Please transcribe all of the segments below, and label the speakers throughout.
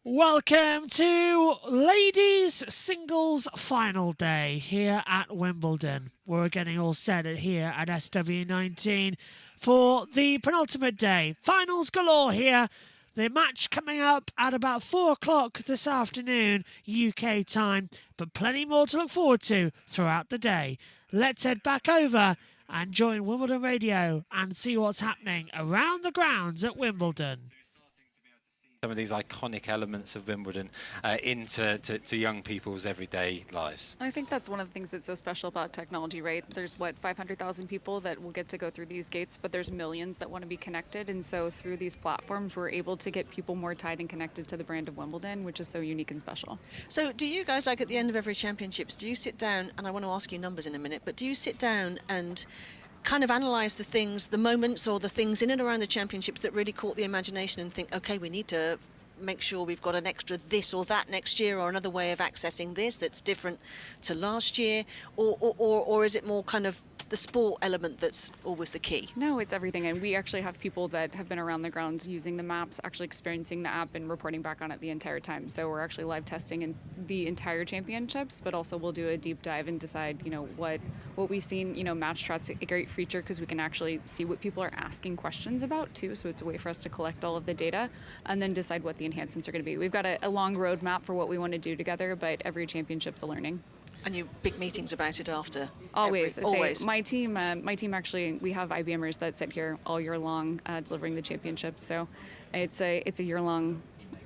Speaker 1: Welcome to ladies singles final day here at Wimbledon. We're getting all set here at SW19 for the penultimate day. Finals galore here. The match coming up at about 4 o'clock this afternoon, UK time, but plenty more to look forward to throughout the day. Let's head back over and join Wimbledon Radio and see what's happening around the grounds at Wimbledon.
Speaker 2: Some of these iconic elements of Wimbledon into young people's everyday lives.
Speaker 3: I think that's one of the things that's so special about technology, right? There's, what, 500,000 people that will get to go through these gates, but there's millions that want to be connected. And so through these platforms, we're able to get people more tied and connected to the brand of Wimbledon, which is so unique and special.
Speaker 4: So do you guys, like at the end of every championships, do you sit down, and I want to ask you numbers in a minute, but do you sit down and kind of analyse the things, the moments or the things in and around the championships that really caught the imagination and think, okay, we need to make sure we've got an extra this or that next year, or another way of accessing this that's different to last year, or is it more kind of the sport element that's always the key?
Speaker 3: No, it's everything. And we actually have people that have been around the grounds using the maps, actually experiencing the app and reporting back on it the entire time. So we're actually live testing in the entire championships, but also we'll do a deep dive and decide, you know, what we've seen. You know, Match Chat's a great feature because we can actually see what people are asking questions about too. So it's a way for us to collect all of the data and then decide what the enhancements are going to be. We've got a long roadmap for what we want to do together, but every championship's a learning.
Speaker 4: And you big meetings about it after?
Speaker 3: Always.
Speaker 4: Always.
Speaker 3: My team actually, we have IBMers that sit here all year long delivering the championships. So it's a year-long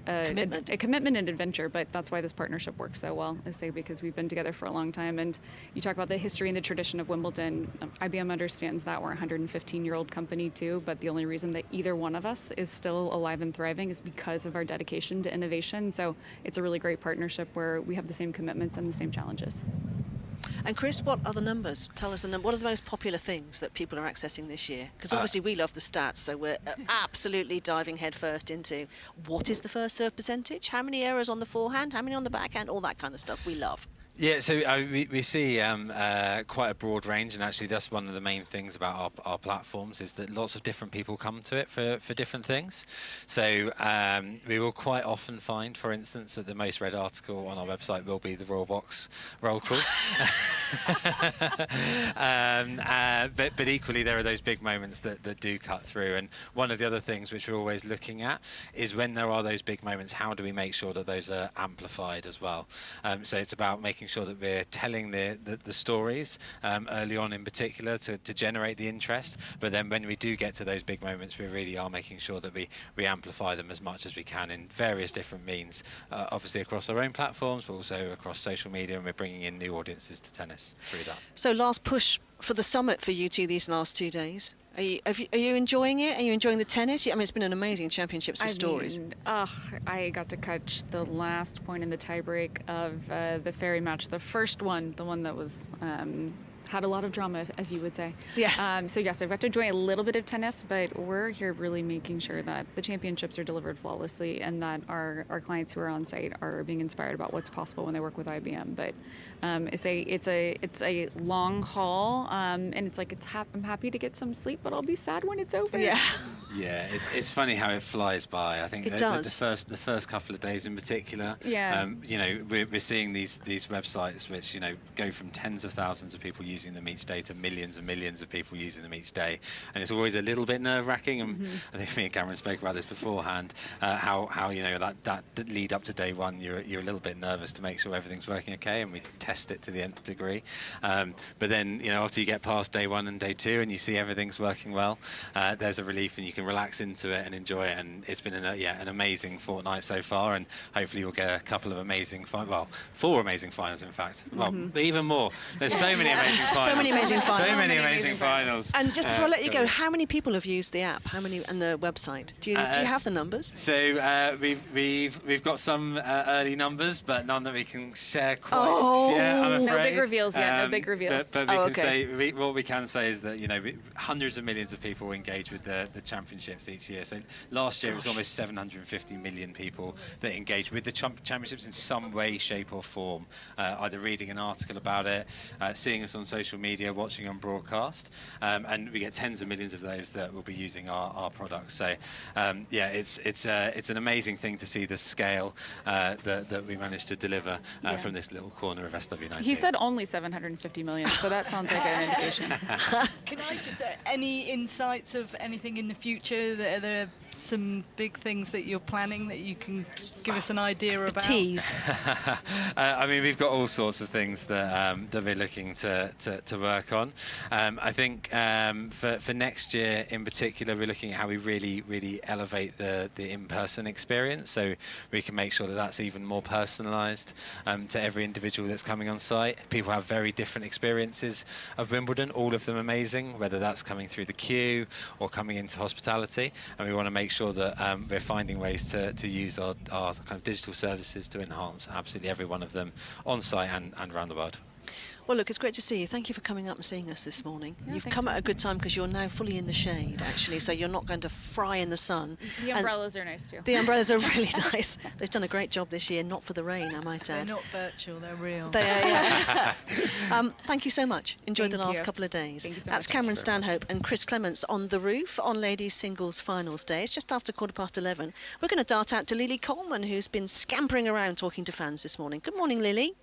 Speaker 4: commitment.
Speaker 3: A commitment and adventure, but that's why this partnership works so well, I say, because we've been together for a long time. And you talk about the history and the tradition of Wimbledon. IBM understands that we're a 115-year-old company too, but the only reason that either one of us is still alive and thriving is because of our dedication to innovation. So it's a really great partnership where we have the same commitments and the same challenges.
Speaker 4: And Chris, what are the numbers? Tell us what are the most popular things that people are accessing this year? Because obviously we love the stats, so we're absolutely diving headfirst into what is the first serve percentage, how many errors on the forehand, how many on the backhand, all that kind of stuff we love.
Speaker 2: Yeah, so we see quite a broad range, and actually that's one of the main things about our platforms is that lots of different people come to it for different things. So we will quite often find, for instance, that the most read article on our website will be the Royal Box roll call. But equally there are those big moments that do cut through, and one of the other things which we're always looking at is when there are those big moments, how do we make sure that those are amplified as well? So it's about making sure that we're telling the stories early on in particular to generate the interest, but then when we do get to those big moments, we really are making sure that we amplify them as much as we can in various different means, obviously across our own platforms, but also across social media, and we're bringing in new audiences to tennis through that.
Speaker 4: So last push for the summit for you two these last 2 days. Are you enjoying it? Are you enjoying the tennis? I mean, it's been an amazing championships with stories.
Speaker 3: I got to catch the last point in the tiebreak of the ferry match, the first one, the one that was had a lot of drama, as you would say.
Speaker 4: Yeah.
Speaker 3: So yes, I've got to enjoy a little bit of tennis, but we're here really making sure that the championships are delivered flawlessly and that our clients who are on site are being inspired about what's possible when they work with IBM. But it's a long haul, and it's like I'm happy to get some sleep, but I'll be sad when it's over.
Speaker 4: Yeah.
Speaker 2: Yeah, it's funny how it flies by. I think
Speaker 4: it does.
Speaker 2: The first couple of days in particular.
Speaker 3: Yeah.
Speaker 2: You know, we're seeing these websites which, you know, go from tens of thousands of people using them each day to millions and millions of people using them each day, and it's always a little bit nerve-wracking. And I think me and Cameron spoke about this beforehand. How you know that lead up to day one, you're a little bit nervous to make sure everything's working okay, and we test it to the nth degree. But then, you know, after you get past day one and day two, and you see everything's working well, there's a relief, and you can relax into it and enjoy it. And it's been an amazing fortnight so far, and hopefully we'll get a couple of amazing 4 amazing finals, in fact. Well, even more. There's so many amazing finals.
Speaker 4: So many amazing finals.
Speaker 2: So many amazing finals.
Speaker 4: And just before I let you go, how many people have used the app? How many and the website? Do you have the numbers?
Speaker 2: So we've got some early numbers, but none that we can share quite yet, I'm afraid.
Speaker 3: No big reveals yet. No big reveals.
Speaker 2: But we can say what we can say is that, you know, hundreds of millions of people engage with the championship championships each year. So last year it was almost 750 million people that engaged with the championships in some way, shape or form, either reading an article about it, seeing us on social media, watching on broadcast, and we get tens of millions of those that will be using our products. So yeah, it's an amazing thing to see the scale that we managed to deliver from this little corner of SW19.
Speaker 3: He said only 750 million, so that sounds like an indication.
Speaker 5: Can I just, any insights of anything in the future? There are some big things that you're planning that you can give us an idea about?
Speaker 4: Tease.
Speaker 2: I mean, we've got all sorts of things that we're looking to work on. I think for next year in particular, we're looking at how we really elevate the in-person experience, so we can make sure that that's even more personalised to every individual that's coming on site. People have very different experiences of Wimbledon, all of them amazing, whether that's coming through the queue or coming into hospitality, and we want to make sure that we're finding ways to use our kind of digital services to enhance absolutely every one of them on site and around the world.
Speaker 4: Well, look, it's great to see you. Thank you for coming up and seeing us this morning.
Speaker 3: Yeah,
Speaker 4: You've
Speaker 3: thanks
Speaker 4: come
Speaker 3: for
Speaker 4: at a good time because you're now fully in the shade, actually, so you're not going to fry in the sun.
Speaker 3: The umbrellas are nice too.
Speaker 4: The umbrellas are really nice. They've done a great job this year, not for the rain, I might
Speaker 5: They're
Speaker 4: add.
Speaker 5: not virtual, they're real.
Speaker 4: They are, yeah. Thank you so much. Enjoyed the
Speaker 3: Thank
Speaker 4: last
Speaker 3: you.
Speaker 4: couple of days.
Speaker 3: Thank you so
Speaker 4: That's
Speaker 3: much.
Speaker 4: Cameron
Speaker 2: Thank you very
Speaker 4: Stanhope and Chris Clements on the roof on ladies singles finals day. It's just after 11:15. We're going to dart out to Lily Coleman, who's been scampering around talking to fans this morning. Good morning, Lily.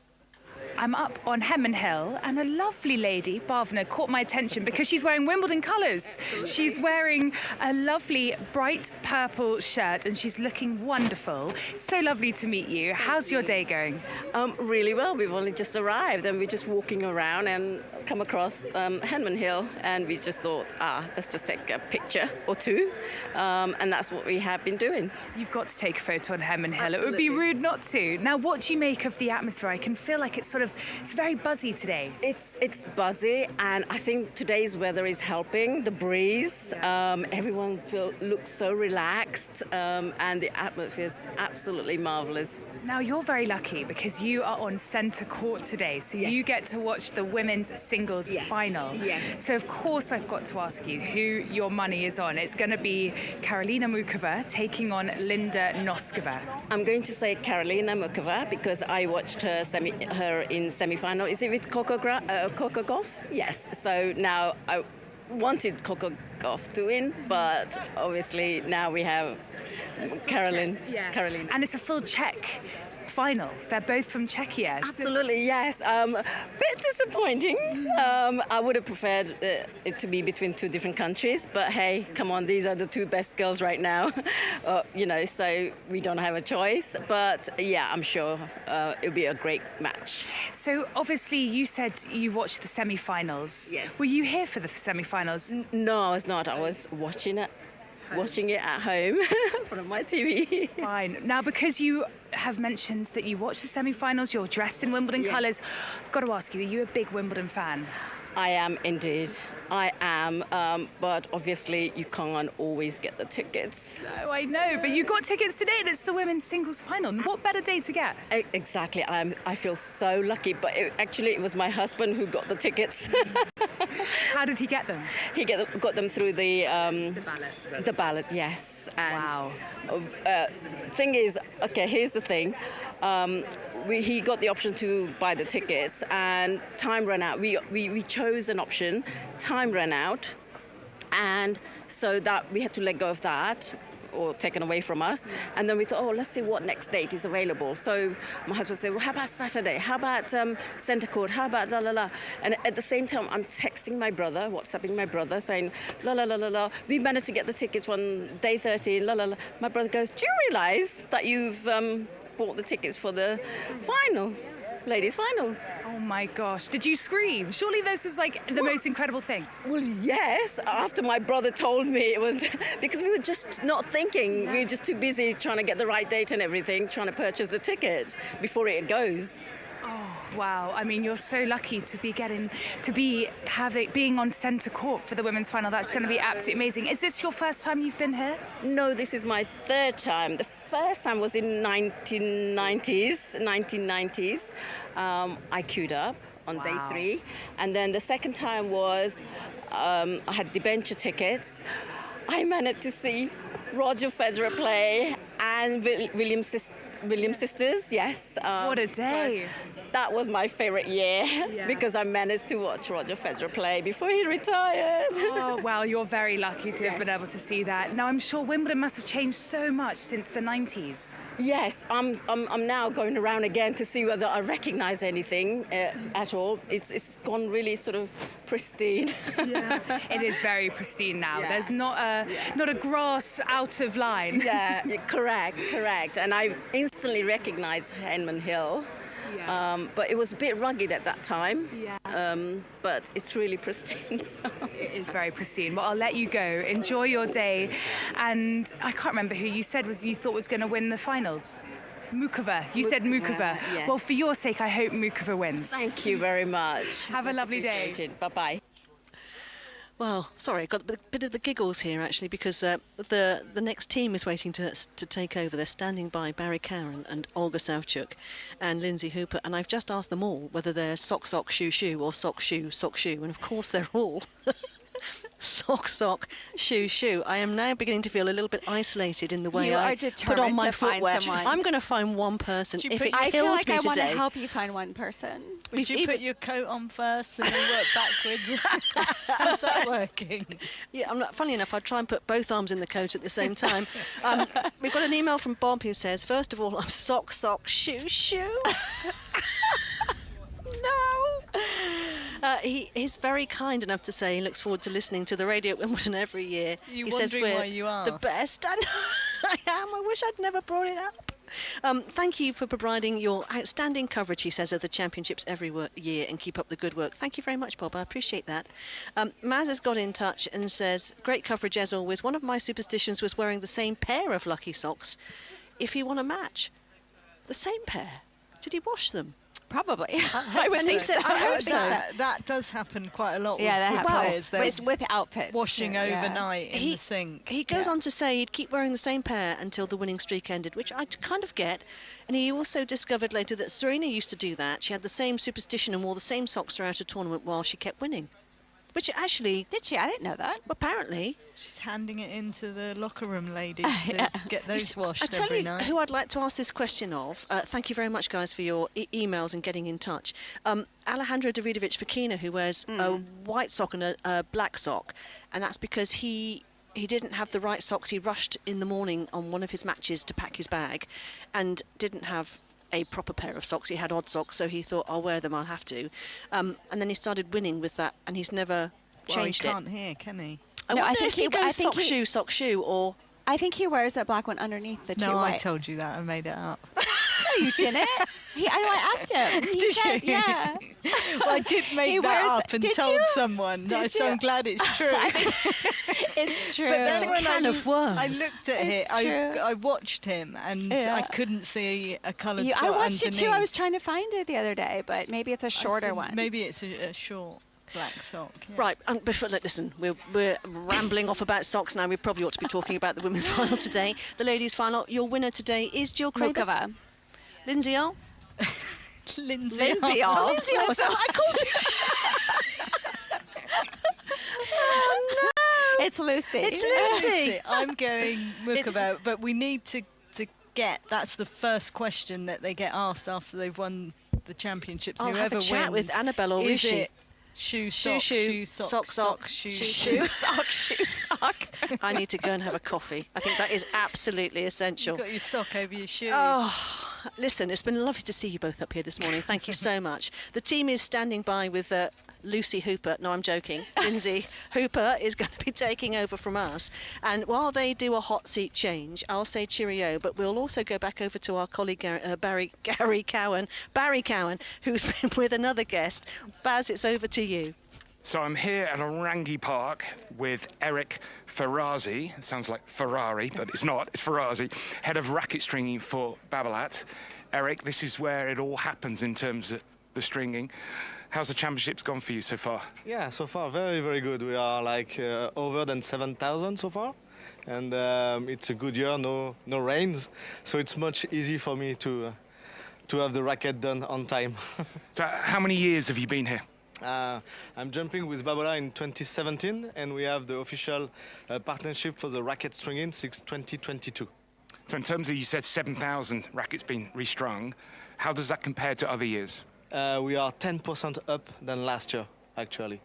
Speaker 6: I'm up on Hemon Hill and a lovely lady, Bhavna, caught my attention because she's wearing Wimbledon colours. She's wearing a lovely bright purple shirt and she's looking wonderful. So lovely to meet you. How's your day going?
Speaker 7: Really well. We've only just arrived and we're just walking around and come across Hemon Hill, and we just thought, let's just take a picture or two, and that's what we have been doing.
Speaker 6: You've got to take a photo on Hemon Hill. It would be
Speaker 7: Absolutely.
Speaker 6: rude not to. Now, what do you make of the atmosphere? I can feel like it's very buzzy today.
Speaker 7: It's buzzy, and I think today's weather is helping. The breeze, everyone looks so relaxed, and the atmosphere is absolutely marvelous.
Speaker 6: Now, you're very lucky because you are on centre court today, so you
Speaker 7: Yes.
Speaker 6: get to watch the women's singles
Speaker 7: Yes.
Speaker 6: final.
Speaker 7: Yes.
Speaker 6: So, of course, I've got to ask you who your money is on. It's going to be Karolina Muchova taking on Linda Noskova.
Speaker 7: I'm going to say Karolina Muchova because I watched her in semi-final. Is it with Coco Gauff? Yes. So now I wanted Coco Gauff to win, but obviously now we have Karolina.
Speaker 6: And it's a full Czech final. They're both from Czechia.
Speaker 7: Absolutely, yes. Bit disappointing. I would have preferred it to be between two different countries, but hey, come on, these are the two best girls right now. So we don't have a choice. But yeah, I'm sure it'll be a great match.
Speaker 6: So obviously you said you watched the semi-finals.
Speaker 7: Yes.
Speaker 6: Were you here for the semi-finals?
Speaker 7: No, I was not. I was watching it at home from my TV.
Speaker 6: Fine. Now, because you have mentioned that you watched the semi-finals, you're dressed in Wimbledon
Speaker 7: Yes.
Speaker 6: colours, I've got to ask you, are you a big Wimbledon fan?
Speaker 7: I am indeed. I am, but obviously you can't always get the tickets.
Speaker 6: Oh, I know, but you got tickets today and it's the women's singles final. What better day to get?
Speaker 7: Exactly. I feel so lucky, but it was my husband who got the tickets.
Speaker 6: How did he get them?
Speaker 7: He got them through the
Speaker 6: ballot.
Speaker 7: The ballot, yes. And,
Speaker 6: Wow.
Speaker 7: Thing is, okay, here's the thing. He got the option to buy the tickets, and time ran out. We chose an option. Time ran out, and so that we had to let go of that, or taken away from us. And then we thought, let's see what next date is available. So my husband said, well, how about Saturday? How about centre court? How about la la la? And at the same time, I'm texting my brother, WhatsApping my brother, saying la la la la la. We managed to get the tickets on day 13. La la la. My brother goes, do you realise that you've bought the tickets for the final, ladies' finals?
Speaker 6: Oh my gosh, did you scream? Surely this is like the most incredible thing.
Speaker 7: Well, yes, after my brother told me it was, because we were just not thinking. We were just too busy trying to get the right date and everything, trying to purchase the ticket before it goes.
Speaker 6: Oh, wow. I mean, you're so lucky to be being on centre court for the women's final. That's going to be absolutely amazing. Is this your first time you've been here?
Speaker 7: No, this is my third time. The first time was in 1990s. I queued up on
Speaker 6: Wow.
Speaker 7: day 3. And then the second time was, I had debenture tickets. I managed to see Roger Federer play and Williams sisters, yes.
Speaker 6: What a day.
Speaker 7: That was my favorite year because I managed to watch Roger Federer play before he retired.
Speaker 6: Oh, well, you're very lucky to have been able to see that. Now, I'm sure Wimbledon must have changed so much since the 90s.
Speaker 7: Yes, I'm now going around again to see whether I recognize anything at all. It's gone really sort of pristine.
Speaker 6: Yeah, it is very pristine now.
Speaker 7: Yeah.
Speaker 6: There's not a grass out of line.
Speaker 7: Yeah, correct. And I instantly recognized Henman Hill.
Speaker 6: Yeah.
Speaker 7: But it was a bit rugged at that time.
Speaker 6: Yeah.
Speaker 7: But it's really pristine.
Speaker 6: It is very pristine. Well, I'll let you go. Enjoy your day. And I can't remember who you said you thought was going to win the finals. Mukova. You said Mukova.
Speaker 7: Yeah.
Speaker 6: Well, for your sake, I hope Mukova wins.
Speaker 7: Thank you very much.
Speaker 6: Have a lovely day.
Speaker 7: Bye-bye.
Speaker 4: Well, sorry, I got a bit of the giggles here actually because the next team is waiting to take over. They're standing by Barry Cowan and Olga Savchuk and Lindsay Hooper, and I've just asked them all whether they're sock shoe or sock shoe, and of course they're all sock shoe. I am now beginning to feel a little bit isolated in the way
Speaker 8: You
Speaker 4: I
Speaker 8: are
Speaker 4: put on
Speaker 8: determined
Speaker 4: my
Speaker 8: to find
Speaker 4: footwear.
Speaker 8: someone.
Speaker 4: I'm going to find one person. If it
Speaker 8: I feel
Speaker 4: kills
Speaker 8: like
Speaker 4: me
Speaker 8: I want to
Speaker 4: today,
Speaker 8: help you find one person.
Speaker 5: Would you put your coat on first and then work backwards? How's that working?
Speaker 4: yeah, funny enough, I'd try and put both arms in the coat at the same time. We've got an email from Bob who says, first of all, I'm sock, shoe. No. He's very kind enough to say he looks forward to listening to the radio at Wimbledon every year.
Speaker 5: You're
Speaker 4: He says
Speaker 5: wondering
Speaker 4: we're
Speaker 5: why you
Speaker 4: the
Speaker 5: asked.
Speaker 4: best. I know, I am. I wish I'd never brought it up. Thank you for providing your outstanding coverage, he says, of the championships every year, and keep up the good work. Thank you very much, Bob. I appreciate that. Maz has got in touch and says, great coverage as always. One of my superstitions was wearing the same pair of lucky socks if he won a match. The same pair. Did he wash them?
Speaker 8: Probably.
Speaker 4: I would think so. I hope so.
Speaker 5: That does happen quite a lot
Speaker 8: Yeah, that
Speaker 5: with
Speaker 8: happens.
Speaker 5: players. They're
Speaker 8: With outfits.
Speaker 5: washing
Speaker 8: too, yeah.
Speaker 5: overnight in the sink.
Speaker 4: He goes on to say he'd keep wearing the same pair until the winning streak ended, which I kind of get. And he also discovered later that Serena used to do that. She had the same superstition and wore the same socks throughout a tournament while she kept winning. Which actually...
Speaker 8: Did she? I didn't know that.
Speaker 4: Apparently...
Speaker 5: She's handing it into the locker room ladies to get those washed
Speaker 4: I tell
Speaker 5: every
Speaker 4: you
Speaker 5: night.
Speaker 4: who I'd like to ask this question of. Thank you very much, guys, for your emails and getting in touch. Alejandro Davidovich Fekina, who wears a white sock and a black sock, and that's because he didn't have the right socks. He rushed in the morning on one of his matches to pack his bag and didn't have a proper pair of socks. He had odd socks, so he thought, I'll wear them, I'll have to. And then he started winning with that, and he's never changed
Speaker 5: he
Speaker 4: it.
Speaker 5: can't hear, can he?
Speaker 4: I
Speaker 8: No, I
Speaker 4: wonder
Speaker 8: think
Speaker 4: if he
Speaker 8: he- I
Speaker 4: goes
Speaker 8: think
Speaker 4: sock shoe, or...
Speaker 8: I think he wears that black one underneath the two
Speaker 5: No,
Speaker 8: white.
Speaker 5: I told you that. I made it up.
Speaker 8: No, you didn't. I know. I asked him. He
Speaker 5: Did
Speaker 8: said,
Speaker 5: you?
Speaker 8: yeah.
Speaker 5: Well, I did
Speaker 8: He
Speaker 5: make that
Speaker 8: wears-
Speaker 5: up and
Speaker 8: did
Speaker 5: told
Speaker 8: you?
Speaker 5: someone.
Speaker 8: Did
Speaker 5: So
Speaker 8: you?
Speaker 5: I'm glad it's true.
Speaker 8: It's true.
Speaker 5: But then
Speaker 4: It's a
Speaker 5: when
Speaker 4: can of worms.
Speaker 5: I looked at it,
Speaker 8: It's true.
Speaker 5: I watched him, and
Speaker 8: Yeah.
Speaker 5: I couldn't see a coloured
Speaker 8: I
Speaker 5: sock
Speaker 8: watched it too. I
Speaker 5: underneath.
Speaker 8: was trying to find it the other day, but maybe it's a shorter
Speaker 5: couldn't-
Speaker 8: one.
Speaker 5: Maybe it's a short black sock. Yeah.
Speaker 4: Right, before, listen, we're rambling off about socks now. We probably ought to be talking about the women's final today. The ladies' final. Your winner today is Jill Krabus.
Speaker 8: Mukova.
Speaker 4: Lindsay Earle.
Speaker 5: Lindsay.
Speaker 8: Lindsay
Speaker 5: Hall.
Speaker 8: Hall.
Speaker 4: Lindsay Earle. So I called you. Oh, no.
Speaker 8: It's Lucy.
Speaker 4: It's Lucy.
Speaker 5: I'm going
Speaker 4: It's-
Speaker 5: Mukova, but we need to get. That's the first question that they get asked after they've won the championships.
Speaker 4: I'll have
Speaker 5: Whoever
Speaker 4: a chat
Speaker 5: wins,
Speaker 4: with Annabelle or
Speaker 5: is
Speaker 4: Rishi.
Speaker 5: it shoe, sock, shoe, sock, sock, shoe,
Speaker 4: shoe,
Speaker 8: sock, shoe, sock.
Speaker 4: I need to go and have a coffee. I think that is absolutely essential.
Speaker 5: You've got your sock over your shoe.
Speaker 4: Oh, listen, it's been lovely to see you both up here this morning. Thank you so much. The team is standing by with Lucy Hooper. No, I'm joking. Lindsay Hooper is going to be taking over from us. And while they do a hot seat change, I'll say cheerio, but we'll also go back over to our colleague Barry Cowan, who's been with another guest. Baz, it's over to you.
Speaker 9: So I'm here at Orangi Park with Eric Ferrazzi. It sounds like Ferrari, but it's not. It's Ferrazzi, head of racket stringing for Babolat. Eric, this is where it all happens in terms of the stringing. How's the championships gone for you so far?
Speaker 10: Yeah, so far very, very good. We are like over than 7,000 so far, and it's a good year. No rains, so it's much easier for me to have the racket done on time.
Speaker 9: So how many years have you been here?
Speaker 10: I'm jumping with Babola in 2017, and we have the official partnership for the racket stringing since 2022.
Speaker 9: So in terms of, you said 7,000 rackets being restrung, how does that compare to other years?
Speaker 10: We are 10% up than last year, actually.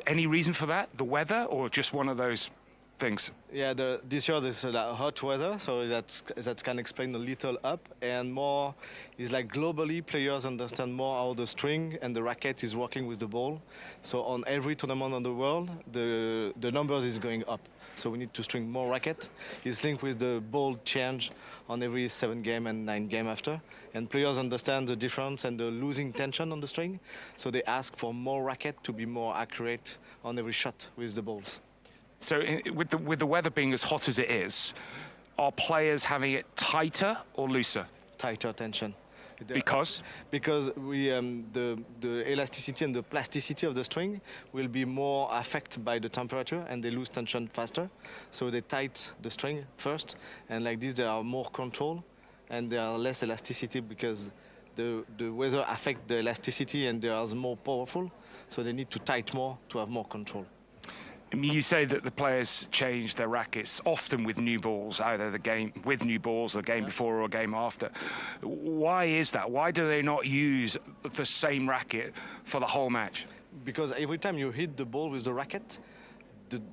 Speaker 9: Any reason for that? The weather, or just one of those things?
Speaker 10: Yeah, this year there's hot weather, so that can explain a little up. And more is like globally, players understand more how the string and the racket is working with the ball. So on every tournament on the world, the numbers is going up. So we need to string more racket. It's linked with the ball change on every 7 game and 9 game after. And players understand the difference and the losing tension on the string. So they ask for more racket to be more accurate on every shot with the balls.
Speaker 9: So with the weather being as hot as it is, are players having it tighter or looser?
Speaker 10: Tighter tension.
Speaker 9: Because?
Speaker 10: Because the elasticity and the plasticity of the string will be more affected by the temperature, and they lose tension faster. So they tight the string first, and like this there are more control and there are less elasticity because the weather affects the elasticity and they are more powerful. So they need to tight more to have more control.
Speaker 9: You say that the players change their rackets often with new balls, either the game with new balls, the game before or a game after. Why is that? Why do they not use the same racket for the whole match?
Speaker 10: Because every time you hit the ball with the racket,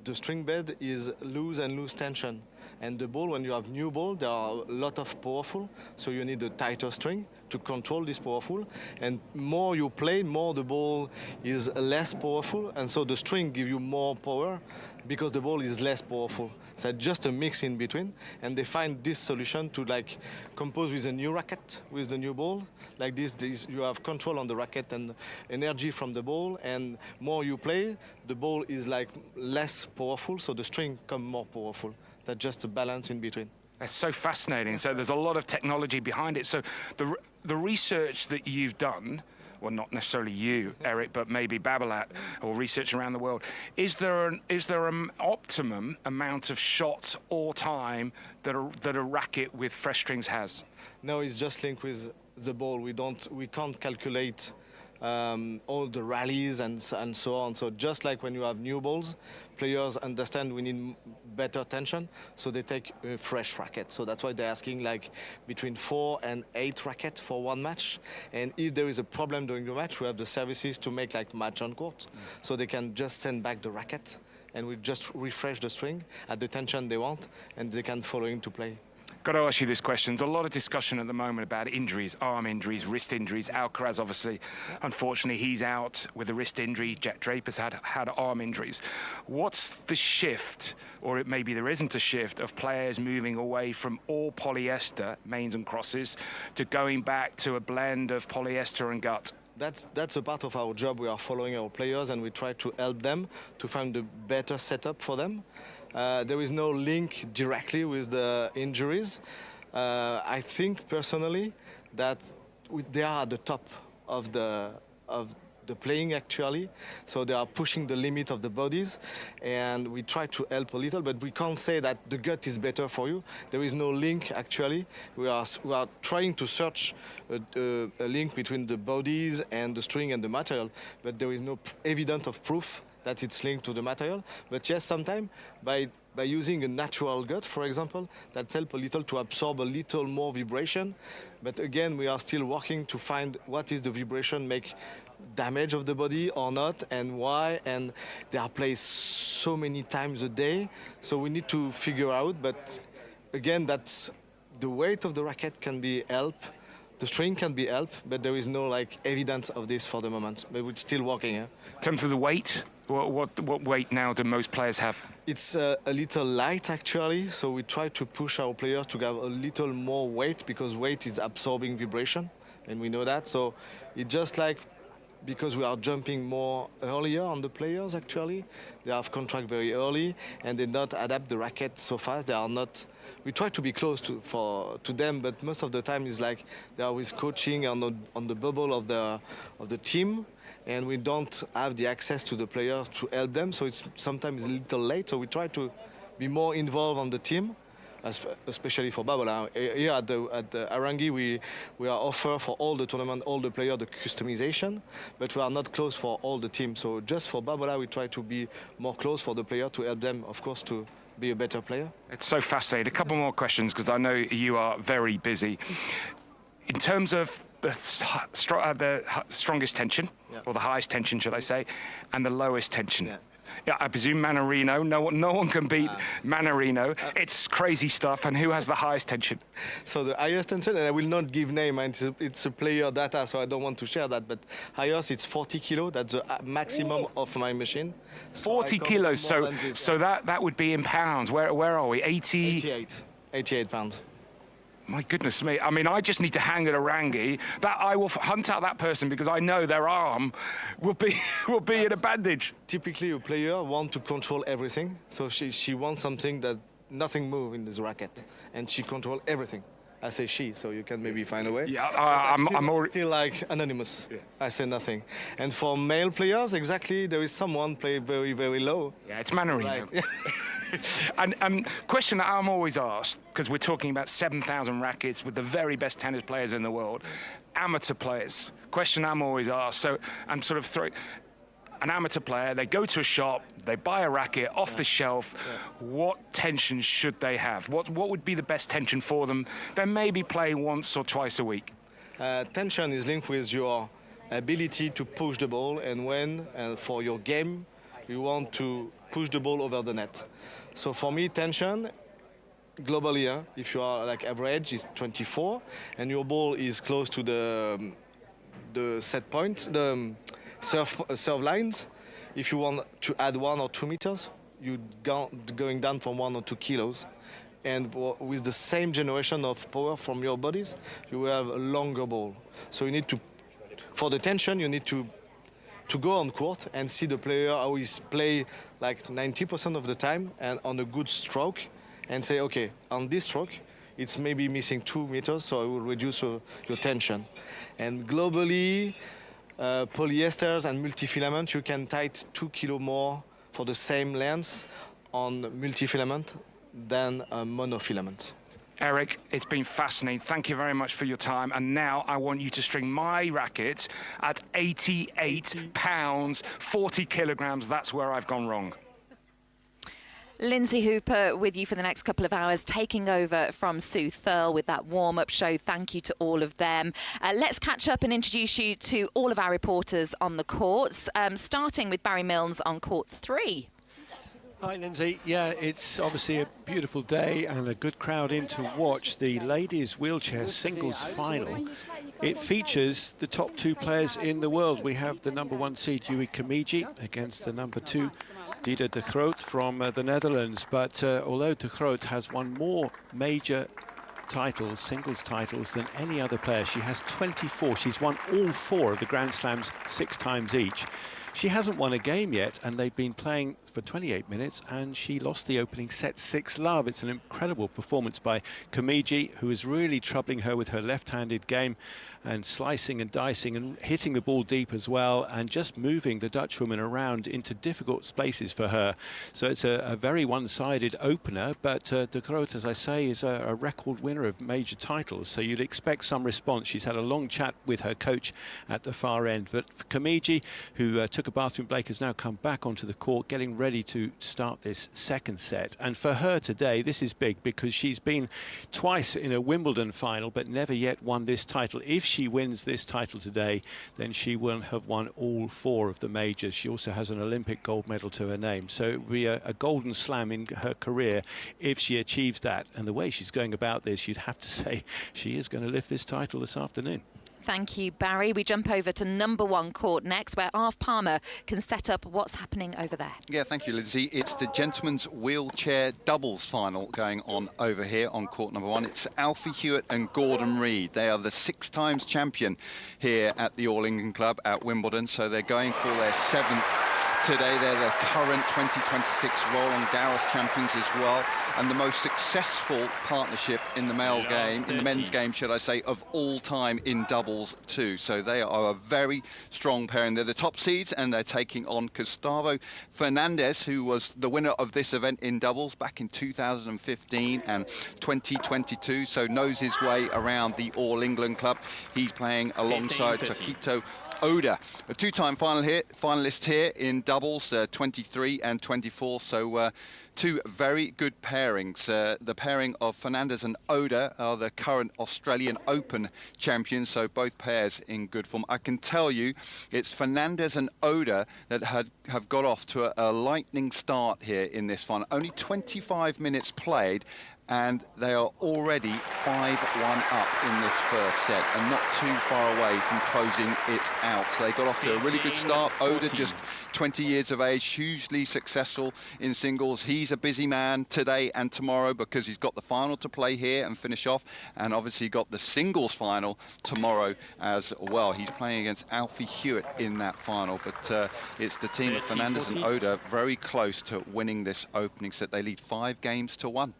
Speaker 10: the string bed is lose tension. And the ball, when you have new ball, there are a lot of powerful, so you need a tighter string to control this powerful. And more you play, more the ball is less powerful, and so the string give you more power because the ball is less powerful. So just a mix in between, and they find this solution to like compose with a new racket, with the new ball. Like this you have control on the racket and energy from the ball, and more you play, the ball is like less powerful, so the string come more powerful. That's just a balance in between.
Speaker 9: That's so fascinating. So there's a lot of technology behind it. So the research that you've done, well, not necessarily you, Eric, but maybe Babolat or research around the world, is there an optimum amount of shots or time that a racket with fresh strings has?
Speaker 10: No, it's just linked with the ball. We can't calculate all the rallies and so on. So just like when you have new balls, players understand we need better tension, so they take a fresh racket. So that's why they're asking like between 4 and 8 rackets for one match. And if there is a problem during the match, we have the services to make like match on court. So they can just send back the racket, and we just refresh the string at the tension they want, and they can follow into play.
Speaker 9: Got to ask you this question. There's a lot of discussion at the moment about injuries, arm injuries, wrist injuries. Alcaraz, obviously, unfortunately, he's out with a wrist injury. Jack Draper's had arm injuries. What's the shift, or maybe there isn't a shift, of players moving away from all polyester, mains and crosses, to going back to a blend of polyester and gut?
Speaker 10: That's a part of our job. We are following our players, and we try to help them to find a better setup for them. There is no link directly with the injuries. I think personally that they are at the top of the playing actually, so they are pushing the limit of the bodies, and we try to help a little, but we can't say that the gut is better for you. There is no link actually. We are trying to search a link between the bodies and the string and the material, but there is no evidence of proof that it's linked to the material. But yes, sometimes by using a natural gut, for example, that helps a little to absorb a little more vibration. But again, we are still working to find what is the vibration make damage of the body or not, and why. And they are played so many times a day, so we need to figure out. But again, that's the weight of the racket can be helped. The string can be helped, but there is no like evidence of this for the moment. But we're still working. In
Speaker 9: terms of the weight, what weight now do most players have?
Speaker 10: It's a little light actually, so we try to push our players to have a little more weight, because weight is absorbing vibration, and we know that. So it's just like, because we are jumping more earlier on the players actually, they have contract very early and they not adapt the racket so fast. They are not. We try to be close to them, but most of the time it's like they are always coaching on the bubble of the team, and we don't have the access to the players to help them. So it's sometimes a little late. So we try to be more involved on the team especially for Babola. Here at the Arangi, we are offer for all the tournament, all the player, the customization, but we are not close for all the team. So just for Babola, we try to be more close for the player to help them, of course, to be a better player.
Speaker 9: It's so fascinating. A couple more questions, because I know you are very busy. In terms of the strongest tension, or the highest tension, should I say, and the lowest tension. Yeah, I presume Manarino. No one can beat Manarino. It's crazy stuff. And who has the highest tension?
Speaker 10: So the highest tension, and I will not give name, and it's a player data, so I don't want to share that. But highest, it's 40 kilo. That's the maximum of my machine.
Speaker 9: 40 kilos. So that would be in pounds. Where are we?
Speaker 10: 88 pounds.
Speaker 9: My goodness me. I mean, I just need to hang at Arangi. That I will hunt out that person, because I know their arm will be in a bandage.
Speaker 10: Typically, a player wants to control everything. So she wants something that nothing move in this racket, and she control everything. I say she, so you can maybe find a way.
Speaker 9: Yeah, I'm already
Speaker 10: still like anonymous. Yeah. I say nothing. And for male players, exactly, there is someone play very, very low.
Speaker 9: Yeah, it's Manarino. Right. And question that I'm always asked, because we're talking about 7,000 rackets with the very best tennis players in the world, amateur players. Question I'm always asked. So I'm sort of throwing an amateur player. They go to a shop, they buy a racket off the shelf. What tension should they have? What would be the best tension for them? They maybe play once or twice a week.
Speaker 10: Tension is linked with your ability to push the ball, and when for your game you want to push the ball over the net. So for me, tension, globally, if you are like average, is 24, and your ball is close to the set point, the serve lines. If you want to add 1 or 2 meters, you going down from 1 or 2 kilos. And with the same generation of power from your bodies, you will have a longer ball. So you need to, for the tension, you need to go on court and see the player how he's play like 90% of the time and on a good stroke, and say, okay, on this stroke, it's maybe missing 2 meters, so I will reduce your tension. And globally, polyesters and multifilament, you can tight 2 kilo more for the same length on multifilament than monofilament.
Speaker 9: Eric, it's been fascinating. Thank you very much for your time. And now I want you to string my racket at 88 pounds, 40 kilograms. That's where I've gone wrong.
Speaker 11: Lindsay Hooper with you for the next couple of hours, taking over from Sue Thurl with that warm-up show. Thank you to all of them. Let's catch up and introduce you to all of our reporters on the courts, starting with Barry Milnes on court 3.
Speaker 12: Hi, Lindsay. Yeah, it's obviously a beautiful day and a good crowd in to watch the ladies wheelchair singles final. It features the top 2 players in the world. We have the #1 seed Yui Kamiji against the #2 Dida de Groot from the Netherlands. But although de Groot has won more major titles, singles titles, than any other player, she has 24. She's won all 4 of the Grand Slams 6 times each. She hasn't won a game yet, and they've been playing for 28 minutes, and she lost the opening set 6-love. It's an incredible performance by Kamiji, who is really troubling her with her left-handed game and slicing and dicing and hitting the ball deep as well, and just moving the Dutchwoman around into difficult spaces for her. So it's a very one-sided opener, but de Groot, as I say, is a record winner of major titles, so you'd expect some response. She's had a long chat with her coach at the far end, but Kamiji, who took a bathroom break, has now come back onto the court, getting ready to start this second set. And for her today, this is big, because she's been twice in a Wimbledon final, but never yet won this title. If she wins this title today, then she will have won all 4 of the majors. She also has an Olympic gold medal to her name, so it will be a golden slam in her career if she achieves that. And the way she's going about this, you'd have to say she is going to lift this title this afternoon.
Speaker 11: Thank you, Barry. We jump over to #1 court next, where Arv Palmer can set up what's happening over there.
Speaker 13: Yeah, thank you, Lindsay. It's the gentlemen's wheelchair doubles final going on over here on court #1. It's Alfie Hewitt and Gordon Reid. They are the 6 times champion here at the All England Club at Wimbledon, so they're going for their 7th today. They're the current 2026 Roland Garros champions as well, and the most successful partnership in the male game, in the men's game, should I say, of all time in doubles too. So they are a very strong pairing. They're the top seeds, and they're taking on Gustavo Fernandez, who was the winner of this event in doubles back in 2015 and 2022, so knows his way around the All England club. He's playing alongside Takito Oda, a two-time finalist here in doubles, 23 and 24, so two very good pairings. The pairing of Fernandez and Oda are the current Australian Open champions, so both pairs in good form. I can tell you it's Fernandez and Oda that have got off to a lightning start here in this final. Only 25 minutes played, and they are already 5-1 up in this first set and not too far away from closing it out. So they got off to a really good start. Oda, just 20 years of age, hugely successful in singles. He's a busy man today and tomorrow because he's got the final to play here and finish off, and obviously got the singles final tomorrow as well. He's playing against Alfie Hewitt in that final, but it's the team of Fernandez and Oda very close to winning this opening set. They lead 5-1.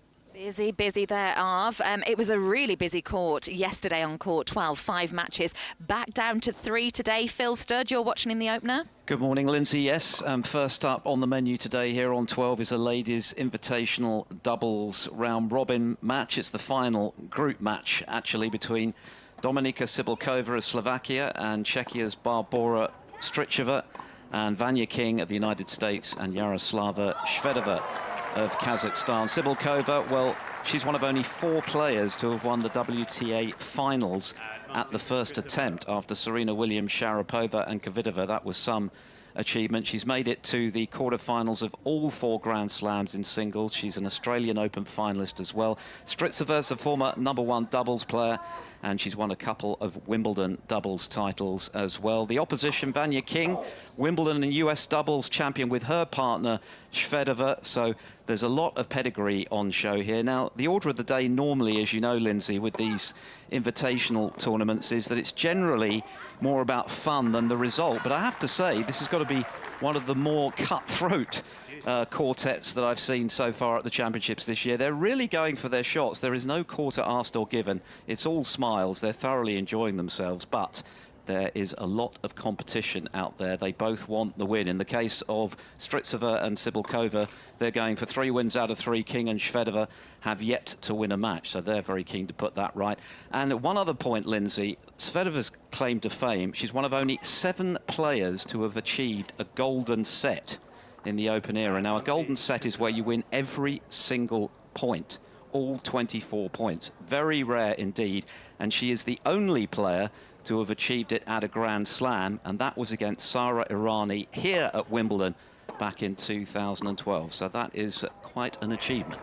Speaker 11: Busy there, Arv. It was a really busy court yesterday on court 12, 5 matches. Back down to 3 today. Phil Stud, you're watching in the opener?
Speaker 14: Good morning, Lindsay. Yes, first up on the menu today here on 12 is a ladies' invitational doubles round robin match. It's the final group match, actually, between Dominika Sibylkova of Slovakia and Czechia's Barbora Stricheva, and Vanya King of the United States and Yaroslava Shvedova of Kazakhstan. Sibylkova, well, she's one of only 4 players to have won the WTA finals at the first attempt after Serena Williams, Sharapova and Kvitova. That was some achievement. She's made it to the quarterfinals of all 4 Grand Slams in singles. She's an Australian Open finalist as well. Stritseva's a former #1 doubles player, and she's won a couple of Wimbledon doubles titles as well. The opposition, Vanya King, Wimbledon and US doubles champion with her partner Shvedova, so there's a lot of pedigree on show here. Now, the order of the day normally, as you know, Lindsay, with these invitational tournaments is that it's generally more about fun than the result, but I have to say this has got to be one of the more cutthroat quartets that I've seen so far at the championships this year. They're really going for their shots. There is no quarter asked or given. It's all smiles. They're thoroughly enjoying themselves, but there is a lot of competition out there. They both want the win. In the case of Stritseva and Sibylkova, they're going for 3 wins out of 3. King and Shvedova have yet to win a match, so they're very keen to put that right. And one other point, Lindsay, Shvedova's claim to fame, she's one of only 7 players to have achieved a golden set in the Open era. Now, a golden set is where you win every single point, all 24 points. Very rare indeed, and she is the only player to have achieved it at a Grand Slam, and that was against Sara Errani here at Wimbledon back in 2012. So that is quite an achievement.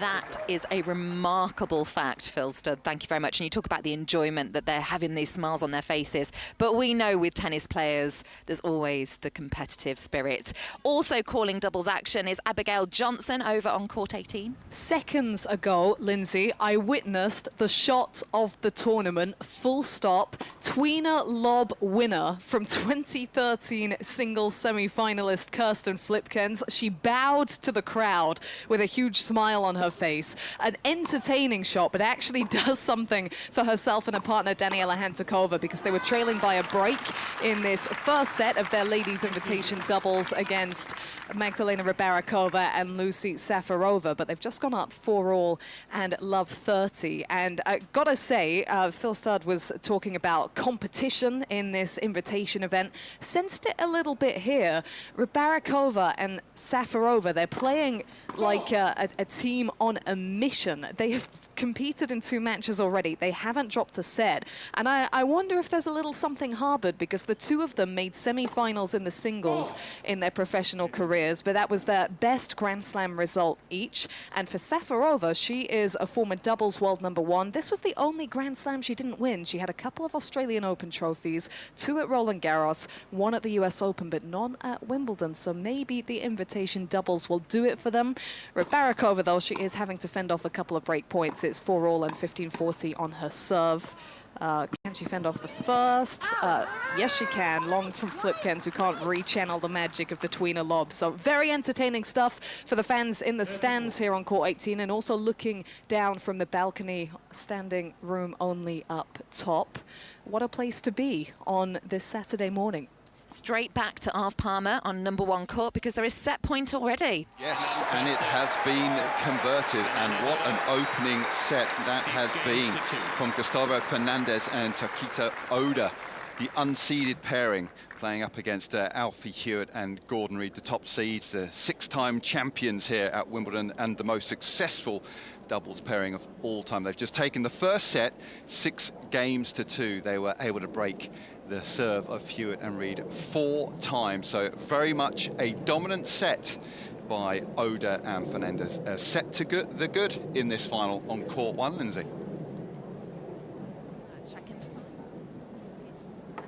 Speaker 11: That is a remarkable fact, Phil Stud. Thank you very much. And you talk about the enjoyment that they're having, these smiles on their faces. But we know with tennis players, there's always the competitive spirit. Also calling doubles action is Abigail Johnson over on court 18.
Speaker 15: Seconds ago, Lindsay, I witnessed the shot of the tournament, full stop. Tweener lob winner from 2013 singles semi-finalist Kirsten Flipkens. She bowed to the crowd with a huge smile on her face. An entertaining shot, but actually does something for herself and her partner Daniela Hantakova, because they were trailing by a break in this first set of their ladies invitation doubles against Magdalena Rybarikova and Lucy Safarova, but they've just gone up 4-all and love 30. And gotta say, Phil Stud was talking about competition in this invitation event. Sensed it a little bit here. Rybarikova and Safarova, they're playing like a team on a mission. They have competed in 2 matches already. They haven't dropped a set. And I wonder if there's a little something harbored, because the 2 of them made semi-finals in the singles in their professional careers, but that was their best Grand Slam result each. And for Safarova, she is a former doubles world #1. This was the only Grand Slam she didn't win. She had a couple of Australian Open trophies, 2 at Roland Garros, 1 at the US Open, but none at Wimbledon. So maybe the invitation doubles will do it for them. Rybarikova, though, she is having to fend off a couple of break points. It's 4-all and 15-40 on her serve. Can she fend off the first? Yes, she can. Long from Flipkens, who can't rechannel the magic of the tweener lob. So very entertaining stuff for the fans in the stands here on Court 18, and also looking down from the balcony, standing room only up top. What a place to be on this Saturday morning.
Speaker 11: Straight back to Arv Palmer on #1 court because there is set point already.
Speaker 13: Yes, and it has been converted, and what an opening set that has been from Gustavo Fernandez and Takita Oda, the unseeded pairing playing up against Alfie Hewitt and Gordon Reid, the top seeds, the 6-time champions here at Wimbledon and the most successful doubles pairing of all time. They've just taken the first set 6 games to 2. They were able to break the serve of Hewitt and Reid 4 times. So very much a dominant set by Oda and Fernandez. Set to the good in this final on court 1, Lindsay.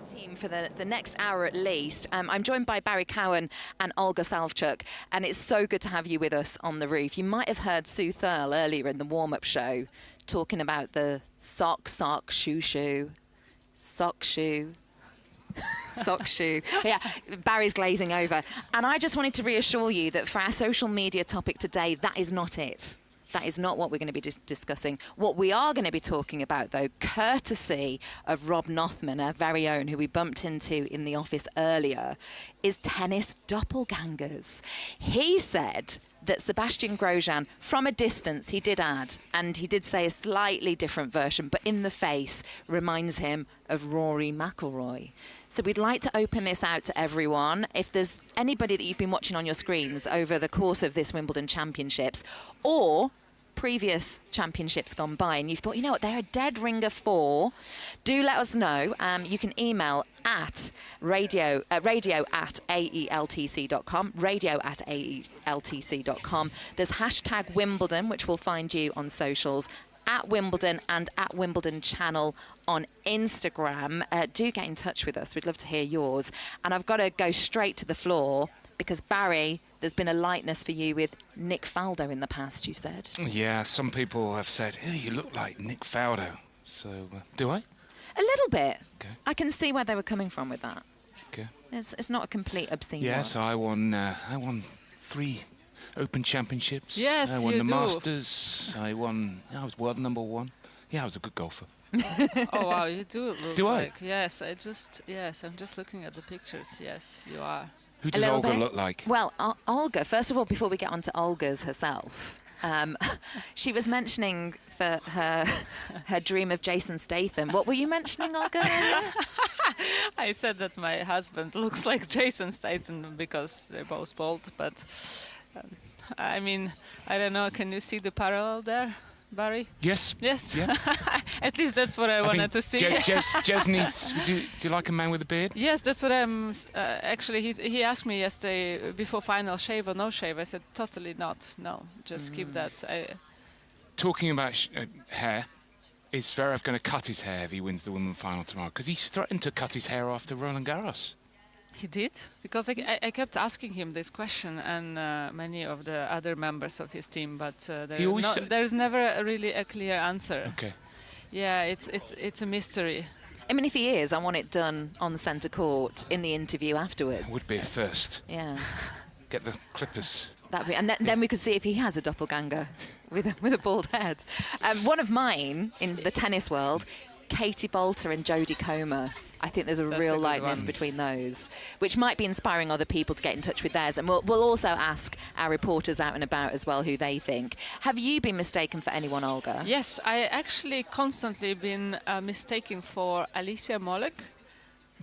Speaker 11: Team for the next hour at least. I'm joined by Barry Cowan and Olga Salvchuk, and it's so good to have you with us on the roof. You might have heard Sue Thurl earlier in the warm-up show talking about the sock, shoe, sock, shoe. Sock shoe. Yeah, Barry's glazing over. And I just wanted to reassure you that for our social media topic today, that is not it. That is not what we're going to be discussing. What we are going to be talking about, though, courtesy of Rob Nothman, our very own, who we bumped into in the office earlier, is tennis doppelgangers. He said that Sebastian Grosjean, from a distance, he did add, and he did say a slightly different version, but in the face reminds him of Rory McIlroy. So we'd like to open this out to everyone. If there's anybody that you've been watching on your screens over the course of this Wimbledon Championships, or previous championships gone by, and you've thought, you know what, they're a dead ringer for, do let us know. You can email at radio@aeltc.com, radio@aeltc.com. There's hashtag Wimbledon, which will find you on socials, at Wimbledon and at Wimbledon channel on Instagram. Do get in touch with us. We'd love to hear yours. And I've got to go straight to the floor because, Barry, there's been a likeness for you with Nick Faldo in the past, you said.
Speaker 9: Yeah, some people have said, oh, you look like Nick Faldo. So, do I?
Speaker 11: A little bit.
Speaker 9: Okay.
Speaker 11: I can see where they were coming from with that.
Speaker 9: Okay.
Speaker 11: It's not a complete obscene
Speaker 9: Yeah,
Speaker 11: one.
Speaker 9: so I won 3 Open Championships.
Speaker 15: Yes,
Speaker 9: I won
Speaker 15: you
Speaker 9: the
Speaker 15: do.
Speaker 9: Masters. I was world #1. Yeah, I was a good golfer.
Speaker 5: Oh wow, you do look
Speaker 9: Do I?
Speaker 5: like. Yes, I'm just looking at the pictures. Yes, you are.
Speaker 9: Who does Olga
Speaker 11: bit.
Speaker 9: look like?
Speaker 11: Well, Olga, first of all, before we get on to Olga's herself, she was mentioning for her dream of Jason Statham. What were you mentioning, Olga?
Speaker 5: I said that my husband looks like Jason Statham because they're both bald, but I mean, I don't know. Can you see the parallel there, Barry?
Speaker 9: Yes.
Speaker 5: Yes.
Speaker 9: Yeah.
Speaker 5: At least that's what I wanted to see.
Speaker 9: Jez needs. Do you like a man with a beard?
Speaker 5: Yes, that's what I'm. Actually, he asked me yesterday before final, shave or no shave. I said totally not. No, just keep that.
Speaker 9: Talking about hair, is Zverev going to cut his hair if he wins the women's final tomorrow? Because he's threatened to cut his hair after Roland Garros.
Speaker 5: He did? Because I kept asking him this question and many of the other members of his team, but there's never really a clear answer.
Speaker 9: Okay.
Speaker 5: Yeah, it's a mystery.
Speaker 11: I mean, if he is, I want it done on the centre court in the interview afterwards.
Speaker 9: Would be a first.
Speaker 11: Yeah.
Speaker 9: Get the clippers.
Speaker 11: That'd be, and then we could see if he has a doppelganger with a bald head. One of mine in the tennis world, Katie Bolter and Jodie Comer. I think there's a real likeness between those, which might be inspiring other people to get in touch with theirs. And we'll also ask our reporters out and about as well who they think. Have you been mistaken for anyone, Olga?
Speaker 5: Yes, I actually constantly been mistaken for Alicia Molik.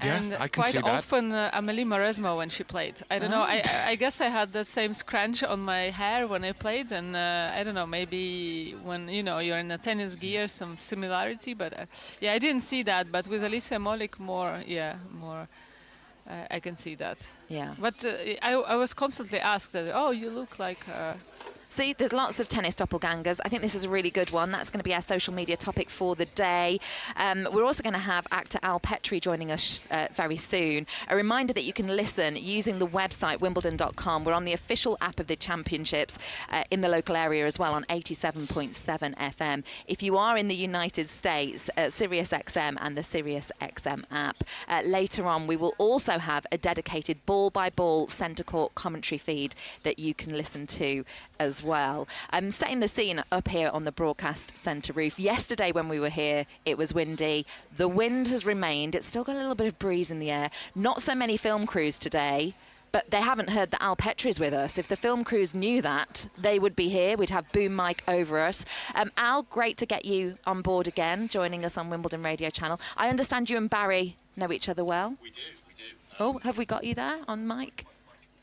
Speaker 9: Yeah,
Speaker 5: and
Speaker 9: I can
Speaker 5: quite
Speaker 9: see that.
Speaker 5: often Amélie Mauresmo when she played. I don't know. I guess I had the same scrunch on my hair when I played, and I don't know. Maybe when you're in a tennis gear, some similarity. But yeah, I didn't see that. But with Alicia Molik, more. I can see that.
Speaker 11: Yeah.
Speaker 5: But I was constantly asked that. Oh, you look like
Speaker 11: See, there's lots of tennis doppelgangers. I think this is a really good one. That's going to be our social media topic for the day. We're also going to have actor Al Petrie joining us very soon. A reminder that you can listen using the website wimbledon.com. We're on the official app of the championships in the local area as well on 87.7 FM. If you are in the United States, SiriusXM and the SiriusXM app. Later on, we will also have a dedicated ball-by-ball centre court commentary feed that you can listen to as well. I'm setting the scene up here on the broadcast centre roof. Yesterday when we were here, it was windy. The wind has remained. It's still got a little bit of breeze in the air. Not so many film crews today, but they haven't heard that Al Petrie's with us. If the film crews knew that, they would be here. We'd have boom mic over us. Al, great to get you on board again, joining us on Wimbledon Radio Channel. I understand you and Barry know each other well.
Speaker 16: We do.
Speaker 11: Oh, have we got you there on mic?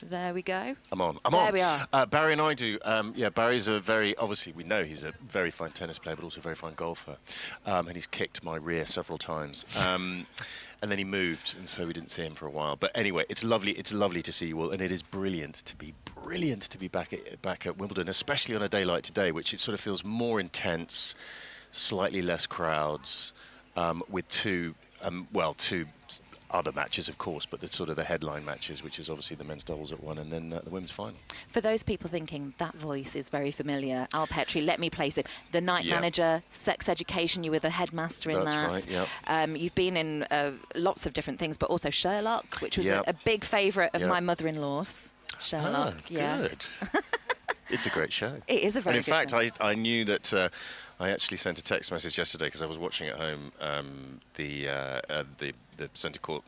Speaker 11: There we go.
Speaker 16: I'm on.
Speaker 11: There we are.
Speaker 16: Barry and I do. Yeah, Barry's obviously we know he's a very fine tennis player, but also a very fine golfer. And he's kicked my rear several times. And then he moved, and so we didn't see him for a while. But anyway, it's lovely to see you all, and it is brilliant to be back at Wimbledon, especially on a day like today, which it sort of feels more intense, slightly less crowds, with two other matches, of course, but the sort of the headline matches, which is obviously the men's doubles at 1 and then the women's final.
Speaker 11: For those people thinking that voice is very familiar, Al Petrie, let me place it. The night manager, Sex Education, you were the headmaster in that.
Speaker 16: That's right, yeah.
Speaker 11: You've been in lots of different things, but also Sherlock, which was a big favourite of my mother-in-law's. Sherlock, yes.
Speaker 16: Good. It's a great show.
Speaker 11: It is a very good show.
Speaker 16: And in fact, I knew that I actually sent a text message yesterday because I was watching at home the centre court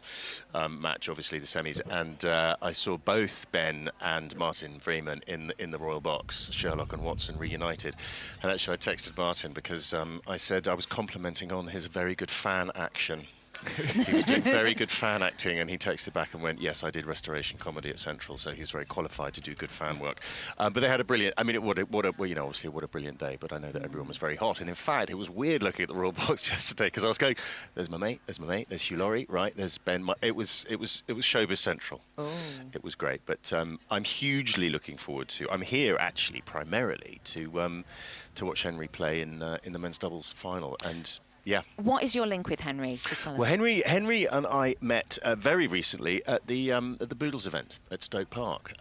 Speaker 16: match, obviously the semis, and I saw both Ben and Martin Freeman in the Royal Box, Sherlock and Watson reunited. And actually I texted Martin because I said I was complimenting on his very good fan action. He was doing very good fan acting, and he texted back and went, yes, I did restoration comedy at Central, so he was very qualified to do good fan work. But they had a brilliant, I mean, obviously what a brilliant day, but I know that everyone was very hot. And in fact, it was weird looking at the Royal Box yesterday, because I was going, there's my mate, there's Hugh Laurie, right, there's Ben. It was Showbiz Central.
Speaker 11: Oh.
Speaker 16: It was great, but I'm hugely looking forward to, I'm here actually primarily to watch Henry play in the men's doubles final. And yeah.
Speaker 11: What is your link with Henry?
Speaker 16: Well, Henry and I met very recently at the Boodles event at Stoke Park.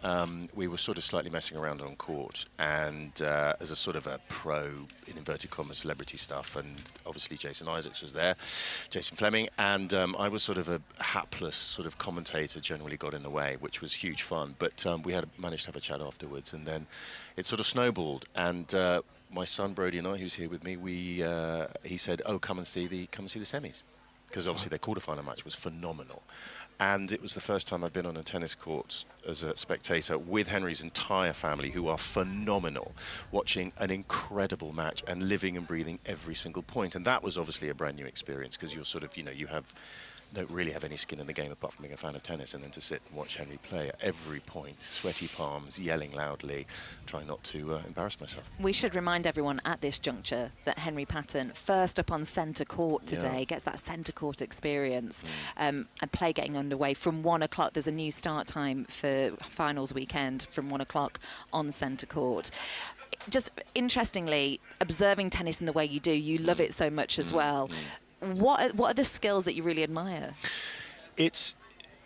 Speaker 16: We were sort of slightly messing around on court, and as a sort of a pro, in inverted commas, celebrity stuff, and obviously Jason Isaacs was there, Jason Fleming, and I was sort of a hapless sort of commentator, generally got in the way, which was huge fun. But we managed to have a chat afterwards, and then it sort of snowballed, and my son Brody and I, who's here with me, he said, "Oh, come and see the semis," because obviously their quarterfinal match was phenomenal, and it was the first time I've been on a tennis court as a spectator with Henry's entire family, who are phenomenal, watching an incredible match and living and breathing every single point. And that was obviously a brand new experience, because you're sort of, don't really have any skin in the game apart from being a fan of tennis, and then to sit and watch Henry play at every point, sweaty palms, yelling loudly, trying not to embarrass myself.
Speaker 11: We should remind everyone at this juncture that Henry Patton, first up on centre court today, gets that centre court experience, and play getting underway from 1 o'clock. There's a new start time for finals weekend from 1 o'clock on centre court. Just interestingly, observing tennis in the way you do, you love it so much as well. What are the skills that you really admire?
Speaker 16: It's,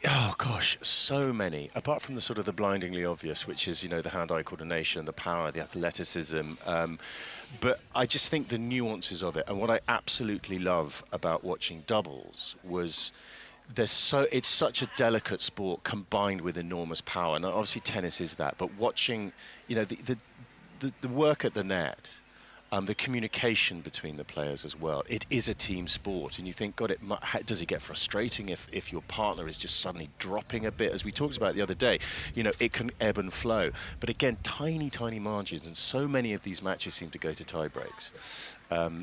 Speaker 16: oh gosh, so many. Apart from the sort of the blindingly obvious, which is, the hand-eye coordination, the power, the athleticism. But I just think the nuances of it, and what I absolutely love about watching doubles was it's such a delicate sport combined with enormous power. And obviously tennis is that, but watching, the work at the net, the communication between the players as well. It is a team sport, and you think, God, does it get frustrating if your partner is just suddenly dropping a bit? As we talked about the other day, it can ebb and flow. But again, tiny, tiny margins, and so many of these matches seem to go to tie breaks.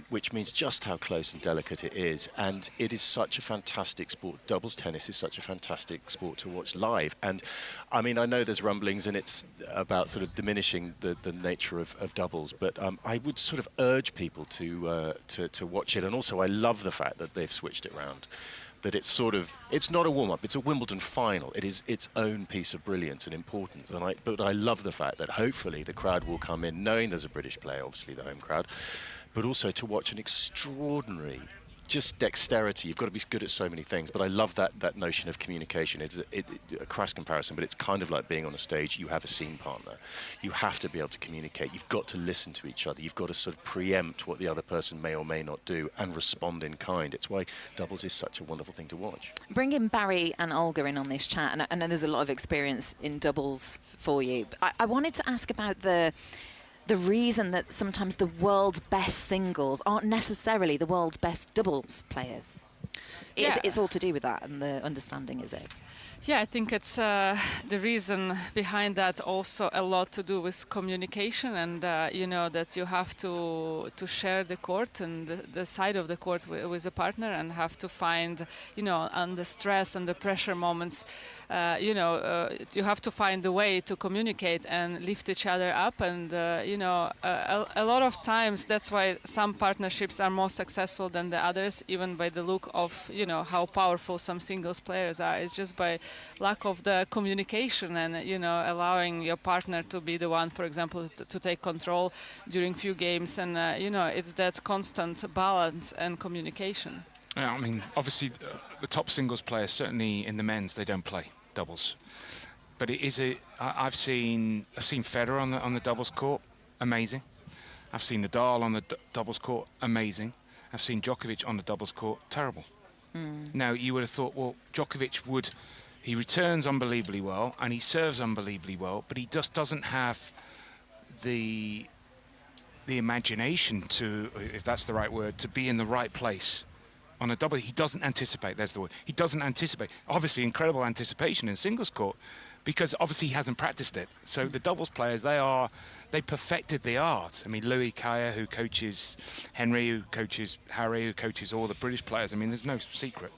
Speaker 16: Which means just how close and delicate it is. And it is such a fantastic sport. Doubles tennis is such a fantastic sport to watch live. And I mean, I know there's rumblings and it's about sort of diminishing the nature of doubles, but I would sort of urge people to watch it. And also, I love the fact that they've switched it around that it's not a warm-up, it's a Wimbledon final. It is its own piece of brilliance and importance. But I love the fact that hopefully the crowd will come in knowing there's a British player, obviously the home crowd, but also to watch an extraordinary just dexterity. You've got to be good at so many things, but I love that notion of communication. It's a crass comparison, but it's kind of like being on a stage. You have a scene partner. You have to be able to communicate. You've got to listen to each other. You've got to sort of preempt what the other person may or may not do and respond in kind. It's why doubles is such a wonderful thing to watch.
Speaker 11: Bringing Barry and Olga in on this chat, and I know there's a lot of experience in doubles for you. I wanted to ask about the reason that sometimes the world's best singles aren't necessarily the world's best doubles players. It's all to do with that and the understanding, is it?
Speaker 5: Yeah, I think it's the reason behind that also a lot to do with communication and, you know, that you have to share the court and the side of the court with a partner and have to find, you know, under stress and the pressure moments, you know, you have to find a way to communicate and lift each other up. And, you know, a lot of times that's why some partnerships are more successful than the others, even by the look of, you know, how powerful some singles players are. It's just by lack of the communication and, you know, allowing your partner to be the one, for example, to take control during few games. And, you know, it's that constant balance and communication.
Speaker 9: Yeah, I mean, obviously the top singles players, certainly in the men's, they don't play doubles. But it is I've seen Federer on the doubles court, amazing. I've seen Nadal on the doubles court, amazing. I've seen Djokovic on the doubles court, terrible. Now, you would have thought, well, Djokovic he returns unbelievably well and he serves unbelievably well, but he just doesn't have the imagination to, if that's the right word, to be in the right place on a double. He doesn't anticipate, there's the word. He doesn't anticipate. Obviously, incredible anticipation in singles court because obviously he hasn't practiced it. So the doubles players, they perfected the art. I mean, Louis Kaya, who coaches Henry, who coaches Harry, who coaches all the British players. I mean, there's no secret.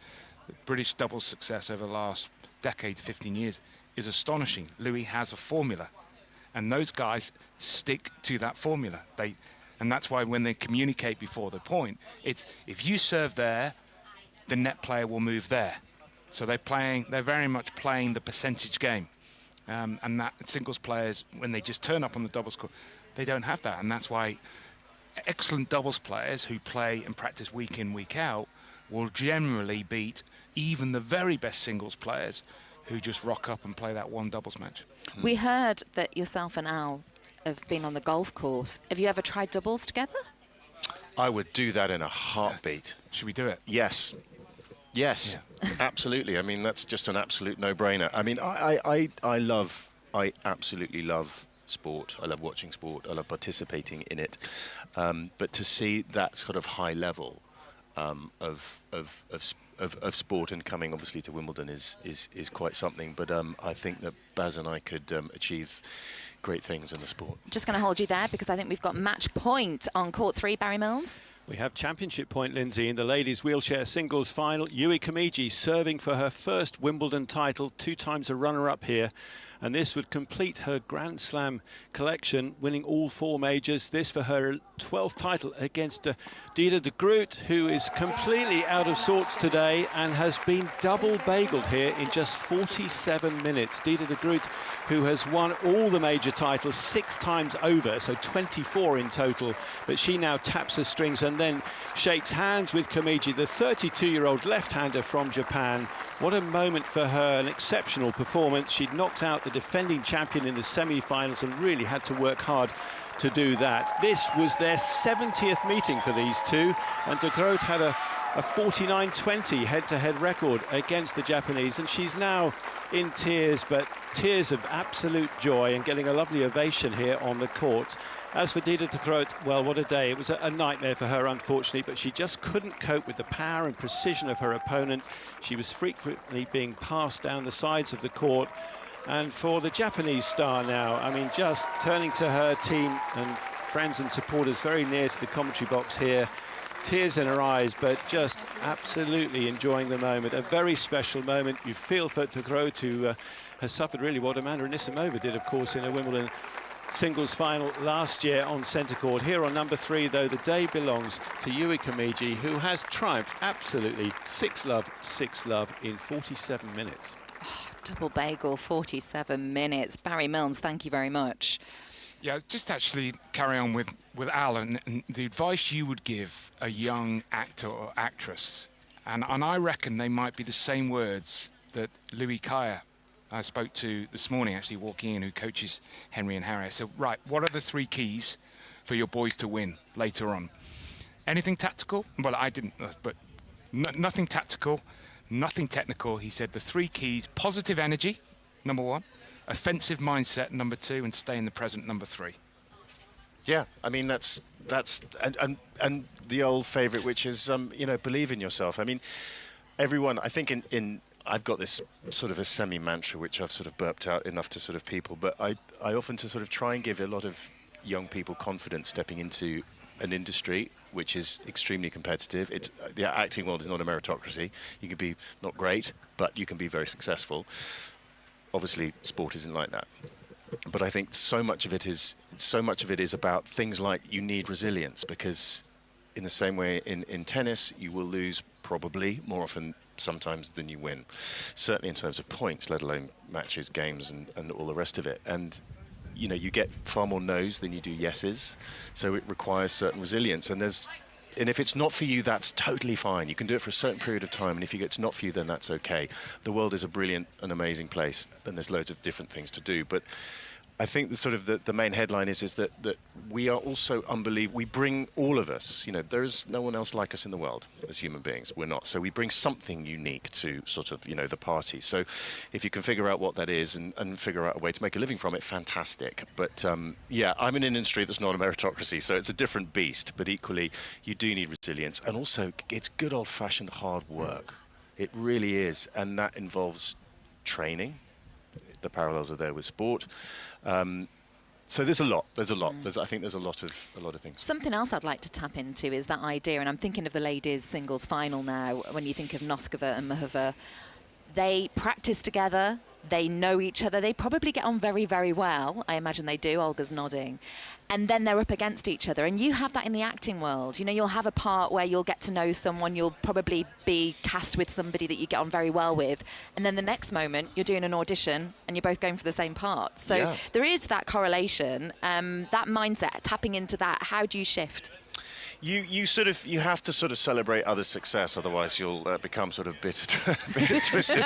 Speaker 9: The British doubles success over the last decade, 15 years, is astonishing. Louis has a formula, and those guys stick to that formula. And that's why when they communicate before the point, it's if you serve there, the net player will move there. So they're very much playing the percentage game. And that singles players, when they just turn up on the doubles court, they don't have that. And that's why excellent doubles players who play and practice week in, week out will generally beat even the very best singles players who just rock up and play that one doubles match.
Speaker 11: We heard that yourself and Al have been on the golf course. Have you ever tried doubles together?
Speaker 16: I would do that in a heartbeat.
Speaker 9: Should we do it?
Speaker 16: Yes. Yes, yeah. Absolutely. I mean, that's just an absolute no-brainer. I mean, I absolutely love sport. I love watching sport. I love participating in it. But to see that sort of high level of sport and coming obviously to Wimbledon is quite something. But I think that Baz and I could achieve great things in the sport.
Speaker 11: Just going to hold you there because I think we've got match point on court 3, Barry Mills.
Speaker 12: We have championship point, Lindsay, in the ladies' wheelchair singles final. Yui Kamiji serving for her first Wimbledon title, 2 times a runner-up here. And this would complete her Grand Slam collection, winning all 4 majors. This for her 12th title against Dida de Groot, who is completely out of sorts today and has been double bageled here in just 47 minutes. Dida de Groot, who has won all the major titles 6 times over, so 24 in total. But she now taps her strings and then shakes hands with Kamiji, the 32-year-old left-hander from Japan. What a moment for her, an exceptional performance. She'd knocked out the defending champion in the semi-finals and really had to work hard to do that. This was their 70th meeting for these two, and de Groot had a 49-20 head-to-head record against the Japanese, and she's now in tears, but tears of absolute joy and getting a lovely ovation here on the court. As for Dida de Groot, well, what a day. It was a nightmare for her, unfortunately, but she just couldn't cope with the power and precision of her opponent. She was frequently being passed down the sides of the court. And for the Japanese star now, I mean, just turning to her team and friends and supporters very near to the commentary box here, tears in her eyes, but just absolutely enjoying the moment. A very special moment. You feel for de Groot, who has suffered really what Amanda Anisimova did, of course, in a Wimbledon singles final last year on centre court. Here on number 3, though, the day belongs to Yui Kamiji, who has triumphed absolutely 6-love in 47 minutes.
Speaker 11: Oh, double bagel, 47 minutes. Barry Milnes, thank you very much.
Speaker 9: Yeah, just actually carry on with Alan and the advice you would give a young actor or actress. And I reckon they might be the same words that Louis Kaya I spoke to this morning, actually walking in, who coaches Henry and Harry. I said, right, what are the 3 keys for your boys to win later on? Anything tactical? Well, I didn't, but nothing tactical, nothing technical. He said the 3 keys: positive energy, number 1, offensive mindset, number 2, and stay in the present, number 3.
Speaker 16: Yeah, I mean that's and the old favourite, which is you know, believe in yourself. I mean, everyone. I think in I've got this sort of a semi-mantra which I've sort of burped out enough to sort of people, but I often to sort of try and give a lot of young people confidence stepping into an industry which is extremely competitive. It's the acting world is not a meritocracy. You can be not great, but you can be very successful. Obviously, sport isn't like that. But I think so much of it is about things like you need resilience, because in the same way in tennis, you will lose probably more often sometimes than you win, certainly in terms of points, let alone matches, games, and all the rest of it. And you know, you get far more no's than you do yeses, so it requires certain resilience. And if it's not for you, that's totally fine. You can do it for a certain period of time, and if it's not for you, then that's okay. The world is a brilliant and amazing place, and there's loads of different things to do. But I think the main headline is that we are also unbelievable. We bring, all of us, you know, there's no one else like us in the world as human beings. We're not. So we bring something unique to sort of, you know, the party. So if you can figure out what that is and figure out a way to make a living from it, fantastic. But yeah, I'm in an industry that's not a meritocracy, so it's a different beast. But equally, you do need resilience. And also, it's good old-fashioned hard work. It really is. And that involves training. The parallels are there with sport. So there's a lot. I think there's a lot of things.
Speaker 11: Something else I'd like to tap into is that idea, and I'm thinking of the ladies' singles final now. When you think of Noskova and Mahova, they practice together. They know each other. They probably get on very, very well. I imagine they do. Olga's nodding. And then they're up against each other. And you have that in the acting world. You know, you'll have a part where you'll get to know someone. You'll probably be cast with somebody that you get on very well with. And then the next moment, you're doing an audition and you're both going for the same part. So there is that correlation, that mindset, tapping into that. How do you shift?
Speaker 16: You have to sort of celebrate others' success, otherwise you'll become sort of bitter twisted.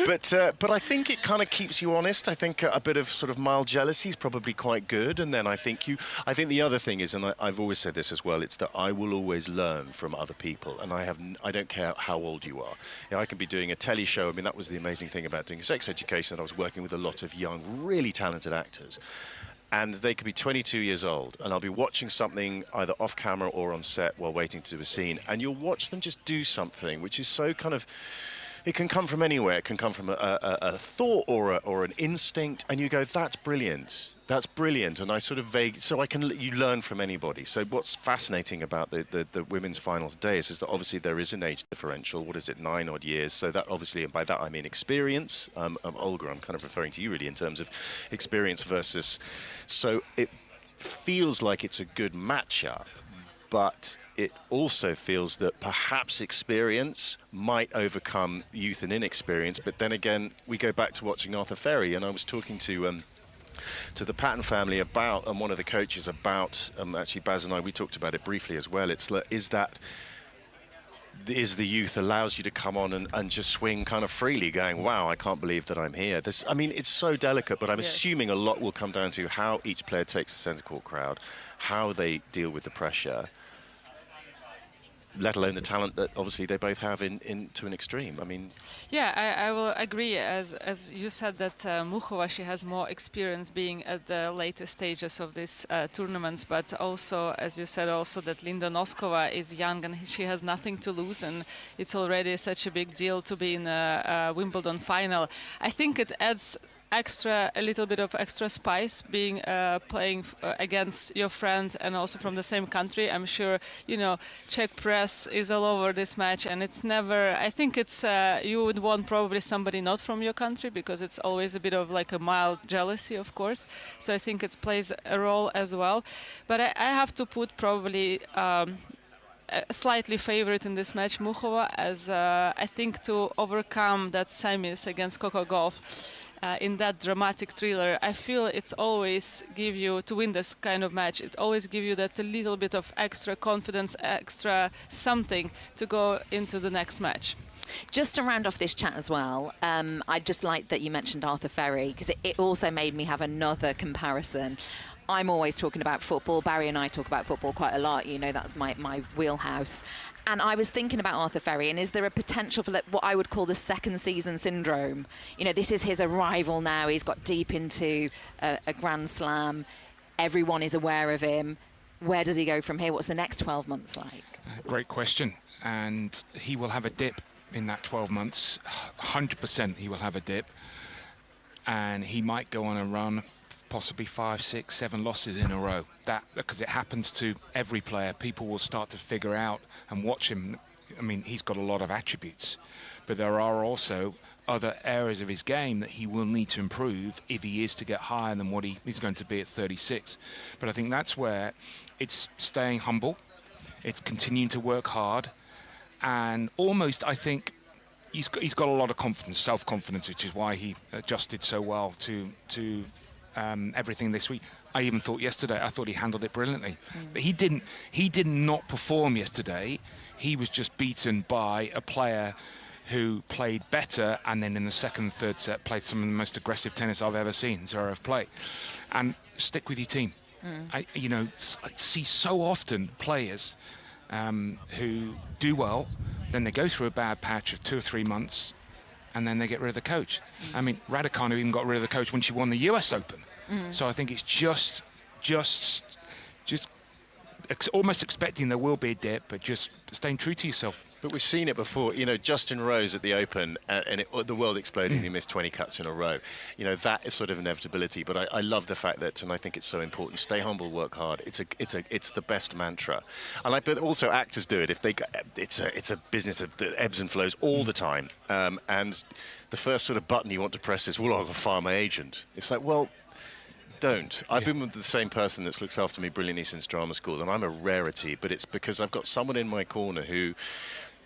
Speaker 16: But I think it kind of keeps you honest. I think a bit of sort of mild jealousy is probably quite good. And then I think the other thing is, and I've always said this as well, it's that I will always learn from other people, and I don't care how old you are. You know, I can be doing a telly show. I mean, that was the amazing thing about doing sex education, that I was working with a lot of young, really talented actors. And they could be 22 years old, and I'll be watching something either off camera or on set while waiting to do a scene, and you'll watch them just do something which is so kind of, it can come from anywhere. It can come from a thought or an instinct, and you go, that's brilliant. That's brilliant. And I sort of so you learn from anybody. So what's fascinating about the women's finals today is that obviously there is an age differential. What is it, 9 odd years? So that obviously, and by that I mean experience. Olga, I'm kind of referring to you really in terms of experience versus, so it feels like it's a good matchup, but it also feels that perhaps experience might overcome youth and inexperience. But then again, we go back to watching Arthur Ferry, and I was talking to the Patton family about, and one of the coaches about, actually Baz and I, we talked about it briefly as well. Is the youth allows you to come on and just swing kind of freely, going, wow, I can't believe that I'm here. I mean, it's so delicate, but I'm assuming a lot will come down to how each player takes the centre court crowd, how they deal with the pressure, let alone the talent that obviously they both have to an extreme. I mean,
Speaker 5: yeah, I will agree. As you said that Muchova, she has more experience being at the later stages of these tournaments, but also, as you said, also that Linda Noskova is young and she has nothing to lose, and it's already such a big deal to be in a Wimbledon final. I think it adds a little bit of extra spice being playing against your friend and also from the same country. I'm sure, you know, Czech press is all over this match, and it's never, I think it's, you would want probably somebody not from your country, because it's always a bit of like a mild jealousy, of course. So I think it plays a role as well. But I have to put probably a slightly favorite in this match, Muchova, as I think to overcome that semis against Coco Gauff in that dramatic thriller, I feel it's always give you, to win this kind of match, it always give you that a little bit of extra confidence, extra something to go into the next match.
Speaker 11: Just to round off this chat as well, I just like that you mentioned Arthur Ferry, because it also made me have another comparison. I'm always talking about football. Barry and I talk about football quite a lot. You know, that's my wheelhouse. And I was thinking about Arthur Ferry, and is there a potential for what I would call the second season syndrome? You know, this is his arrival now. He's got deep into a Grand Slam. Everyone is aware of him. Where does he go from here? What's the next 12 months like?
Speaker 9: Great question. And he will have a dip in that 12 months. 100% he will have a dip. And he might go on a run, possibly 5, 6, 7 losses in a row. That, because it happens to every player. People will start to figure out and watch him. I mean, he's got a lot of attributes, but there are also other areas of his game that he will need to improve if he is to get higher than what he's going to be at 36. But I think that's where it's staying humble, it's continuing to work hard, and almost, I think, he's got a lot of confidence, self-confidence, which is why he adjusted so well to everything this week. I even thought yesterday, I thought he handled it brilliantly. But he did not perform yesterday. He was just beaten by a player who played better, and then in the second and third set played some of the most aggressive tennis I've ever seen Zverev play. And stick with your team. I see so often players who do well, then they go through a bad patch of 2 or 3 months, and then they get rid of the coach. I mean, Raducanu even got rid of the coach when she won the US Open. So I think it's just almost expecting there will be a dip, but just staying true to yourself.
Speaker 16: But we've seen it before. You know, Justin Rose at the Open, and the world exploded. He missed 20 cuts in a row. You know, that is sort of inevitability. But I love the fact that, and I think it's so important. Stay humble, work hard. It's the best mantra. And but also actors do it. If they, it's a business of the ebbs and flows all the time. And the first sort of button you want to press is, well, I'll fire my agent. It's like, well, don't. I've been with the same person that's looked after me brilliantly since drama school, and I'm a rarity, but it's because I've got someone in my corner who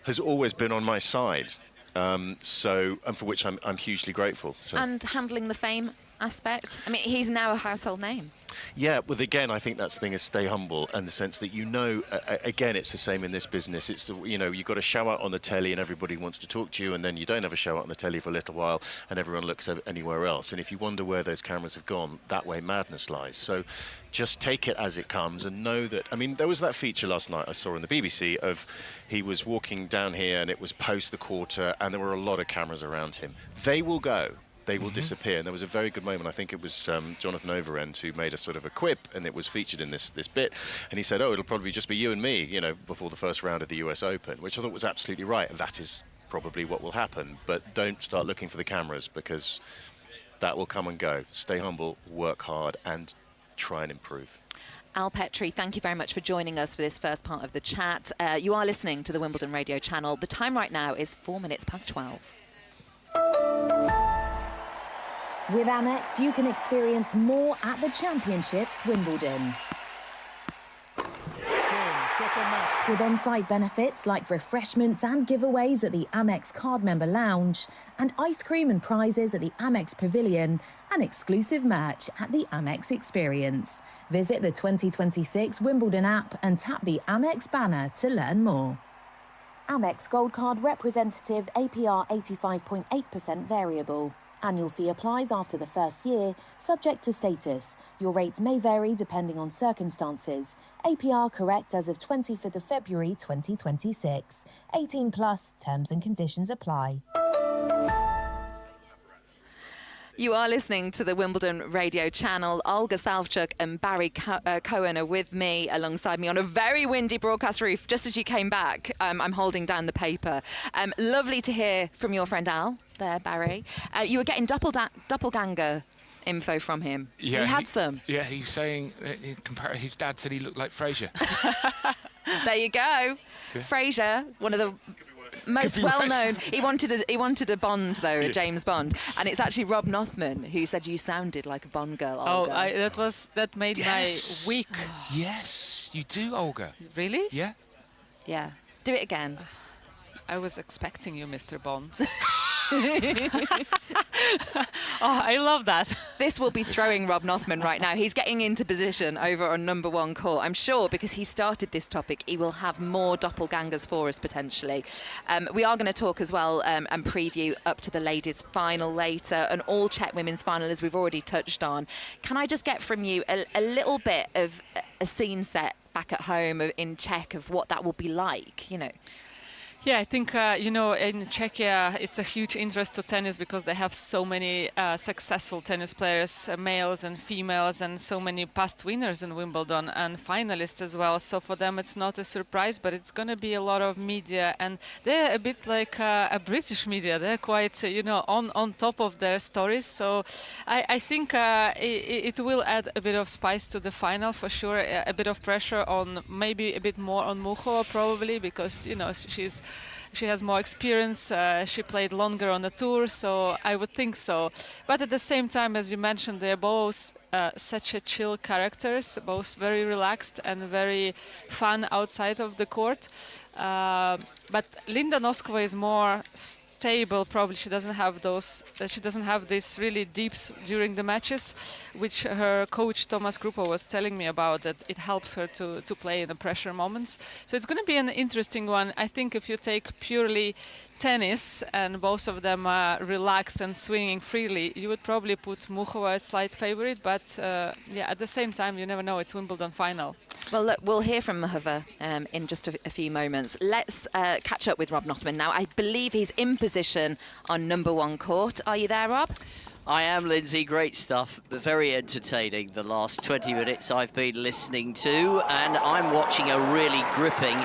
Speaker 16: has always been on my side, and for which I'm hugely grateful. So.
Speaker 11: And handling the fame aspect, I mean, he's now a household name.
Speaker 16: Yeah, well, again, I think that's the thing, is stay humble, and the sense that, you know, again, it's the same in this business. It's, you know, you've got a show out on the telly and everybody wants to talk to you, and then you don't have a show out on the telly for a little while and everyone looks anywhere else. And if you wonder where those cameras have gone, that way madness lies. So just take it as it comes and know that, I mean, there was that feature last night I saw on the BBC of he was walking down here and it was post the quarter and there were a lot of cameras around him. They will go. They will disappear. And there was a very good moment, I think it was Jonathan Overend who made a sort of a quip, and it was featured in this bit, and he said, oh, it'll probably just be you and me, you know, before the first round of the US Open, which I thought was absolutely right. That is probably what will happen, but don't start looking for the cameras, because that will come and go. Stay humble, work hard, and try and improve.
Speaker 11: Al Petrie, thank you very much for joining us for this first part of the chat. You are listening to the Wimbledon radio channel. The time right now is 4 minutes past 12.
Speaker 17: With Amex, you can experience more at the Championships Wimbledon. With on-site benefits like refreshments and giveaways at the Amex card member lounge, and ice cream and prizes at the Amex Pavilion, an exclusive match at the Amex Experience. Visit the 2026 Wimbledon app and tap the Amex banner to learn more. Amex Gold Card representative, APR 85.8% variable. Annual fee applies after the first year, subject to status. Your rates may vary depending on circumstances. APR correct as of 25th of February 2026. 18 plus, terms and conditions apply.
Speaker 11: You are listening to the Wimbledon radio channel. Olga Salvchuk and Barry Cohen are with me, alongside me on a very windy broadcast roof. Just as you came back, I'm holding down the paper. Lovely to hear from your friend Al. there, Barry. You were getting doppelganger info from him.
Speaker 9: Yeah,
Speaker 11: he had some.
Speaker 9: Yeah, he's saying his dad said he looked like Fraser.
Speaker 11: There you go.
Speaker 9: Yeah.
Speaker 11: Fraser, one of the most well-known. He wanted a Bond though, a James Bond, and it's actually Rob Nothman who said you sounded like a Bond girl. Olga.
Speaker 5: That made my week.
Speaker 9: Yes, you do, Olga.
Speaker 5: Really?
Speaker 9: Yeah.
Speaker 11: Yeah. Do it again.
Speaker 5: I was expecting you, Mr. Bond. Oh, I love that.
Speaker 11: This will be throwing Rob Nothman right now. He's getting into position over on number 1 court. I'm sure because he started this topic, he will have more doppelgangers for us potentially. We are going to talk as well and preview up to the ladies' final later, and all Czech women's final as we've already touched on. Can I just get from you a little bit of a scene set back at home in Czech of what that will be like, you know?
Speaker 5: Yeah, I think, you know, in Czechia, it's a huge interest to tennis because they have so many successful tennis players, males and females, and so many past winners in Wimbledon and finalists as well. So for them, it's not a surprise, but it's going to be a lot of media. And they're a bit like a British media. They're quite, you know, on top of their stories. So I think it will add a bit of spice to the final for sure. A bit of pressure on, maybe a bit more on Muchova probably, because, you know, she has more experience, she played longer on the tour, so I would think so. But at the same time, as you mentioned, they're both such a chill characters, both very relaxed and very fun outside of the court. But Linda Noskova is more stable. Probably she doesn't have those. She doesn't have this really deeps during the matches, which her coach Thomas Krupa was telling me about. That it helps her to play in the pressure moments. So it's going to be an interesting one. I think if you take purely tennis and both of them are relaxed and swinging freely, you would probably put Muchova a slight favorite. But yeah, at the same time, you never know. It's Wimbledon final.
Speaker 11: Well, look, we'll hear from Muchova in just a few moments. Let's catch up with Rob Nothman now. I believe he's in position on number 1 court. Are you there, Rob?
Speaker 18: I am, Lindsay. Great stuff, but very entertaining. The last 20 minutes I've been listening to, and I'm watching a really gripping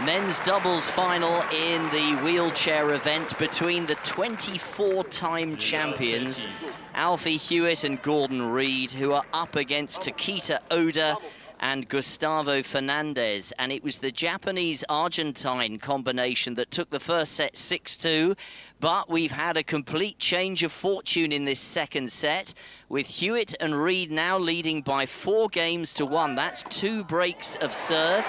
Speaker 18: men's doubles final in the wheelchair event between the 24-time champions, Alfie Hewitt and Gordon Reid, who are up against Takita Oda and Gustavo Fernandez. And it was the Japanese-Argentine combination that took the first set 6-2. But we've had a complete change of fortune in this second set, with Hewitt and Reid now leading by 4 games to 1. That's 2 breaks of serve.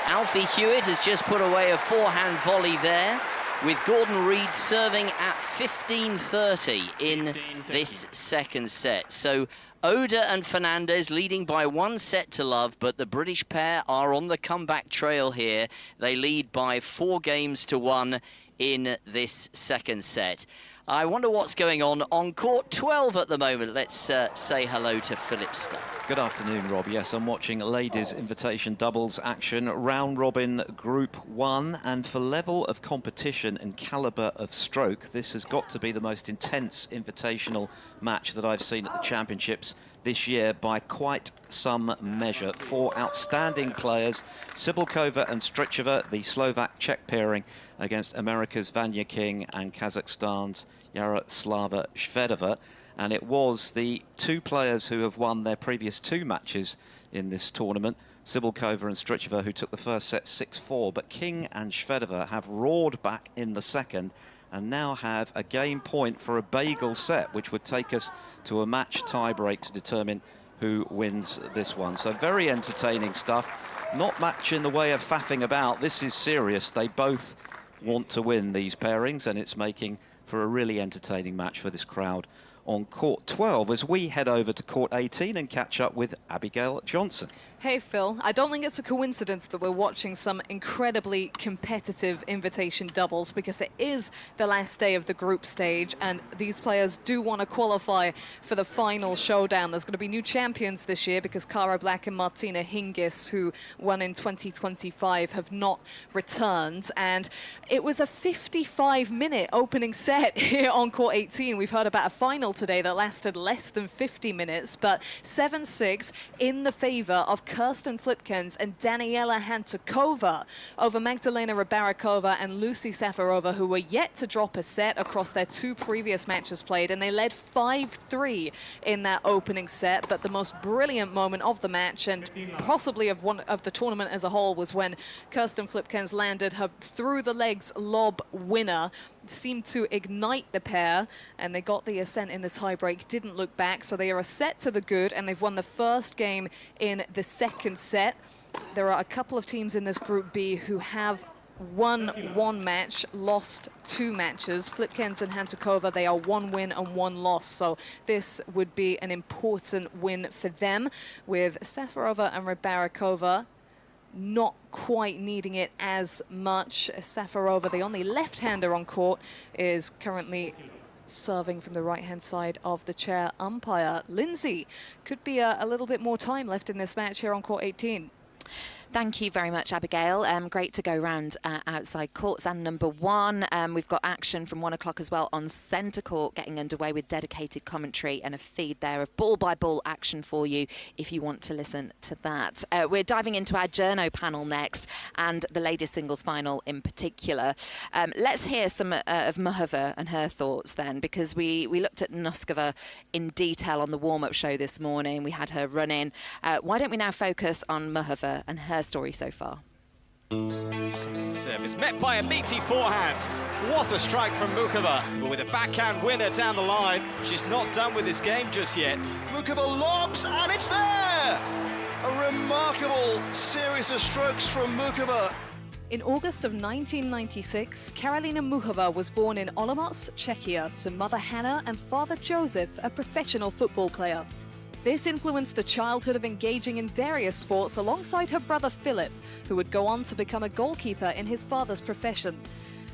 Speaker 18: Alfie Hewitt has just put away a forehand volley there, with Gordon Reid serving at 15-30 in this second set. So Oda and Fernandez leading by 1 set to love, but the British pair are on the comeback trail here. They lead by 4 games to 1 in this second set. I wonder what's going on court 12 at the moment. Let's say hello to Philip Studd.
Speaker 14: Good afternoon, Rob. Yes, I'm watching ladies' invitation doubles action, round robin group 1, and for level of competition and calibre of stroke, this has got to be the most intense invitational match that I've seen at the championships this year by quite some measure. 4 outstanding players, Sibylkova and Stricheva, the Slovak-Czech pairing, against America's Vanya King and Kazakhstan's Yaroslava Shvedova. And it was the 2 players who have won their previous 2 matches in this tournament, Sibylkova and Stricheva, who took the first set 6-4. But King and Shvedova have roared back in the second and now have a game point for a bagel set, which would take us to a match tie-break to determine who wins this one. So very entertaining stuff. Not much in the way of faffing about. This is serious. They both want to win these pairings, and it's making for a really entertaining match for this crowd on court 12 as we head over to court 18 and catch up with Abigail Johnson.
Speaker 15: Hey Phil, I don't think it's a coincidence that we're watching some incredibly competitive invitation doubles, because it is the last day of the group stage and these players do want to qualify for the final showdown. There's going to be new champions this year because Cara Black and Martina Hingis, who won in 2025, have not returned. And it was a 55-minute opening set here on court 18. We've heard about a final today that lasted less than 50 minutes, but 7-6 in the favor of Kirsten Flipkens and Daniela Hantukova over Magdalena Rybarikova and Lucy Safarova, who were yet to drop a set across their 2 previous matches played, and they led 5-3 in that opening set. But the most brilliant moment of the match, and possibly of the tournament as a whole, was when Kirsten Flipkens landed her through-the-legs lob winner. Seemed to ignite the pair, and they got the ascent in the tiebreak, didn't look back, so they are a set to the good, and they've won the first game in the second set. There are a couple of teams in this Group B who have won 1 match, lost 2 matches. Flipkens and Hantukova, they are 1 win and 1 loss, so this would be an important win for them, with Safarova and Rybarikova not quite needing it as much. Safarova, the only left-hander on court, is currently serving from the right-hand side of the chair umpire. Lindsay, could be a little bit more time left in this match here on court 18.
Speaker 11: Thank you very much, Abigail. Great to go round outside courts. And number 1, we've got action from 1 o'clock as well on centre court getting underway with dedicated commentary and a feed there of ball-by-ball action for you if you want to listen to that. We're diving into our journo panel next and the ladies singles final in particular. Let's hear some of Muhova and her thoughts then, because we looked at Noskova in detail on the warm-up show this morning. We had her run in. Why don't we now focus on Muhova and her story so far?
Speaker 19: Second service met by a meaty forehand. What a strike from Muhova, but with a backhand winner down the line. She's not done with this game just yet.
Speaker 10: Muhova lobs, and it's there! A remarkable series of strokes from Muhova.
Speaker 15: In August of 1996, Karolina Muhova was born in Olomouc, Czechia, to mother Hannah and father Joseph, a professional football player. This influenced a childhood of engaging in various sports alongside her brother Philip, who would go on to become a goalkeeper in his father's profession.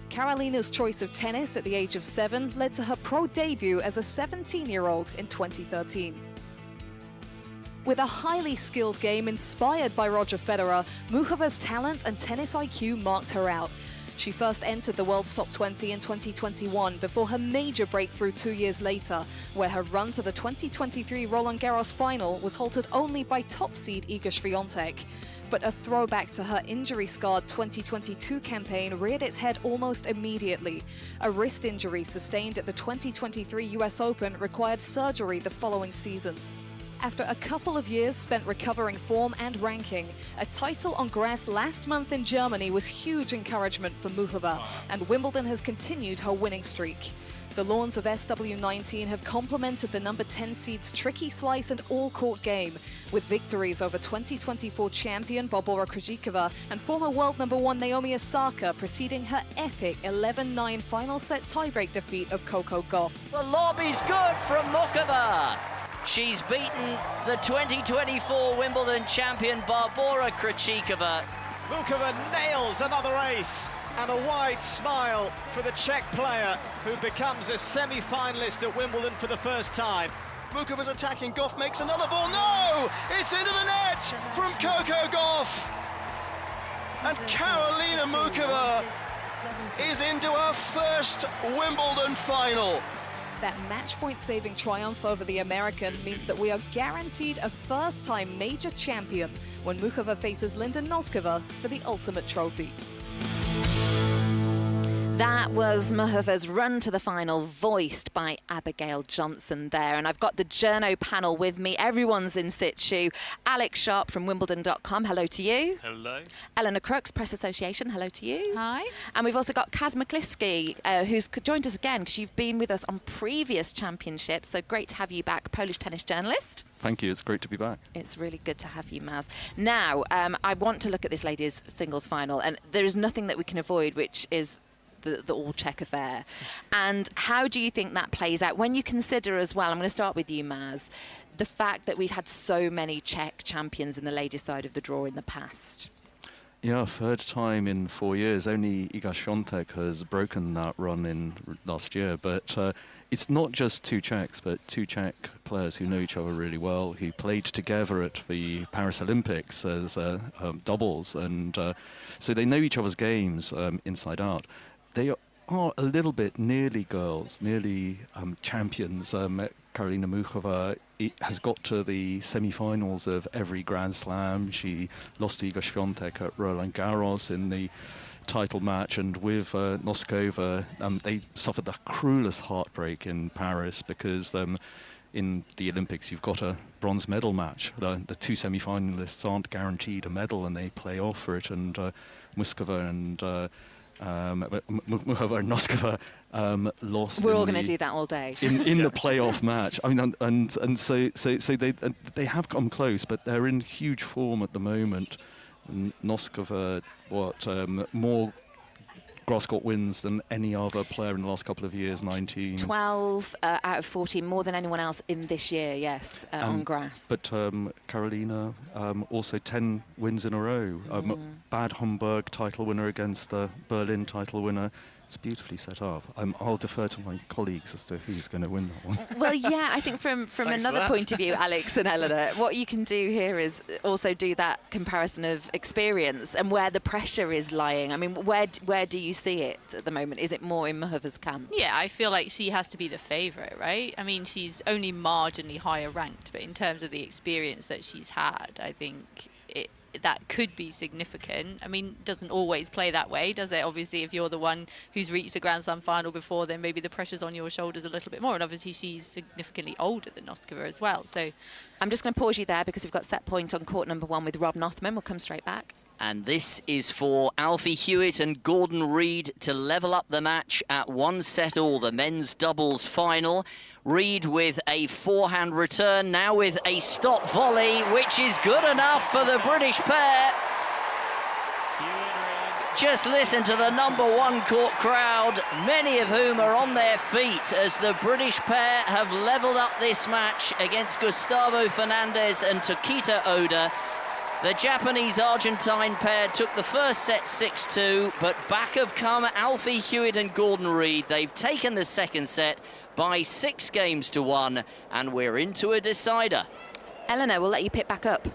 Speaker 15: Karolina's choice of tennis at the age of 7 led to her pro debut as a 17-year-old in 2013. With a highly skilled game inspired by Roger Federer, Muhova's talent and tennis IQ marked her out. She first entered the world's top 20 in 2021 before her major breakthrough 2 years later, where her run to the 2023 Roland Garros final was halted only by top seed Iga Swiatek. But a throwback to her injury-scarred 2022 campaign reared its head almost immediately. A wrist injury sustained at the 2023 US Open required surgery the following season. After a couple of years spent recovering form and ranking, a title on grass last month in Germany was huge encouragement for Muhova, and Wimbledon has continued her winning streak. The lawns of SW19 have complemented the number 10 seed's tricky slice and all-court game, with victories over 2024 champion Barbora Krejcikova and former world number 1 Naomi Osaka preceding her epic 11-9 final set tiebreak defeat of Coco Gauff.
Speaker 18: The lobby's good from Muhova. She's beaten the 2024 Wimbledon champion Barbora Krejcikova.
Speaker 19: Muhova nails another ace and a wide smile for the Czech player who becomes a semi-finalist at Wimbledon for the first time.
Speaker 10: Muhova's attacking, Gauff makes another ball, no! It's into the net from Coco Gauff! And Karolina Muhova is into her first Wimbledon final.
Speaker 15: That match-point-saving triumph over the American means that we are guaranteed a first-time major champion when Muhova faces Linda Noskova for the ultimate trophy.
Speaker 11: That was Muhova's run to the final, voiced by Abigail Johnson there. And I've got the journo panel with me. Everyone's in situ. Alex Sharp from Wimbledon.com, hello to you.
Speaker 20: Hello.
Speaker 11: Eleanor Crooks, Press Association, hello to you.
Speaker 21: Hi.
Speaker 11: And we've also got Kaz McCliskey, who's joined us again because you've been with us on previous championships. So great to have you back, Polish tennis journalist.
Speaker 22: Thank you, it's great to be back.
Speaker 11: It's really good to have you, Maz. Now, I want to look at this ladies' singles final, and there is nothing that we can avoid, which is the all-Czech affair. And how do you think that plays out when you consider as well, I'm going to start with you, Maz, the fact that we've had so many Czech champions in the ladies' side of the draw in the past?
Speaker 22: Yeah, third time in 4 years. Only Iga Swiatek has broken that run in last year. But it's not just two Czechs, but two Czech players who know each other really well, who played together at the Paris Olympics as doubles. And so they know each other's games inside out. They are a little bit nearly girls, nearly champions. Karolina Muchova has got to the semi-finals of every Grand Slam. She lost to Iga Świątek at Roland Garros in the title match, and with Noskova, they suffered the cruelest heartbreak in Paris because in the Olympics you've got a bronze medal match. The two semi-finalists aren't guaranteed a medal and they play off for it, and Muskova and Muchova and Noskova lost.
Speaker 11: We're all going to do that all day.
Speaker 22: In the playoff match. I mean, and so they have come close, but they're in huge form at the moment. And Noskova, more grass court wins than any other player in the last couple of years, 19.
Speaker 11: 12 out of 14, more than anyone else in this year, yes, on grass.
Speaker 22: But Karolina, also 10 wins in a row. Bad Homburg title winner against the Berlin title winner. It's beautifully set up. I'll defer to my colleagues as to who's going to win that one.
Speaker 11: Well, yeah, I think from another point of view, Alex and Eleanor, what you can do here is also do that comparison of experience and where the pressure is lying. I mean, where do you see it at the moment? Is it more in Muchova's camp?
Speaker 20: Yeah, I feel like she has to be the favourite, right? I mean, she's only marginally higher ranked, but in terms of the experience that she's had, I think that could be significant. I mean, doesn't always play that way, does it? Obviously, if you're the one who's reached a Grand Slam final before, then maybe the pressure's on your shoulders a little bit more. And obviously, she's significantly older than Noskova as well. So
Speaker 11: I'm just going to pause you there because we've got set point on court number 1 with Rob Nothman. We'll come straight back.
Speaker 18: And this is for Alfie Hewitt and Gordon Reid to level up the match at 1-set-all, the men's doubles final. Reid with a forehand return, now with a stop volley, which is good enough for the British pair. Just listen to the #1 court crowd, many of whom are on their feet as the British pair have levelled up this match against Gustavo Fernandez and Tokita Oda. The Japanese-Argentine pair took the first set 6-2, but back have come Alfie Hewitt and Gordon Reid. They've taken the second set by 6 games to 1, and we're into a decider.
Speaker 11: Eleanor, we'll let you pick back up.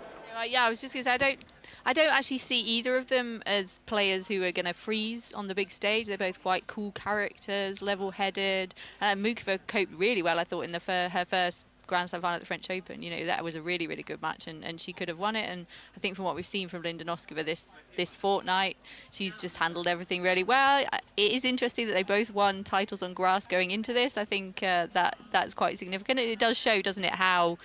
Speaker 20: Yeah, I was just going to say, I don't actually see either of them as players who are going to freeze on the big stage. They're both quite cool characters, level-headed. Muchova coped really well, I thought, in her first Grand Slam final at the French Open. You know, that was a really, really good match, and she could have won it. And I think from what we've seen from Linda Noskova this fortnight, she's just handled everything really well. It is interesting that they both won titles on grass going into this. I think that's quite significant. It does show, doesn't it, how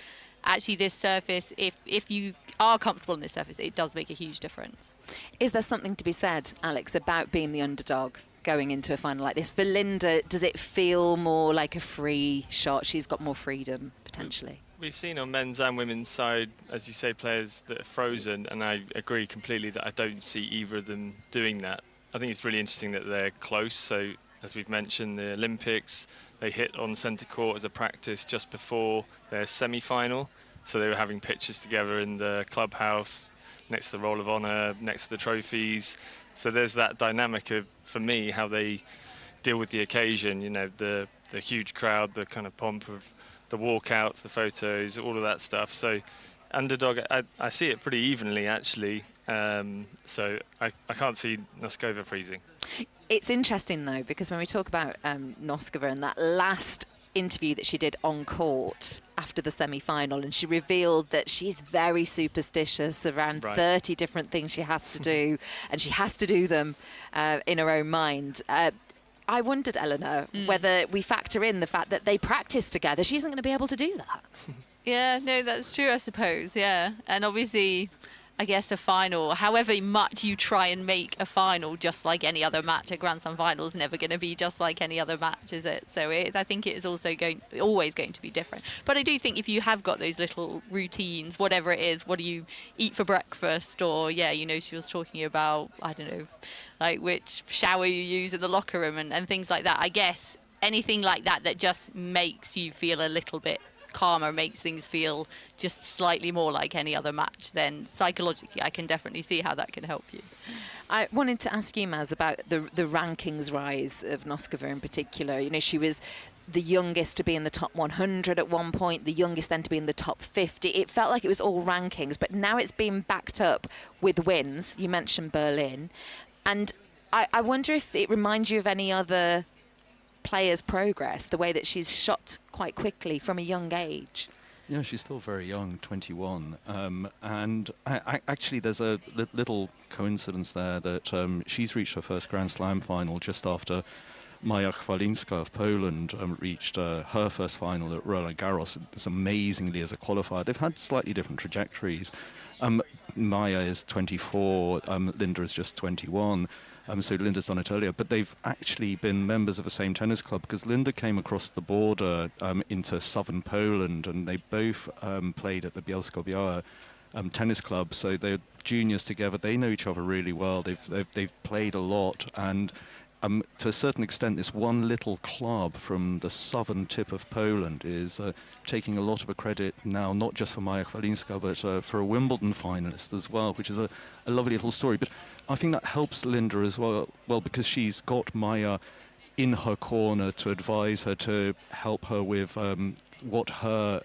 Speaker 20: actually this surface, if you are comfortable on this surface, it does make a huge difference.
Speaker 11: Is there something to be said, Alex, about being the underdog going into a final like this? For Linda, does it feel more like a free shot? She's got more freedom, potentially.
Speaker 21: We've seen on men's and women's side, as you say, players that are frozen, and I agree completely that I don't see either of them doing that. I think it's really interesting that they're close. So, as we've mentioned, the Olympics, they hit on centre court as a practice just before their semi-final. So they were having pictures together in the clubhouse, next to the Roll of Honour, next to the trophies. So there's that dynamic of, for me, how they deal with the occasion, you know, the huge crowd, the kind of pomp of the walkouts, the photos, all of that stuff. So underdog, I see it pretty evenly, actually. So I can't see Noskova freezing.
Speaker 11: It's interesting, though, because when we talk about Noskova and that last interview that she did on court after the semi-final, and she revealed that she's very superstitious around 30 different things she has to do, and she has to do them in her own mind. I wondered, Eleanor, whether we factor in the fact that they practice together. She isn't going to be able to do that.
Speaker 20: Yeah, no, that's true, I suppose, yeah. And obviously, I guess a final, however much you try and make a final just like any other match, a Grand Slam final is never going to be just like any other match, is it? So I think it is also always going to be different. But I do think if you have got those little routines, whatever it is, what do you eat for breakfast? Or, yeah, you know, she was talking about, I don't know, like which shower you use in the locker room and things like that. I guess anything like that that just makes you feel a little bit calmer, makes things feel just slightly more like any other match, then psychologically I can definitely see how that can help you.
Speaker 11: I wanted to ask you, Maz, about the rankings rise of Noskova in particular. You know, she was the youngest to be in the top 100 at one point, the youngest then to be in the top 50. It felt like it was all rankings, but now it's been backed up with wins. You mentioned Berlin. And I wonder if it reminds you of any other player's progress, the way that she's shot quite quickly from a young age.
Speaker 22: Yeah, she's still very young, 21. And actually, there's a little coincidence there that she's reached her first Grand Slam final just after Maja Chwalinska of Poland reached her first final at Roland Garros as amazingly as a qualifier. They've had slightly different trajectories. Maja is 24, Linda is just 21. So Linda's done it earlier, but they've actually been members of the same tennis club because Linda came across the border into southern Poland, and they both played at the Bielsko-Biała tennis club. So they're juniors together. They know each other really well. They've played a lot, and to a certain extent, this one little club from the southern tip of Poland is taking a lot of the credit now, not just for Maja Chwalinska, but for a Wimbledon finalist as well, which is a lovely little story. But I think that helps Linda as well, because she's got Maja in her corner to advise her, to help her with what her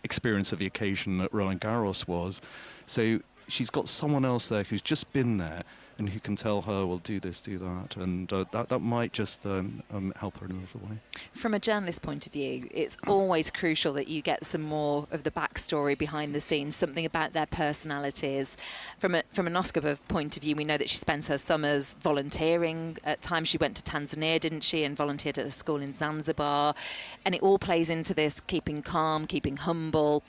Speaker 22: experience of the occasion at Roland Garros was. So she's got someone else there who's just been there and who can tell her, well, do this, do that, and that might just help her in a little way.
Speaker 11: From a journalist point of view, it's always crucial that you get some more of the backstory behind the scenes, something about their personalities. From a Noskova point of view, we know that she spends her summers volunteering. At times she went to Tanzania, didn't she, and volunteered at a school in Zanzibar. And it all plays into this keeping calm, keeping humble.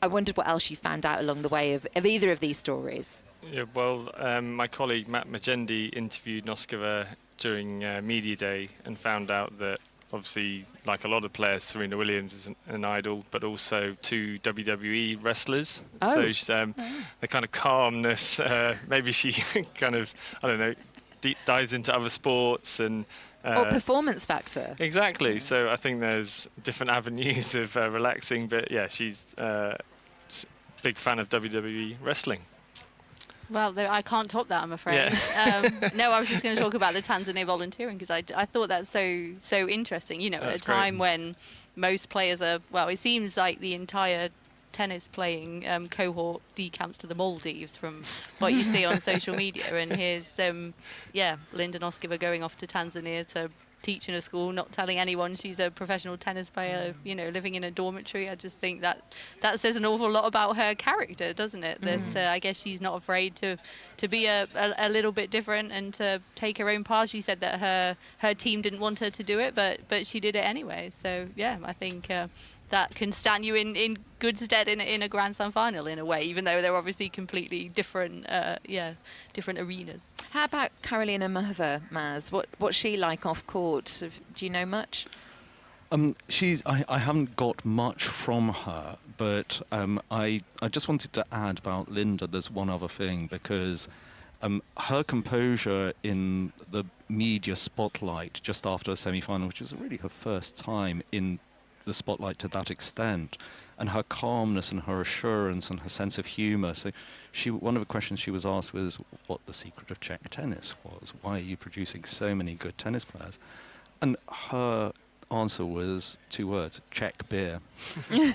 Speaker 11: I wondered what else you found out along the way of either of these stories.
Speaker 21: Yeah, well, my colleague Matt Majendi interviewed Noskova during Media Day and found out that, obviously, like a lot of players, Serena Williams is an idol, but also 2 WWE wrestlers.
Speaker 11: Oh.
Speaker 21: So she's, the kind of calmness, maybe she kind of, I don't know, deep dives into other sports and...
Speaker 11: or performance factor.
Speaker 21: Exactly. So I think there's different avenues of relaxing, but yeah, she's a big fan of WWE wrestling.
Speaker 20: Well, I can't top that, I'm afraid.
Speaker 21: Yeah.
Speaker 20: No, I was just going to talk about the Tanzania volunteering because I thought that's so interesting. You know,
Speaker 21: That's
Speaker 20: at a time
Speaker 21: great.
Speaker 20: when most players are, well, it seems like the entire tennis playing cohort decamps to the Maldives from what you see on social media. And here's, Linda Noskova going off to Tanzania to teach in a school, not telling anyone she's a professional tennis player, you know, living in a dormitory. I just think that says an awful lot about her character, doesn't it? That I guess she's not afraid to be a little bit different and to take her own path. She said that her team didn't want her to do it, but she did it anyway. So yeah, I think that can stand you in good stead in a Grand Slam final in a way, even though they're obviously completely different, different arenas.
Speaker 11: How about Karolina Muchova, Maz? What's she like off court? Do you know much?
Speaker 22: I haven't got much from her, but I just wanted to add about Linda. There's one other thing, because her composure in the media spotlight just after a semi-final, which was really her first time in the spotlight to that extent, and her calmness and her assurance and her sense of humour. So one of the questions she was asked was what the secret of Czech tennis was. Why are you producing so many good tennis players? And her answer was 2 words: Czech beer.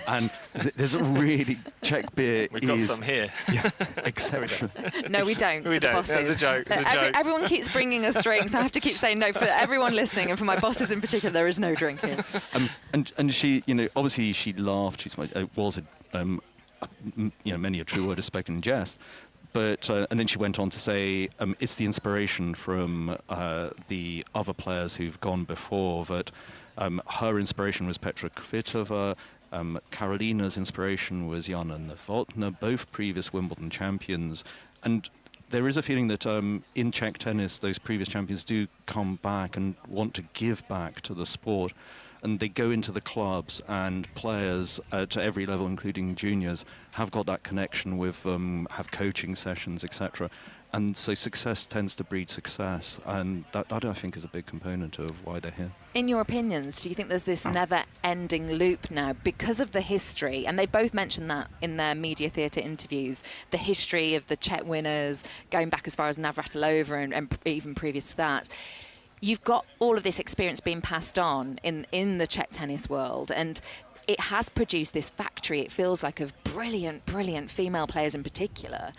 Speaker 22: And there's a really Czech beer.
Speaker 21: We've got some here.
Speaker 22: Yeah, exceptional.
Speaker 11: No, we don't.
Speaker 21: We don't. That's a joke.
Speaker 11: Everyone keeps bringing us drinks. I have to keep saying no for everyone listening, and for my bosses in particular. There is no drink here.
Speaker 22: And she, you know, obviously she laughed. Many a true word is spoken in jest. But and then she went on to say it's the inspiration from the other players who've gone before that. Her inspiration was Petra Kvitova. Karolina's inspiration was Jana Novotná, both previous Wimbledon champions. And there is a feeling that in Czech tennis, those previous champions do come back and want to give back to the sport. And they go into the clubs, and players to every level, including juniors, have got that connection with them, have coaching sessions, etc. And so success tends to breed success, and that I think is a big component of why they're here.
Speaker 11: In your opinions, do you think there's this never-ending loop now because of the history? And they both mentioned that in their media theatre interviews, the history of the Czech winners, going back as far as Navratilova and even previous to that. You've got all of this experience being passed on in the Czech tennis world, and it has produced this factory, it feels like, of brilliant, brilliant female players in particular.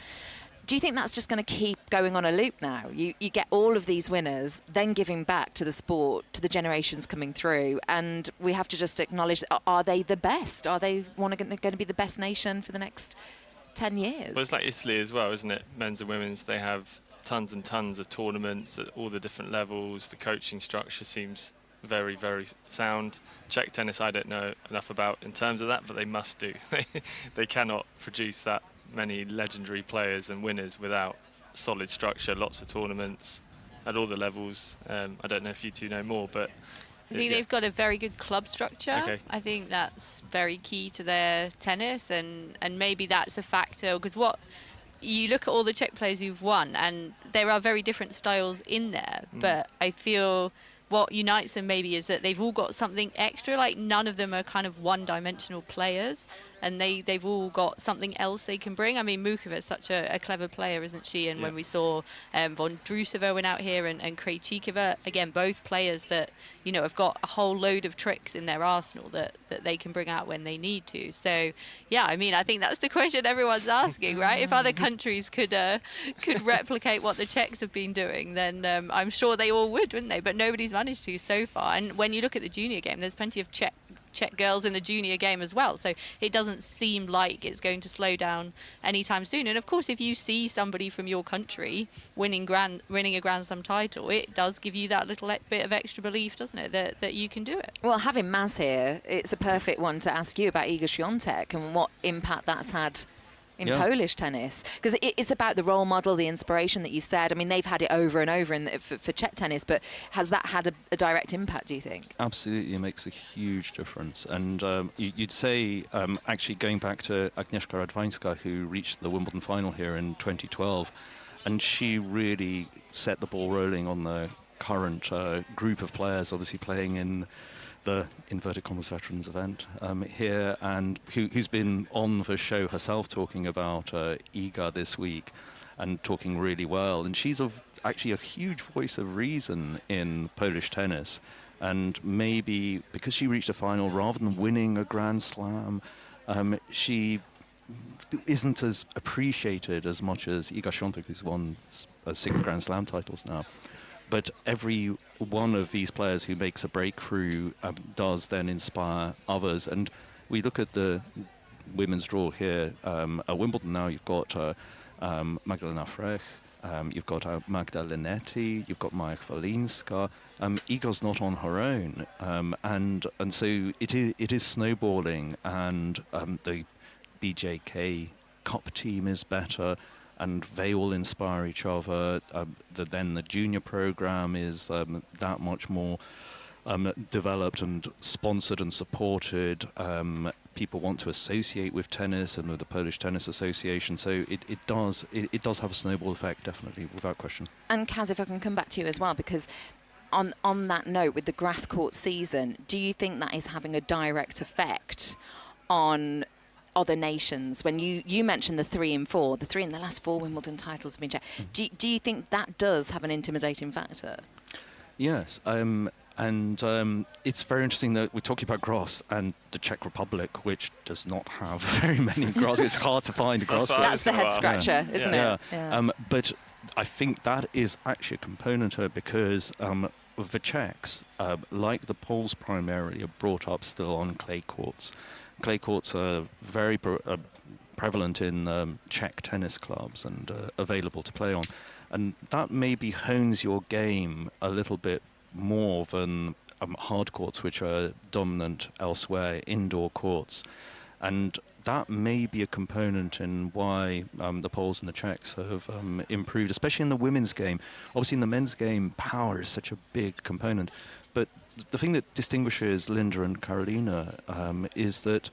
Speaker 11: Do you think that's just going to keep going on a loop now? You get all of these winners, then giving back to the sport, to the generations coming through, and we have to just acknowledge, are they the best? Are they going to be the best nation for the next 10 years?
Speaker 21: Well, it's like Italy as well, isn't it? Men's and women's, they have tons and tons of tournaments at all the different levels. The coaching structure seems very, very sound. Czech tennis, I don't know enough about in terms of that, but they must do. They cannot produce that many legendary players and winners without solid structure, lots of tournaments at all the levels. I don't know if you two know more, but
Speaker 20: I think they've got a very good club structure.
Speaker 21: Okay.
Speaker 20: I think that's very key to their tennis, and maybe that's a factor, because what you look at all the Czech players who've won, and there are very different styles in there, but I feel what unites them maybe is that they've all got something extra. Like, none of them are kind of one-dimensional players, and they've all got something else they can bring. I mean, Mukova is such a clever player, isn't she? And when we saw Von Drusova went out here and Krejcikova, again, both players that, you know, have got a whole load of tricks in their arsenal that they can bring out when they need to. So, yeah, I mean, I think that's the question everyone's asking, right? If other countries could replicate what the Czechs have been doing, then I'm sure they all would, wouldn't they? But nobody's managed to so far. And when you look at the junior game, there's plenty of Czech girls in the junior game as well, so it doesn't seem like it's going to slow down anytime soon. And of course, if you see somebody from your country winning a Grand Slam title, it does give you that little bit of extra belief, doesn't it, that you can do it.
Speaker 11: Well, having Maz here, it's a perfect one to ask you about Iga Świątek and what impact that's had in Polish tennis, because it's about the role model, the inspiration that you said. I mean, they've had it over and over for Czech tennis, but has that had a direct impact, do you think?
Speaker 22: Absolutely, it makes a huge difference. And you'd say, actually going back to Agnieszka Radwańska, who reached the Wimbledon final here in 2012, and she really set the ball rolling on the current group of players, obviously playing in the inverted commas veterans event here, and who's been on the show herself talking about Iga this week and talking really well. And she's actually a huge voice of reason in Polish tennis. And maybe because she reached a final rather than winning a Grand Slam, she isn't as appreciated as much as Iga Świątek, who's won 6 Grand Slam titles now. But every one of these players who makes a breakthrough does then inspire others. And we look at the women's draw here at Wimbledon now. You've got Magdalena Frech, you've got Magda Linetti, you've got Maja Chwalinska. Iga's not on her own, and so it is snowballing, and the BJK Cup team is better, and they all inspire each other. Then the junior program is that much more developed and sponsored and supported. People want to associate with tennis and with the Polish Tennis Association, so it does have a snowball effect, definitely, without question.
Speaker 11: And Kaz, if I can come back to you as well, because on that note, with the grass court season, do you think that is having a direct effect on other nations? When you mentioned the 3 and 4, the 3 in the last 4 Wimbledon titles have been Czech. Do you think that does have an intimidating factor?
Speaker 22: Yes, and it's very interesting that we're talking about grass and the Czech Republic, which does not have very many grass. It's hard to find a grass.
Speaker 11: That's the head scratcher, isn't it?
Speaker 22: Yeah. But I think that is actually a component of it, because the Czechs, like the Poles primarily, are brought up still on clay courts. Clay courts are very prevalent in Czech tennis clubs and available to play on. And that maybe hones your game a little bit more than hard courts, which are dominant elsewhere, indoor courts. And that may be a component in why the Poles and the Czechs have improved, especially in the women's game. Obviously, in the men's game, power is such a big component. But the thing that distinguishes Linda and Karolina is that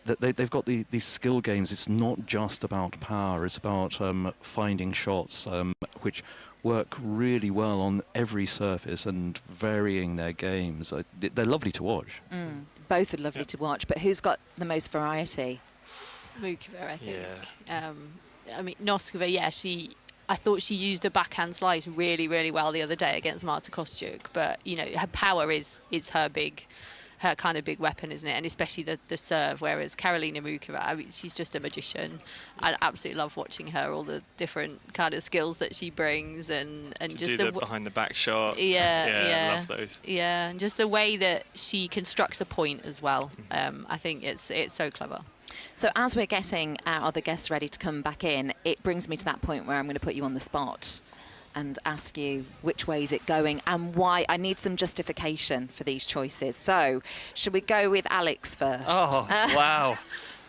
Speaker 22: they've got these skill games. It's not just about power. It's about finding shots which work really well on every surface and varying their games. They're lovely to watch.
Speaker 11: Both are lovely to watch, but who's got the most variety?
Speaker 20: Mukova, I think. I mean, Noskova, I thought she used a backhand slice really, really well the other day against Marta Kostyuk, but, you know, her power is her big her kind of big weapon, isn't it? And especially the serve, whereas Karolina Muchova, I mean, she's just a magician. I absolutely love watching her, all the different kind of skills that she brings, and just
Speaker 21: the behind the back shots.
Speaker 20: Yeah,
Speaker 21: love those.
Speaker 20: Yeah, and just the way that she constructs a point as well. I think it's so clever.
Speaker 11: So as we're getting our other guests ready to come back in, it brings me to that point where I'm going to put you on the spot and ask you which way is it going and why. I need some justification for these choices. So should we go with Alex first?
Speaker 21: Oh, wow.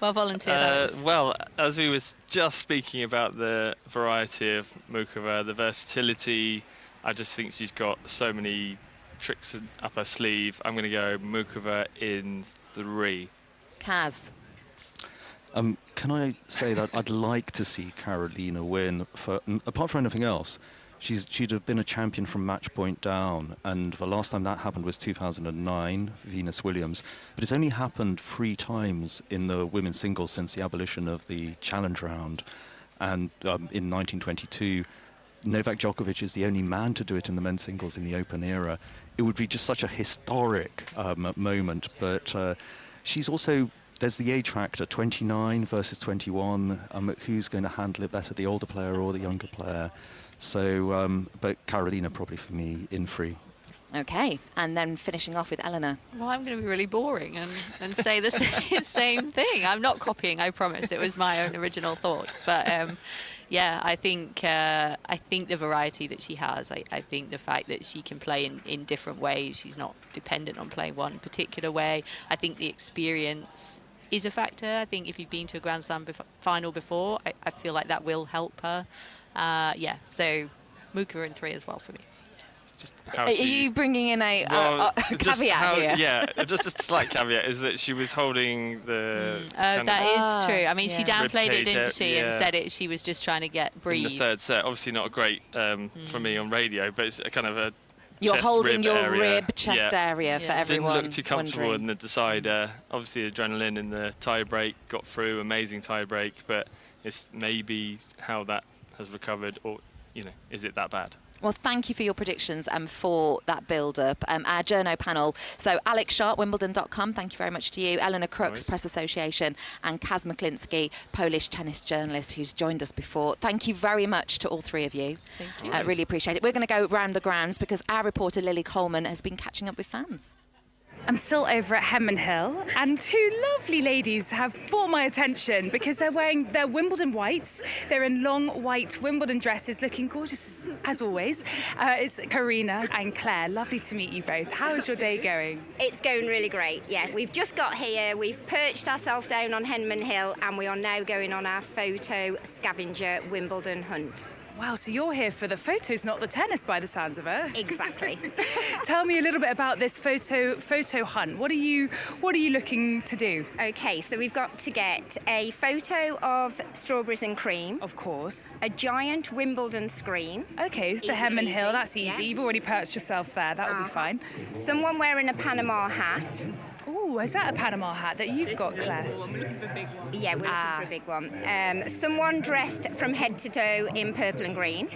Speaker 20: Well volunteered.
Speaker 21: Well, as we were just speaking about the variety of Muchova, the versatility, I just think she's got so many tricks up her sleeve. I'm going to go Muchova in 3.
Speaker 11: Kaz.
Speaker 22: Can I say that I'd like to see Karolina win, apart from anything else. She'd have been a champion from match point down, and the last time that happened was 2009, Venus Williams. But it's only happened 3 times in the women's singles since the abolition of the challenge round. And in 1922, Novak Djokovic is the only man to do it in the men's singles in the Open era. It would be just such a historic moment. But she's also, there's the age factor, 29 versus 21. Who's going to handle it better, the older player or the younger player? So, but Karolina probably for me in 3.
Speaker 11: Okay, and then finishing off with Eleanor.
Speaker 20: Well, I'm going to be really boring and say the same thing. I'm not copying, I promise. It was my own original thought. But yeah, I think the variety that she has, I think the fact that she can play in different ways, she's not dependent on playing one particular way. I think the experience is a factor. I think if you've been to a Grand Slam final before, I feel like that will help her. Yeah, so Muchova in 3 as well for me.
Speaker 11: Are you bringing in a caveat here?
Speaker 21: Yeah, just a slight caveat is that she was holding the...
Speaker 20: that is true. I mean, she downplayed it, didn't she, and said she was just trying to get breathe.
Speaker 21: In the 3rd set. Obviously not great for me on radio, but it's a kind of a
Speaker 11: You're holding your
Speaker 21: area.
Speaker 11: rib chest area for everyone.
Speaker 21: Didn't look too comfortable in the decider. Obviously adrenaline in the tie-break, got through, amazing tie-break, but it's maybe how that has recovered, or, is it that bad?
Speaker 11: Well, thank you for your predictions and for that build-up. Our journo panel. So Alex Sharp, Wimbledon.com, thank you very much to you. Eleanor Crooks, Press Association, and Kaz Maklinski, Polish tennis journalist who's joined us before. Thank you very much to all 3 of you.
Speaker 20: Thank you.
Speaker 11: I really appreciate it. We're going to go round the grounds because our reporter Lily Coleman has been catching up with fans.
Speaker 6: I'm still over at Hemon Hill, and 2 lovely ladies have brought my attention because they're wearing their Wimbledon whites. They're in long white Wimbledon dresses, looking gorgeous as always. It's Karina and Claire. Lovely to meet you both. How is your day going?
Speaker 1: It's going really great, yeah. We've just got here, we've perched ourselves down on Hemon Hill, and we are now going on our photo scavenger Wimbledon hunt.
Speaker 6: Wow, so you're here for the photos, not the tennis, by the sounds of it.
Speaker 1: Exactly.
Speaker 6: Tell me a little bit about this photo hunt. What are you looking to do?
Speaker 1: Okay, so we've got to get a photo of strawberries and cream.
Speaker 6: Of course.
Speaker 1: A giant Wimbledon screen.
Speaker 6: Okay, it's the Hemon Hill. That's easy. Yeah. You've already perched yourself there. That will be fine.
Speaker 1: Someone wearing a Panama hat.
Speaker 6: Oh, is that a Panama hat that you've got, Claire?
Speaker 1: I'm looking for a big one. Yeah, we're looking for a big one. Someone dressed from head to toe in purple and green.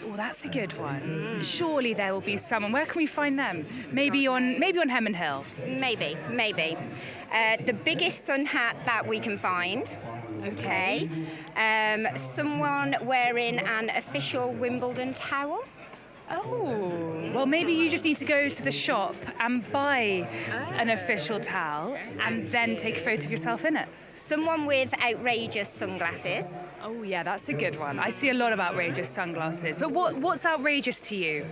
Speaker 6: Oh, that's a good one. Surely there will be someone. Where can we find them? Maybe on Hemon Hill.
Speaker 1: Maybe. The biggest sun hat that we can find. Okay. Someone wearing an official Wimbledon towel.
Speaker 6: Oh, well, maybe you just need to go to the shop and buy an official towel and then take a photo of yourself in it.
Speaker 1: Someone with outrageous sunglasses.
Speaker 6: Oh, yeah, that's a good one. I see a lot of outrageous sunglasses. But what's outrageous to you?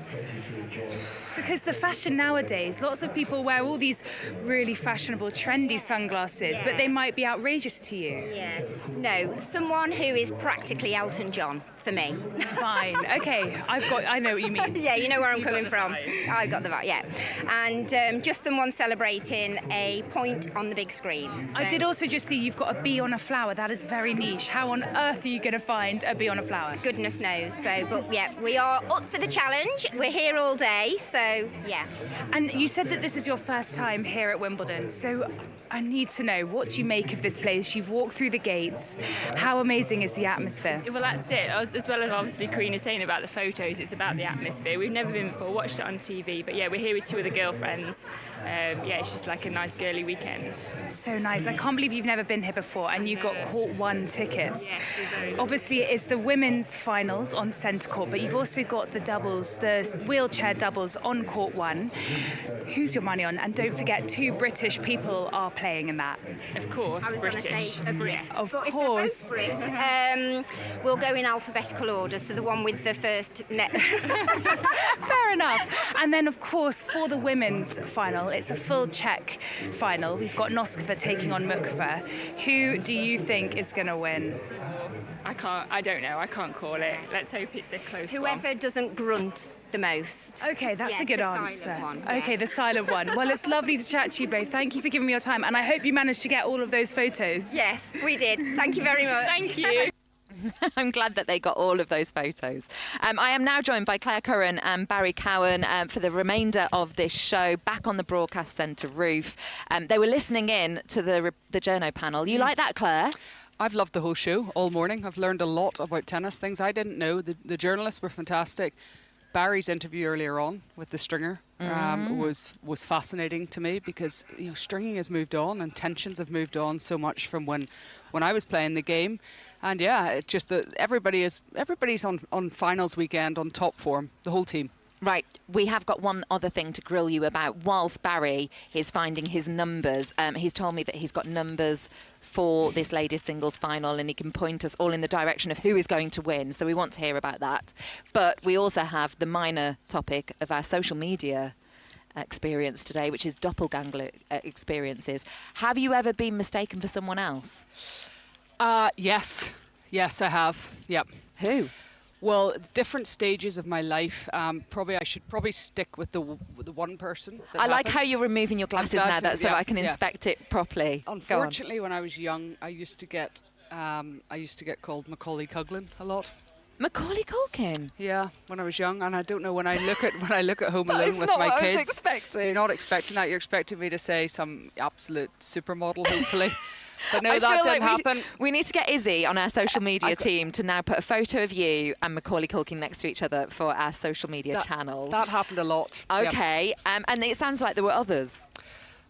Speaker 6: Because the fashion nowadays, lots of people wear all these really fashionable, trendy sunglasses, but they might be outrageous to you.
Speaker 1: Yeah. No, someone who is practically Elton John for me.
Speaker 6: Fine. Okay, I know what you mean.
Speaker 1: Yeah, you know where I'm coming from. I got the vibe, yeah. And just someone celebrating a point on the big screen. So.
Speaker 6: I did also just see you've got a bee on a flower. That is very niche. How on earth are you going to find a bee on a flower?
Speaker 1: Goodness knows. So, but yeah, we are up for the challenge. We're here all day, so yeah.
Speaker 6: And you said that this is your first time here at Wimbledon, so I need to know, what do you make of this place? You've walked through the gates. How amazing is the atmosphere?
Speaker 3: Well, that's it. As well as obviously Karina saying about the photos, it's about the atmosphere. We've never been before, watched it on TV, but yeah, we're here with 2 of the girlfriends. yeah, it's just like a nice girly weekend.
Speaker 6: So nice. I can't believe you've never been here before and you got Court 1 tickets. Obviously, it is the women's finals on centre court, but you've also got the doubles, the wheelchair doubles on Court 1. Who's your money on? And don't forget, 2 British people are playing in that.
Speaker 3: Of course,
Speaker 1: I was going to say a Brit.
Speaker 6: Of
Speaker 1: But
Speaker 6: course.
Speaker 1: If they're both Brit, we'll go in alphabetical order, so the one with the first net.
Speaker 6: Fair enough. And then, of course, for the women's final, it's a full Czech final. We've got Noskova taking on Mukova. Who do you think is going to win?
Speaker 3: I don't know. I can't call it. Let's hope it's a close one.
Speaker 1: Whoever doesn't grunt the most.
Speaker 6: Okay, that's
Speaker 1: Yeah,
Speaker 6: a good
Speaker 1: the
Speaker 6: answer.
Speaker 1: silent one,
Speaker 6: Okay, the silent one. Well, it's lovely to chat to you both. Thank you for giving me your time, and I hope you managed to get all of those photos.
Speaker 1: Yes, we did. Thank you very much.
Speaker 3: Thank you.
Speaker 11: I'm glad that they got all of those photos. I am now joined by Claire Curran and Barry Cowan for the remainder of this show, back on the broadcast centre roof. They were listening in to the journo panel. You like that, Claire?
Speaker 2: I've loved the whole show all morning. I've learned a lot about tennis, things I didn't know. The journalists were fantastic. Barry's interview earlier on with the stringer was fascinating to me, because stringing has moved on and tensions have moved on so much from when I was playing the game. And yeah, it's just that everybody's on finals weekend on top form, the whole team.
Speaker 11: Right, we have got one other thing to grill you about. Whilst Barry is finding his numbers, he's told me that he's got numbers for this ladies singles final, and he can point us all in the direction of who is going to win. So we want to hear about that. But we also have the minor topic of our social media experience today, which is doppelganger experiences. Have you ever been mistaken for someone else?
Speaker 2: Yes, I have. Yep.
Speaker 11: Who?
Speaker 2: Well, different stages of my life. I should probably stick with the one person.
Speaker 11: I like how you're removing your glasses now, so I can inspect it properly.
Speaker 2: Unfortunately, when I was young, I used to get called Macaulay Culkin a lot.
Speaker 11: Macaulay Culkin?
Speaker 2: Yeah, when I was young, and I don't know, when I look at Home Alone with
Speaker 11: not
Speaker 2: my
Speaker 11: what
Speaker 2: kids.
Speaker 11: I was expecting.
Speaker 2: You're not expecting that. You're expecting me to say some absolute supermodel, hopefully. But no,
Speaker 11: I
Speaker 2: that
Speaker 11: feel
Speaker 2: didn't
Speaker 11: like
Speaker 2: happen.
Speaker 11: We need to get Izzy on our social media team to now put a photo of you and Macaulay Culkin next to each other for our social media channels.
Speaker 2: That happened a lot.
Speaker 11: Okay, and it sounds like there were others.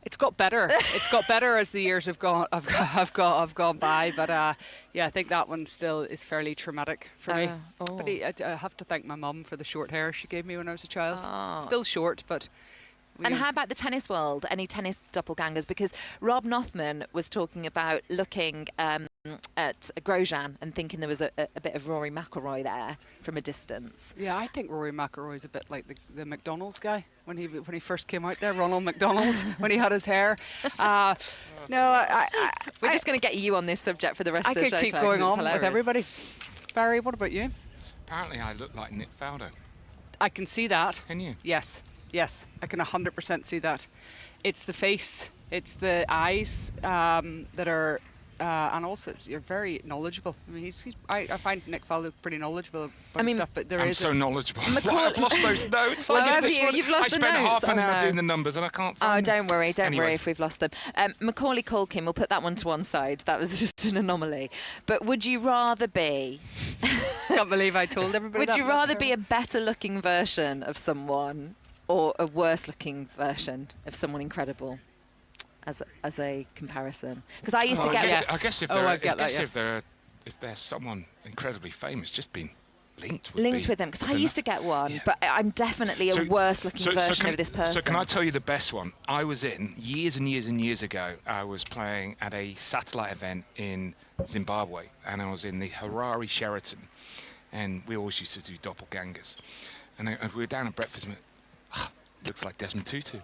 Speaker 2: It's got better. It's got better as the years have gone by. But yeah, I think that one still is fairly traumatic for me. But I have to thank my mum for the short hair she gave me when I was a child. Still short, but.
Speaker 11: And how about the tennis world? Any tennis doppelgangers? Because Rob Nothman was talking about looking at Grosjean and thinking there was a bit of Rory McIlroy there from a distance.
Speaker 2: Yeah, I think Rory McIlroy is a bit like the McDonald's guy when he first came out there, Ronald McDonald, when he had his hair. We're
Speaker 11: just going to get you on this subject for the rest of the show.
Speaker 2: I could keep going on with everybody. Barry, what about you?
Speaker 9: Apparently, I look like Nick Faldo.
Speaker 2: I can see that.
Speaker 9: Can you?
Speaker 2: Yes, I can 100% see that. It's the face, it's the eyes that are, and also you're very knowledgeable. I mean, I find Nick Faldo pretty knowledgeable about stuff, but
Speaker 9: I'm so knowledgeable. I've lost those notes.
Speaker 11: You've lost the notes.
Speaker 9: I spent half an hour doing the numbers and I can't find them.
Speaker 11: Don't worry if we've lost them. Macaulay Culkin, we'll put that one to one side. That was just an anomaly. But would you rather be...
Speaker 2: Can't believe I told everybody that.
Speaker 11: Would you rather be a better looking version of someone or a worse looking version of someone incredible as a comparison? Because I used to get...
Speaker 9: I guess if they're someone incredibly famous, just being linked with them.
Speaker 11: Because I used to get one, but I'm definitely a worse looking version of this person.
Speaker 9: So can I tell you the best one? I was in, years and years and years ago, I was playing at a satellite event in Zimbabwe, and I was in the Harare Sheraton, and we always used to do doppelgangers. And we were down at breakfast, and looks like Desmond Tutu.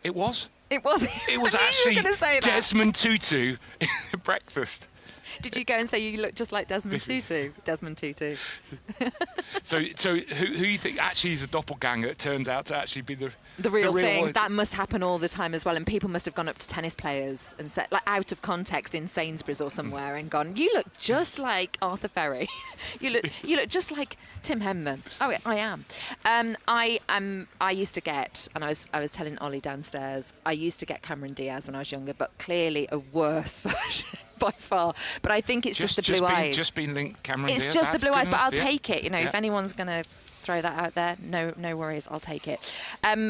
Speaker 9: It was.
Speaker 11: It was.
Speaker 9: It was actually Desmond Tutu at breakfast.
Speaker 11: Did you go and say you look just like Desmond Tutu? Desmond Tutu.
Speaker 9: So who you think actually is a doppelganger that turns out to actually be
Speaker 11: the real thing? That must happen all the time as well, and people must have gone up to tennis players and said, like, out of context in Sainsbury's or somewhere, and gone, "You look just like Arthur Ferry. you look just like Tim Henman." Oh, I am. I used to get, and I was telling Ollie downstairs, I used to get Cameron Diaz when I was younger, but clearly a worse version by far. But I think it's just the blue eyes.
Speaker 9: Just been linked Cameron Diaz.
Speaker 11: It's just the blue eyes, but I'll take it. If anyone's going to throw that out there. No worries, I'll take it.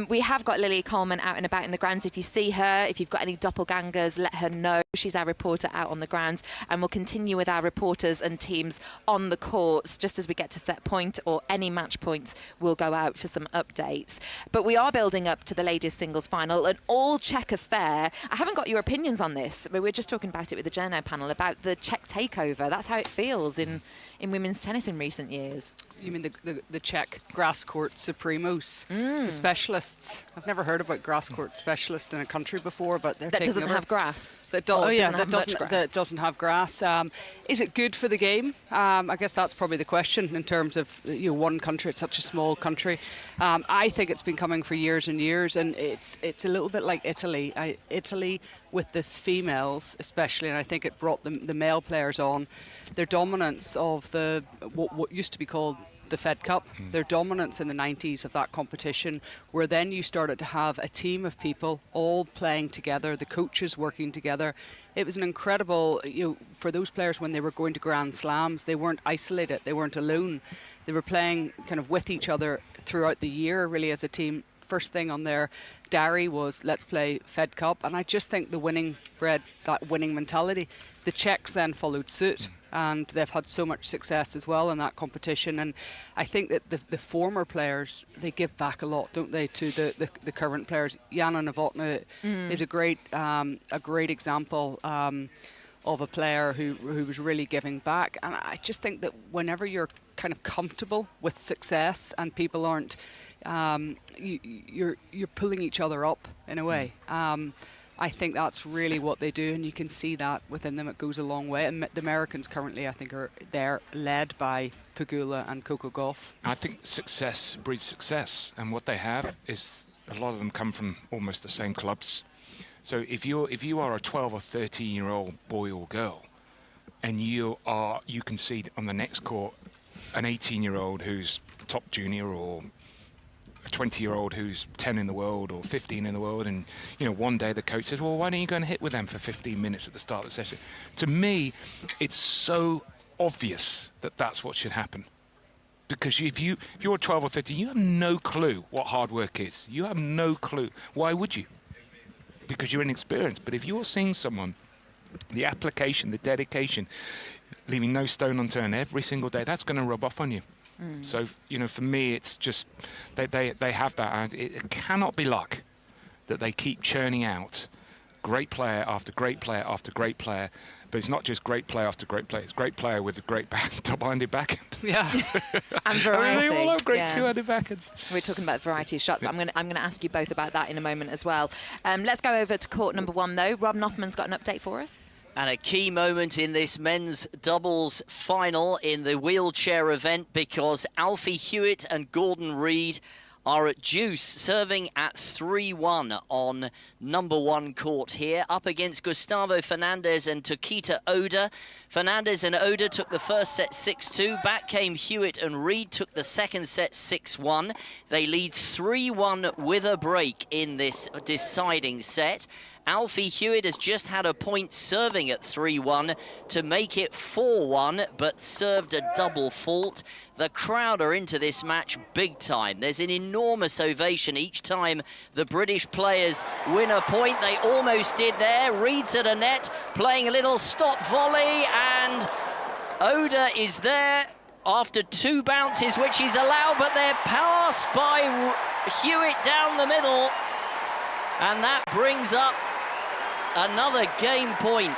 Speaker 11: We have got Lily Coleman out and about in the grounds. If you see her, if you've got any doppelgangers, let her know. She's our reporter out on the grounds, and we'll continue with our reporters and teams on the courts. Just as we get to set point or any match points, we'll go out for some updates. But we are building up to the ladies singles final, an all-Czech affair. I haven't got your opinions on this, but we're just talking about it with the Journo panel about the Czech takeover. That's how it feels in women's tennis in recent years.
Speaker 2: You mean the Czech grass court supremos, the specialists? I've never heard about grass court specialist in a country before, but they're
Speaker 11: that doesn't
Speaker 2: over.
Speaker 11: have grass.
Speaker 2: That doesn't have grass. Is it good for the game? I guess that's probably the question in terms of one country. It's such a small country. I think it's been coming for years and years, and it's a little bit like Italy. Italy with the females especially, and I think it brought the male players on. Their dominance of what used to be called the Fed Cup, their dominance in the 90s of that competition, where then you started to have a team of people all playing together, the coaches working together. It was an incredible, for those players when they were going to Grand Slams, they weren't isolated, they weren't alone. They were playing kind of with each other throughout the year, really, as a team. First thing on their diary was, let's play Fed Cup. And I just think the winning bred that winning mentality. The Czechs then followed suit. And they've had so much success as well in that competition. And I think that the former players, they give back a lot, don't they, to the current players. Jana Novotná is a great example of a player who was really giving back. And I just think that whenever you're kind of comfortable with success and people aren't, you're pulling each other up in a way. I think that's really what they do, and you can see that within them. It goes a long way. And the Americans currently, I think, they're led by Pegula and Coco Gauff.
Speaker 9: I think success breeds success, and what they have is a lot of them come from almost the same clubs. So if you are a 12 or 13-year-old boy or girl, and you can see on the next court an 18-year-old who's top junior, or a 20-year-old who's 10 in the world or 15 in the world, and one day the coach says, well, why don't you go and hit with them for 15 minutes at the start of the session? To me, it's so obvious that that's what should happen, because if you're 12 or 13, you have no clue what hard work is. You have no clue. Why would you? Because you're inexperienced. But if you're seeing someone, the application, the dedication, leaving no stone unturned every single day, that's going to rub off on you. So, for me, it's just they have that, and it cannot be luck that they keep churning out great player after great player after great player. But it's not just great player after great player; it's great player with a great top-handed backhand.
Speaker 11: Yeah, and variety.
Speaker 9: They all have great two-handed backhands.
Speaker 11: We're talking about variety of shots. I'm going to ask you both about that in a moment as well. Let's go over to court number 1 though. Rob Nothman's got an update for us.
Speaker 18: And a key moment in this men's doubles final in the wheelchair event, because Alfie Hewitt and Gordon Reid are at deuce, serving at 3-1 on number 1 court here, up against Gustavo Fernandez and Tokita Oda. Fernandez and Oda took the first set 6-2. Back came Hewitt and Reid, took the second set 6-1. They lead 3-1 with a break in this deciding set. Alfie Hewitt has just had a point serving at 3-1 to make it 4-1, but served a double fault. The crowd are into this match big time. There's an enormous ovation each time the British players win a point. They almost did there. Reid's at a net, playing a little stop volley, and Oda is there after 2 bounces, which is allowed, but they're passed by Hewitt down the middle, and that brings up another game point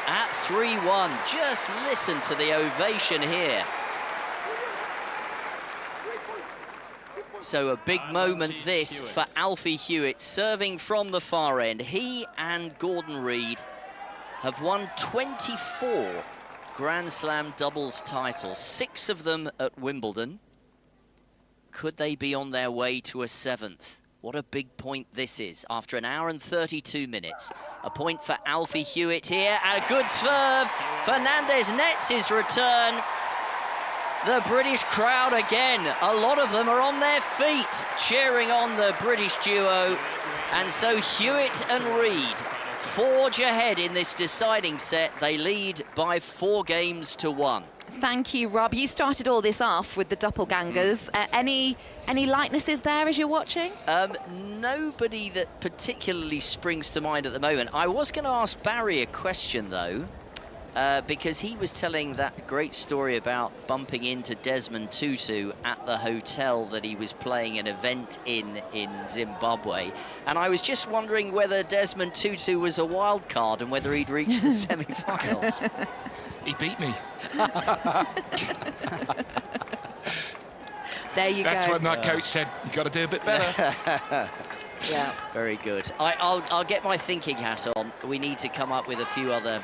Speaker 18: at 3-1. Just listen to the ovation here. So a big moment this for Alfie Hewitt, serving from the far end. He and Gordon Reid have won 24 Grand Slam doubles titles, 6 of them at Wimbledon. Could they be on their way to a 7th? What a big point this is after an hour and 32 minutes. A point for Alfie Hewitt here, and a good serve. Fernandez nets his return. The British crowd again, a lot of them are on their feet cheering on the British duo. And so Hewitt and Reid forge ahead in this deciding set. They lead by 4 games to 1.
Speaker 11: Thank you, Rob. You started all this off with the doppelgangers. Any likenesses there as you're watching?
Speaker 18: Nobody that particularly springs to mind at the moment. I was going to ask Barry a question, though, because he was telling that great story about bumping into Desmond Tutu at the hotel that he was playing an event in Zimbabwe. And I was just wondering whether Desmond Tutu was a wild card and whether he'd reached the semi-finals.
Speaker 9: He beat me.
Speaker 11: There you go.
Speaker 9: That's what my coach said. You got to do a bit better.
Speaker 18: Yeah, very good. I'll get my thinking hat on. We need to come up with a few other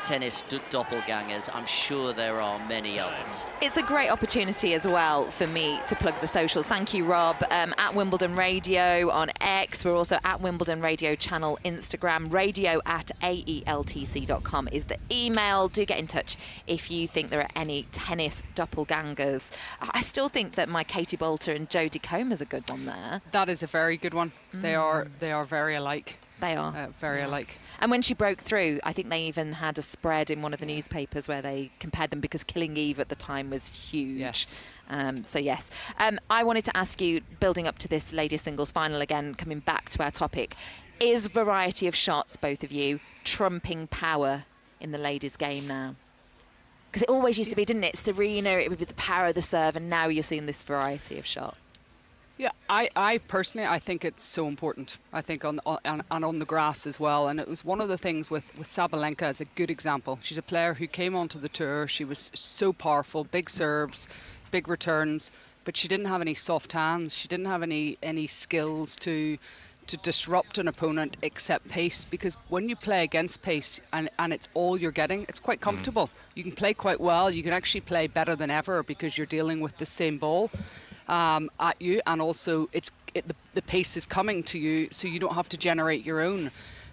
Speaker 18: tennis doppelgangers. I'm sure there are many others.
Speaker 11: It's a great opportunity as well for me to plug the socials. Thank you, Rob. At Wimbledon Radio on X. We're also at Wimbledon Radio channel, Instagram. radio@aeltc.com is the email. Do get in touch if you think there are any tennis doppelgangers. I still think that my Katie Bolter and Jodie Comer's a good one there.
Speaker 2: That is a very good one. They are very alike.
Speaker 11: They are.
Speaker 2: Very alike.
Speaker 11: And when she broke through, I think they even had a spread in one of the newspapers where they compared them because Killing Eve at the time was huge.
Speaker 2: Yes.
Speaker 11: So yes. I wanted to ask you, building up to this ladies singles final again, coming back to our topic, is variety of shots, both of you, trumping power in the ladies' game now? Because it always used to be, didn't it? Serena, it would be the power of the serve, and now you're seeing this variety of shot.
Speaker 2: Yeah, I personally, I think it's so important. I think on the grass as well. And it was one of the things with Sabalenka as a good example. She's a player who came onto the tour. She was so powerful, big serves, big returns, but she didn't have any soft hands. She didn't have any skills to disrupt an opponent except pace, because when you play against pace and it's all you're getting, it's quite comfortable. You can play quite well. You can actually play better than ever because you're dealing with the same ball at you, and also the pace is coming to you, so you don't have to generate your own.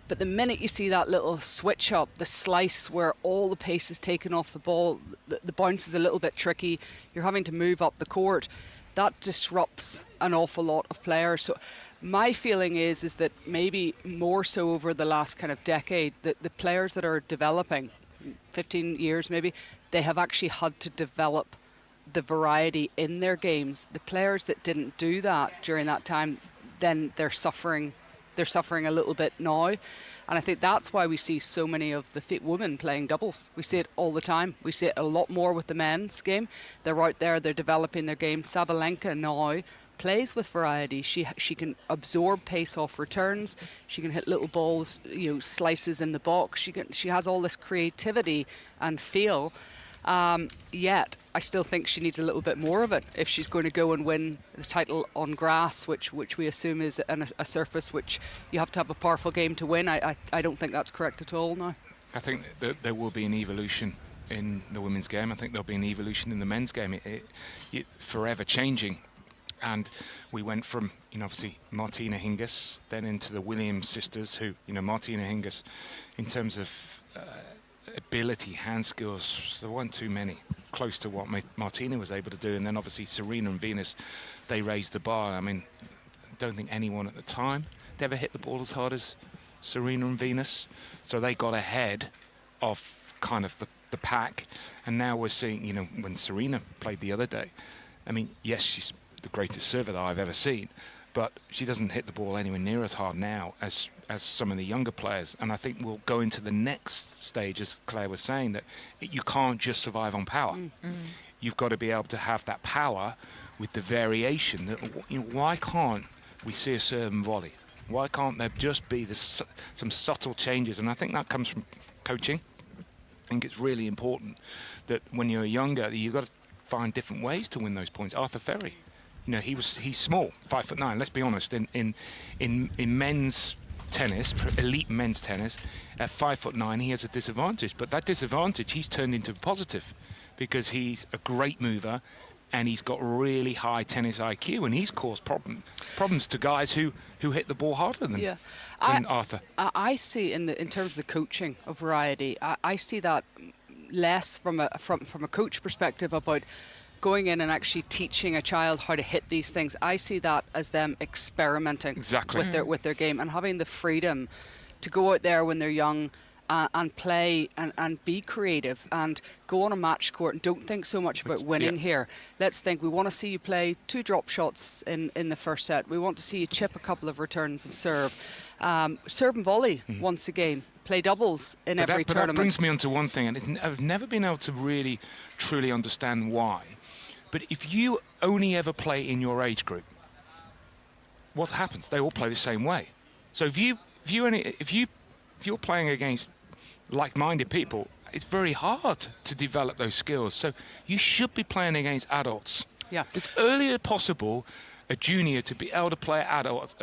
Speaker 2: But the minute you see that little switch up, the slice where all the pace is taken off the ball, the bounce is a little bit tricky, you're having to move up the court, that disrupts an awful lot of players. So my feeling is that maybe more so over the last kind of decade, that the players that are developing, 15 years maybe, they have actually had to develop the variety in their games. The players that didn't do that during that time, then they're suffering a little bit now. And I think that's why we see so many of the fit women playing doubles. We see it all the time. We see it a lot more with the men's game. They're out there, they're developing their game. Sabalenka now plays with variety. She can absorb pace off returns. She can hit little balls, slices in the box. She has all this creativity and feel. Yet I still think she needs a little bit more of it if she's going to go and win the title on grass, which we assume is a surface which you have to have a powerful game to win. I don't think that's correct at all now.
Speaker 9: I think that there will be an evolution in the women's game. I think there'll be an evolution in the men's game. It forever changing. And we went from, obviously Martina Hingis, then into the Williams sisters, who, Martina Hingis, in terms of ability, hand skills, there weren't too many close to what Martina was able to do. And then obviously Serena and Venus, they raised the bar. I mean, I don't think anyone at the time had ever hit the ball as hard as Serena and Venus. So they got ahead of kind of the pack. And now we're seeing, when Serena played the other day, I mean, yes, she's the greatest server that I've ever seen, but she doesn't hit the ball anywhere near as hard now as some of the younger players. And I think we'll go into the next stage, as Claire was saying, that you can't just survive on power. You've got to be able to have that power with the variation. That, why can't we see a serve and volley? Why can't there just be some subtle changes? And I think that comes from coaching. I think it's really important that when you're younger, you've got to find different ways to win those points. Arthur Ferry, he's small, 5'9". Let's be honest. In men's tennis, elite men's tennis, at 5'9", he has a disadvantage. But that disadvantage he's turned into a positive, because he's a great mover and he's got really high tennis IQ, and he's caused problems to guys who hit the ball harder than Arthur.
Speaker 2: I see in terms of the coaching of variety, I see that less from a coach perspective about going in and actually teaching a child how to hit these things. I see that as them experimenting with their game and having the freedom to go out there when they're young and play and be creative and go on a match court and don't think so much about winning here. Let's think, we want to see you play 2 drop shots in the first set. We want to see you chip a couple of returns of serve. Serve and volley once again. Play doubles in every
Speaker 9: But
Speaker 2: tournament.
Speaker 9: that brings me on to one thing, and I've never been able to really, truly understand why. But if you only ever play in your age group, what happens? They all play the same way. So if you're playing against like-minded people, it's very hard to develop those skills. So you should be playing against adults.
Speaker 2: Yeah.
Speaker 9: It's earlier possible a junior to be able to play adults.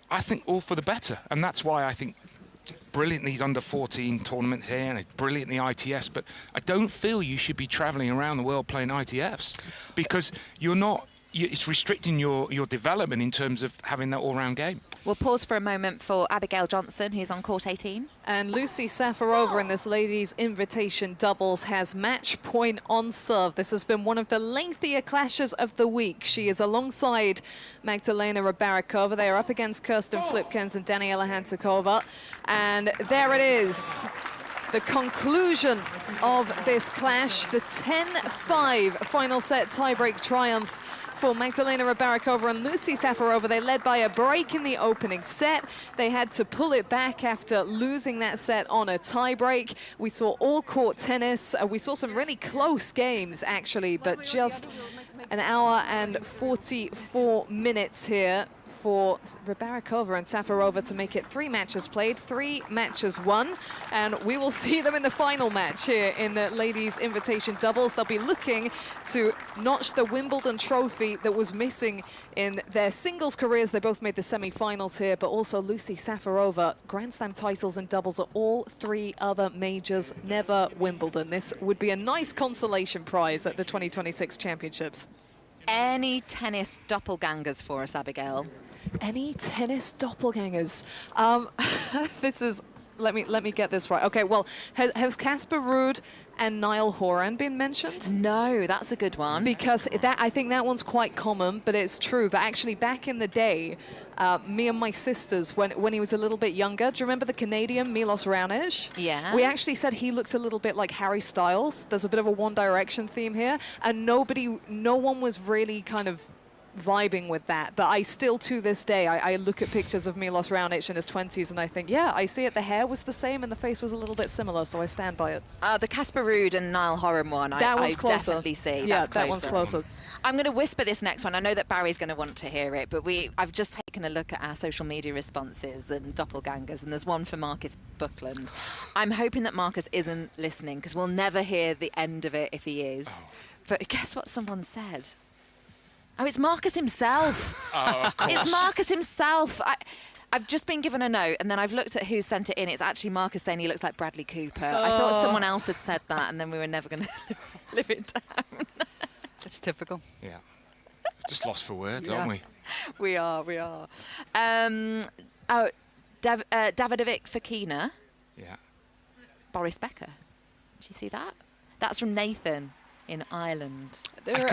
Speaker 9: I think all for the better, and that's why I think brilliant these under-14 tournament here, and it's brilliant the ITFs, but I don't feel you should be travelling around the world playing ITFs because it's restricting your development in terms of having that all-round game.
Speaker 11: We'll pause for a moment for Abigail Johnson, who's on court 18.
Speaker 15: And Lucy Safarova in this ladies' invitation doubles has match point on serve. This has been one of the lengthier clashes of the week. She is alongside Magdalena Rybarikova. They are up against Kirsten Flipkens and Daniela Hantukova. And there it is. The conclusion of this clash, the 10-5 final set tiebreak triumph for Magdalena Rybarikova and Lucy Safarova. They led by a break in the opening set. They had to pull it back after losing that set on a tiebreak. We saw all-court tennis. We saw some really close games, actually, but just an hour and 44 minutes here for Rybarikova and Safarova to make it 3 matches played, 3 matches won, and we will see them in the final match here in the ladies' invitation doubles. They'll be looking to notch the Wimbledon trophy that was missing in their singles careers. They both made the semi-finals here, but also Lucy Safarova, Grand Slam titles in doubles at all 3 other majors, never Wimbledon. This would be a nice consolation prize at the 2026 championships.
Speaker 11: Any tennis doppelgangers for us, Abigail?
Speaker 15: Any tennis doppelgangers? This is, let me get this right. Okay, well, has Casper Ruud and Niall Horan been mentioned?
Speaker 11: No, that's a good one.
Speaker 15: Because I think that one's quite common, but it's true. But actually, back in the day, me and my sisters, when he was a little bit younger, do you remember the Canadian Milos Raonic?
Speaker 11: Yeah.
Speaker 15: We actually said he looks a little bit like Harry Styles. There's a bit of a One Direction theme here, and no one was really kind of vibing with that. But I still, to this day, I look at pictures of Milos Raonic in his 20s and I think, yeah, I see it. The hair was the same and the face was a little bit similar, so I stand by it.
Speaker 11: The Casper Ruud and Niall Horan one, I definitely see.
Speaker 15: Yeah,
Speaker 11: That's
Speaker 15: that one's closer.
Speaker 11: I'm going to whisper this next one. I know that Barry's going to want to hear it, but I've just taken a look at our social media responses and doppelgangers, and there's one for Marcus Buckland. I'm hoping that Marcus isn't listening, because we'll never hear the end of it if he is. Oh. But guess what someone said? Oh, it's Marcus himself.
Speaker 9: Oh, of course.
Speaker 11: It's Marcus himself. I've just been given a note, and then I've looked at who sent it in. It's actually Marcus saying he looks like Bradley Cooper.
Speaker 15: Oh.
Speaker 11: I thought someone else had said that, and then we were never going to live it down.
Speaker 2: It's typical.
Speaker 9: Yeah. Just lost for words, aren't we?
Speaker 11: We are. Davidovic Fokina.
Speaker 9: Yeah.
Speaker 11: Boris Becker. Did you see that? That's from Nathan in Ireland.
Speaker 9: I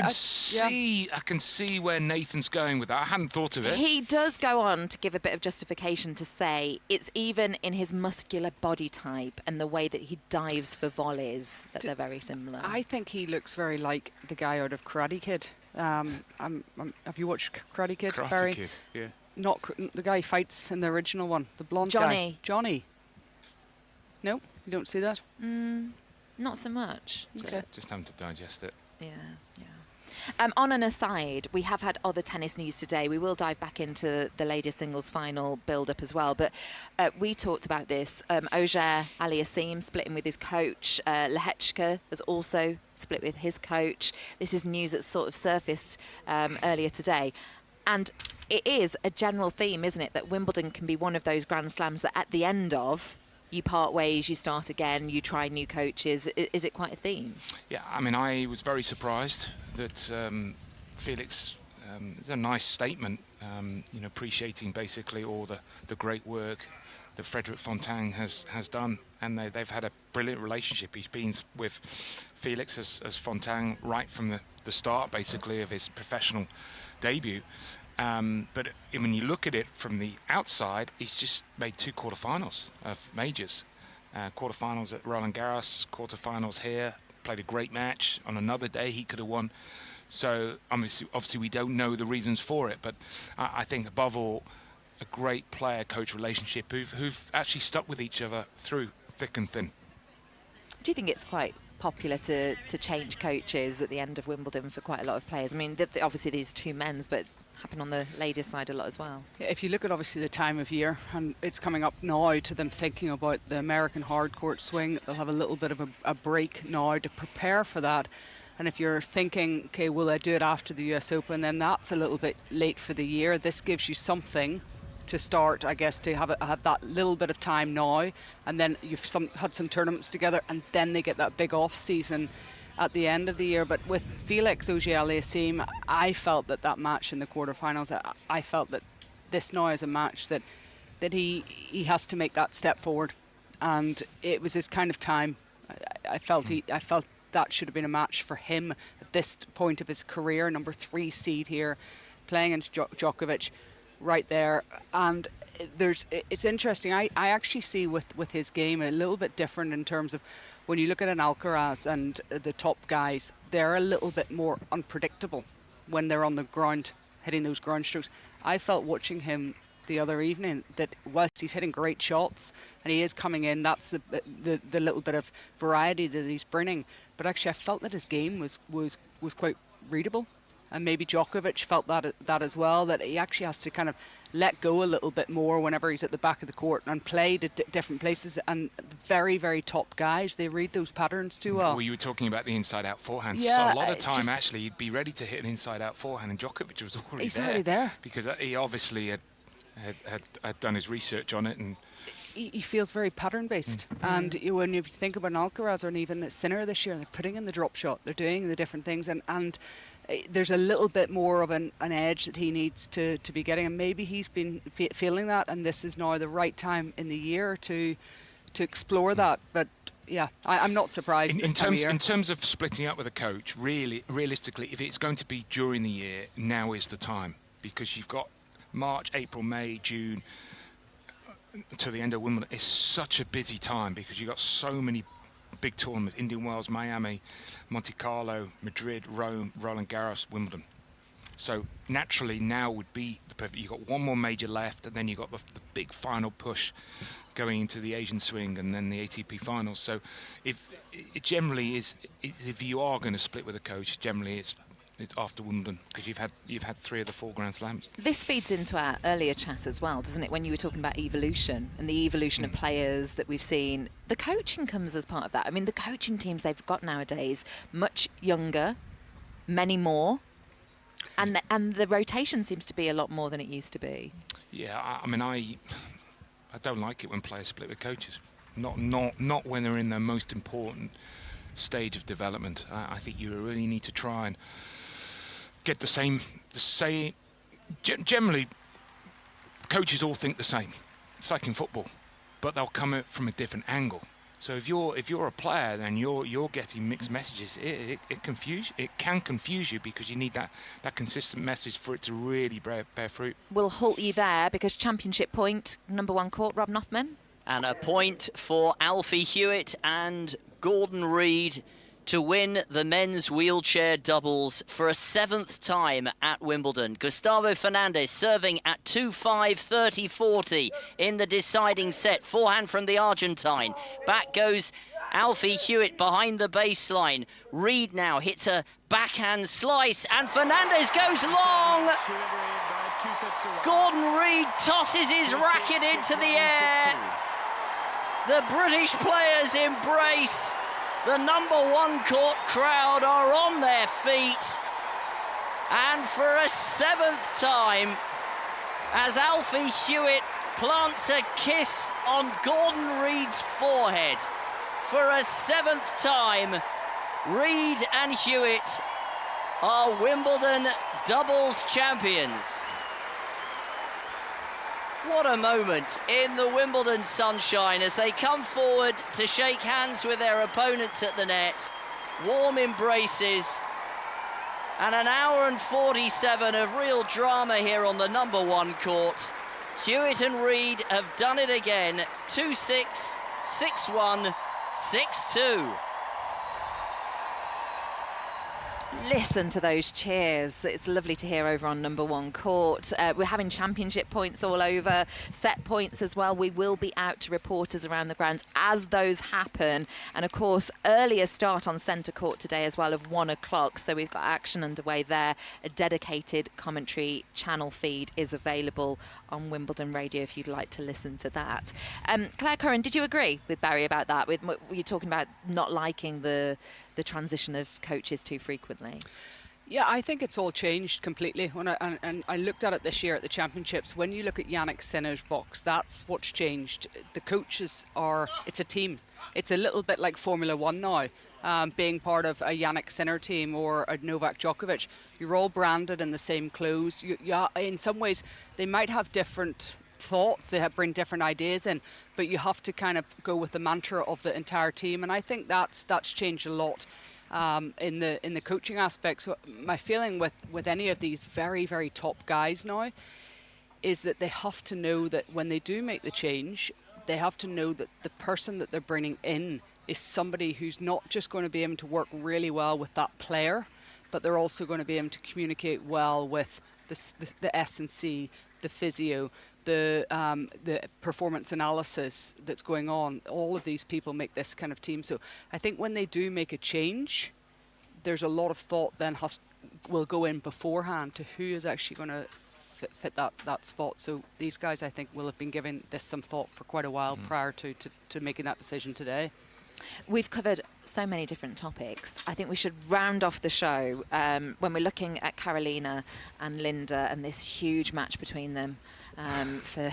Speaker 9: can see where Nathan's going with that. I hadn't thought of it.
Speaker 11: He does go on to give a bit of justification to say it's even in his muscular body type and the way that he dives for volleys that they're very similar.
Speaker 2: I think he looks very like the guy out of Karate Kid. Have you watched Karate Kid,
Speaker 9: Karate
Speaker 2: Barry?
Speaker 9: Kid, yeah.
Speaker 2: Not the guy who fights in the original one, the blonde
Speaker 11: Johnny.
Speaker 2: guy. Johnny. No, you don't see that?
Speaker 11: Not so much.
Speaker 9: Just having to digest it.
Speaker 11: Yeah. On an aside, we have had other tennis news today. We will dive back into the ladies singles final build-up as well. But we talked about this. Auger Aliassime splitting with his coach. Lehechka has also split with his coach. This is news that's sort of surfaced earlier today. And it is a general theme, isn't it, that Wimbledon can be one of those Grand Slams that at the end of, you part ways, you start again, you try new coaches. Is it quite a theme?
Speaker 9: Yeah, I mean, I was very surprised that Felix, it's a nice statement, appreciating basically all the great work that Frederic Fontaine has done, and they've had a brilliant relationship. He's been with Felix as Fontaine right from the start, basically, of his professional debut. But when you look at it from the outside, he's just made 2 quarterfinals of majors. quarterfinals at Roland Garros, quarterfinals here, played a great match. On another day, he could have won. So obviously we don't know the reasons for it, but I think above all, a great player-coach relationship who've actually stuck with each other through thick and thin.
Speaker 11: Do you think it's quite popular to change coaches at the end of Wimbledon for quite a lot of players? I mean, obviously these 2 men's, but it's happened on the ladies' side a lot as well.
Speaker 2: Yeah, if you look at obviously the time of year, and it's coming up now to them thinking about the American hardcourt swing, they'll have a little bit of a break now to prepare for that. And if you're thinking, okay, will I do it after the US Open, then that's a little bit late for the year. This gives you something to start, I guess, to have that little bit of time now, and then you've had some tournaments together, and then they get that big off season at the end of the year. But with Felix Auger-Aliassime, I felt that match in the quarterfinals, I felt that this now is a match that he has to make that step forward, and it was his kind of time. I felt that should have been a match for him at this point of his career, number 3 seed here, playing into Djokovic right there. And it's interesting. I actually see with his game a little bit different in terms of when you look at an Alcaraz and the top guys, they're a little bit more unpredictable when they're on the ground hitting those ground strokes. I felt watching him the other evening that whilst he's hitting great shots and he is coming in, that's the little bit of variety that he's bringing. But actually I felt that his game was quite readable. And maybe Djokovic felt that as well, that he actually has to kind of let go a little bit more whenever he's at the back of the court and play to different places. And very, very top guys, they read those patterns too well.
Speaker 9: Well, you were talking about the inside-out forehand.
Speaker 2: Yeah,
Speaker 9: so a lot of time, actually, he'd be ready to hit an inside-out forehand, and Djokovic was already there. Because he obviously had done his research on it. And
Speaker 2: he feels very pattern-based. And when you think about an Alcaraz or even a Sinner this year, they're putting in the drop shot, they're doing the different things, and there's a little bit more of an edge that he needs to be getting, and maybe he's been feeling that, and this is now the right time in the year to explore that. But yeah, I'm not surprised. In
Speaker 9: terms of splitting up with a coach, realistically, if it's going to be during the year, now is the time, because you've got March, April, May, June to the end of Wimbledon. It's such a busy time because you've got so many big tournaments: Indian Wells, Miami, Monte Carlo, Madrid, Rome, Roland Garros, Wimbledon. So naturally now would be the perfect. You've got one more major left, and then you've got the big final push going into the Asian swing and then the ATP finals. So if it generally is, if you are going to split with a coach, generally it's after Wimbledon, because you've had 3 of the 4 Grand Slams.
Speaker 11: This feeds into our earlier chat as well, doesn't it? When you were talking about evolution and the evolution of players that we've seen, the coaching comes as part of that. I mean, the coaching teams they've got nowadays, much younger, many more, and the rotation seems to be a lot more than it used to be. Yeah,
Speaker 9: I mean, I don't like it when players split with coaches. Not when they're in their most important stage of development. I think you really need to try and get the same. Generally, coaches all think the same. It's like in football, but they'll come at from a different angle. So if you're a player, then you're getting mixed messages. It can confuse you because you need that consistent message for it to really bear fruit.
Speaker 11: We'll halt you there because championship point, number 1 court, Rob Nothman.
Speaker 18: And a point for Alfie Hewitt and Gordon Reid to win the men's wheelchair doubles for a 7th time at Wimbledon. Gustavo Fernandez serving at 2-5, 30-40 in the deciding set. Forehand from the Argentine. Back goes Alfie Hewitt behind the baseline. Reid now hits a backhand slice, and Fernandez goes long. Gordon Reid tosses his racket into the air. The British players embrace. The number 1 court crowd are on their feet. And for a 7th time, as Alfie Hewitt plants a kiss on Gordon Reid's forehead, for a 7th time, Reid and Hewitt are Wimbledon doubles champions. What a moment in the Wimbledon sunshine as they come forward to shake hands with their opponents at the net. Warm embraces. And an hour and 47 of real drama here on the number 1 court. Hewitt and Reid have done it again. 2-6, 6-1, 6-2.
Speaker 11: Listen to those cheers. It's lovely to hear over on number 1 court. We're having championship points all over, set points as well. We will be out to reporters around the grounds as those happen. And of course, earlier start on centre court today as well of 1 o'clock. So we've got action underway there. A dedicated commentary channel feed is available on Wimbledon Radio if you'd like to listen to that. Claire Curran, did you agree with Barry about that? Were you talking about not liking the transition of coaches too frequently?
Speaker 2: Yeah, I think it's all changed completely. When I looked at it this year at the championships, when you look at Yannick Sinner's box, that's what's changed. The coaches it's a team. It's a little bit like Formula One now, being part of a Yannick Sinner team or a Novak Djokovic. You're all branded in the same clothes. In some ways, they might have different thoughts, they bring different ideas in, but you have to kind of go with the mantra of the entire team, and I think that's changed a lot in the coaching aspect. So my feeling with any of these very, very top guys now is that they have to know that when they do make the change, they have to know that the person that they're bringing in is somebody who's not just going to be able to work really well with that player, but they're also going to be able to communicate well with the S&C, the physio, the performance analysis that's going on. All of these people make this kind of team. So I think when they do make a change, there's a lot of thought then will go in beforehand to who is actually going to fit that spot. So these guys, I think, will have been giving this some thought for quite a while prior to making that decision today.
Speaker 11: We've covered so many different topics. I think we should round off the show when we're looking at Carolina and Linda and this huge match between them for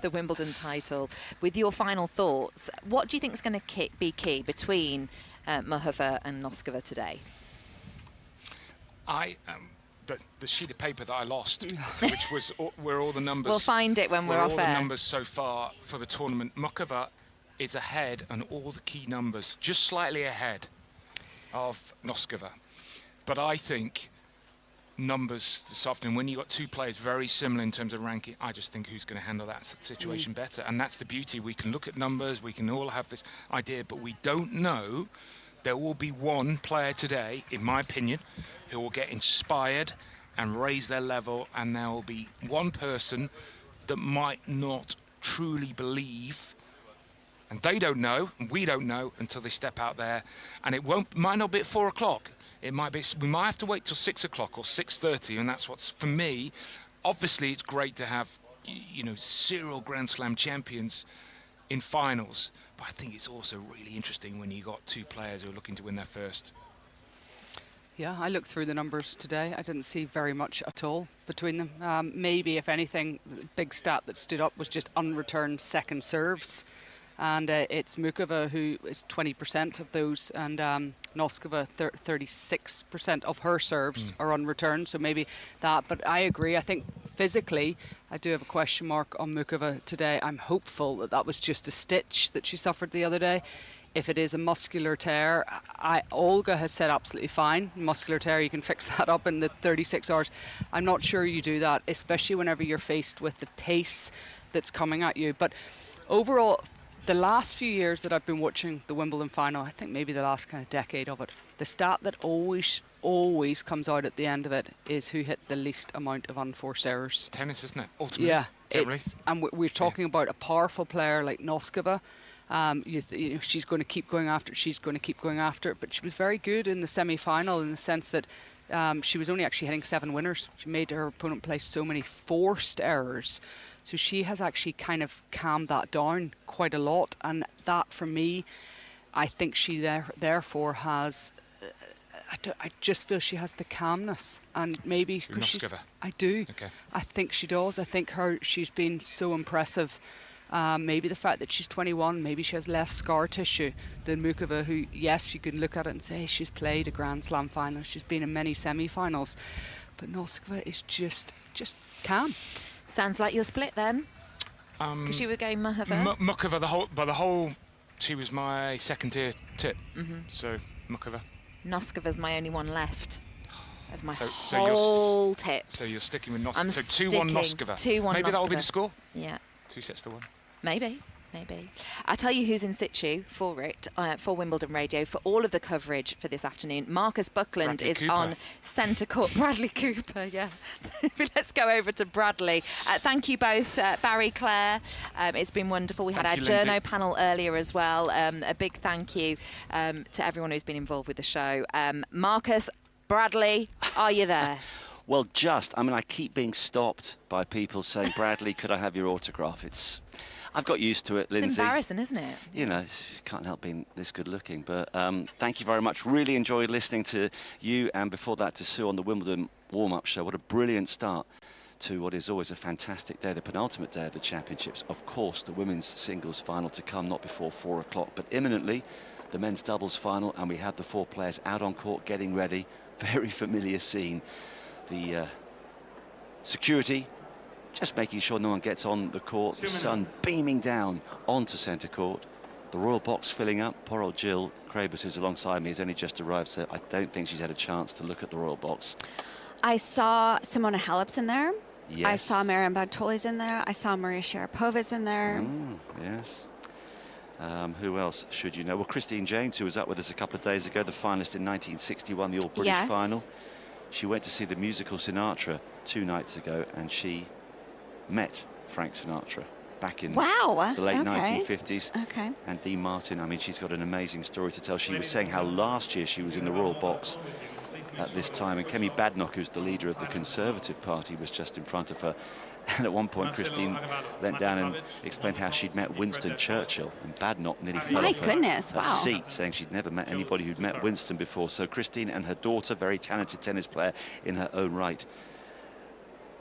Speaker 11: the Wimbledon title. With your final thoughts, what do you think is going to be key between Muchova and Noskova today?
Speaker 9: The sheet of paper that I lost, which was where all the numbers.
Speaker 11: We'll find it when we're off
Speaker 9: all
Speaker 11: air.
Speaker 9: The numbers so far for the tournament. Muchova is ahead on all the key numbers, just slightly ahead of Noskova. But I think numbers this afternoon, when you've got 2 players very similar in terms of ranking, I just think who's going to handle that situation better. And that's the beauty. We can look at numbers, we can all have this idea, but we don't know. There will be one player today, in my opinion, who will get inspired and raise their level, and there will be one person that might not truly believe. And they don't know, and we don't know until they step out there. And might not be at 4 o'clock. It might be. We might have to wait till 6 o'clock or 6:30, and that's what's for me. Obviously, it's great to have, serial Grand Slam champions in finals. But I think it's also really interesting when you got 2 players who are looking to win their first.
Speaker 2: Yeah, I looked through the numbers today. I didn't see very much at all between them. Maybe, if anything, the big stat that stood up was just unreturned second serves. And it's Muchova who is 20% of those, and Noskova 36% of her serves are unreturned. So maybe that, but I agree. I think physically, I do have a question mark on Muchova today. I'm hopeful that was just a stitch that she suffered the other day. If it is a muscular tear, Olga has said absolutely fine. Muscular tear, you can fix that up in the 36 hours. I'm not sure you do that, especially whenever you're faced with the pace that's coming at you. But overall, the last few years that I've been watching the Wimbledon final, I think maybe the last kind of decade of it, the stat that always comes out at the end of it is who hit the least amount of unforced errors.
Speaker 9: Tennis, isn't it? Ultimately.
Speaker 2: Yeah,
Speaker 9: generally.
Speaker 2: and we're talking about a powerful player like Noskova. She's going to keep going after it. She's going to keep going after it. But she was very good in the semi-final in the sense that she was only actually hitting 7 winners. She made her opponent play so many forced errors. So she has actually kind of calmed that down quite a lot. And that, for me, I think she therefore has... I just feel she has the calmness. And maybe...
Speaker 9: Noskova.
Speaker 2: I do.
Speaker 9: Okay.
Speaker 2: I think she does. I think she's been so impressive. Maybe the fact that she's 21, maybe she has less scar tissue than Muchova, who, yes, you can look at it and say she's played a Grand Slam final. She's been in many semi-finals. But Noskova is just calm.
Speaker 11: Sounds like you're split then, because you were going Muchova.
Speaker 9: Muchova, she was my second-tier tip. So Muchova.
Speaker 11: Noskova's my only one left of my
Speaker 9: so
Speaker 11: whole tips.
Speaker 9: So you're sticking with Noskova.
Speaker 11: I'm
Speaker 9: So 2-1 Noskova.
Speaker 11: 2-1
Speaker 9: Maybe
Speaker 11: Noskova.
Speaker 9: that'll be the score.
Speaker 11: Yeah.
Speaker 9: 2-1.
Speaker 11: Maybe. Maybe. I'll tell you who's in situ for it, for Wimbledon Radio, for all of the coverage for this afternoon. Marcus Buckland is on centre court. Bradley Cooper, yeah. Let's go over to Bradley. Thank you both, Barry, Claire. It's been wonderful. We had our journo panel earlier as well. A big thank you to everyone who's been involved with the show. Marcus, Bradley, are you there?
Speaker 7: Well, I mean, I keep being stopped by people saying, Bradley, could I have your autograph? I've got used to it, Lindsay.
Speaker 11: It's embarrassing, isn't it?
Speaker 7: You know, can't help being this good looking. But thank you very much. Really enjoyed listening to you, and before that to Sue on the Wimbledon warm-up show. What a brilliant start to what is always a fantastic day, the penultimate day of the championships. Of course, the women's singles final to come, not before 4 o'clock, but imminently the men's doubles final, and we have the 4 players out on court getting ready. Very familiar scene. The security just making sure no one gets on the court. The sun beaming down onto centre court. The royal box filling up. Poor old Jill Krabus, who's alongside me, has only just arrived, so I don't think she's had a chance to look at the royal box.
Speaker 8: I saw Simona Halep's in there.
Speaker 7: Yes.
Speaker 8: I saw Mariam Bagtoli's in there. I saw Maria Sharapova's in there.
Speaker 7: Yes. Who else should you know? Well, Christine James, who was up with us a couple of days ago, the finalist in 1961, the All-British final. She went to see the musical Sinatra 2 nights ago, and she met Frank Sinatra back in the late 1950s.
Speaker 8: Okay.
Speaker 7: And Dean Martin, I mean, she's got an amazing story to tell. She was saying how last year she was in the royal box at this time, and Kemi Badenoch, who's the leader of the Conservative Party, was just in front of her. And at one point, Christine leant down and explained how she'd met Winston Churchill, and Badenoch nearly fell off her seat, saying she'd never met anybody who'd met Winston before. So Christine and her daughter, very talented tennis player in her own right,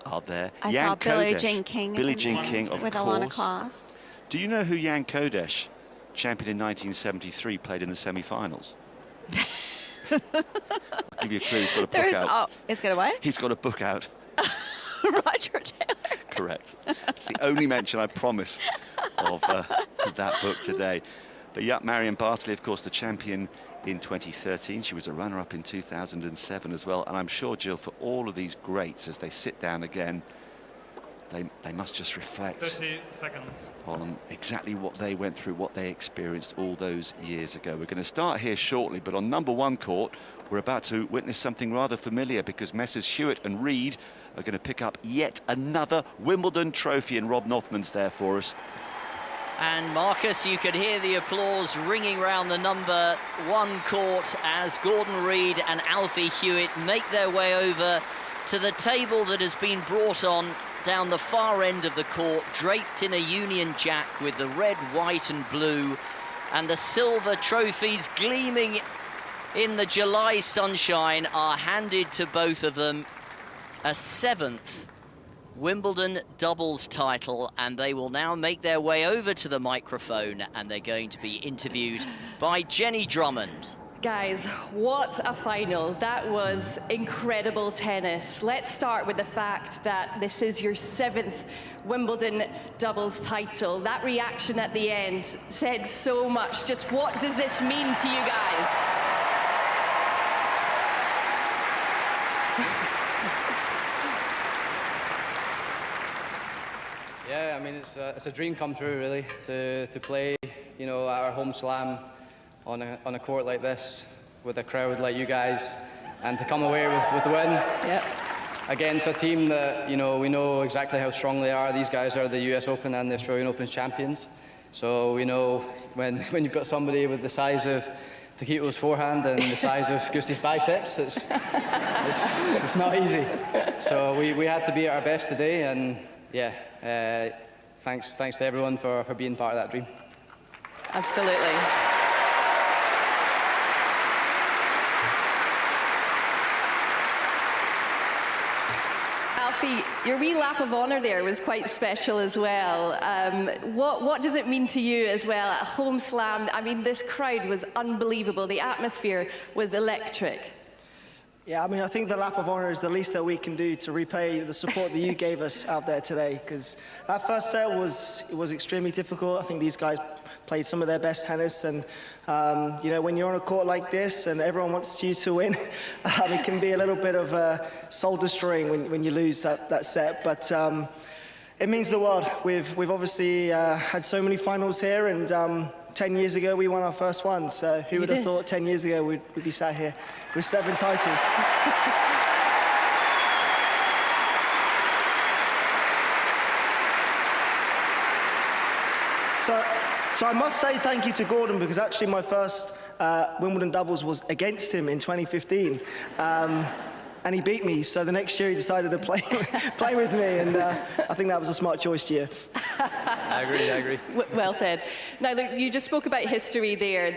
Speaker 7: are there.
Speaker 8: I saw Billie Jean King.
Speaker 7: Billie Jean King, of
Speaker 8: with
Speaker 7: course.
Speaker 8: Alana Klaas.
Speaker 7: Do you know who Jan Kodesh, champion in 1973, played in the semi-finals? I'll give you a clue. He's got a book out.
Speaker 8: He's got a what?
Speaker 7: He's got a book out.
Speaker 8: Roger Taylor.
Speaker 7: Correct. It's the only mention, I promise, of that book today. But yeah, Marion Bartley, of course, the champion in 2013. She was a runner-up in 2007 as well. And I'm sure, Jill, for all of these greats, as they sit down again, they must just reflect
Speaker 23: 30 seconds.
Speaker 7: on exactly what they went through, what they experienced all those years ago. We're going to start here shortly, but on number 1 court, we're about to witness something rather familiar, because Messrs Hewitt and Reed are going to pick up yet another Wimbledon trophy, and Rob Nothman's there for us.
Speaker 18: And Marcus, you could hear the applause ringing round the number 1 court as Gordon Reed and Alfie Hewitt make their way over to the table that has been brought on down the far end of the court, draped in a Union Jack with the red, white and blue, and the silver trophies gleaming in the July sunshine are handed to both of them. A 7th Wimbledon doubles title, and they will now make their way over to the microphone, and they're going to be interviewed by Jenny Drummond.
Speaker 24: Guys, what a final. That was incredible tennis. Let's start with the fact that this is your 7th Wimbledon doubles title. That reaction at the end said so much. Just what does this mean to you guys?
Speaker 25: Yeah, I mean, it's a dream come true, really, to play, you know, at our home slam on a court like this with a crowd like you guys, and to come away with the win.
Speaker 24: Yep.
Speaker 25: Against a team that, you know, we know exactly how strong they are. These guys are the US Open and the Australian Open champions. So we know when you've got somebody with the size of Taquito's forehand and the size of Gusti's biceps, it's not easy. So we had to be at our best today, and yeah, thanks to everyone for being part of that dream.
Speaker 24: Absolutely. Alfie, your wee lap of honour there was quite special as well. What does it mean to you as well at home slam? I mean, this crowd was unbelievable. The atmosphere was electric.
Speaker 26: Yeah, I mean, I think the lap of honour is the least that we can do to repay the support that you gave us out there today, because that first set was extremely difficult. I think these guys played some of their best tennis, and you know, when you're on a court like this and everyone wants you to win, it can be a little bit of soul-destroying when you lose that set. But It means the world. We've obviously had so many finals here, and 10 years ago we won our first one. So who would have thought 10 years ago we'd be sat here with 7 titles? So I must say thank you to Gordon, because actually my first Wimbledon doubles was against him in 2015. And he beat me, so the next year he decided to play with me, and I think that was a smart choice, Gio.
Speaker 25: I agree.
Speaker 24: Well said. Now, look, you just spoke about history there.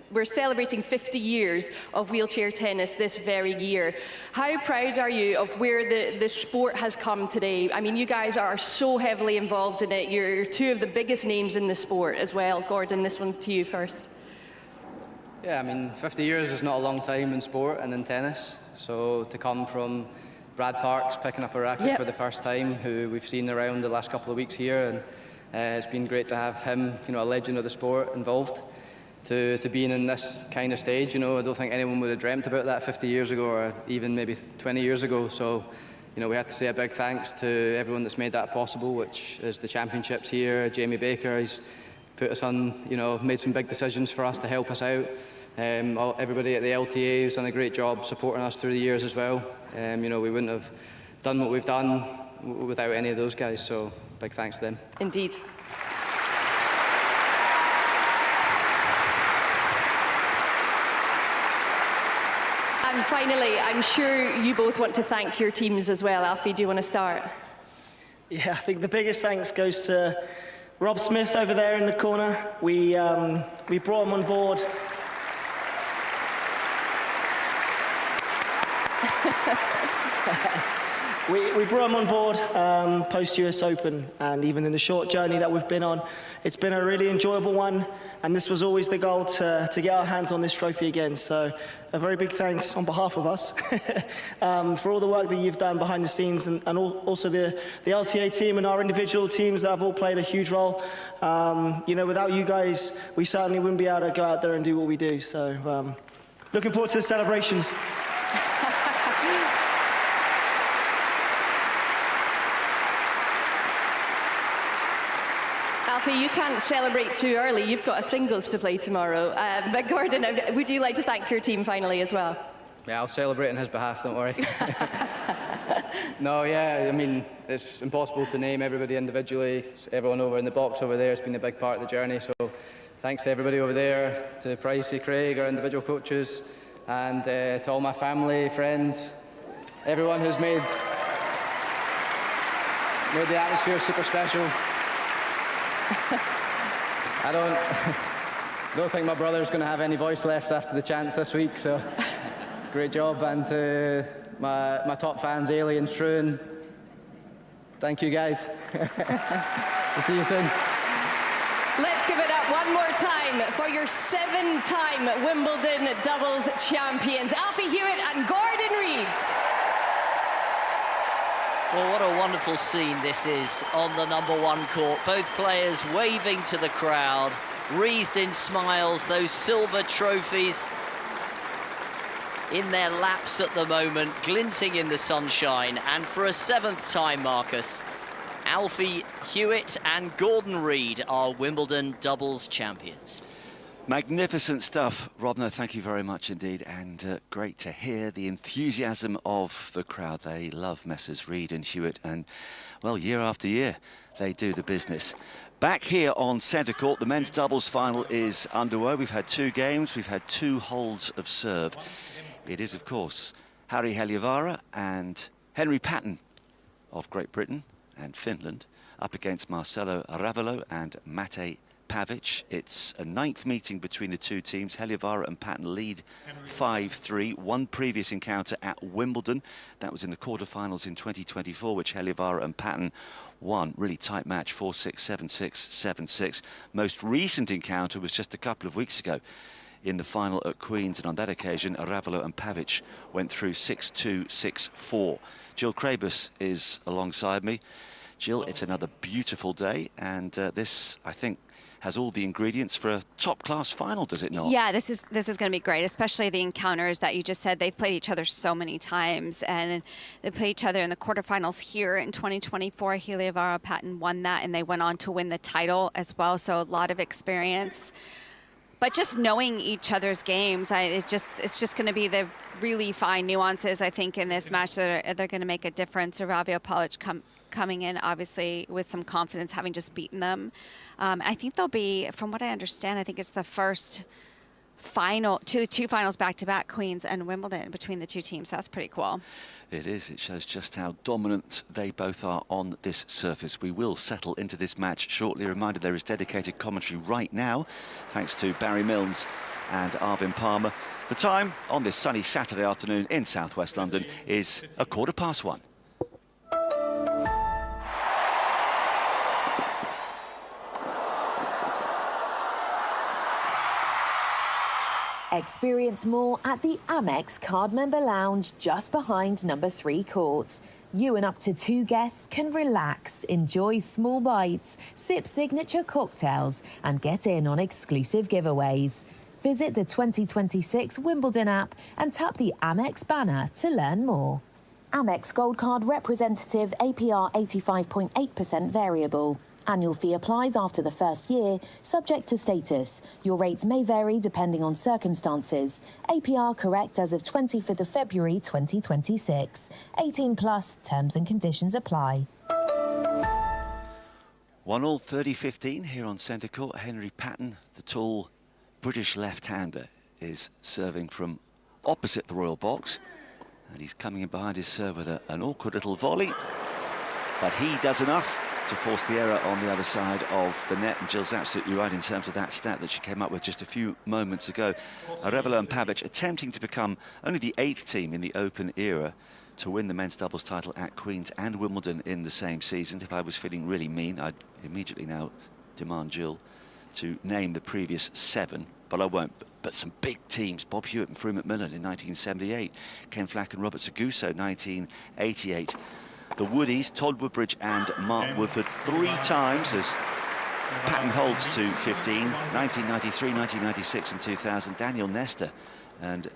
Speaker 24: We're celebrating 50 years of wheelchair tennis this very year. How proud are you of where the sport has come today? I mean, you guys are so heavily involved in it. You're 2 of the biggest names in the sport as well. Gordon, this one's to you first.
Speaker 25: Yeah, I mean, 50 years is not a long time in sport and in tennis. So to come from Brad Parks picking up a racket for the first time, who we've seen around the last couple of weeks here, and it's been great to have him, a legend of the sport, involved. To being in this kind of stage, I don't think anyone would have dreamt about that 50 years ago, or even maybe 20 years ago. So, we have to say a big thanks to everyone that's made that possible, which is the championships here. Jamie Baker, he's put us on, made some big decisions for us to help us out. Everybody at the LTA has done a great job supporting us through the years as well. We wouldn't have done what we've done without any of those guys, so big thanks to them.
Speaker 24: Indeed. And finally, I'm sure you both want to thank your teams as well. Alfie, do you want to start?
Speaker 26: Yeah, I think the biggest thanks goes to Rob Smith over there in the corner. We brought him on board. We brought him on board post-US Open, and even in the short journey that we've been on, it's been a really enjoyable one, and this was always the goal, to get our hands on this trophy again. So a very big thanks on behalf of us for all the work that you've done behind the scenes, and also the LTA team and our individual teams that have all played a huge role. Without you guys, we certainly wouldn't be able to go out there and do what we do. So looking forward to the celebrations.
Speaker 24: Alfie, you can't celebrate too early. You've got a singles to play tomorrow. But Gordon, would you like to thank your team finally as well?
Speaker 25: Yeah, I'll celebrate on his behalf, don't worry. No, yeah, I mean, it's impossible to name everybody individually. Everyone over in the box over there has been a big part of the journey. So thanks to everybody over there, to Pricey, Craig, our individual coaches, and to all my family, friends, everyone who's made the atmosphere super special. I don't think my brother's going to have any voice left after the chants this week, so great job. And to my top fans, Ailey and Struan, thank you guys. We'll see you soon.
Speaker 24: Let's give it up one more time for your 7-time Wimbledon doubles champions, Alfie Hewitt and Gordon Reid.
Speaker 18: Well, what a wonderful scene this is on the #1 court. Both players waving to the crowd, wreathed in smiles, those silver trophies in their laps at the moment, glinting in the sunshine. And for a 7th time, Marcus, Alfie Hewitt and Gordon Reid are Wimbledon doubles champions.
Speaker 7: Magnificent stuff, Robner. Thank you very much indeed, and great to hear the enthusiasm of the crowd. They love Messrs Reid and Hewitt, and well, year after year they do the business. Back here on centre court, the men's doubles final is underway. We've had 2 games, we've had 2 holds of serve. It is, of course, Harri Heliövaara and Henry Patton of Great Britain and Finland up against Marcelo Aravalo and Mate Pavic. It's a 9th meeting between the 2 teams. Heliövaara and Patton lead 5-3. One previous encounter at Wimbledon, that was in the quarterfinals in 2024, which Heliövaara and Patton won. Really tight match, 4-6, 7-6, 7-6. Most recent encounter was just a couple of weeks ago in the final at Queen's, and on that occasion Aravalo and Pavic went through 6-2, 6-4. Jill Krabus is alongside me. Jill, it's another beautiful day, and this, I think, has all the ingredients for a top-class final, does it not?
Speaker 8: Yeah, this is going to be great, especially the encounters that you just said. They've played each other so many times, and they played each other in the quarterfinals here in 2024. Heliovara Patton won that, and they went on to win the title as well, so a lot of experience. But just knowing each other's games, it's just going to be the really fine nuances, I think, in this match that they're going to make a difference. Oravio Polic coming in, obviously, with some confidence, having just beaten them. I think they'll be, from what I understand, I think it's the first final, two finals back-to-back, Queens and Wimbledon, between the two teams. That's pretty cool.
Speaker 7: It is. It shows just how dominant they both are on this surface. We will settle into this match shortly. A reminder, there is dedicated commentary right now, thanks to Barry Milnes and Arvin Palmer. The time on this sunny Saturday afternoon in southwest London is 1:15.
Speaker 4: Experience more at the Amex Card Member Lounge just behind number 3 court. You and up to 2 guests can relax, enjoy small bites, sip signature cocktails and get in on exclusive giveaways. Visit the 2026 Wimbledon app and tap the Amex banner to learn more. Amex Gold Card representative, APR 85.8% variable. Annual fee applies after the first year, subject to status. Your rates may vary depending on circumstances. APR correct as of 25th of February 2026. 18 plus, terms and conditions apply.
Speaker 7: 1-1, 30-15 here on centre court. Henry Patton, the tall British left-hander, is serving from opposite the royal box. And he's coming in behind his serve with an awkward little volley. But he does enough to force the error on the other side of the net. And Jill's absolutely right in terms of that stat that she came up with just a few moments ago. Arevalo and Pavic attempting to become only the 8th team in the Open era to win the men's doubles title at Queen's and Wimbledon in the same season. If I was feeling really mean, I'd immediately now demand Jill to name the previous 7, but I won't. But some big teams: Bob Hewitt and Frew McMillan in 1978, Ken Flack and Robert Seguso 1988. The Woodies, Todd Woodbridge and Mark Woodford 3 times as Patton holds to 15, 1993, 1996 and 2000. Daniel Nestor and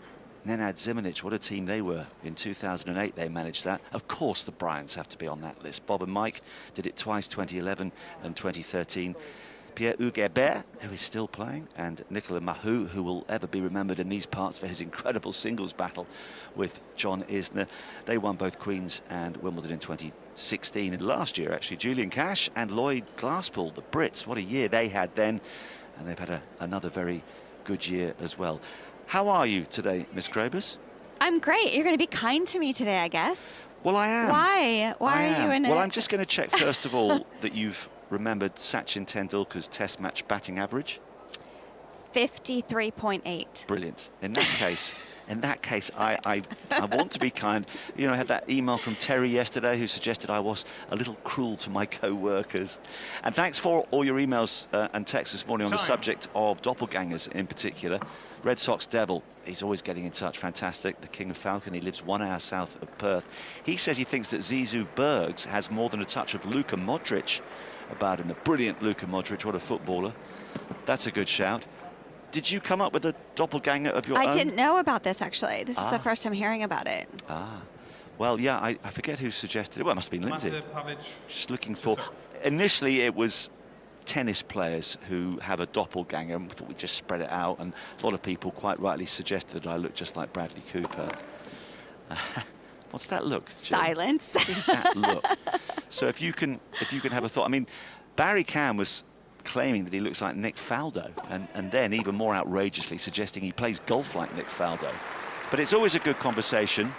Speaker 7: Nenad Zimonjic, what a team they were. In 2008 they managed that. Of course the Bryants have to be on that list. Bob and Mike did it twice, 2011 and 2013. Pierre-Hugues Herbert, who is still playing, and Nicolas Mahut, who will ever be remembered in these parts for his incredible singles battle with John Isner. They won both Queens and Wimbledon in 2016. And last year, actually, Julian Cash and Lloyd Glasspool, the Brits, what a year they had then. And they've had another very good year as well. How are you today, Miss Grobers?
Speaker 8: I'm great. You're going to be kind to me today, I guess.
Speaker 7: Well, I am.
Speaker 8: Why? Why are you in it?
Speaker 7: Well, I'm just going to check, first of all, that you've remembered Sachin Tendulkar's Test match batting average.
Speaker 8: 53.8.
Speaker 7: Brilliant. In that case, I want to be kind. You know, I had that email from Terry yesterday who suggested I was a little cruel to my co-workers. And thanks for all your emails and texts this morning on the subject of doppelgangers in particular. Red Sox Devil, he's always getting in touch, fantastic. The King of Falcon, he lives 1 hour south of Perth. He says he thinks that Zizou Bergs has more than a touch of Luka Modric about him. The brilliant Luka Modric, what a footballer. That's a good shout. Did you come up with a doppelganger of your own?
Speaker 8: I didn't know about this, actually. This is the first time hearing about it.
Speaker 7: Well, yeah, I forget who suggested it. Well, it must have been Lindsay. Just looking for... Initially, it was tennis players who have a doppelganger, and we thought we'd just spread it out, and a lot of people quite rightly suggested that I look just like Bradley Cooper. What's that look, Jill?
Speaker 8: Silence.
Speaker 7: What is that look? So if you can have a thought. I mean, Barry Cam was claiming that he looks like Nick Faldo, and then even more outrageously suggesting he plays golf like Nick Faldo. But it's always a good conversation.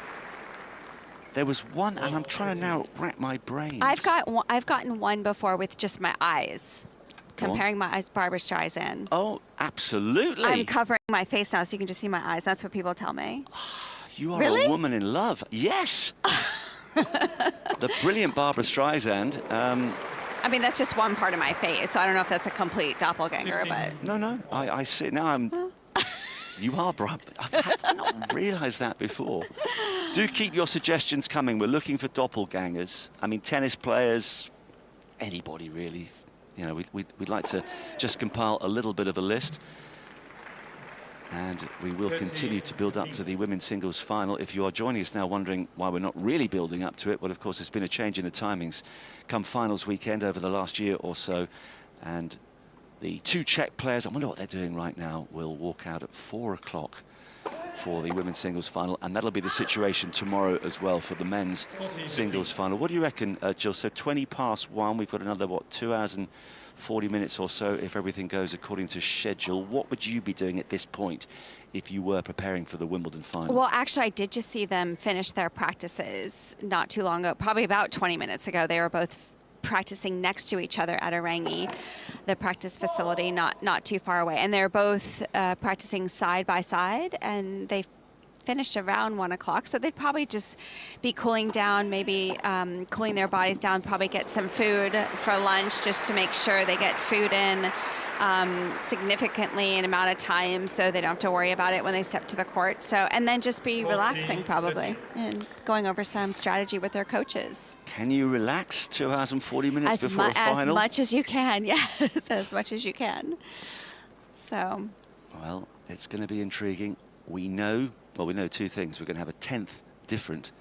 Speaker 7: There was one, and I'm trying to now wrap my brains.
Speaker 8: I've gotten one before with just my eyes. Comparing my eyes to Barbra Streisand.
Speaker 7: Oh, absolutely.
Speaker 8: I'm covering my face now so you can just see my eyes. That's what people tell me.
Speaker 7: You are a woman in love. Yes. The brilliant Barbra Streisand.
Speaker 8: I mean, that's just one part of my face, so I don't know if that's a complete doppelganger, but...
Speaker 7: No, I see. Now you are Barbra. I've not realised that before. Do keep your suggestions coming. We're looking for doppelgangers. I mean, tennis players, anybody really. You know, we'd like to just compile a little bit of a list. And we will continue to build up to the women's singles final. If you are joining us now wondering why we're not really building up to it, well, of course, there's been a change in the timings come finals weekend over the last year or so. And the 2 Czech players, I wonder what they're doing right now, will walk out at 4 o'clock for the women's singles final. And that'll be the situation tomorrow as well for the men's singles final. What do you reckon, Jill? So 20 past 1, we've got another, what, 2 hours and 40 minutes or so if everything goes according to schedule. What would you be doing at this point if you were preparing for the Wimbledon final?
Speaker 8: Well, actually, I did just see them finish their practices not too long ago, probably about 20 minutes ago. They were both practicing next to each other at Orangi, the practice facility not too far away. And they're both practicing side by side, and they finished around 1 o'clock, so they'd probably just be cooling down, maybe cooling their bodies down, probably get some food for lunch just to make sure they get food in significantly in amount of time so they don't have to worry about it when they step to the court. So, and then just be relaxing probably and going over some strategy with their coaches.
Speaker 7: Can you relax 2 hours and 40 minutes before a final?
Speaker 8: As much as you can, yes, as much as you can. So.
Speaker 7: Well, it's going to be intriguing. We know 2 things. We're going to have a 10th different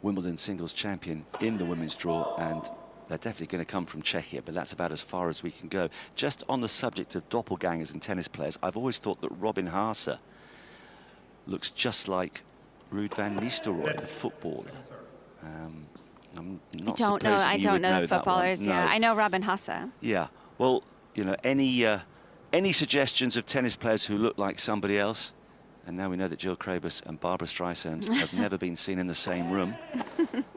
Speaker 7: Wimbledon singles champion in the women's draw, and they're definitely going to come from Czechia, but that's about as far as we can go. Just on the subject of doppelgangers and tennis players, I've always thought that Robin Haase looks just like Ruud van Nistelrooy, the footballer. I'm not
Speaker 8: I don't know the footballers.
Speaker 7: No.
Speaker 8: Yeah, I know Robin Haase.
Speaker 7: Yeah. Well, you know, any suggestions of tennis players who look like somebody else? And now we know that Jill Krabus and Barbara Streisand have never been seen in the same room.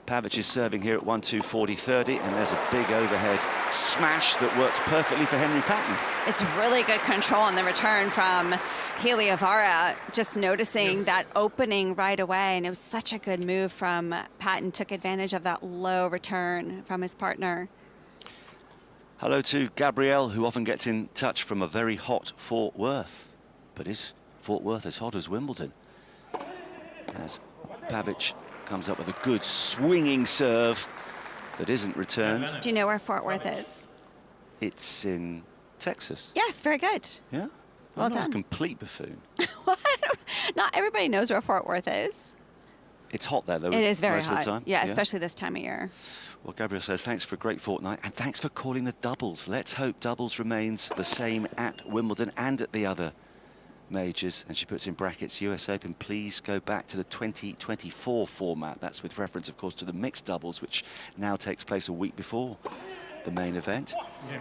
Speaker 7: Pavic is serving here at 1-2, 40-30, and there's a big overhead smash that works perfectly for Henry Patton.
Speaker 8: It's really good control on the return from Heliovara, just noticing that opening right away, and it was such a good move from Patton, took advantage of that low return from his partner.
Speaker 7: Hello to Gabrielle, who often gets in touch from a very hot Fort Worth, but is Fort Worth as hot as Wimbledon? As Pavic comes up with a good swinging serve that isn't returned.
Speaker 8: Do you know where Fort Worth is?
Speaker 7: It's in Texas.
Speaker 8: Yes, very good.
Speaker 7: Yeah?
Speaker 8: Well
Speaker 7: I'm not
Speaker 8: done.
Speaker 7: a complete buffoon.
Speaker 8: Not everybody knows where Fort Worth is.
Speaker 7: It's hot there, though.
Speaker 8: It is very
Speaker 7: most of the
Speaker 8: hot.
Speaker 7: time.
Speaker 8: Yeah, especially this time of year.
Speaker 7: Well, Gabriel says, thanks for a great fortnight, and thanks for calling the doubles. Let's hope doubles remains the same at Wimbledon and at the other majors. And she puts in brackets, US Open, please go back to the 2024 format. That's with reference, of course, to the mixed doubles, which now takes place a week before the main event.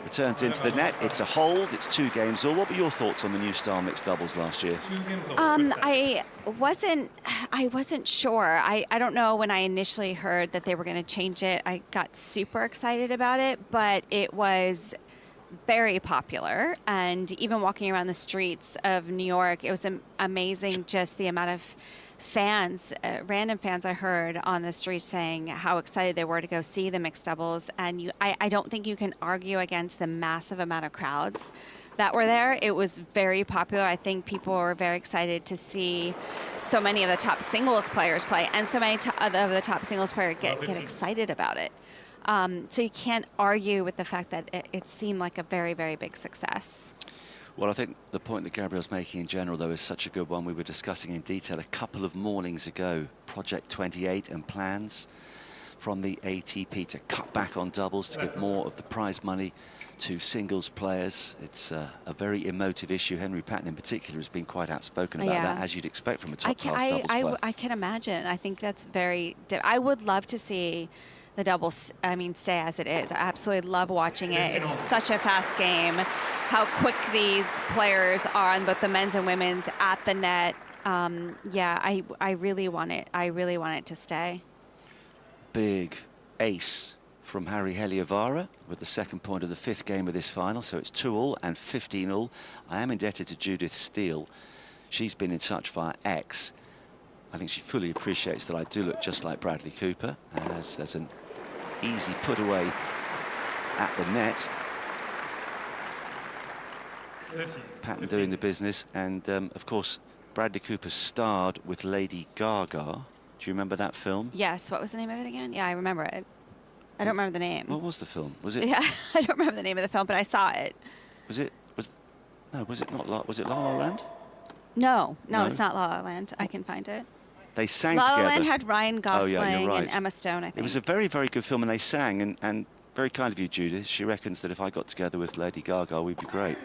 Speaker 7: Returns into the net. It's a hold. It's 2 games all. What were your thoughts on the new style mixed doubles last year?
Speaker 8: I wasn't sure. I don't know, when I initially heard that they were going to change it, I got super excited about it, but it was very popular, and even walking around the streets of New York, it was amazing just the amount of fans, random fans I heard on the street saying how excited they were to go see the mixed doubles. And I don't think you can argue against the massive amount of crowds that were there. It was very popular. I think people were very excited to see so many of the top singles players play, and so many of the top singles players get excited about it. So you can't argue with the fact that it seemed like a very, very big success.
Speaker 7: Well, I think the point that Gabriel's making in general, though, is such a good one. We were discussing in detail a couple of mornings ago, Project 28 and plans from the ATP to cut back on doubles, to give more of the prize money to singles players. It's a very emotive issue. Henry Patton in particular has been quite outspoken about that, as you'd expect from a top-class doubles player.
Speaker 8: I can imagine. I think that's very... I would love to see the doubles, stay as it is. I absolutely love watching it. It's such a fast game. How quick these players are on both the men's and women's at the net. I really want it. I really want it to stay.
Speaker 7: Big ace from Harry Heliovara with the second point of the 5th game of this final. So it's 2-all and 15-all. I am indebted to Judith Steele. She's been in touch via X. I think she fully appreciates that I do look just like Bradley Cooper, as there's an easy put away at the net. Patton doing the business, and of course Bradley Cooper starred with Lady Gaga. Do you remember that film?
Speaker 8: Yes. What was the name of it again? Yeah, I remember it. I don't remember the name.
Speaker 7: What was the film? Was it?
Speaker 8: Yeah, I don't remember the name of the film, but I saw it.
Speaker 7: Was it not? Was it La La Land?
Speaker 8: No,
Speaker 7: No?
Speaker 8: it's not La La Land. I can find it.
Speaker 7: They sang
Speaker 8: La La
Speaker 7: together.
Speaker 8: Land had Ryan Gosling
Speaker 7: Oh, yeah, you're right.
Speaker 8: and Emma Stone, I think.
Speaker 7: It was a very, very good film, and they sang, and very kind of you, Judith. She reckons that if I got together with Lady Gaga, we'd be great.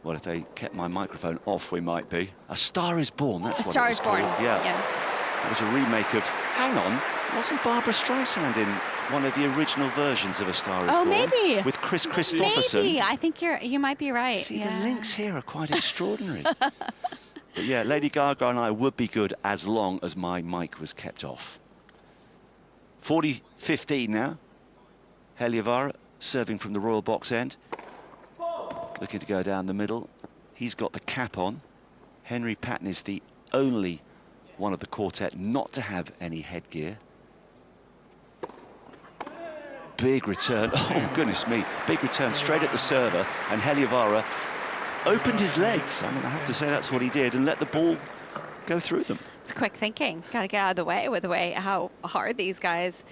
Speaker 7: Well, if they kept my microphone off, we might be. A Star is Born, that's what it was
Speaker 8: A Star is Born,
Speaker 7: called. Yeah. It was a remake of, hang on, wasn't Barbara Streisand in one of the original versions of A Star is Born?
Speaker 8: Oh, maybe.
Speaker 7: With Chris Christopherson.
Speaker 8: Maybe. I think you might be right.
Speaker 7: See, the links here are quite extraordinary. But yeah, Lady Gaga and I would be good as long as my mic was kept off. 40-15 now. Heliovara serving from the Royal Box end. Looking to go down the middle. He's got the cap on. Henry Patton is the only one of the quartet not to have any headgear. Big return. Oh, goodness me. Big return straight at the server. And Heliovara opened his legs. I mean, I have to say that's what he did, and let the ball go through them.
Speaker 8: It's quick thinking. Got to get out of the way with the way how hard these guys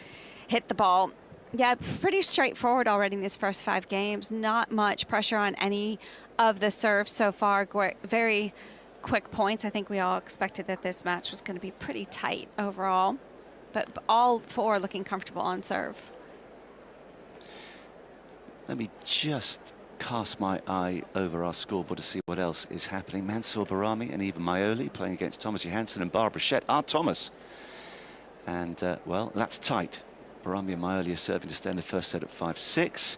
Speaker 8: hit the ball. Yeah, pretty straightforward already in these first 5 games. Not much pressure on any of the serves so far. Very quick points. I think we all expected that this match was going to be pretty tight overall, but all 4 looking comfortable on serve.
Speaker 7: Let me just cast my eye over our scoreboard to see what else is happening. Mansour Barami and Eva Maioli playing against Thomas Johansson and Barbara Schett. Thomas. And, well, that's tight. Barami and Maioli are serving to stay in the first set at 5-6.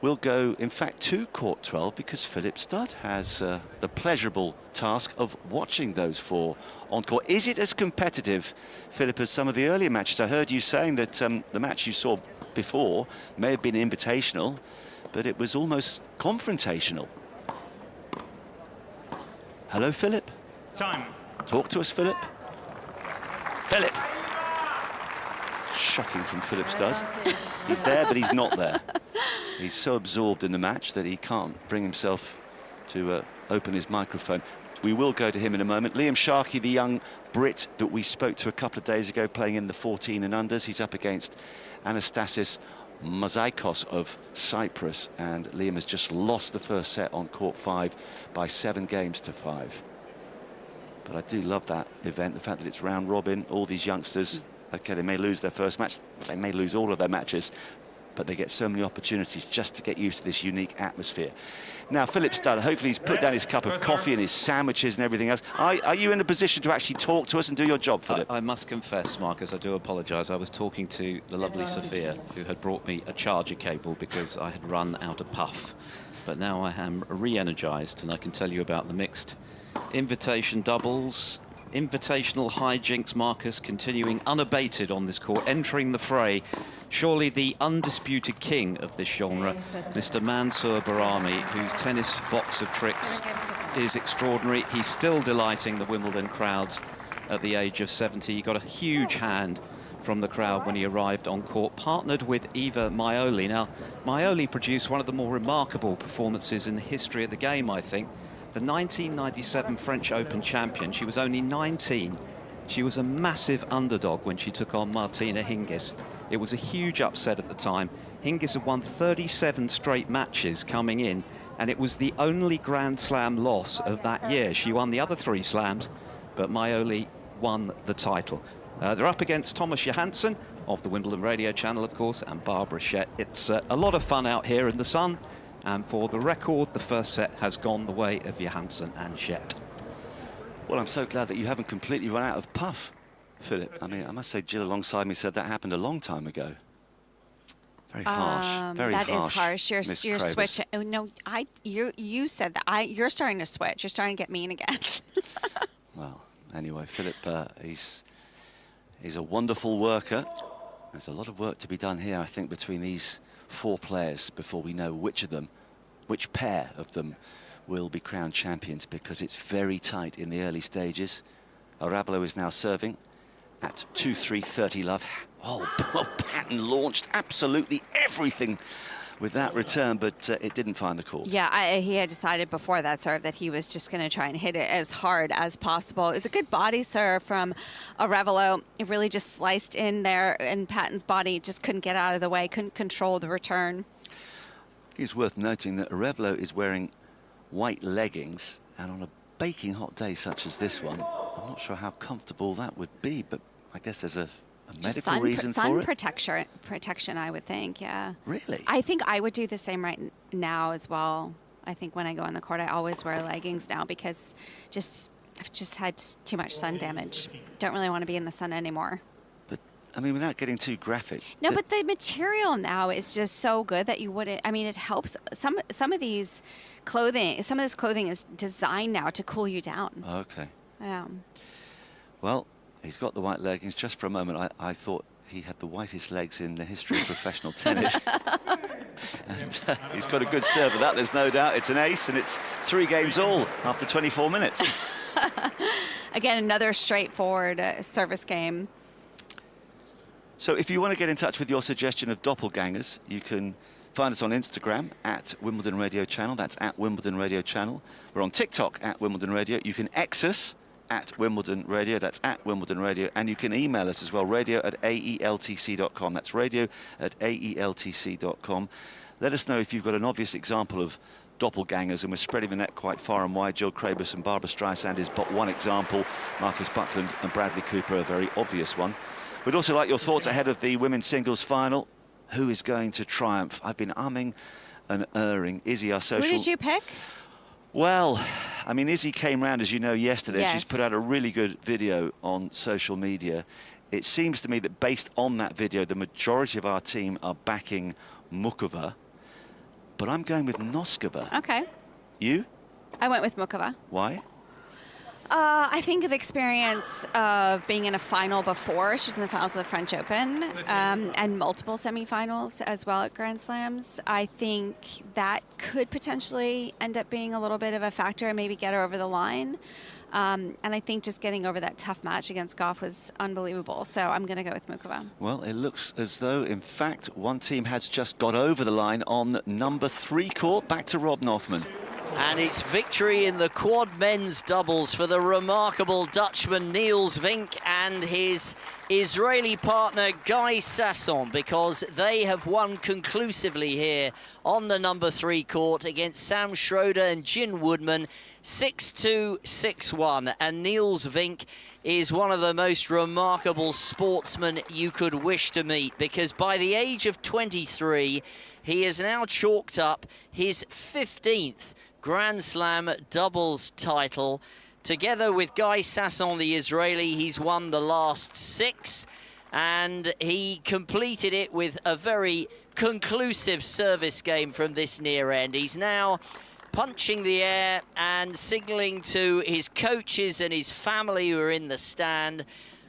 Speaker 7: We'll go, in fact, to court 12 because Philip Studd has the pleasurable task of watching those 4 on court. Is it as competitive, Philip, as some of the earlier matches? I heard you saying that the match you saw before may have been invitational, but it was almost confrontational. Hello, Philip.
Speaker 5: Time.
Speaker 7: Talk to us, Philip. Philip. Shocking from Philip Studd. He's there, but he's not there. He's so absorbed in the match that he can't bring himself to open his microphone. We will go to him in a moment. Liam Sharkey, the young Brit that we spoke to a couple of days ago, playing in the 14 and unders. He's up against Anastasis Mozaikos of Cyprus, and Liam has just lost the first set on court 5 by 7 games to 5. But I do love that event, the fact that it's round robin, all these youngsters. Okay, they may lose their first match, they may lose all of their matches, but they get so many opportunities just to get used to this unique atmosphere. Now, Philip Studd, hopefully he's put down his cup of coffee and his sandwiches and everything else. Are you in a position to actually talk to us and do your job, Philip?
Speaker 14: I must confess, Marcus, I do apologise. I was talking to the lovely Sophia, who had brought me a charger cable because I had run out of puff. But now I am re-energised, and I can tell you about the mixed invitation doubles. Invitational hijinks, Marcus, continuing unabated on this court, entering the fray. Surely the undisputed king of this genre, Mr. Mansour Barami, whose tennis box of tricks is extraordinary. He's still delighting the Wimbledon crowds at the age of 70. He got a huge hand from the crowd when he arrived on court, partnered with Eva Maioli. Now, Maioli produced one of the more remarkable performances in the history of the game, I think. The 1997 French Open champion. She was only 19. She was a massive underdog when she took on Martina Hingis. It was a huge upset at the time. Hingis had won 37 straight matches coming in, and it was the only Grand Slam loss of that year. She won the other 3 slams, but Maioli won the title. They're up against Thomas Johansson of the Wimbledon radio channel, of course, and Barbara Schett. It's a lot of fun out here in the sun, and for the record, the first set has gone the way of Johansson and Schett.
Speaker 7: Well, I'm so glad that you haven't completely run out of puff, Philip. I mean, I must say, Jill alongside me said that happened a long time ago. Very harsh. Very harsh.
Speaker 8: That is harsh. You're
Speaker 7: Miss
Speaker 8: switching. Oh, no, you said that. You're starting to switch. You're starting to get mean again.
Speaker 7: Well, anyway, Philip, he's a wonderful worker. There's a lot of work to be done here, I think, between these 4 players before we know which pair of them will be crowned champions, because it's very tight in the early stages. Arabalo is now serving at 2-3, 30 love. Oh, Patton launched absolutely everything with that return, but it didn't find the court.
Speaker 8: Yeah, he had decided before that serve that he was just going to try and hit it as hard as possible. It was a good body serve from Arevalo. It really just sliced in there in Patton's body, just couldn't get out of the way, couldn't control the return.
Speaker 7: It's worth noting that Arevalo is wearing white leggings, and on a baking hot day such as this one, I'm not sure how comfortable that would be, but I guess there's a medical reason for it.
Speaker 8: Sun protection, I would think, yeah.
Speaker 7: Really?
Speaker 8: I think I would do the same right now as well. I think when I go on the court, I always wear leggings now because I've just had too much sun damage. Don't really want to be in the sun anymore.
Speaker 7: But, I mean, without getting too graphic.
Speaker 8: No, but the material now is just so good that you wouldn't, I mean, it helps. Some of this clothing is designed now to cool you down.
Speaker 7: Okay.
Speaker 8: Yeah.
Speaker 7: Well, he's got the white leggings. Just for a moment, I thought he had the whitest legs in the history of professional tennis. And, he's got a good serve of that, there's no doubt. It's an ace, and it's 3 games all after 24 minutes.
Speaker 8: Again, another straightforward service game.
Speaker 7: So if you want to get in touch with your suggestion of doppelgangers, you can find us on Instagram at Wimbledon Radio Channel. That's at Wimbledon Radio Channel. We're on TikTok at Wimbledon Radio. You can X us at Wimbledon Radio. That's at Wimbledon Radio. And you can email us as well, radio@aeltc.com. That's radio@aeltc.com. Let us know if you've got an obvious example of doppelgangers, and we're spreading the net quite far and wide. Jill Krabus and Barbara Streisand is but one example. Marcus Buckland and Bradley Cooper, a very obvious one. We'd also like your thoughts ahead of the women's singles final. Who is going to triumph? I've been umming and erring. Izzy, our social...
Speaker 8: Who did you pick?
Speaker 7: Well, I mean, Izzy came round, as you know, yesterday.
Speaker 8: Yes.
Speaker 7: She's put out a really good video on social media. It seems to me that based on that video, the majority of our team are backing Mukova, but I'm going with Noskova.
Speaker 8: Okay.
Speaker 7: You?
Speaker 8: I went with Mukova.
Speaker 7: Why?
Speaker 8: I think of the experience of being in a final before. She was in the finals of the French Open and multiple semifinals as well at Grand Slams. I think that could potentially end up being a little bit of a factor and maybe get her over the line. And I think just getting over that tough match against Goff was unbelievable. So I'm going to go with Mukova.
Speaker 7: Well, it looks as though, in fact, one team has just got over the line on number 3 court. Back to Rob Northman.
Speaker 18: And it's victory in the quad men's doubles for the remarkable Dutchman Niels Vink and his Israeli partner Guy Sasson, because they have won conclusively here on the number 3 court against Sam Schroeder and Jin Woodman, 6-2, 6-1. And Niels Vink is one of the most remarkable sportsmen you could wish to meet, because by the age of 23, he has now chalked up his 15th Grand Slam doubles title. Together with Guy Sasson, the Israeli, he's won the last 6, and he completed it with a very conclusive service game from this near end. He's now punching the air and signaling to his coaches and his family who are in the stand.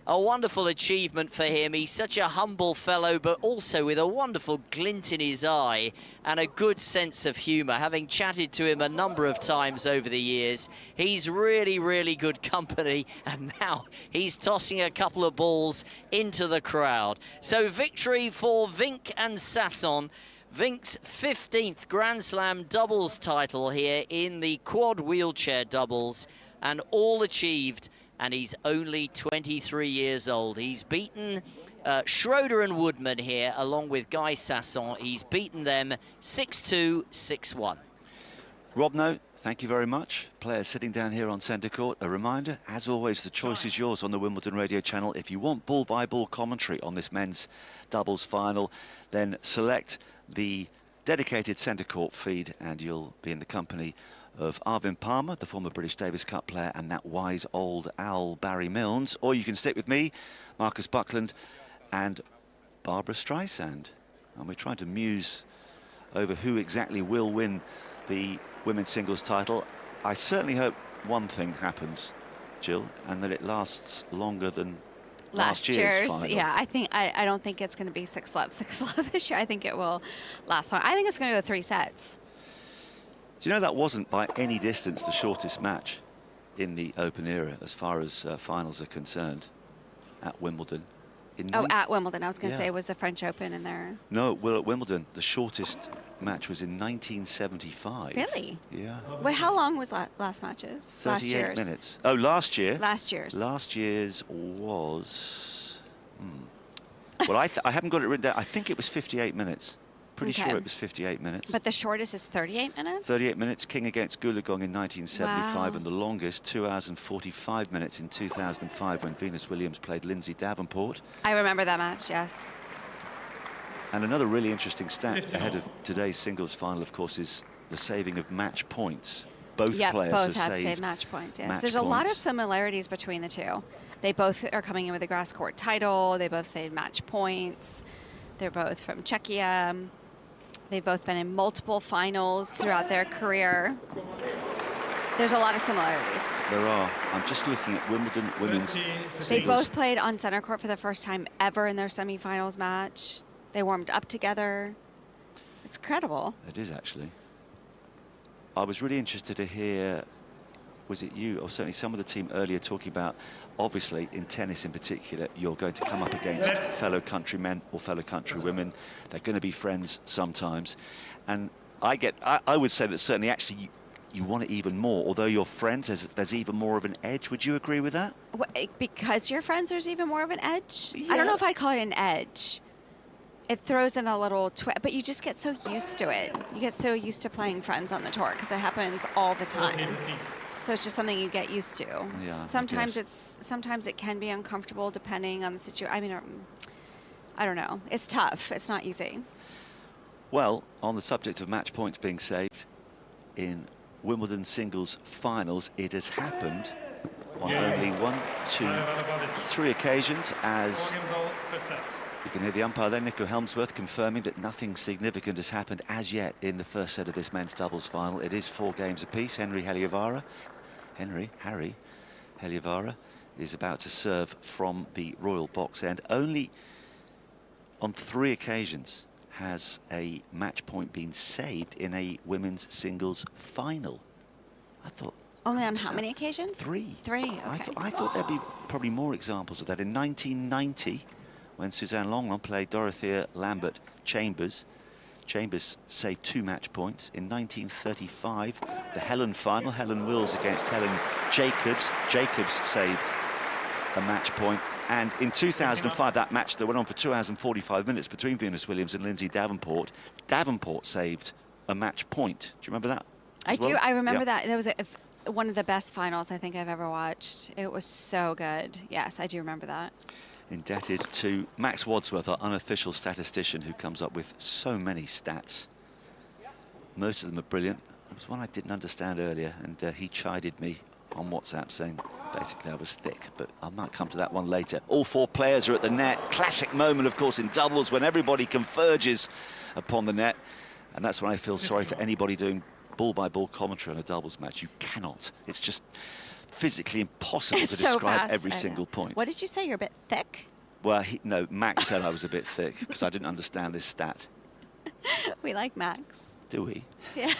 Speaker 18: A wonderful achievement for him. He's such a humble fellow, but also with a wonderful glint in his eye and a good sense of humour. Having chatted to him a number of times over the years, he's really, really good company, and now he's tossing a couple of balls into the crowd. So victory for Vink and Sasson. Vink's 15th Grand Slam doubles title here in the quad wheelchair doubles, and all achieved. And he's only 23 years old. He's beaten Schroeder and Woodman here, along with Guy Sasson. He's beaten them 6-2, 6-1.
Speaker 7: Robno, thank you very much. Players sitting down here on centre court. A reminder, as always, the choice is yours on the Wimbledon Radio Channel. If you want ball-by-ball commentary on this men's doubles final, then select the dedicated centre court feed, and you'll be in the company of Arvin Palmer, the former British Davis Cup player, and that wise old owl Barry Milnes. Or you can stick with me, Marcus Buckland, and Barbara Streisand. And we're trying to muse over who exactly will win the women's singles title. I certainly hope one thing happens, Jill, and that it lasts longer than last year's final.
Speaker 8: Yeah, I don't think it's going to be 6-love this year. I think it will last long. I think it's going to go 3 sets.
Speaker 7: Do you know that wasn't by any distance the shortest match in the Open era as far as finals are concerned at Wimbledon?
Speaker 8: At Wimbledon. I was going to say it was the French Open in there.
Speaker 7: No, well, at Wimbledon, the shortest match was in 1975.
Speaker 8: Really?
Speaker 7: Yeah.
Speaker 8: Wait, how long was last matches?
Speaker 7: 38 minutes. Oh, last year?
Speaker 8: Last year's.
Speaker 7: Last year's was... Well, I haven't got it written down. I think it was 58 minutes. Pretty
Speaker 8: Okay.
Speaker 7: sure it was 58 minutes.
Speaker 8: But the shortest is 38 minutes?
Speaker 7: 38 minutes, King against Goolagong in 1975,
Speaker 8: Wow.
Speaker 7: and the longest, 2 hours and 45 minutes in 2005 when Venus Williams played Lindsay Davenport.
Speaker 8: I remember that match, yes.
Speaker 7: And another really interesting stat ahead of today's singles final, of course, is the saving of match points. Both
Speaker 8: Yep,
Speaker 7: players
Speaker 8: both have
Speaker 7: saved
Speaker 8: saved match points, yes.
Speaker 7: match
Speaker 8: There's a lot of
Speaker 7: points.
Speaker 8: similarities between the two. They both are coming in with a grass court title. They both saved match points. They're both from Czechia. They've both been in multiple finals throughout their career. There's a lot of similarities.
Speaker 7: There are. I'm just looking at Wimbledon women's
Speaker 8: They
Speaker 7: singles.
Speaker 8: both played on center court for the first time ever in their semifinals match. They warmed up together. It's incredible.
Speaker 7: It is, actually. I was really interested to hear, was it you, or certainly some of the team earlier, talking about, obviously, in tennis in particular, you're going to come up against fellow countrymen or fellow countrywomen. They're going to be friends sometimes. And I would say that certainly, actually, you want it even more. Although you're friends, there's even more of an edge. Would you agree with that?
Speaker 8: Because you're friends, there's even more of an edge? I don't know if I'd call it an edge. It throws in a little twist, but you just get so used to it. You get so used to playing friends on the tour because it happens all the time. So it's just something you get used to.
Speaker 7: Yeah,
Speaker 8: Sometimes it can be uncomfortable depending on the situation. I mean, I don't know. It's tough. It's not easy.
Speaker 7: Well, on the subject of match points being saved, in Wimbledon singles finals, it has happened on only 1, 2, 3 occasions, as you can hear the umpire there, Nico Helmsworth, confirming that nothing significant has happened as yet in the first set of this men's doubles final. It is 4 games apiece. Harry Heliavara is about to serve from the royal box end. Only on 3 occasions has a match point been saved in a women's singles final. I thought...
Speaker 8: Only on how many occasions?
Speaker 7: 3.
Speaker 8: 3, okay.
Speaker 7: I thought there'd be probably more examples of that. In 1990, when Suzanne Longron played Dorothea Lambert-Chambers, Chambers saved 2 match points. In 1935, the Helen final, Helen Wills against Helen Jacobs. Jacobs saved a match point. And in 2005, that match that went on for 2 hours and 45 minutes between Venus Williams and Lindsay Davenport, Davenport saved a match point. Do you remember that?
Speaker 8: I do. I remember
Speaker 7: Yeah.
Speaker 8: that. That was one of the best finals I think I've ever watched. It was so good. Yes, I do remember that.
Speaker 7: Indebted to Max Wadsworth, our unofficial statistician, who comes up with so many stats. Most of them are brilliant. There was one I didn't understand earlier, and he chided me on WhatsApp saying basically I was thick, but I might come to that one later. All 4 players are at the net. Classic moment, of course, in doubles when everybody converges upon the net, and that's when I feel sorry for anybody doing ball-by-ball commentary on a doubles match. You cannot. It's just physically impossible to describe every single point.
Speaker 8: What did you say? You're a bit thick?
Speaker 7: Well, no, Max said I was a bit thick because I didn't understand this stat.
Speaker 8: We like Max.
Speaker 7: Do we?
Speaker 8: Yeah.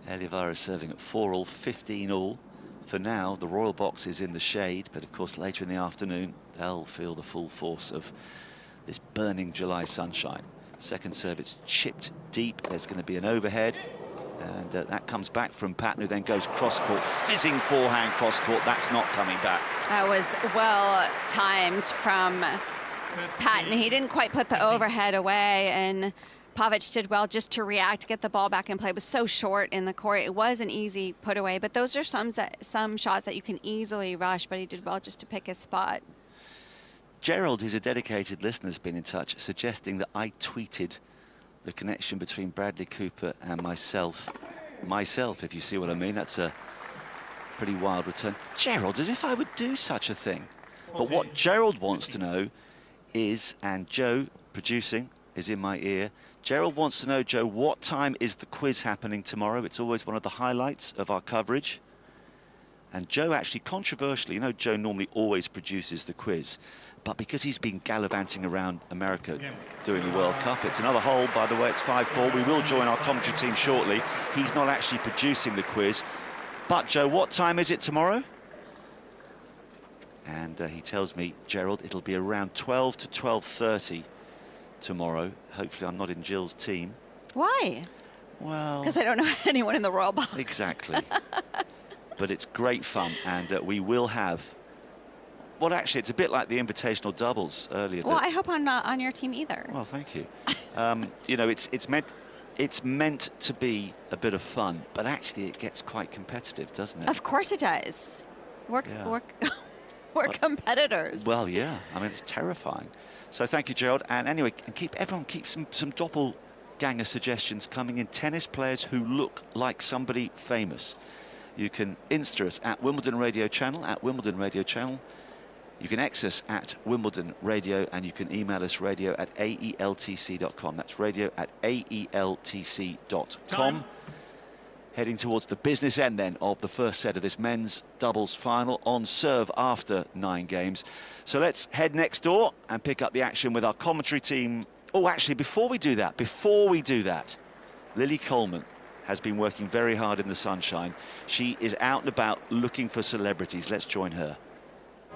Speaker 7: Heliavara is serving at 4-all, 15-all. For now, the royal box is in the shade, but of course later in the afternoon, they'll feel the full force of this burning July sunshine. Second serve, it's chipped deep. There's going to be an overhead. And that comes back from Patton, who then goes cross-court, fizzing forehand cross-court. That's not coming back.
Speaker 8: That was well timed from Patton. He didn't quite put the overhead away, and Pavic did well just to react, to get the ball back in play. It was so short in the court. It was an easy put away, but those are some shots that you can easily rush, but he did well just to pick his spot.
Speaker 7: Gerald, who's a dedicated listener, has been in touch, suggesting that I tweeted the connection between Bradley Cooper and myself, if you see what I mean. That's a pretty wild return. Gerald, as if I would do such a thing. But what Gerald wants to know is, and Joe, producing, is in my ear, Gerald wants to know, Joe, what time is the quiz happening tomorrow? It's always one of the highlights of our coverage. And Joe actually, controversially, you know, Joe normally always produces the quiz, but because he's been gallivanting around America doing the World Cup, it's another hole, by the way, it's 5-4. We will join our commentary team shortly. He's not actually producing the quiz. But, Joe, what time is it tomorrow? And he tells me, Gerald, it'll be around 12 to 12:30 tomorrow. Hopefully I'm not in Jill's team.
Speaker 8: Why?
Speaker 7: Well...
Speaker 8: Because I don't know anyone in the Royal Box.
Speaker 7: Exactly. But it's great fun, and we will have... Well, actually, it's a bit like the invitational doubles earlier.
Speaker 8: Well, I hope I'm not on your team either.
Speaker 7: Well, thank you. You know, it's meant to be a bit of fun, but actually it gets quite competitive, doesn't it?
Speaker 8: Of course it does. We're competitors.
Speaker 7: Well, yeah. I mean, it's terrifying. So thank you, Gerald. And anyway, everyone keep some doppelganger suggestions coming in. Tennis players who look like somebody famous. You can Insta us at Wimbledon Radio Channel, You can X us at Wimbledon Radio, and you can email us radio@aeltc.com. That's radio@aeltc.com. Heading towards the business end then of the first set of this men's doubles final on serve after 9 games. So let's head next door and pick up the action with our commentary team. Oh, actually, before we do that, Lily Coleman has been working very hard in the sunshine. She is out and about looking for celebrities. Let's join her.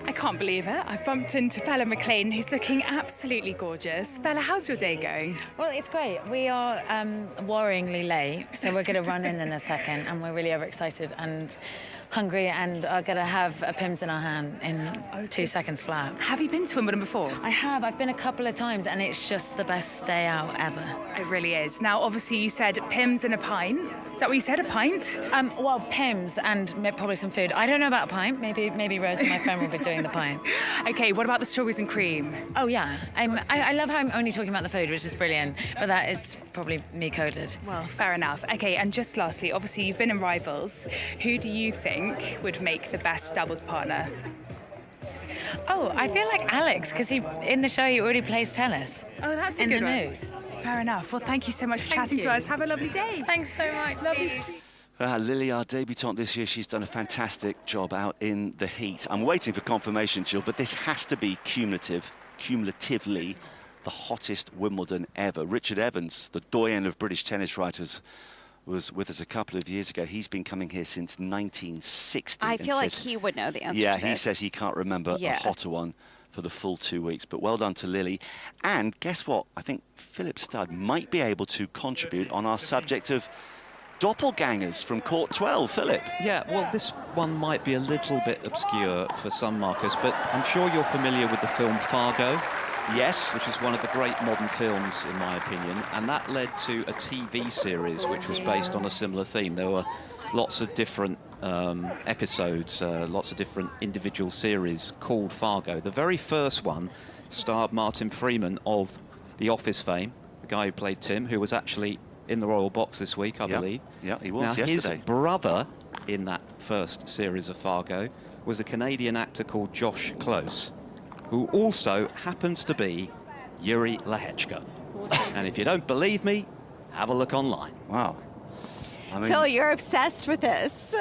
Speaker 6: I can't believe it. I've bumped into Bella McLean, who's looking absolutely gorgeous. Bella, how's your day going?
Speaker 5: Well, it's great. We are worryingly late, so we're going to run in a second, and we're really overexcited and hungry, and are going to have a Pimm's in our hand in 2 seconds flat.
Speaker 6: Have you been to Wimbledon before?
Speaker 5: I have. I've been a couple of times, and it's just the best day out ever.
Speaker 6: It really is. Now, obviously, you said Pimm's and a pint. Is that what you said, a pint?
Speaker 5: Well, Pimm's and probably some food. I don't know about a pint. Maybe Rose and my friend will be doing the pint.
Speaker 6: Okay, what about the strawberries and cream?
Speaker 5: Oh, yeah. I love how I'm only talking about the food, which is brilliant, but that is probably me coded.
Speaker 6: Well, fair enough. Okay, and just lastly, obviously, you've been in Rivals. Who do you think would make the best doubles partner?
Speaker 5: Oh, I feel like Alex, because in the show he already plays tennis.
Speaker 6: Oh, that's a
Speaker 5: in
Speaker 6: good
Speaker 5: the
Speaker 6: one.
Speaker 5: nude.
Speaker 6: Fair enough. Well, thank you so much for chatting to us. Have a lovely day.
Speaker 5: Thanks so much.
Speaker 6: Lovely.
Speaker 7: Lily, our debutante this year, she's done a fantastic job out in the heat. I'm waiting for confirmation, Jill, but this has to be cumulatively the hottest Wimbledon ever. Richard Evans, the doyen of British tennis writers, was with us a couple of years ago. He's been coming here since 1960.
Speaker 8: I feel like he would know the answer to
Speaker 7: Yeah,
Speaker 8: this.
Speaker 7: he says he can't remember a hotter one for the full 2 weeks. But well done to Lily. And guess what? I think Philip Studd might be able to contribute on our subject of doppelgangers from court 12. Philip.
Speaker 14: Yeah, well, this one might be a little bit obscure for some, Marcus, but I'm sure you're familiar with the film Fargo.
Speaker 7: Yes.
Speaker 14: Which is one of the great modern films, in my opinion, and that led to a TV series which was based on a similar theme. There were lots of different episodes, lots of different individual series called Fargo. The very first one starred Martin Freeman of The Office fame, the guy who played Tim, who was actually in the Royal Box this week, I believe.
Speaker 7: Yeah, he was
Speaker 14: now,
Speaker 7: yesterday.
Speaker 14: His brother in that first series of Fargo was a Canadian actor called Josh Close, who also happens to be Yuri Lehechka. And if you don't believe me, have a look online.
Speaker 7: Wow. I mean,
Speaker 8: Phil, you're obsessed with this.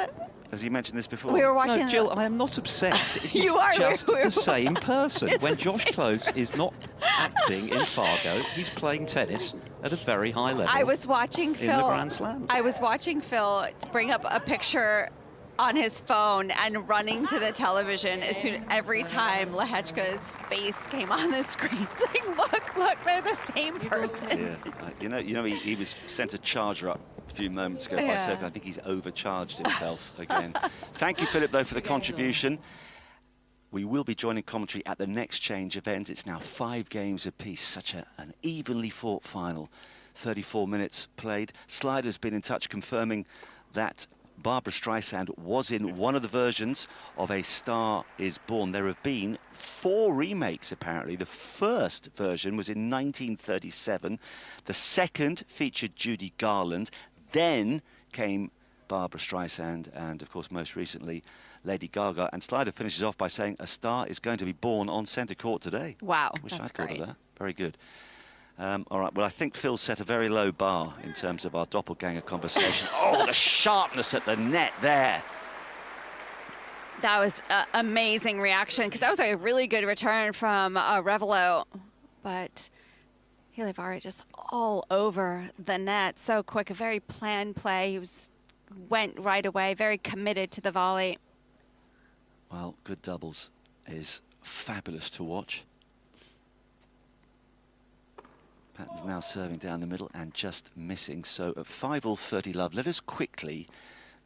Speaker 7: Has he mentioned this before?
Speaker 8: We were watching...
Speaker 14: No, Jill, I am not obsessed. It's
Speaker 8: You are.
Speaker 14: just
Speaker 8: We're
Speaker 14: the same person.
Speaker 8: It's
Speaker 14: When
Speaker 8: the
Speaker 14: Josh
Speaker 8: same
Speaker 14: Close is not acting in Fargo, he's playing tennis at a very high level.
Speaker 8: I was watching
Speaker 14: in the Grand Slam.
Speaker 8: I was watching Phil bring up a picture on his phone and running to the television every time Lehechka's face came on the screen, saying, look, they're the same person.
Speaker 7: Yeah, you know, he was sent a charger up a few moments ago by Sophie. I think he's overcharged himself again. Thank you, Philip, though, for the contribution. We will be joining commentary at the next change event. It's now 5 games apiece, such an evenly fought final. 34 minutes played. Slider's been in touch confirming that Barbra Streisand was in one of the versions of A Star Is Born. There have been 4 remakes, apparently. The first version was in 1937. The second featured Judy Garland. Then came Barbra Streisand and, of course, most recently, Lady Gaga. And Slider finishes off by saying, a star is going to be born on centre court today.
Speaker 8: Wow,
Speaker 7: Wish
Speaker 8: that's
Speaker 7: I thought
Speaker 8: great.
Speaker 7: of that. Very good. All right, well, I think Phil set a very low bar in terms of our doppelganger conversation. Oh, the sharpness at the net there.
Speaker 8: That was an amazing reaction, because that was a really good return from Revelo. But Hilivara just all over the net. So quick, a very planned play. He went right away, very committed to the volley.
Speaker 7: Well, good doubles is fabulous to watch. Patton's now serving down the middle and just missing. So at 5-30 love, let us quickly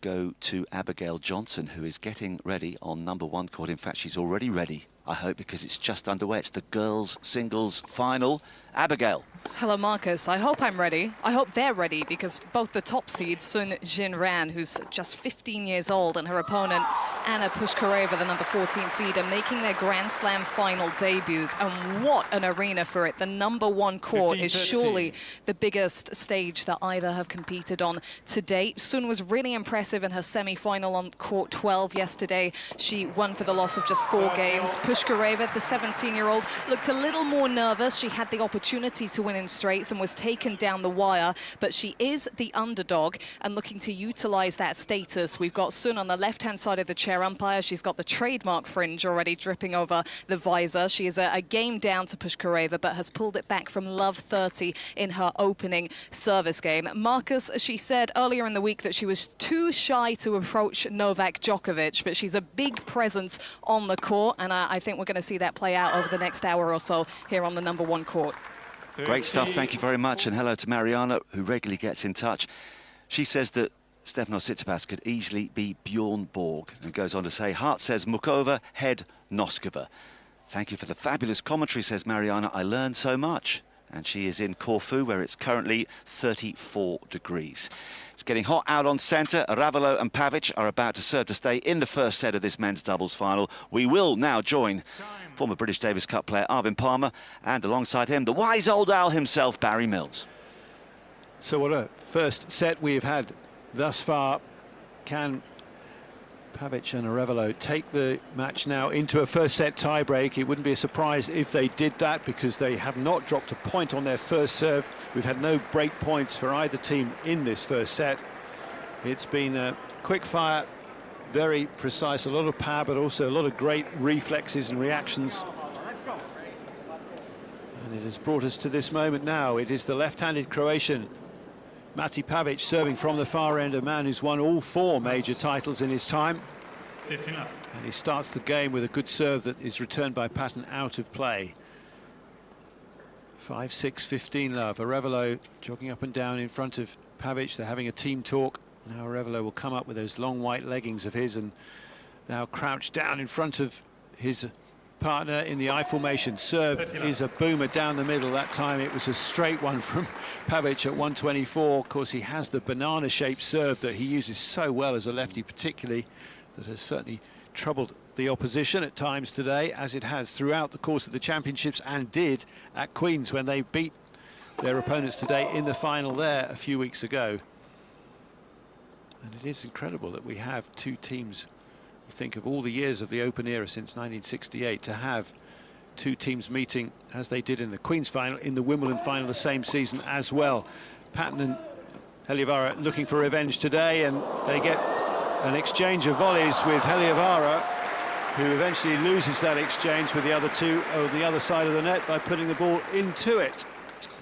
Speaker 7: go to Abigail Johnson, who is getting ready on number 1 court. In fact, she's already ready, I hope, because it's just underway. It's the girls' singles final. Abigail.
Speaker 15: Hello, Marcus. I hope I'm ready. I hope they're ready, because both the top seed, Sun Jinran, who's just 15 years old, and her opponent, Anna Pushkareva, the number 14 seed, are making their Grand Slam final debuts. And what an arena for it. The number 1 court is surely the biggest stage that either have competed on to date. Sun was really impressive in her semi-final on court 12 yesterday. She won for the loss of just 4 games. Pushkareva, the 17-year-old, looked a little more nervous. She had the opportunity to win in straights and was taken down the wire, but she is the underdog and looking to utilize that status. We've got Sun on the left-hand side of the chair umpire. She's got the trademark fringe already dripping over the visor. She is a game down to Pushkareva, but has pulled it back from love 30 in her opening service game. Marcus, she said earlier in the week that she was too shy to approach Novak Djokovic, but she's a big presence on the court, and I think we're going to see that play out over the next hour or so here on the number 1 court.
Speaker 7: Great stuff, thank you very much, and hello to Mariana, who regularly gets in touch. She says that Stefanos Tsitsipas could easily be Bjorn Borg, and goes on to say, heart says Mukova, head Noskova. Thank you for the fabulous commentary, says Mariana. I learned so much. And she is in Corfu, where it's currently 34 degrees. It's getting hot out on centre. Ravello and Pavic are about to serve to stay in the first set of this men's doubles final. We will now join former British Davis Cup player Arvin Palmer, and alongside him, the wise old owl himself, Barry Mills.
Speaker 12: So what a first set we've had thus far. Can Pavic and Arevalo take the match now into a first set tiebreak? It wouldn't be a surprise if they did that, because they have not dropped a point on their first serve. We've had no break points for either team in this first set. It's been a quick fire, very precise, a lot of power, but also a lot of great reflexes and reactions. And it has brought us to this moment now. It is the left-handed Croatian Mate Pavic serving from the far end, a man who's won all 4 major titles in his time.
Speaker 13: 15 left.
Speaker 12: And he starts the game with a good serve that is returned by Patton out of play. 5-6, 15 love. Arevalo jogging up and down in front of Pavic. They're having a team talk. Now Arevalo will come up with those long white leggings of his and now crouch down in front of his partner in the I formation. Serve is a boomer down the middle. That time it was a straight one from Pavic at 124. Of course, he has the banana-shaped serve that he uses so well as a lefty, particularly, that has certainly troubled the opposition at times today, as it has throughout the course of the championships, and did at Queen's when they beat their opponents today in the final there a few weeks ago. And it is incredible that we have 2 teams. Think of all the years of the Open era since 1968, to have 2 teams meeting as they did in the Queen's final, in the Wimbledon final the same season as well. Patton and Heliovara looking for revenge today, and they get an exchange of volleys with Heliovara, who eventually loses that exchange with the other 2 over the other side of the net by putting the ball into it.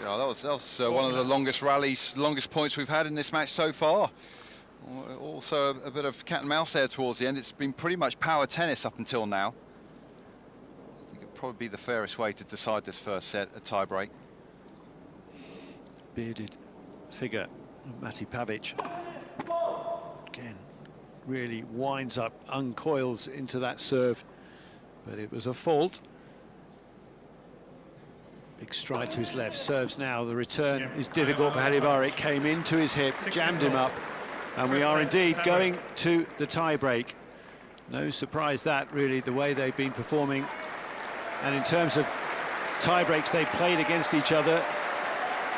Speaker 16: Yeah, that was one of the longest rallies, longest points we've had in this match so far. Also a bit of cat and mouse there towards the end. It's been pretty much power tennis up until now. I think it'd probably be the fairest way to decide this first set, a tie-break.
Speaker 12: Bearded figure of Mate Pavic. Again, really winds up, uncoils into that serve, but it was a fault. Big stride to his left, serves now. The return is difficult for Heliovara. It came into his hip, jammed him up. And we are indeed going to the tie-break. No surprise that, really, the way they've been performing. And in terms of tie-breaks, they played against each other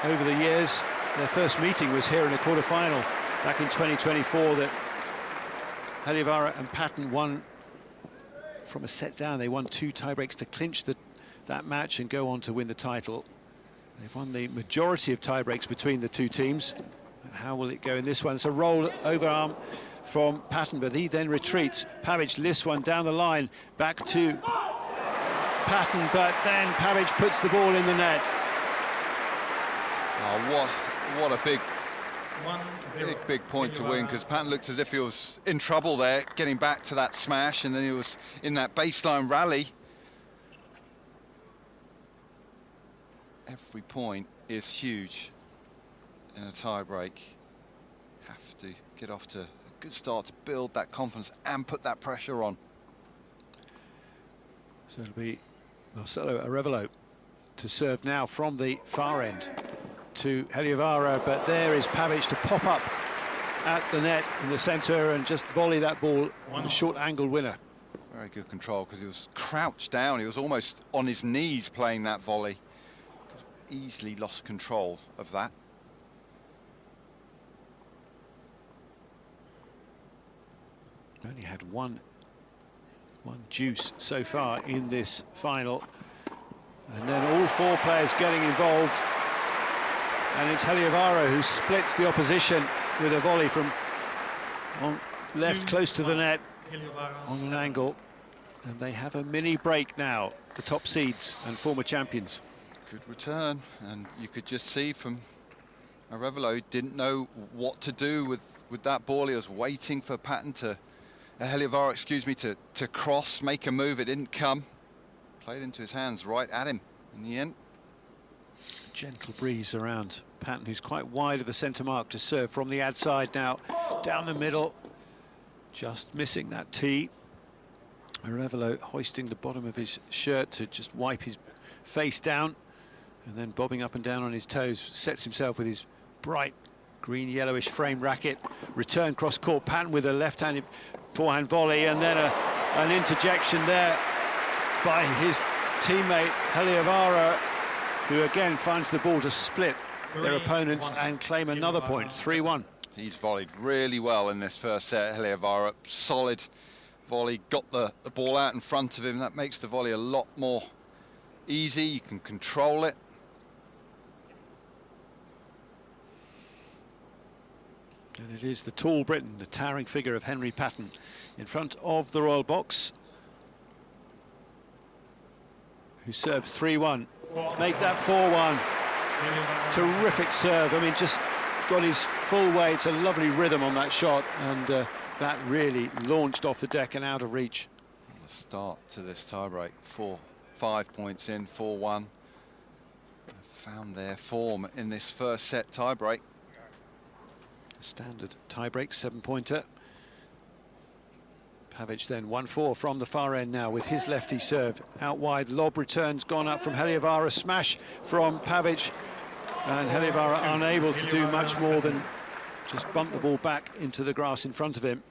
Speaker 12: over the years. Their first meeting was here in the quarter-final back in 2024, that Heliovara and Patton won from a set down. They won 2 tie-breaks to clinch that match and go on to win the title. They've won the majority of tie-breaks between the 2 teams. How will it go in this one? It's a roll overarm from Patton, but he then retreats. Pavic lifts one down the line, back to Patton, but then Pavic puts the ball in the net.
Speaker 16: Oh, what a big point to win, because Patton looked as if he was in trouble there, getting back to that smash, and then he was in that baseline rally. Every point is huge in a tie-break. Have to get off to a good start to build that confidence and put that pressure on.
Speaker 12: So it'll be Marcelo Arevalo to serve now from the far end to Heliovara, but there is Pavic to pop up at the net in the centre and just volley that ball on the short angle winner.
Speaker 16: Very good control, because he was crouched down. He was almost on his knees playing that volley. Easily lost control of that.
Speaker 12: Only had one deuce so far in this final. And then all four players getting involved. And it's Heliovara who splits the opposition with a volley from on left close to the net on an angle. And they have a mini break now, the top seeds and former champions.
Speaker 16: Good return, and you could just see from Arevalo, didn't know what to do with that ball. He was waiting for Patton to, Heliovara, excuse me, to cross, make a move. It didn't come. Played into his hands right at him in the end.
Speaker 12: Gentle breeze around Patton, who's quite wide of the centre mark to serve from the ad side now. Down the middle, just missing that tee. Arevalo hoisting the bottom of his shirt to just wipe his face down, and then bobbing up and down on his toes, sets himself with his bright green yellowish frame racket. Return cross court, Patton with a left-handed forehand volley, and then an interjection there by his teammate Heliovara, who again finds the ball to split their opponents and claim another point, 3-1.
Speaker 16: He's volleyed really well in this first set, Heliovara. Solid volley, got the ball out in front of him. That makes the volley a lot more easy. You can control it.
Speaker 12: And it is the tall Briton, the towering figure of Henry Patton, in front of the Royal Box, who serves 3-1. Make that 4-1. Terrific serve. I mean, just got his full weight. It's a lovely rhythm on that shot, and that really launched off the deck and out of reach.
Speaker 16: The start to this tiebreak, 4-5 points in, 4-1. Found their form in this first set tiebreak.
Speaker 12: Standard tiebreak, 7-pointer. Pavic then 1-4 from the far end now with his lefty serve. Out wide, lob returns gone up from Heliovara, smash from Pavic, and Heliovara unable to do much more than just bump the ball back into the grass in front of him.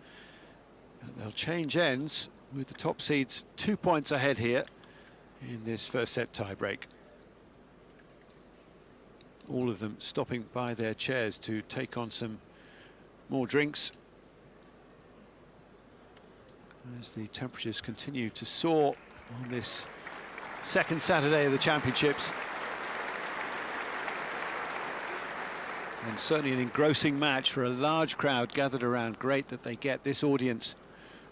Speaker 12: And they'll change ends with the top seeds 2 points ahead here in this first set tiebreak. All of them stopping by their chairs to take on some more drinks as the temperatures continue to soar on this second Saturday of the championships. And certainly an engrossing match for a large crowd gathered around. Great that they get this audience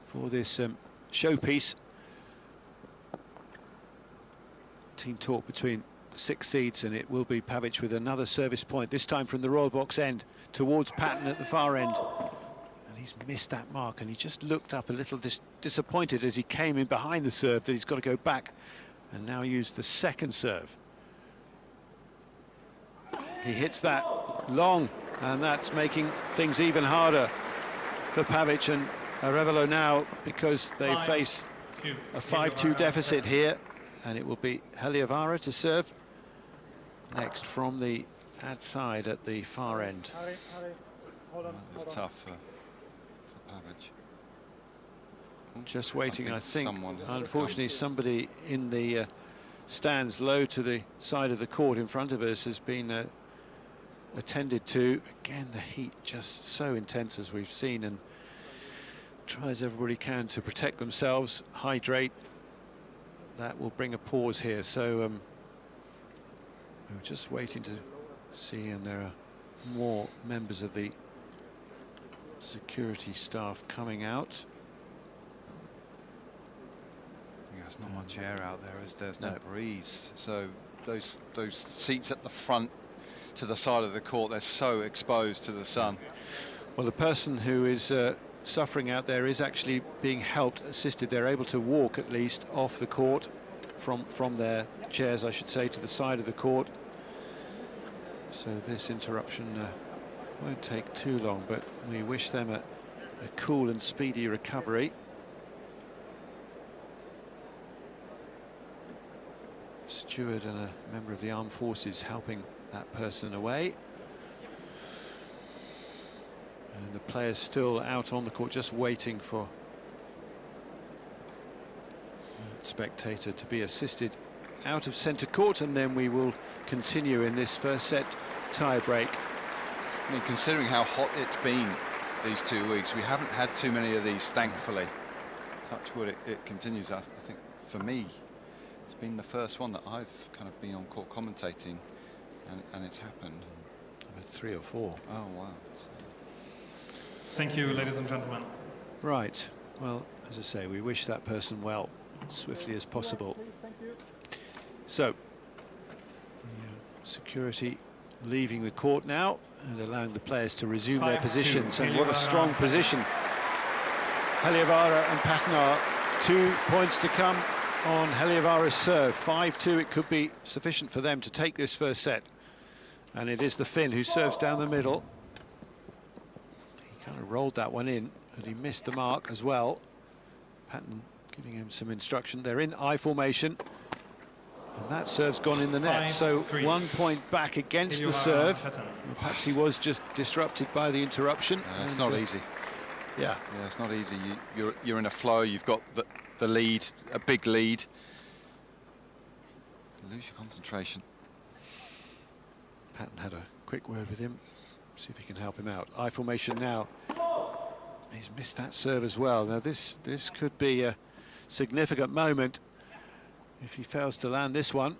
Speaker 12: for this showpiece. Team talk between the 6 seeds, and it will be Pavic with another service point, this time from the Royal Box end towards Patton at the far end. And he's missed that mark, and he just looked up a little disappointed as he came in behind the serve that he's got to go back and now use the second serve. He hits that long, and that's making things even harder for Pavic and Arevalo now, because they face a 5-2 deficit here, and it will be Heliovara to serve next from the ad side at the far end.
Speaker 16: It's tough for Pavic.
Speaker 12: Just waiting, I think unfortunately somebody in the stands low to the side of the court in front of us has been attended to. Again, the heat just so intense, as we've seen, and tries everybody can to protect themselves, hydrate. That will bring a pause here, so we're just waiting to see, and there are more members of the security staff coming out.
Speaker 16: Yeah, there's not much air out there, is there? There's no breeze, so those seats at the front to the side of the court, they're so exposed to the sun.
Speaker 12: Well, the person who is suffering out there is actually being helped, assisted. They're able to walk at least off the court from their chairs, I should say, to the side of the court. So this interruption won't take too long, but we wish them a cool and speedy recovery. Steward and a member of the armed forces helping that person away. And the players still out on the court, just waiting for that spectator to be assisted out of centre court, and then we will continue in this first set tie break.
Speaker 16: I mean, considering how hot it's been these 2 weeks, we haven't had too many of these, thankfully. Touch wood, it continues. I think for me, it's been the first one that I've kind of been on court commentating, and it's happened.
Speaker 12: I've had 3 or 4.
Speaker 16: Oh, wow.
Speaker 10: Thank you, ladies and gentlemen.
Speaker 12: Right. Well, as I say, we wish that person well as swiftly as possible. So, security leaving the court now and allowing the players to resume their positions. And what a strong position. Heliavara and Patton are 2 points to come on Heliavara's serve. 5-2, it could be sufficient for them to take this first set. And it is the Finn who serves down the middle. He kind of rolled that one in, and he missed the mark as well. Patton giving him some instruction. They're in I formation. And that serve's gone in the net, so 1 point back against the serve. Well, perhaps he was just disrupted by the interruption.
Speaker 16: It's not easy.
Speaker 12: Yeah,
Speaker 16: it's not easy. You're in a flow. You've got the lead, a big lead. Lose your concentration.
Speaker 12: Patton had a quick word with him. See if he can help him out. I formation now. He's missed that serve as well. Now this could be a significant moment. If he fails to land this one,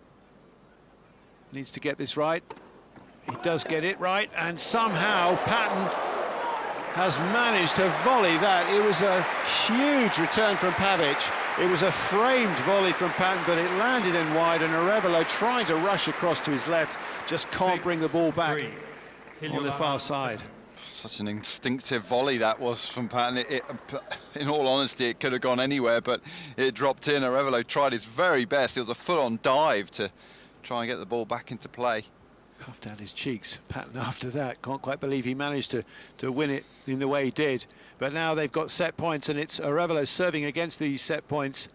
Speaker 12: needs to get this right. He does get it right, and somehow Patton has managed to volley that. It was a huge return from Pavic. It was a framed volley from Patton, but it landed in wide, and Arevalo trying to rush across to his left, just can't bring the ball back on the far side.
Speaker 16: Such an instinctive volley that was from Patton. In all honesty, it could have gone anywhere, but it dropped in. Arevalo tried his very best. It was a full-on dive to try and get the ball back into play.
Speaker 12: Puffed down his cheeks, Patton, after that. Can't quite believe he managed to win it in the way he did. But now they've got set points, and it's Arevalo serving against these set points,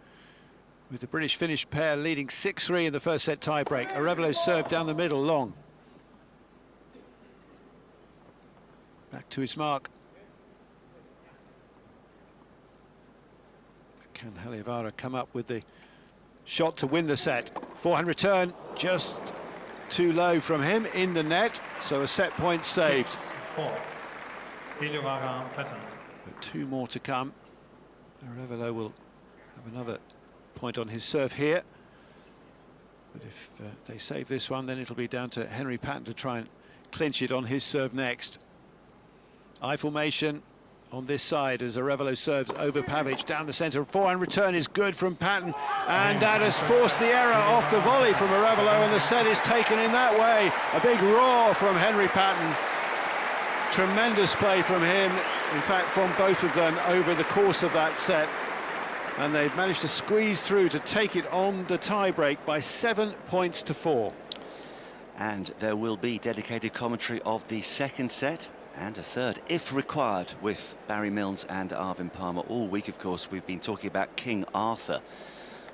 Speaker 12: with the British-Finnish pair leading 6-3 in the first set tie-break. Arevalo served down the middle, long. Back to his mark. Can Heliavara come up with the shot to win the set? Forehand return, just too low from him in the net, so a set point saved.
Speaker 10: 6-4. Heliavara, Patton.
Speaker 12: But 2 more to come. Arevalo will have another point on his serve here. But if they save this one, then it'll be down to Henry Patton to try and clinch it on his serve next. I formation on this side as Arevalo serves over Pavic down the centre. Forehand return is good from Patton, and that has forced the error off the volley from Arevalo, and the set is taken in that way. A big roar from Henry Patton. Tremendous play from him, in fact from both of them over the course of that set, and they've managed to squeeze through to take it on the tie-break by 7 points to 4.
Speaker 7: And there will be dedicated commentary of the second set and a third, if required, with Barry Milnes and Arvin Palmer. All week, of course, we've been talking about King Arthur,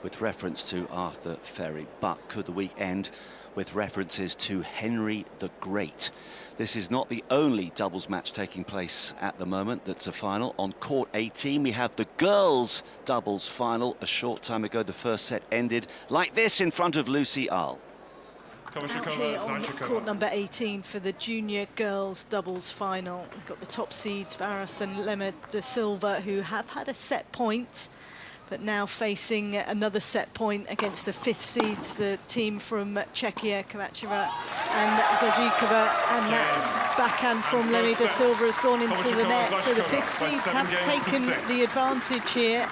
Speaker 7: with reference to Arthur Ferry. But could the week end with references to Henry the Great? This is not the only doubles match taking place at the moment that's a final. On court 18, we have the girls' doubles final. A short time ago, the first set ended like this in front of Lucy Earle.
Speaker 13: Out here on court number 18 for the junior girls doubles final. We've got the top seeds, Barros and Lema de Silva, who have had a set point, but now facing another set point against the 5th seeds, the team from Czechia, Kovačeva and Zajikova, and that backhand from Lema de Silva has gone into the net. So the 5th seeds have taken the advantage here,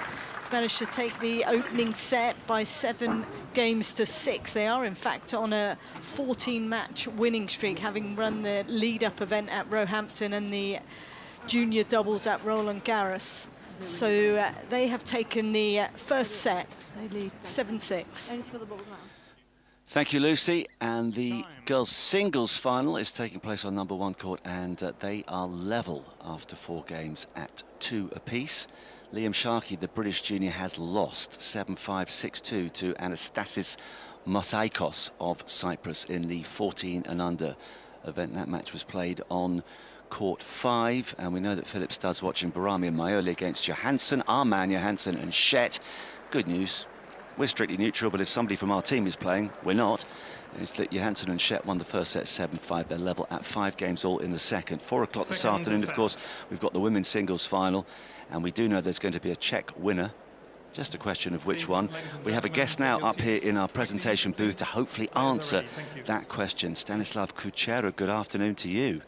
Speaker 13: managed to take the opening set by 7 games to 6. They are in fact on a 14-match winning streak, having run the lead-up event at Roehampton and the junior doubles at Roland Garros. So they have taken the first set. They lead 7-6.
Speaker 7: Thank you, Lucy. And the girls' singles final is taking place on number 1 court, and they are level after 4 games at 2 apiece. Liam Sharkey, the British junior, has lost 7-5, 6-2 to Anastasis Mosaikos of Cyprus in the 14 and under event. That match was played on court 5, and we know that Philip Studd's watching Barami and Maioli against Johansson, Arman Johansson and Shet. Good news. We're strictly neutral, but if somebody from our team is playing, we're not. It's that Johansson and Shet won the first set 7-5. They're level at 5 games all in the second. 4 o'clock this afternoon, of course, we've got the women's singles final, and we do know there's going to be a Czech winner. Just a question of which one. We have a guest now up here in our presentation booth to hopefully answer that question. Stanislav Kuchera, good afternoon to you.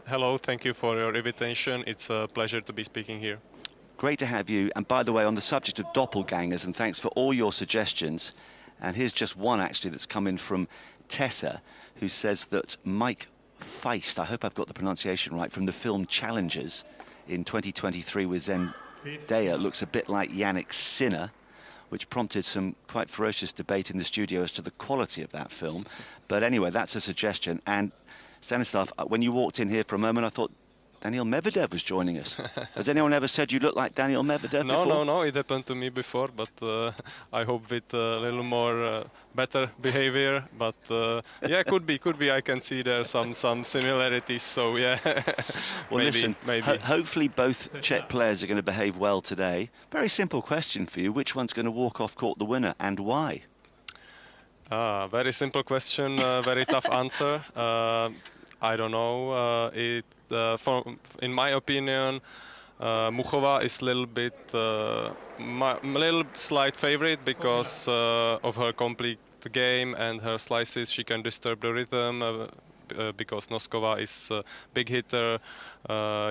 Speaker 17: Hello, thank you for your invitation. It's a pleasure to be speaking here.
Speaker 7: Great to have you. And by the way, on the subject of doppelgangers, and thanks for all your suggestions, and here's just one actually that's come in from Tessa, who says that Mike Feist, I hope I've got the pronunciation right, from the film Challengers in 2023 with Zendaya, looks a bit like Yannick Sinner, which prompted some quite ferocious debate in the studio as to the quality of that film. But anyway, that's a suggestion. And Stanislav, when you walked in here for a moment, I thought Daniil Medvedev was joining us. Has anyone ever said you look like Daniil Medvedev before?
Speaker 17: No, it happened to me before, but I hope with a little more better behavior. But yeah, could be. I can see there some similarities. So yeah,
Speaker 7: Well,
Speaker 17: maybe.
Speaker 7: listen, hopefully both Czech players are going to behave well today. Very simple question for you: which one's going to walk off court the winner, and why?
Speaker 17: Very simple question, very tough answer. I don't know. In my opinion, Muchova is a little slight favorite because of her complete game and her slices. She can disturb the rhythm because Noskova is a big hitter,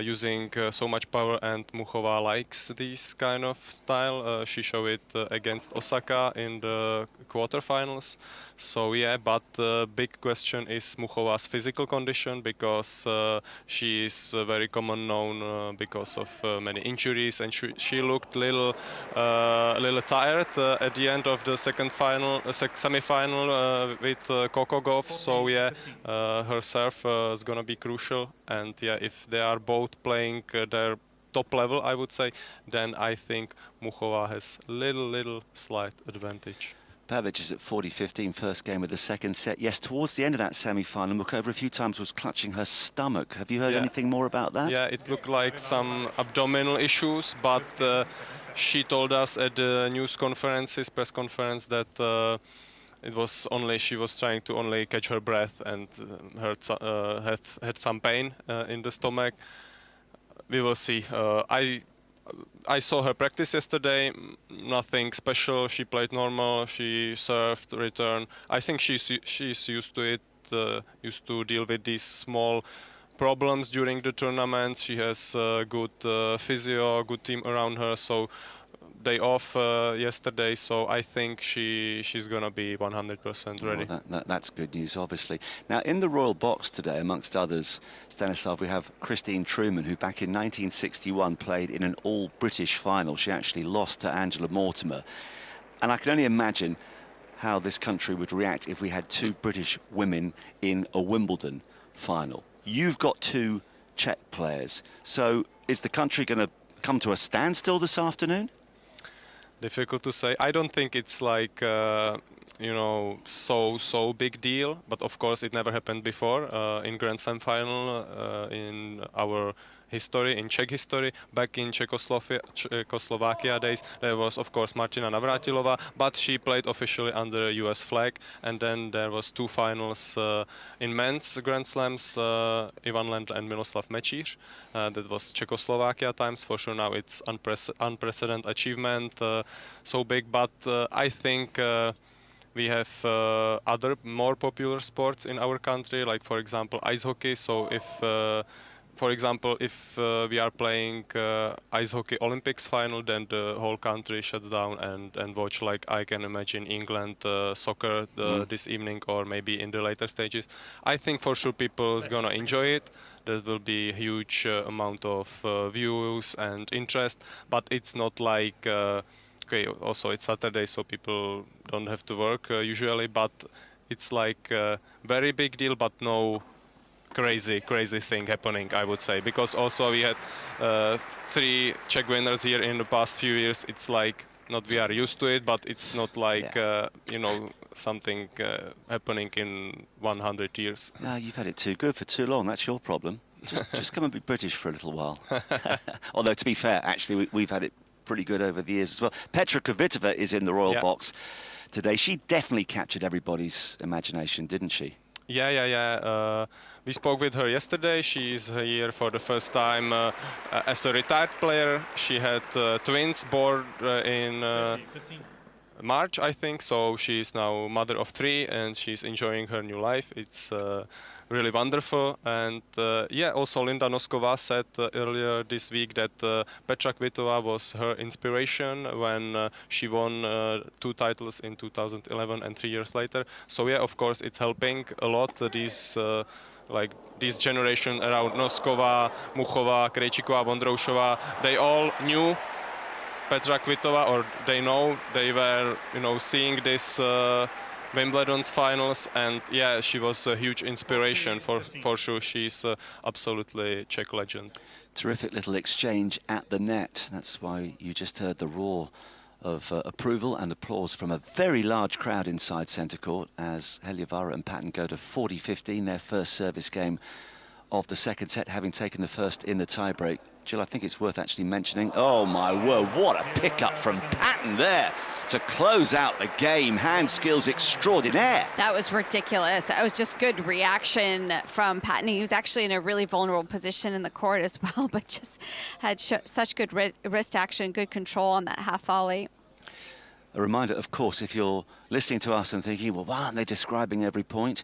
Speaker 17: using so much power, and Muchova likes this kind of style. She showed it against Osaka in the quarterfinals. So yeah, but the big question is Muchova's physical condition, because she is very common known because of many injuries, and she looked a little tired at the end of the second final, semi-final with Coco Gauff. So yeah, her serve is gonna be crucial, and yeah, if they are both playing their top level, I would say, then I think Muchova has little slight advantage.
Speaker 7: Pavic is at 40-15, first game of the second set. Yes, towards the end of that semi-final, Mukova a few times was clutching her stomach. Have you heard anything more about that?
Speaker 17: Yeah, it looked like some abdominal issues, but she told us at the press conference, that it was only, she was trying to only catch her breath and had some pain in the stomach. We will see. I saw her practice yesterday, nothing special. She played normal, she served, returned. I think she's used to it, used to deal with these small problems during the tournaments. She has good physio, good team around her, so day off yesterday, so I think she's gonna be 100% ready.
Speaker 7: Well, that's good news, obviously. Now, in the Royal Box today, amongst others, Stanislav, we have Christine Truman, who back in 1961 played in an all-British final. She actually lost to Angela Mortimer. And I can only imagine how this country would react if we had 2 British women in a Wimbledon final. You've got 2 Czech players. So is the country going to come to a standstill this afternoon?
Speaker 17: Difficult to say. I don't think it's like you know, so big deal, but of course it never happened before in Grand Slam final in our history, in Czech history. Back in Czechoslovakia days, there was of course Martina Navratilova, but she played officially under US flag. And then there was 2 finals in men's Grand Slams, Ivan Lendl and Miroslav Mečíř. That was Czechoslovakia times. For sure now it's unprecedented achievement, so big, but I think we have other more popular sports in our country, like for example ice hockey. So if for example, if we are playing ice hockey Olympics final, then the whole country shuts down and watch, like I can imagine England soccer this evening, or maybe in the later stages. I think for sure people is gonna enjoy it. There will be a huge amount of views and interest, but it's not like okay, also it's Saturday, so people don't have to work usually, but it's like a very big deal, but no crazy thing happening, I would say, because also we had 3 Czech winners here in the past few years. It's like, not we are used to it, but it's not like you know, something happening in 100 years.
Speaker 7: No, you've had it too good for too long. That's your problem. Just come and be British for a little while. Although, to be fair, actually, we've had it pretty good over the years as well. Petra Kvitova is in the royal box today. She definitely captured everybody's imagination, didn't she?
Speaker 17: Yeah. We spoke with her yesterday. She's here for the first time as a retired player. She had twins born in March, I think, so she's now mother of 3 and she's enjoying her new life. It's really wonderful. And yeah, also Linda Noskova said earlier this week that Petra Kvitova was her inspiration when she won 2 titles in 2011 and 3 years later. So yeah, of course, it's helping a lot. Like this generation around Noskova, Muchova, Krejčíková, Vondroušová, they all knew Petra Kvitova, or they were, you know, seeing this Wimbledon's finals, and yeah, she was a huge inspiration for sure. She's absolutely Czech legend.
Speaker 7: Terrific little exchange at the net. That's why you just heard the roar of approval and applause from a very large crowd inside centre court as Heliovara and Patton go to 40-15, their first service game of the second set, having taken the first in the tiebreak. Jill, I think it's worth actually mentioning, oh my word, what a pickup from Patton there to close out the game. Hand skills extraordinaire.
Speaker 8: That was ridiculous. That was just good reaction from Patton. He was actually in a really vulnerable position in the court as well, but just had such good wrist action, good control on that half volley.
Speaker 7: A reminder, of course, if you're listening to us and thinking, well, why aren't they describing every point?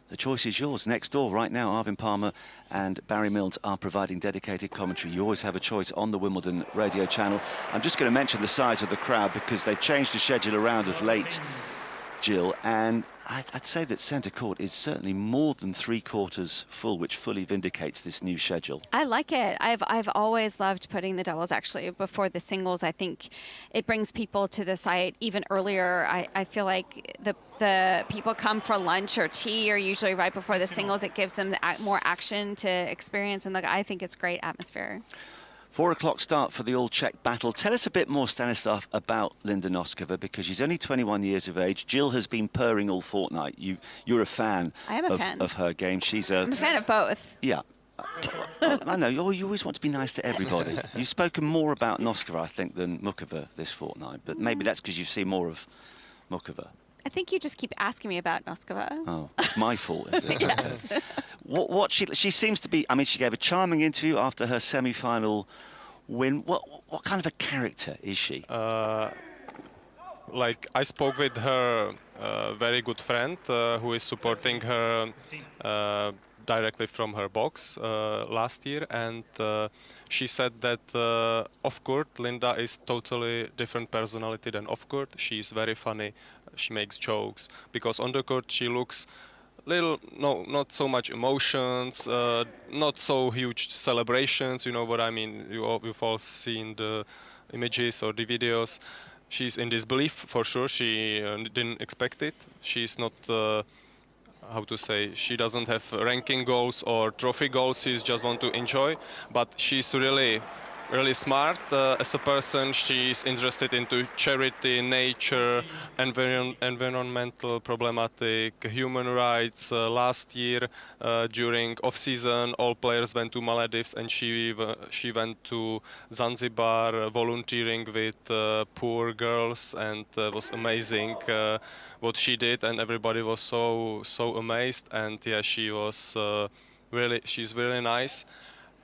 Speaker 7: The choice is yours. Next door right now, Arvin Palmer and Barry Milnes are providing dedicated commentary. You always have a choice on the Wimbledon radio channel. I'm just going to mention the size of the crowd because they've changed the schedule around of late, Jill, and I'd say that centre court is certainly more than 3/4 full, which fully vindicates this new schedule.
Speaker 8: I like it. I've always loved putting the doubles actually before the singles. I think it brings people to the site even earlier. I feel like the people come for lunch or tea or usually right before the singles. It gives them more action to experience, and I think it's great atmosphere.
Speaker 7: 4 o'clock start for the all-Czech battle. Tell us a bit more, Stanislav, about Linda Noskova, because she's only 21 years of age. Jill has been purring all fortnight. You're a fan, of her game. I'm
Speaker 8: a fan of both.
Speaker 7: Yeah. I know, you always want to be nice to everybody. You've spoken more about Noskova, I think, than Muchova this fortnight, but maybe that's because you've seen more of Muchova.
Speaker 8: I think you just keep asking me about Noskova.
Speaker 7: Oh, it's my fault, is it?
Speaker 8: Yes.
Speaker 7: What she seems to be, I mean, she gave a charming interview after her semi-final win. What kind of a character is she?
Speaker 17: Like, I spoke with her very good friend who is supporting her directly from her box last year, and she said that off court Linda is totally different personality than off court. She's very funny, she makes jokes, because on the court she looks not so much emotions, not so huge celebrations, you know what I mean, you've all seen the images or the videos. She's in disbelief for sure. She didn't expect it. She's not how to say, she doesn't have ranking goals or trophy goals. She just want to enjoy, but she's really smart as a person. She's interested into charity, nature, environmental problematic, human rights. Last year during off-season, all players went to Maldives, and she went to Zanzibar volunteering with poor girls, and it was amazing what she did, and everybody was so amazed. And yeah, she's really nice.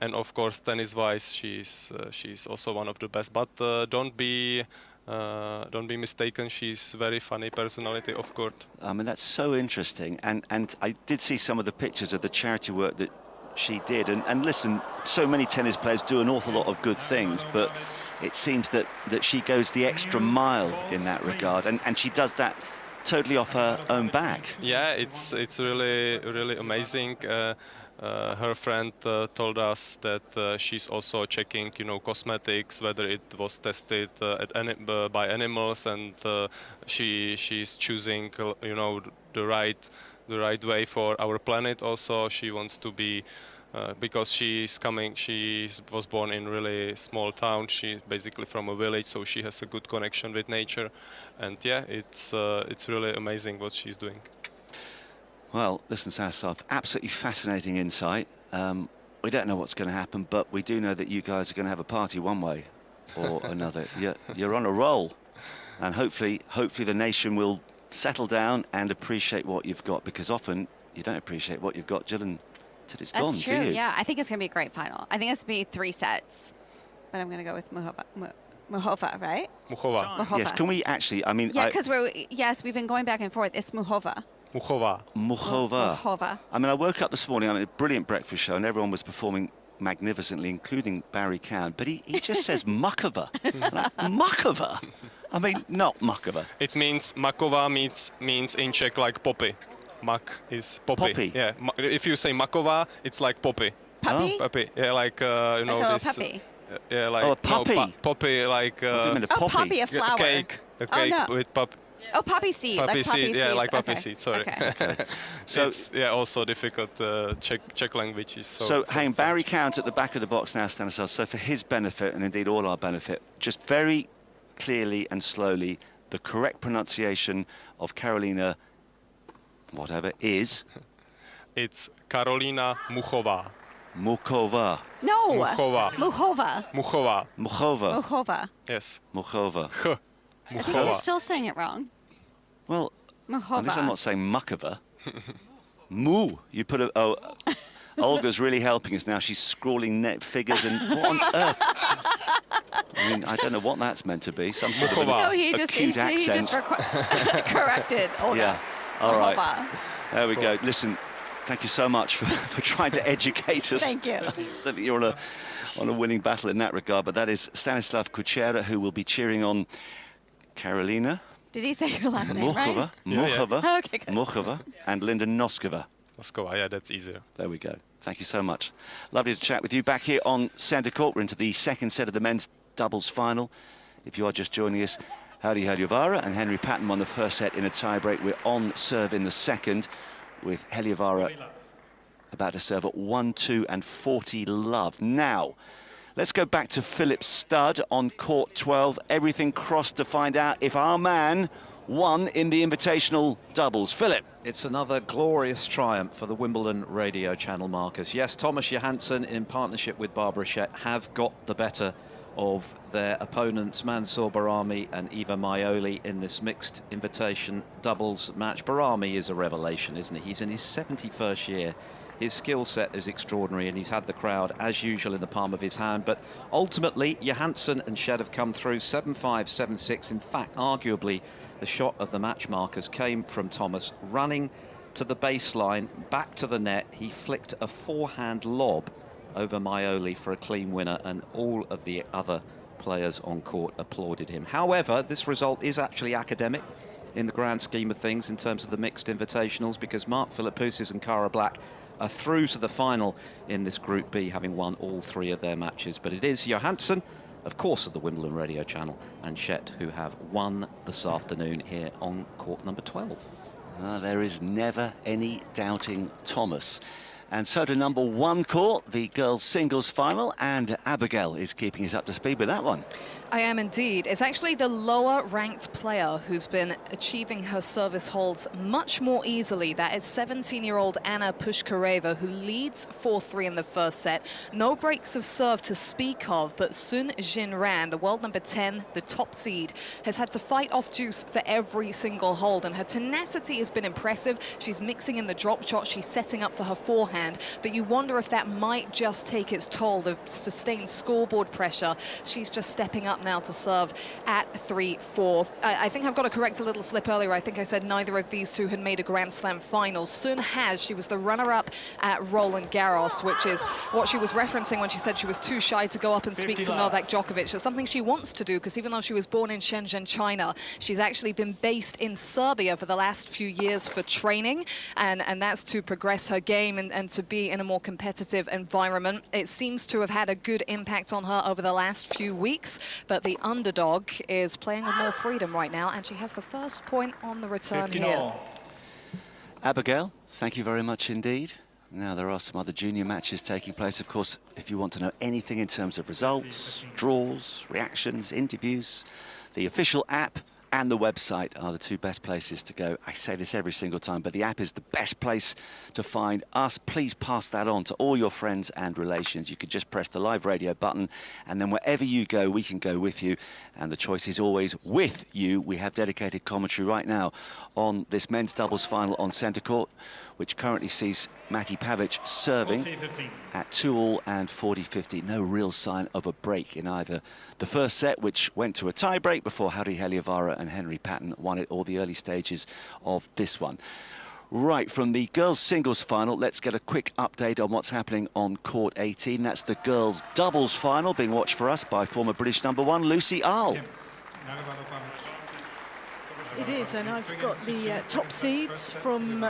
Speaker 17: And of course, tennis-wise, she's also one of the best. But don't be mistaken, she's very funny personality off court.
Speaker 7: I mean, that's so interesting. And I did see some of the pictures of the charity work that she did. And listen, so many tennis players do an awful lot of good things, but it seems that she goes the extra mile in that regard. And she does that totally off her own back.
Speaker 17: Yeah, it's really amazing. Her friend told us that she's also checking, cosmetics, whether it was tested by animals, and she's choosing, the the right way for our planet. Also, she wants to be. Because she was born in really small town. She's basically from a village, so she has a good connection with nature, and yeah, it's really amazing what she's doing.
Speaker 7: Well, listen, Stanislav, absolutely fascinating insight. We don't know what's going to happen, but we do know that you guys are going to have a party one way or another. You're on a roll, and hopefully the nation will settle down and appreciate what you've got, because often you don't appreciate what you've got, Gillian. It's gone,
Speaker 8: That's true,
Speaker 7: do you?
Speaker 8: yeah. I think it's going to be a great final. I think it's going to be 3 sets, but I'm going to go with Muchova, right?
Speaker 17: Muchova.
Speaker 7: Yes, can we actually, I mean...
Speaker 8: Yeah, because we've been going back and forth. It's Muchova.
Speaker 7: Muchova. I mean, I woke up this morning, I mean, a brilliant breakfast show, and everyone was performing magnificently, including Barry Cowan, but he just says Muchova. Like, Muchova? I mean, not Muchova.
Speaker 17: It means, Makova means in Czech like poppy. Mak is poppy.
Speaker 7: Poppy.
Speaker 17: Yeah. If you say Makova, it's like poppy.
Speaker 8: Puppy?
Speaker 17: Oh. Puppy. Yeah, like you know
Speaker 8: like
Speaker 17: this.
Speaker 8: Puppy.
Speaker 17: Yeah, like
Speaker 7: a puppy.
Speaker 17: No, poppy, like.
Speaker 8: Poppy, a flower.
Speaker 17: A cake
Speaker 8: no.
Speaker 17: with pop.
Speaker 8: Oh, poppy seed.
Speaker 17: Poppy
Speaker 8: like poppy
Speaker 17: seed. Yeah,
Speaker 8: seeds.
Speaker 17: like poppy
Speaker 8: okay.
Speaker 17: seed. Sorry.
Speaker 8: Okay.
Speaker 7: So
Speaker 17: it's also difficult. Czech language is so.
Speaker 7: hang Barry Count at the back of the box now, Stanislav. So for his benefit and indeed all our benefit, just very clearly and slowly, the correct pronunciation of Karolina. Whatever is.
Speaker 17: It's Karolina Muchova.
Speaker 7: Muchova.
Speaker 8: No.
Speaker 17: Muchova.
Speaker 8: Muchova.
Speaker 17: Muchova.
Speaker 7: Muchova.
Speaker 8: Muchova.
Speaker 17: Yes.
Speaker 7: Muchova.
Speaker 8: I think you're still saying it wrong.
Speaker 7: Well,
Speaker 8: Muchova.
Speaker 7: at least I'm not saying Muchova. Mu. You put a... Oh, Olga's really helping us now. She's scrawling net figures and what on earth? I mean, I don't know what that's meant to be. Some sort of
Speaker 8: No,
Speaker 7: he just
Speaker 8: corrected Olga.
Speaker 7: Yeah. All right.
Speaker 8: Muchova.
Speaker 7: There we go. Listen, thank you so much for trying to educate us.
Speaker 8: Thank you.
Speaker 7: I don't think you're on a winning battle in that regard, but that is Stanislav Kuchera, who will be cheering on Karolina.
Speaker 8: Did he say your last name right?
Speaker 7: Muchova,
Speaker 8: Okay, good.
Speaker 7: Muchova, and Linda Noskova.
Speaker 17: Noskova, yeah, that's easier.
Speaker 7: There we go. Thank you so much. Lovely to chat with you back here on centre court. We're into the second set of the men's doubles final. If you are just joining us, Howdy Heliovara and Henry Patton won the first set in a tie-break. We're on serve in the second, with Heliovara about to serve at 1-2 and 40 love. Now, let's go back to Philip Studd on court 12. Everything crossed to find out if our man won in the invitational doubles. Philip.
Speaker 14: It's another glorious triumph for the Wimbledon radio channel markers. Yes, Thomas Johansson, in partnership with Barbara Schett, have got the better of their opponents Mansour Barami and Iva Maioli in this mixed invitation doubles match. Barami is a revelation, isn't he? He's in his 71st year. His skill set is extraordinary, and he's had the crowd, as usual, in the palm of his hand. But ultimately, Johansson and Schett have come through 7-5, 7-6. In fact, arguably, the shot of the match markers came from Thomas running to the baseline, back to the net. He flicked a forehand lob over Maioli for a clean winner, and all of the other players on court applauded him. However, this result is actually academic in the grand scheme of things in terms of the mixed invitationals, because Mark Philippoussis and Cara Black are through to the final in this Group B, having won all 3 of their matches. But it is Johansson, of course, of the Wimbledon radio channel, and Schett who have won this afternoon here on court number 12.
Speaker 7: There is never any doubting Thomas. And so to number 1 court, the girls' singles final, and Abigail is keeping us up to speed with that one.
Speaker 15: I am indeed. It's actually the lower-ranked player who's been achieving her service holds much more easily. That is 17-year-old Anna Pushkareva, who leads 4-3 in the first set. No breaks of serve to speak of, but Sun Jinran, the world number 10, the top seed, has had to fight off juice for every single hold, and her tenacity has been impressive. She's mixing in the drop shot, she's setting up for her forehand, but you wonder if that might just take its toll, the sustained scoreboard pressure. She's just stepping up now to serve at 3-4. I think I've got to correct a little slip earlier. I think I said neither of these two had made a Grand Slam final. Sun has. She was the runner-up at Roland Garros, which is what she was referencing when she said she was too shy to go up and speak to Novak Djokovic. It's something she wants to do, because even though she was born in Shenzhen, China, she's actually been based in Serbia for the last few years for training, and that's to progress her game and to be in a more competitive environment. It seems to have had a good impact on her over the last few weeks, but the underdog is playing with more freedom right now, and she has the first point on the return here.
Speaker 7: Abigail, thank you very much indeed. Now, there are some other junior matches taking place. Of course, if you want to know anything in terms of results, draws, reactions, interviews, the official app and the website are the two best places to go. I say this every single time, but the app is the best place to find us. Please pass that on to all your friends and relations. You could just press the live radio button, and then wherever you go, we can go with you. And the choice is always with you. We have dedicated commentary right now on this men's doubles final on centre court, which currently sees Matti Pavic serving at 2-all and 40-50. No real sign of a break in either the first set, which went to a tie break before Harry Heliövara and Henry Patton won it, or the early stages of this one. Right, from the girls' singles final, let's get a quick update on what's happening on court 18. That's the girls' doubles final, being watched for us by former British #1, Lucy Ahl.
Speaker 13: It is, and I've got the top seeds from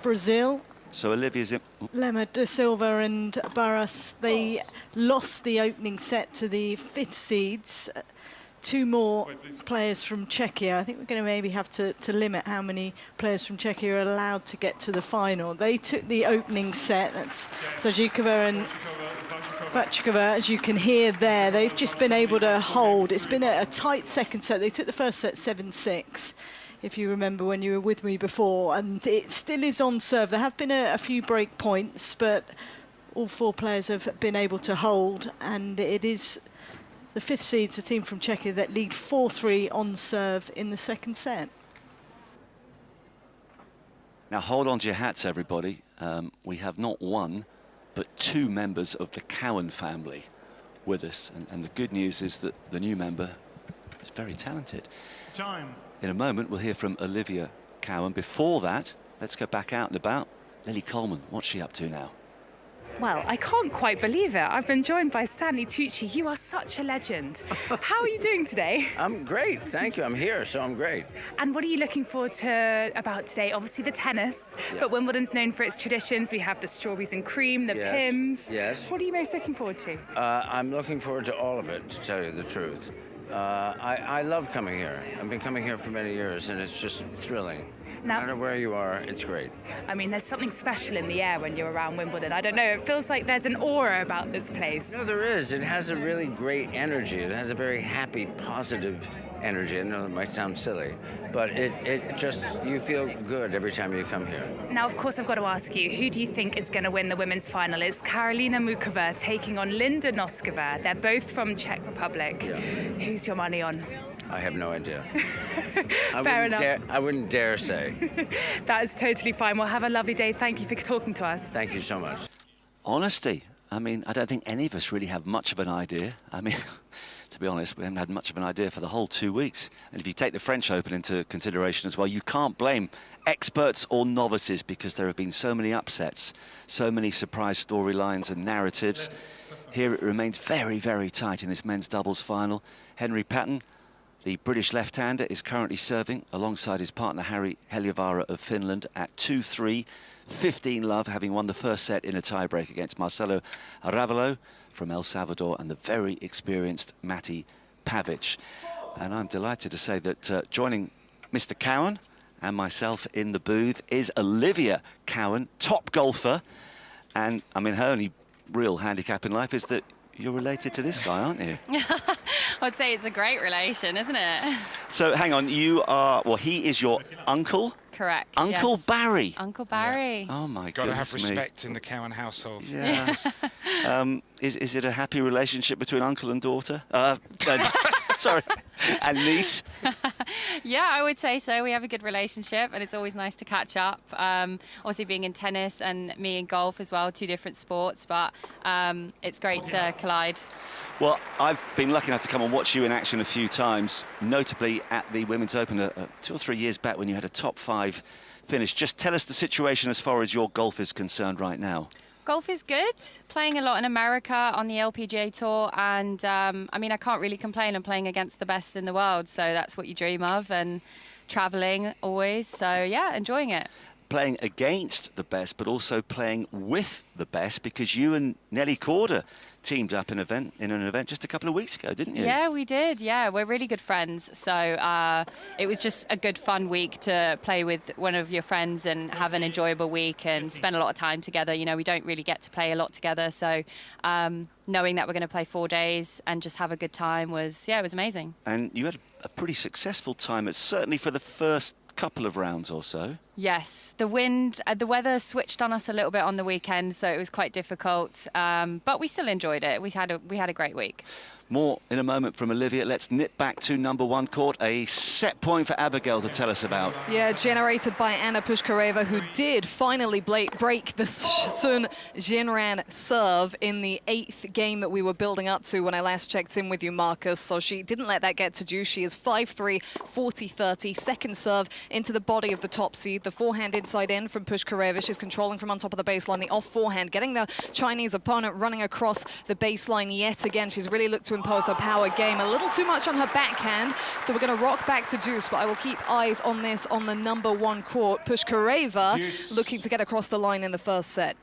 Speaker 13: Brazil.
Speaker 7: So Olivia's in.
Speaker 13: Lema da Silva and Barras, they lost the opening set to the 5th seeds. Two more players from Czechia. I think we're going to maybe have to limit how many players from Czechia are allowed to get to the final. They took the opening set. That's Sajikova and Bachkova, as you can hear there. They've just been able to hold. It's been a tight second set. They took the first set 7-6. If you remember when you were with me before, and it still is on serve. There have been a few break points, but all 4 players have been able to hold, and it is the 5th seeds, the team from Czechia, that lead 4-3 on serve in the second set.
Speaker 7: Now hold on to your hats, everybody. We have not one, but 2 members of the Cowan family with us, and the good news is that the new member is very talented.
Speaker 10: Time.
Speaker 7: In a moment, we'll hear from Olivia Cowan. Before that, let's go back out and about. Lily Coleman, what's she up to now?
Speaker 6: Well, I can't quite believe it. I've been joined by Stanley Tucci. You are such a legend. How are you doing today?
Speaker 1: I'm great, thank you. I'm here, so I'm great.
Speaker 6: And what are you looking forward to about today? Obviously the tennis, but Wimbledon's known for its traditions. We have the strawberries and cream, the Pims.
Speaker 1: Yes.
Speaker 6: What are you most looking forward to?
Speaker 1: I'm looking forward to all of it, to tell you the truth. I love coming here. I've been coming here for many years, and it's just thrilling.
Speaker 6: Now,
Speaker 1: no matter where you are, it's great.
Speaker 6: I mean, there's something special in the air when you're around Wimbledon. I don't know, it feels like there's an aura about this place.
Speaker 1: No, there is. It has a really great energy. It has a very happy, positive energy. I know it might sound silly, but it just, you feel good every time you come here.
Speaker 6: Now, of course, I've got to ask you, who do you think is going to win the women's final? It's Karolina Mukova taking on Linda Noskova. They're both from Czech Republic.
Speaker 1: Yeah.
Speaker 6: Who's your money on?
Speaker 1: I have no idea.
Speaker 6: Fair enough.
Speaker 1: I wouldn't dare say.
Speaker 6: That is totally fine. Well, have a lovely day. Thank you for talking to us.
Speaker 1: Thank you so much.
Speaker 7: Honesty. I mean, I don't think any of us really have much of an idea. I mean, to be honest, we haven't had much of an idea for the whole 2 weeks. And if you take the French Open into consideration as well, you can't blame experts or novices, because there have been so many upsets, so many surprise storylines and narratives. Here it remains very, very tight in this men's doubles final. Henry Patton, the British left-hander, is currently serving alongside his partner Harry Heliövara of Finland at 2-3, 15-love, having won the first set in a tiebreak against Marcelo Aravalo from El Salvador and the very experienced Matti Pavic. And I'm delighted to say that joining Mr. Cowan and myself in the booth is Olivia Cowan, top golfer. And I mean, her only real handicap in life is that you're related to this guy, aren't you?
Speaker 19: I'd say it's a great relation, isn't it?
Speaker 7: So hang on, you are, well, he is your uncle?
Speaker 19: Correct.
Speaker 7: Uncle
Speaker 19: yes.
Speaker 7: Barry.
Speaker 19: Uncle Barry.
Speaker 7: Oh my goodness.
Speaker 9: Got to have
Speaker 7: me.
Speaker 9: respect in the Cowan household.
Speaker 7: Yeah. Is it a happy relationship between uncle and daughter? Sorry, and niece?
Speaker 19: Yeah, I would say so. We have a good relationship, and it's always nice to catch up. Obviously, being in tennis and me in golf as well, 2 different sports, but it's great to collide.
Speaker 7: Well, I've been lucky enough to come and watch you in action a few times, notably at the Women's Open 2 or 3 years back when you had a top 5 finish. Just tell us the situation as far as your golf is concerned right now.
Speaker 19: Golf is good. Playing a lot in America on the LPGA Tour, and I mean, I can't really complain. I'm playing against the best in the world, so that's what you dream of, and traveling always. So yeah, enjoying it.
Speaker 7: playing against the best, but also playing with the best, because you and Nelly Corder teamed up in an event just a couple of weeks ago, didn't you?
Speaker 19: Yeah, we did. Yeah, we're really good friends. So it was just a good, fun week to play with one of your friends and have an enjoyable week and spend a lot of time together. You know, we don't really get to play a lot together. So knowing that we're going to play 4 days and just have a good time was, yeah, it was amazing.
Speaker 7: And you had a pretty successful time, certainly for the first couple of rounds or so.
Speaker 19: Yes, the weather switched on us a little bit on the weekend, so it was quite difficult. But we still enjoyed it. We had a great week.
Speaker 7: More in a moment from Olivia. Let's nip back to number 1 court. A set point for Abigail to tell us about.
Speaker 15: Yeah, generated by Anna Pushkareva, who did finally break the Sun Jinran serve in the 8th game that we were building up to when I last checked in with you, Marcus. So she didn't let that get to Ju. She is 5-3, 40-30. Second serve into the body of the top seed. The forehand inside in from Pushkareva. She's controlling from on top of the baseline. The off forehand, getting the Chinese opponent running across the baseline yet again. She's really looked to impose her power game. A little too much on her backhand, so we're going to rock back to deuce, but I will keep eyes on this on the number 1 court. Pushkareva looking to get across the line in the first set.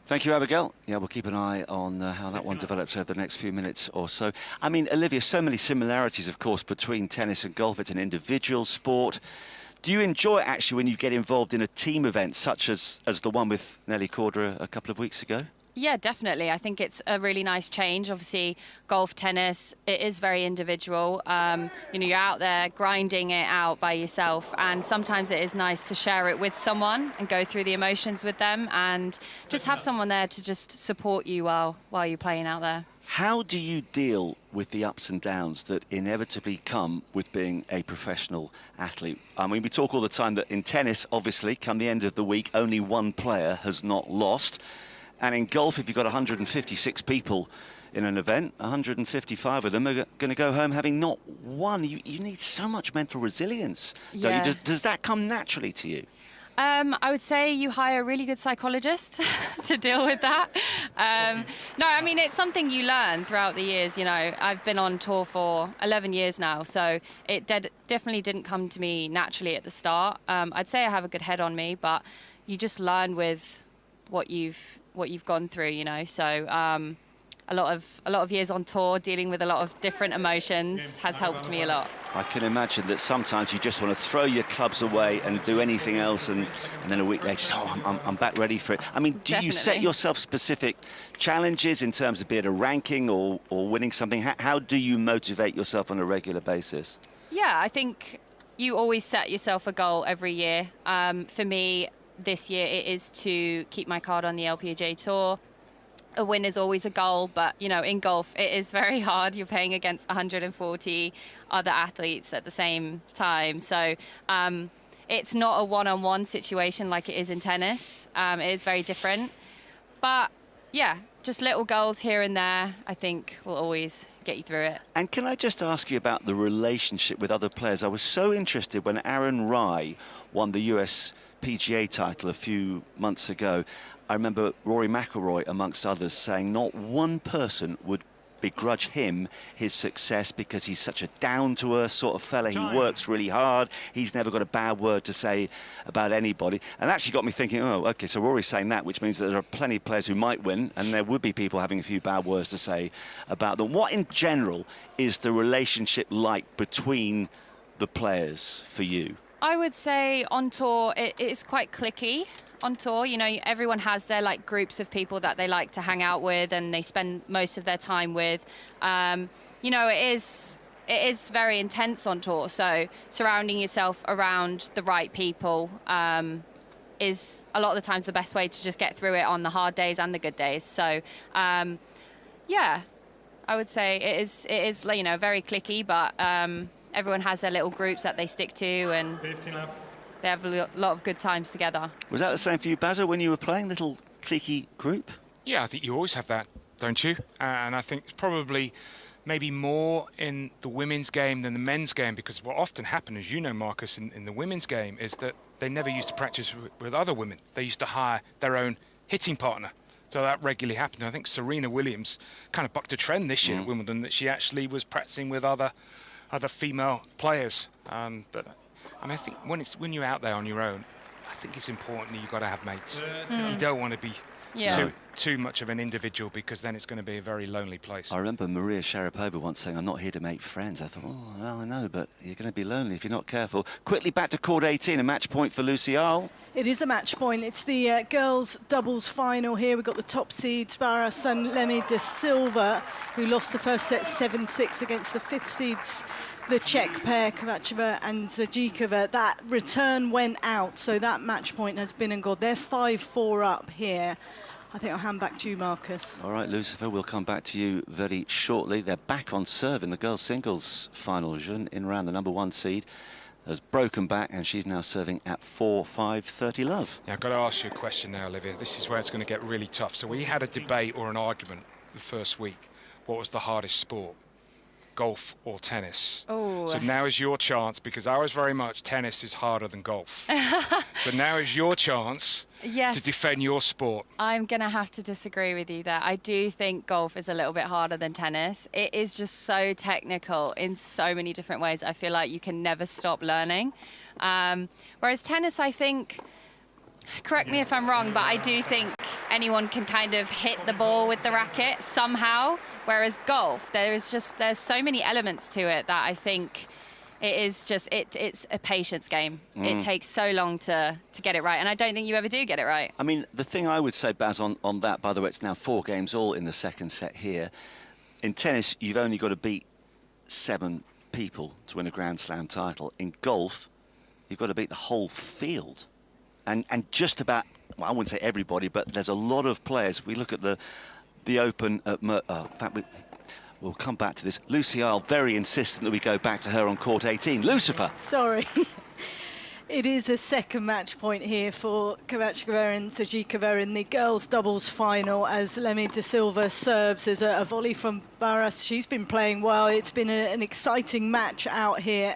Speaker 7: Thank you, Abigail. Yeah, we'll keep an eye on how that one develops over the next few minutes or so. I mean, Olivia, so many similarities, of course, between tennis and golf. It's an individual sport. Do you enjoy it, actually, when you get involved in a team event, such as the one with Nelly Corder a couple of weeks ago?
Speaker 19: Yeah, definitely. I think it's a really nice change. Obviously, golf, tennis, it is very individual. You know, you're out there grinding it out by yourself, and sometimes it is nice to share it with someone and go through the emotions with them and just have someone there to just support you while you're playing out there.
Speaker 7: How do you deal with the ups and downs that inevitably come with being a professional athlete? I mean, we talk all the time that in tennis, obviously, come the end of the week, only one player has not lost. And in golf, if you've got 156 people in an event, 155 of them are going to go home having not won. You need so much mental resilience, don't you? Does that come naturally to you?
Speaker 19: I would say you hire a really good psychologist to deal with that. No, I mean, it's something you learn throughout the years. You know, I've been on tour for 11 years now, so it definitely didn't come to me naturally at the start. I'd say I have a good head on me, but you just learn with what you've gone through, you know. So a lot of years on tour dealing with a lot of different emotions has helped me a lot.
Speaker 7: I can imagine that sometimes you just want to throw your clubs away and do anything else, and then a week later, I'm back ready for it. I mean, do you set yourself specific challenges in terms of be it a ranking or winning something? How do you motivate yourself on a regular basis?
Speaker 19: Yeah, I think you always set yourself a goal every year. For me, this year it is to keep my card on the LPGA Tour. A win is always a goal, but you know, in golf it is very hard. You're playing against 140 other athletes at the same time, so it's not a one-on-one situation like it is in tennis. It is very different, but yeah, just little goals here and there I think will always get you through it.
Speaker 7: And can I just ask you about the relationship with other players? I was so interested when Aaron Rai won the US PGA title a few months ago. I remember Rory McIlroy, amongst others, saying not one person would begrudge him his success because he's such a down-to-earth sort of fella. He works really hard. He's never got a bad word to say about anybody. And that actually got me thinking, oh, OK, so Rory's saying that, which means that there are plenty of players who might win, and there would be people having a few bad words to say about them. What, in general, is the relationship like between the players for you?
Speaker 19: I would say on tour it is quite cliquey. On tour, you know, everyone has their like groups of people that they like to hang out with and they spend most of their time with. You know, it is very intense on tour, so surrounding yourself around the right people is a lot of the times the best way to just get through it on the hard days and the good days. So yeah, I would say it is you know, very cliquey, but everyone has their little groups that they stick to, and they have a lot of good times together.
Speaker 7: Was that the same for you, Basil, when you were playing, little cliquey group?
Speaker 9: Yeah, I think you always have that, don't you? And I think it's probably maybe more in the women's game than the men's game, because what often happened, as you know, Marcus, in the women's game is that they never used to practice with other women. They used to hire their own hitting partner. So that regularly happened. I think Serena Williams kind of bucked a trend this year at Wimbledon, that she actually was practicing with other female players. But and I think when you're out there on your own, I think it's important that you've got to have mates. You don't want to be too much of an individual, because then it's going to be a very lonely place.
Speaker 7: I remember Maria Sharapova once saying, "I'm not here to make friends." I thought, oh, well, I know, but you're going to be lonely if you're not careful. Quickly back to court 18, a match point for Lucy Earle.
Speaker 13: It is a match point. It's the girls' doubles final here. We've got the top seeds, Barras and Lemmy de Silva, who lost the first set 7-6 against the fifth seeds, the Czech pair, Kovacheva and Zajikova. That return went out, so that match point has been and gone. They're 5-4 up here. I think I'll hand back to you, Marcus.
Speaker 7: All right, Lucifer, we'll come back to you very shortly. They're back on serve in the girls' singles final. Jun in round, the #1 seed, has broken back, and she's now serving at 4-5, 30 love.
Speaker 9: Now, I've got to ask you a question now, Olivia. This is where it's going to get really tough. So we had a debate or an argument the first week. What was the hardest sport? Golf or tennis?
Speaker 19: Oh.
Speaker 9: So now is your chance, because I was very much tennis is harder than golf. So now is your chance to defend your sport.
Speaker 19: I'm going to have to disagree with you there. I do think golf is a little bit harder than tennis. It is just so technical in so many different ways. I feel like you can never stop learning. Whereas tennis, I think, correct me if I'm wrong, but I do think anyone can kind of hit the ball with the racket somehow. Whereas golf, there's so many elements to it that I think it is just, it's a patience game. It takes so long to get it right, and I don't think you ever do get it right.
Speaker 7: I mean, the thing I would say, Baz, on that, by the way, it's now 4 games all in the second set here. In tennis, you've only got to beat 7 people to win a Grand Slam title. In golf, you've got to beat the whole field. And just about, well, I wouldn't say everybody, but there's a lot of players. We look at the Open at in fact, we'll come back to this. Lucy Earle, very insistent that we go back to her on court 18. Lucifer.
Speaker 13: Sorry. It is a second match point here for Kovacheva and Zajikova in the girls' doubles final, as Lemmy de Silva serves as a volley from Barras. She's been playing well. It's been an exciting match out here.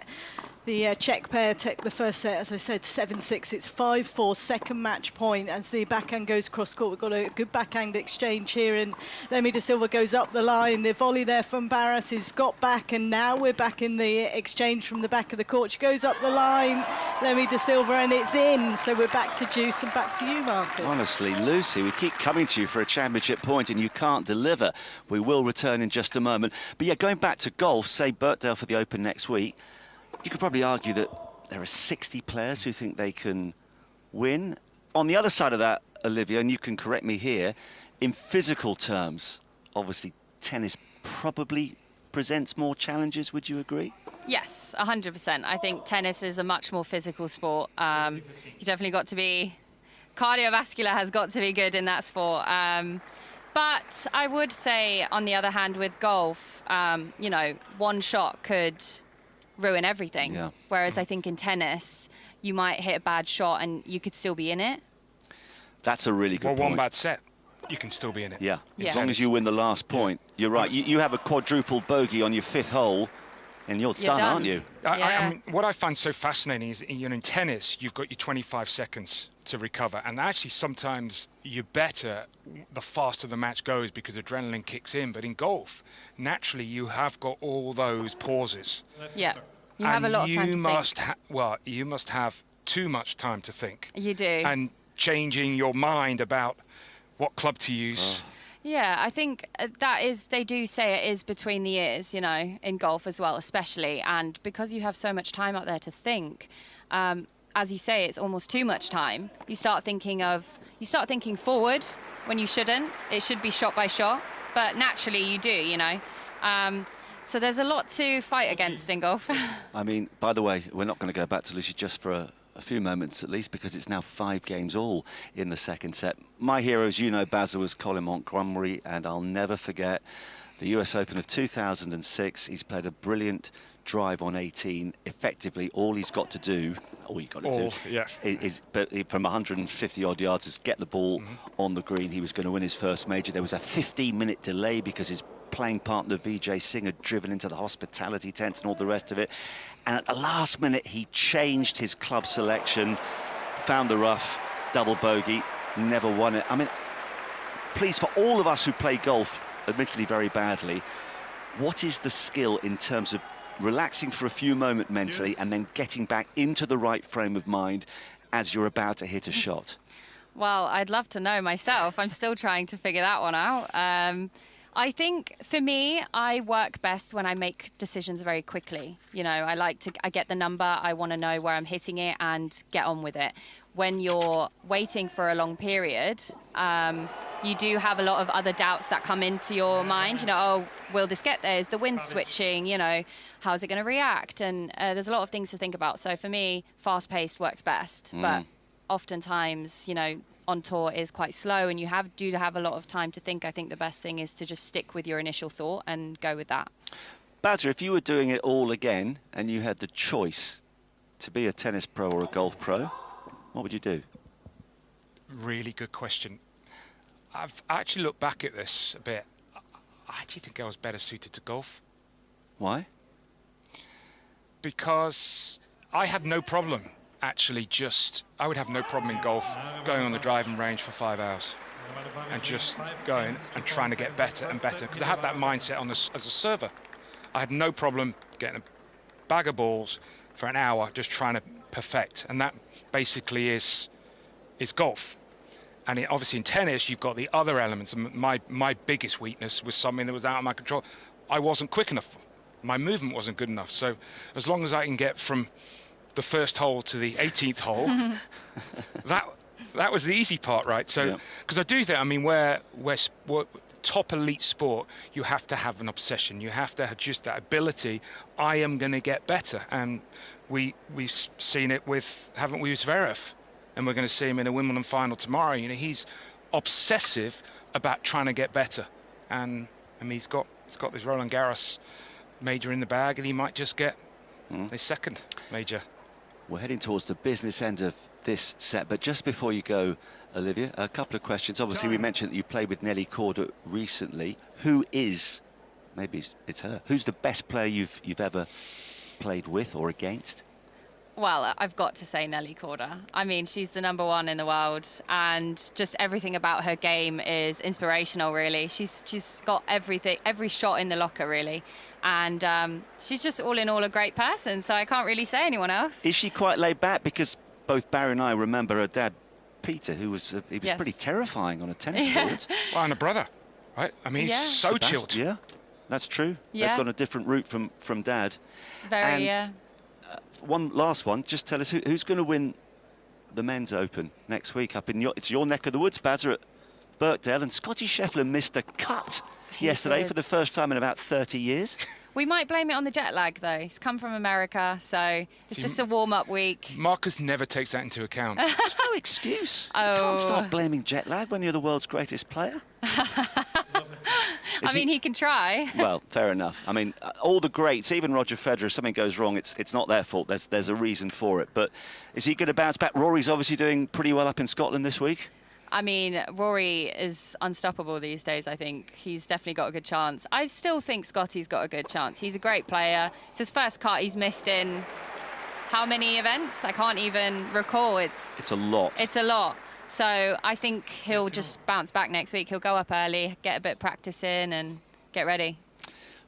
Speaker 13: The Czech pair take the first set, as I said, 7-6. It's 5-4, second match point as the backhand goes cross-court. We've got a good backhand exchange here, and Lemmy de Silva goes up the line. The volley there from Barras is got back, and now we're back in the exchange from the back of the court. She goes up the line, Lemmy de Silva, and it's in. So we're back to Juice and back to you, Marcus.
Speaker 7: Honestly, Lucy, we keep coming to you for a championship point, and you can't deliver. We will return in just a moment. But yeah, going back to golf, say Birkdale for the Open next week, you could probably argue that there are 60 players who think they can win. On the other side of that, Olivia, and you can correct me here, in physical terms, obviously tennis probably presents more challenges, would you agree?
Speaker 19: Yes, 100%. I think tennis is a much more physical sport. You definitely got to be, cardiovascular has got to be good in that sport. But I would say, on the other hand, with golf, you know, one shot could ruin everything.
Speaker 7: Yeah.
Speaker 19: Whereas I think in tennis, you might hit a bad shot and you could still be in it.
Speaker 7: That's a really good point.
Speaker 9: Well, one bad set, you can still be in it.
Speaker 7: Yeah, as long as you win the last point. You're right. You have a quadruple bogey on your 5th hole, and you're done, aren't you?
Speaker 9: I mean, what I find so fascinating is, you know, in tennis, you've got your 25 seconds to recover, and actually sometimes you're better the faster the match goes because adrenaline kicks in. But in golf, naturally, you have got all those pauses.
Speaker 19: Yeah, you have a lot of time to think.
Speaker 9: Well, you must have too much time to think.
Speaker 19: You do.
Speaker 9: And changing your mind about what club to use.
Speaker 19: Yeah, I think that is, they do say it is between the ears, you know, in golf as well, especially. And because you have so much time out there to think, as you say, it's almost too much time. You start thinking forward when you shouldn't. It should be shot by shot, but naturally you do, you know. So there's a lot to fight against in golf.
Speaker 7: I mean, by the way, we're not going to go back to Lucy just for a few moments at least, because it's now 5 games all in the second set. My hero, as you know, Basil, was Colin Montgomery, and I'll never forget the US Open of 2006. He's played a brilliant drive on 18. Effectively, all he's got to do, is from 150 odd yards, is get the ball on the green. He was going to win his first major. There was a 15-minute delay because his playing partner Vijay Singh had driven into the hospitality tent and all the rest of it. And at the last minute, he changed his club selection, found the rough, double bogey, never won it. I mean, please, for all of us who play golf, admittedly very badly, what is the skill in terms of relaxing for a few moments mentally and then getting back into the right frame of mind as you're about to hit a shot?
Speaker 19: Well, I'd love to know myself. I'm still trying to figure that one out. I think for me, I work best when I make decisions very quickly. You know, I get the number, I want to know where I'm hitting it and get on with it. When you're waiting for a long period, you do have a lot of other doubts that come into your mind. You know, oh, will this get there? Is the wind switching? You know, how's it going to react? And there's a lot of things to think about. So for me, fast-paced works best. But oftentimes, you know, on tour is quite slow and you do have a lot of time to think. I think the best thing is to just stick with your initial thought and go with that.
Speaker 7: Badger, if you were doing it all again and you had the choice to be a tennis pro or a golf pro, what would you do?
Speaker 9: Really good question. I've actually looked back at this a bit. I actually think I was better suited to golf.
Speaker 7: Why?
Speaker 9: Because I had no problem. Actually, I would have no problem in golf going on the driving range for 5 hours and just going and trying to get better and better, because I had that mindset as a server. I had no problem getting a bag of balls for an hour just trying to perfect, and that basically is golf. And obviously in tennis you've got the other elements, and my biggest weakness was something that was out of my control. I wasn't quick enough, my movement wasn't good enough, so as long as I can get from the first hole to the 18th hole, that was the easy part, right? So, because I do think, I mean, where top elite sport, you have to have an obsession. You have to have just that ability. I am going to get better, and we've seen it with, haven't we, with Zverev, and we're going to see him in a Wimbledon final tomorrow. You know, he's obsessive about trying to get better, and I mean, he's got this Roland Garros major in the bag, and he might just get his second major.
Speaker 7: We're heading towards the business end of this set, but just before you go, Olivia, a couple of questions. Obviously, we mentioned that you played with Nelly Korda recently. Who is, maybe it's her, who's the best player you've ever played with or against?
Speaker 19: Well, I've got to say Nelly Korda. I mean, she's the #1 in the world, and just everything about her game is inspirational, really. She's got everything, every shot in the locker, really. And she's just all in all a great person, so I can't really say anyone else.
Speaker 7: Is she quite laid back? Because both Barry and I remember her dad, Peter, who was pretty terrifying on a tennis court.
Speaker 9: Well, and a brother, right? I mean, he's so chilled.
Speaker 7: Yeah, that's true.
Speaker 19: Yeah.
Speaker 7: They've gone a different route from Dad.
Speaker 19: Very, yeah.
Speaker 7: One last one. Just tell us who's going to win the men's Open next week up in it's your neck of the woods, Bazza, at Birkdale, and Scotty Scheffler missed a cut yesterday for the first time in about 30 years.
Speaker 19: We might blame it on the jet lag, though. He's come from America, so it's just a warm-up week.
Speaker 9: Marcus never takes that into account.
Speaker 7: There's no excuse. You can't start blaming jet lag when you're the world's greatest player.
Speaker 19: I mean, he can try.
Speaker 7: Well, fair enough. I mean, all the greats, even Roger Federer, if something goes wrong, it's not their fault. There's a reason for it. But is he going to bounce back? Rory's obviously doing pretty well up in Scotland this week.
Speaker 19: I mean, Rory is unstoppable these days, I think. He's definitely got a good chance. I still think Scotty's got a good chance. He's a great player. It's his first cut he's missed in how many events? I can't even recall. It's
Speaker 7: a lot.
Speaker 19: It's a lot. So I think he'll just bounce back next week. He'll go up early, get a bit of practice in and get ready.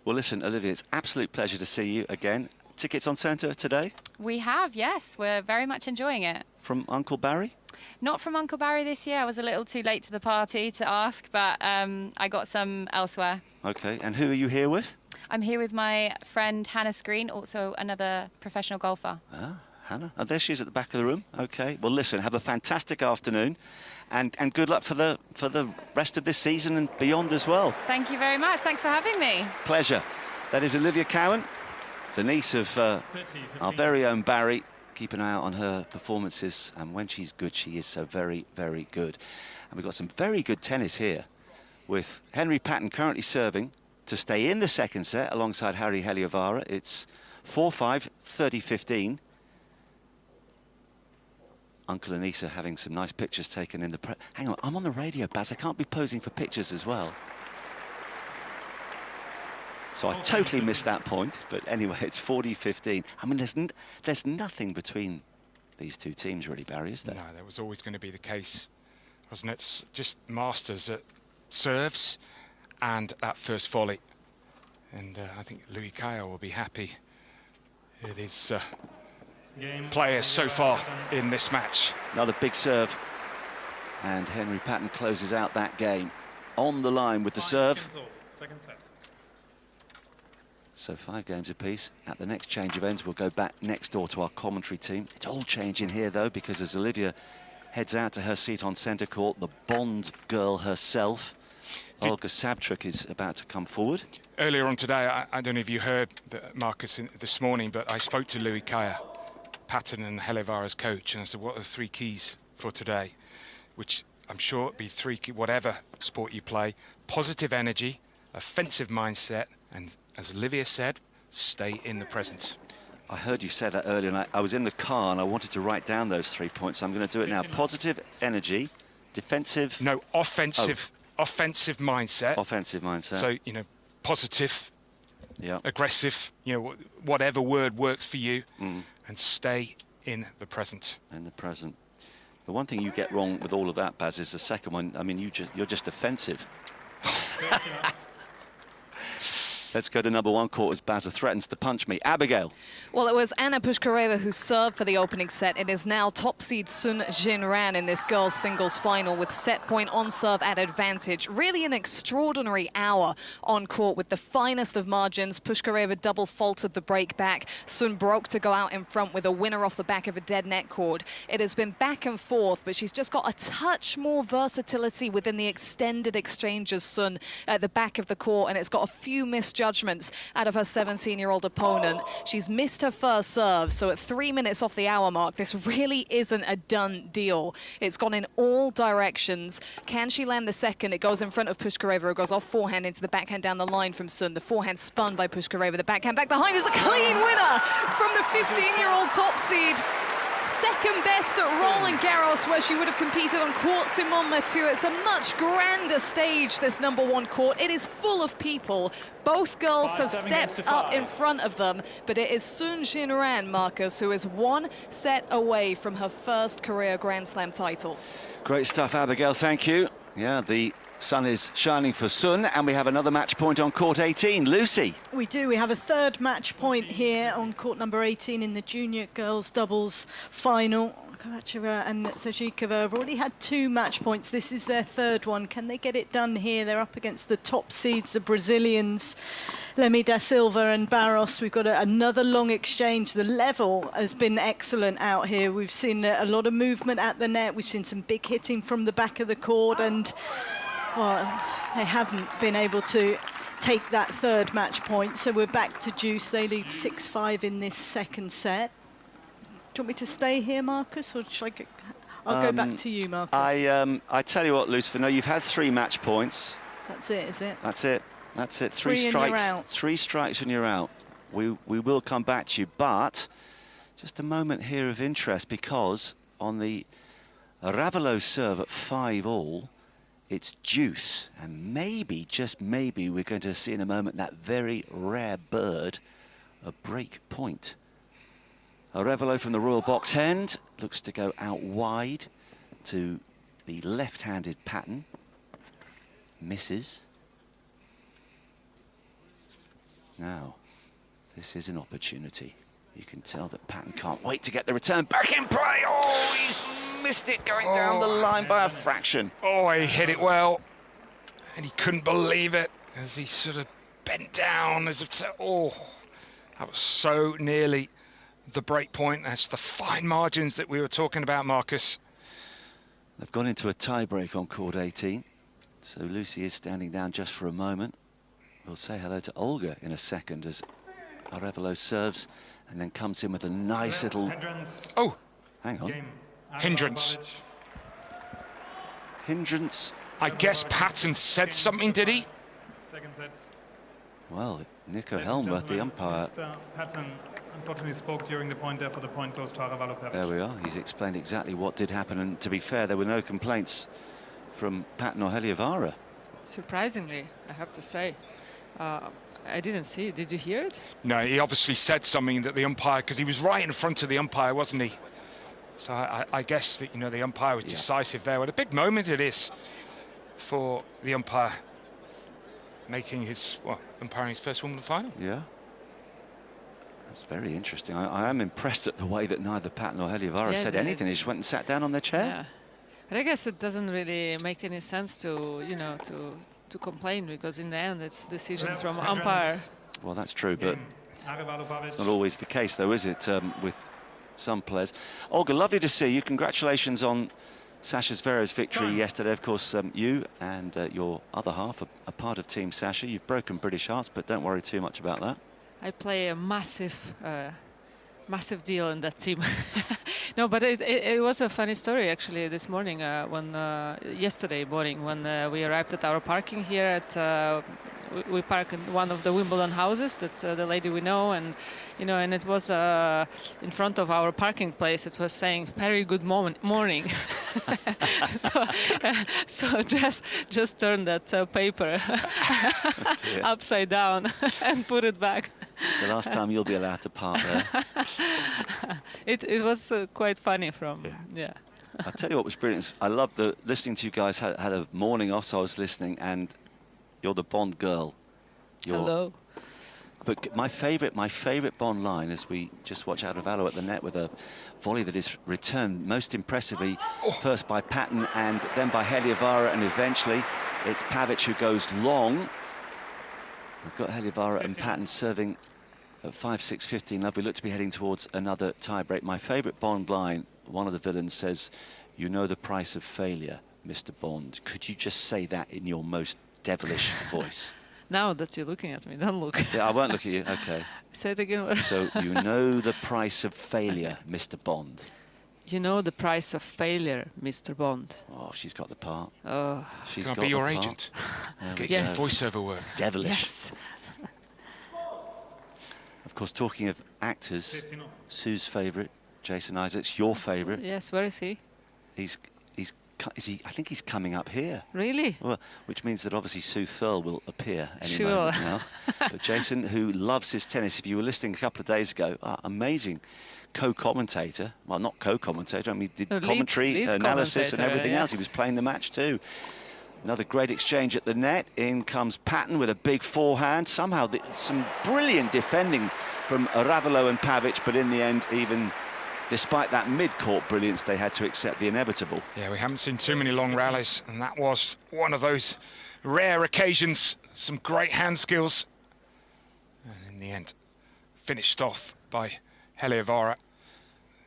Speaker 7: Well, listen, Olivia, it's an absolute pleasure to see you again. Tickets on centre today?
Speaker 19: We have, yes. We're very much enjoying it.
Speaker 7: From Uncle Barry?
Speaker 19: Not from Uncle Barry this year. I was a little too late to the party to ask, but I got some elsewhere.
Speaker 7: OK, and who are you here with?
Speaker 19: I'm here with my friend Hannah Screen, also another professional golfer.
Speaker 7: Ah, Hannah. Oh, there she is at the back of the room. OK, well, listen, have a fantastic afternoon and good luck for the rest of this season and beyond as well.
Speaker 19: Thank you very much. Thanks for having me.
Speaker 7: Pleasure. That is Olivia Cowan, the niece of our very own Barry. Keep an eye out on her performances, and when she's good, she is so very, very good. And we've got some very good tennis here, with Henry Patton currently serving to stay in the second set alongside Harry Heliovara. It's 4-5, 30-15. Uncle Anissa having some nice pictures taken in the press. Hang on, I'm on the radio, Baz. I can't be posing for pictures as well. So I totally missed that point, but anyway, it's 40-15. I mean, there's nothing between these two teams, really, Barry, is there?
Speaker 9: No, that was always going to be the case, wasn't it? It's just masters at serves and that first volley. And I think Louis Caillot will be happy. It is players so far in this match.
Speaker 7: Another big serve. And Henry Patton closes out that game on the line with the serve.
Speaker 10: Second set.
Speaker 7: So 5 games apiece. At the next change of ends, we'll go back next door to our commentary team. It's all changing here, though, because as Olivia heads out to her seat on centre court, the Bond girl herself, Olga Sabchuk, is about to come forward.
Speaker 9: Earlier on today, I don't know if you heard Marcus this morning, but I spoke to Louis Kaya, Patton and Helevara's coach, and I said, what are the 3 keys for today? Which I'm sure it'd be 3 key, whatever sport you play: positive energy, offensive mindset, and as Olivia said, stay in the present.
Speaker 7: I heard you say that earlier, and I was in the car and I wanted to write down those 3 points. So I'm going to do it now. Positive energy, defensive...
Speaker 9: No, offensive, offensive mindset.
Speaker 7: Offensive mindset.
Speaker 9: So, you know, positive, aggressive, you know, whatever word works for you, and stay in the present.
Speaker 7: In the present. The one thing you get wrong with all of that, Baz, is the second one. I mean, you're just offensive. Let's go to number 1 court as Baz threatens to punch me. Abigail.
Speaker 15: Well, it was Anna Pushkareva who served for the opening set. It is now top seed Sun Jinran in this girls' singles final with set point on serve at advantage. Really an extraordinary hour on court with the finest of margins. Pushkareva double faulted the break back. Sun broke to go out in front with a winner off the back of a dead net cord. It has been back and forth, but she's just got a touch more versatility within the extended exchanges, Sun, at the back of the court, and it's got a few misjudgments out of her 17-year-old opponent. She's missed her first serve, so at 3 minutes off the hour mark, this really isn't a done deal. It's gone in all directions. Can she land the second? It goes in front of Pushkareva. It goes off forehand into the backhand down the line from Sun. The forehand spun by Pushkareva. The backhand back behind is a clean winner from the 15-year-old top seed. Second best at Roland Garros, where she would have competed on court Simone Mathieu. It's a much grander stage, this number 1 court. It is full of people. Both girls have stepped up in front of them, but it is Sun Jinran, Marcus, who is 1 set away from her first career Grand Slam title.
Speaker 7: Great stuff, Abigail. Thank you. Yeah, the sun is shining for Sun, and we have another match point on court 18. Lucy.
Speaker 13: We do. We have a 3rd match point here on court number 18 in the junior girls doubles final. Kovacheva and Zajikova have already had 2 match points. This is their 3rd one. Can they get it done here? They're up against the top seeds, the Brazilians, Lemi da Silva and Barros. We've got another long exchange. The level has been excellent out here. We've seen a lot of movement at the net. We've seen some big hitting from the back of the court, and well, they haven't been able to take that 3rd match point. So we're back to juice. They lead 6-5 in this 2nd set. Do you want me to stay here, Marcus, or should I go? I'll go back to you, Marcus.
Speaker 7: I tell you what, Lucifer, no, you've had 3 match points.
Speaker 13: That's it, is it?
Speaker 7: That's it. That's it. 3
Speaker 13: 3
Speaker 7: strikes.
Speaker 13: and you're out.
Speaker 7: 3 strikes and you're out. We will come back to you, but just a moment here of interest, because on the Ravelow serve at 5-all, it's deuce, and maybe, just maybe, we're going to see in a moment that very rare bird, a break point. Arevalo from the Royal Box End looks to go out wide to the left-handed Patton. Misses. Now, this is an opportunity. You can tell that Patton can't wait to get the return back in play. Oh, he's missed it going down the line by a fraction.
Speaker 9: Oh, he hit it well, and he couldn't believe it as he sort of bent down as if, oh, that was so nearly the break point. That's the fine margins that we were talking about, Marcus.
Speaker 7: They've gone into a tie-break on court 18, so Lucy is standing down just for a moment. We'll say hello to Olga in a second as Arevalo serves and then comes in with a nice little...
Speaker 9: Oh!
Speaker 7: Hang on.
Speaker 9: Hindrance.
Speaker 7: Hindrance.
Speaker 9: I guess Patton said something, did he?
Speaker 10: Second set.
Speaker 7: Well, Nico Helmuth, the umpire.
Speaker 10: Mr. Patton unfortunately spoke during the point, therefore the point goes to Arevalo Perez.
Speaker 7: There we are. He's explained exactly what did happen, and to be fair, there were no complaints from Patton or Helievara.
Speaker 2: Surprisingly, I have to say. I didn't see it. Did you hear it?
Speaker 9: No, he obviously said something that the umpire, because he was right in front of the umpire, wasn't he? So I guess that, you know, the umpire was decisive there. What a big moment it is for the umpire making his, well, umpiring his first Wimbledon final.
Speaker 7: Yeah. That's very interesting. I am impressed at the way that neither Patton or Heliovara said anything. They just went and sat down on their chair.
Speaker 2: Yeah. But I guess it doesn't really make any sense to, you know, to complain, because in the end it's decision from umpire.
Speaker 7: Well, that's true, but it's not always the case, though, is it, with some players? Olga, lovely to see you. Congratulations on Sasha Zverev's victory yesterday. Of course, you and your other half are part of Team Sasha. You've broken British hearts, but don't worry too much about that.
Speaker 2: I play a massive deal in that team. No, but it was a funny story actually this morning, yesterday morning, when we arrived at our parking here at. We park in one of the Wimbledon houses that the lady we know, and you know, and it was in front of our parking place. It was saying "Very good morning." so just turn that paper upside down and put it back.
Speaker 7: It's the last time you'll be allowed to park there.
Speaker 2: It was quite funny yeah.
Speaker 7: I'll tell you what was brilliant. I loved listening to you guys. Had a morning off, so I was listening, and you're the Bond girl.
Speaker 2: Hello.
Speaker 7: But my favourite Bond line, as we just watch Ardavalo at the net with a volley that is returned most impressively, first by Patton and then by Heliovara, and eventually it's Pavic who goes long. We've got Heliovara and Patton serving at 5-6-15 love. We look to be heading towards another tiebreak. My favourite Bond line, one of the villains says, "You know the price of failure, Mr. Bond." Could you just say that in your most devilish voice?
Speaker 2: Now that you're looking at me, don't look.
Speaker 7: Yeah, I won't look at you. Okay.
Speaker 2: Say it again.
Speaker 7: So you know the price of failure, Mr. Bond.
Speaker 2: You know the price of failure, Mr. Bond.
Speaker 7: Oh, she's got the part.
Speaker 2: Oh.
Speaker 7: She's
Speaker 9: Can I
Speaker 7: got
Speaker 9: be your
Speaker 7: the part.
Speaker 9: agent? Get
Speaker 2: Yes.
Speaker 9: some voiceover work.
Speaker 7: Devilish.
Speaker 2: Yes.
Speaker 7: Of course, talking of actors, Sue's favourite, Jason Isaacs, your favourite.
Speaker 2: Yes, where is he?
Speaker 7: I think he's coming up here.
Speaker 2: Really?
Speaker 7: Well, which means that obviously Sue Thurl will appear any
Speaker 2: Sure.
Speaker 7: moment now. But Jason, who loves his tennis, if you were listening a couple of days ago, amazing co-commentator. Well, not co-commentator, I mean, did commentary,
Speaker 2: lead
Speaker 7: analysis and everything else. He
Speaker 2: yes.
Speaker 7: was playing the match too. Another great exchange at the net. In comes Patton with a big forehand. Somehow some brilliant defending from Ravelo and Pavic, but in the end, even despite that mid-court brilliance, they had to accept the inevitable.
Speaker 9: Yeah, we haven't seen too many long rallies, and that was one of those rare occasions. Some great hand skills. And in the end, finished off by Heliovara.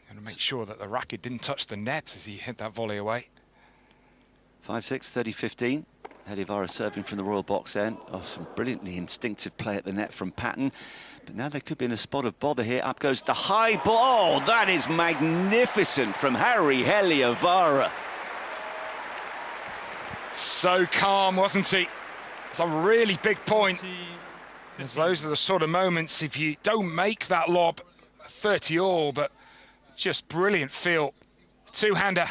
Speaker 9: Going to make sure that the racket didn't touch the net as he hit that volley away.
Speaker 7: 5-6, 30-15. Heliovara serving from the Royal Box end. Oh, some brilliantly instinctive play at the net from Patton. But now they could be in a spot of bother here. Up goes the high ball. Oh, that is magnificent from Harry Heliovara.
Speaker 9: So calm, wasn't he? It's a really big point. As those are the sort of moments, if you don't make that lob, 30 all, but just brilliant feel. Two-hander.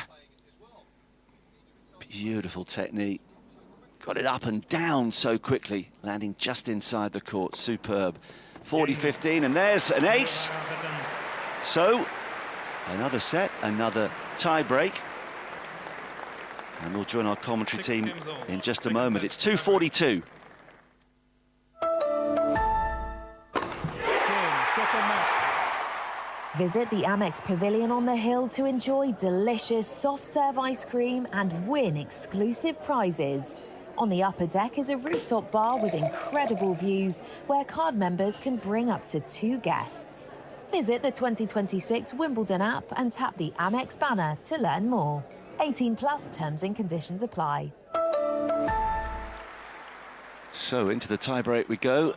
Speaker 7: Beautiful technique. Got it up and down so quickly, landing just inside the court. Superb. 40-15, and there's an ace. So, another set, another tie break. And we'll join our commentary team in just a moment. It's 2:42.
Speaker 4: Visit the Amex Pavilion on the Hill to enjoy delicious soft serve ice cream and win exclusive prizes. On the upper deck is a rooftop bar with incredible views where card members can bring up to 2 guests. Visit the 2026 Wimbledon app and tap the Amex banner to learn more. 18+ terms and conditions apply.
Speaker 7: So into the tiebreak we go,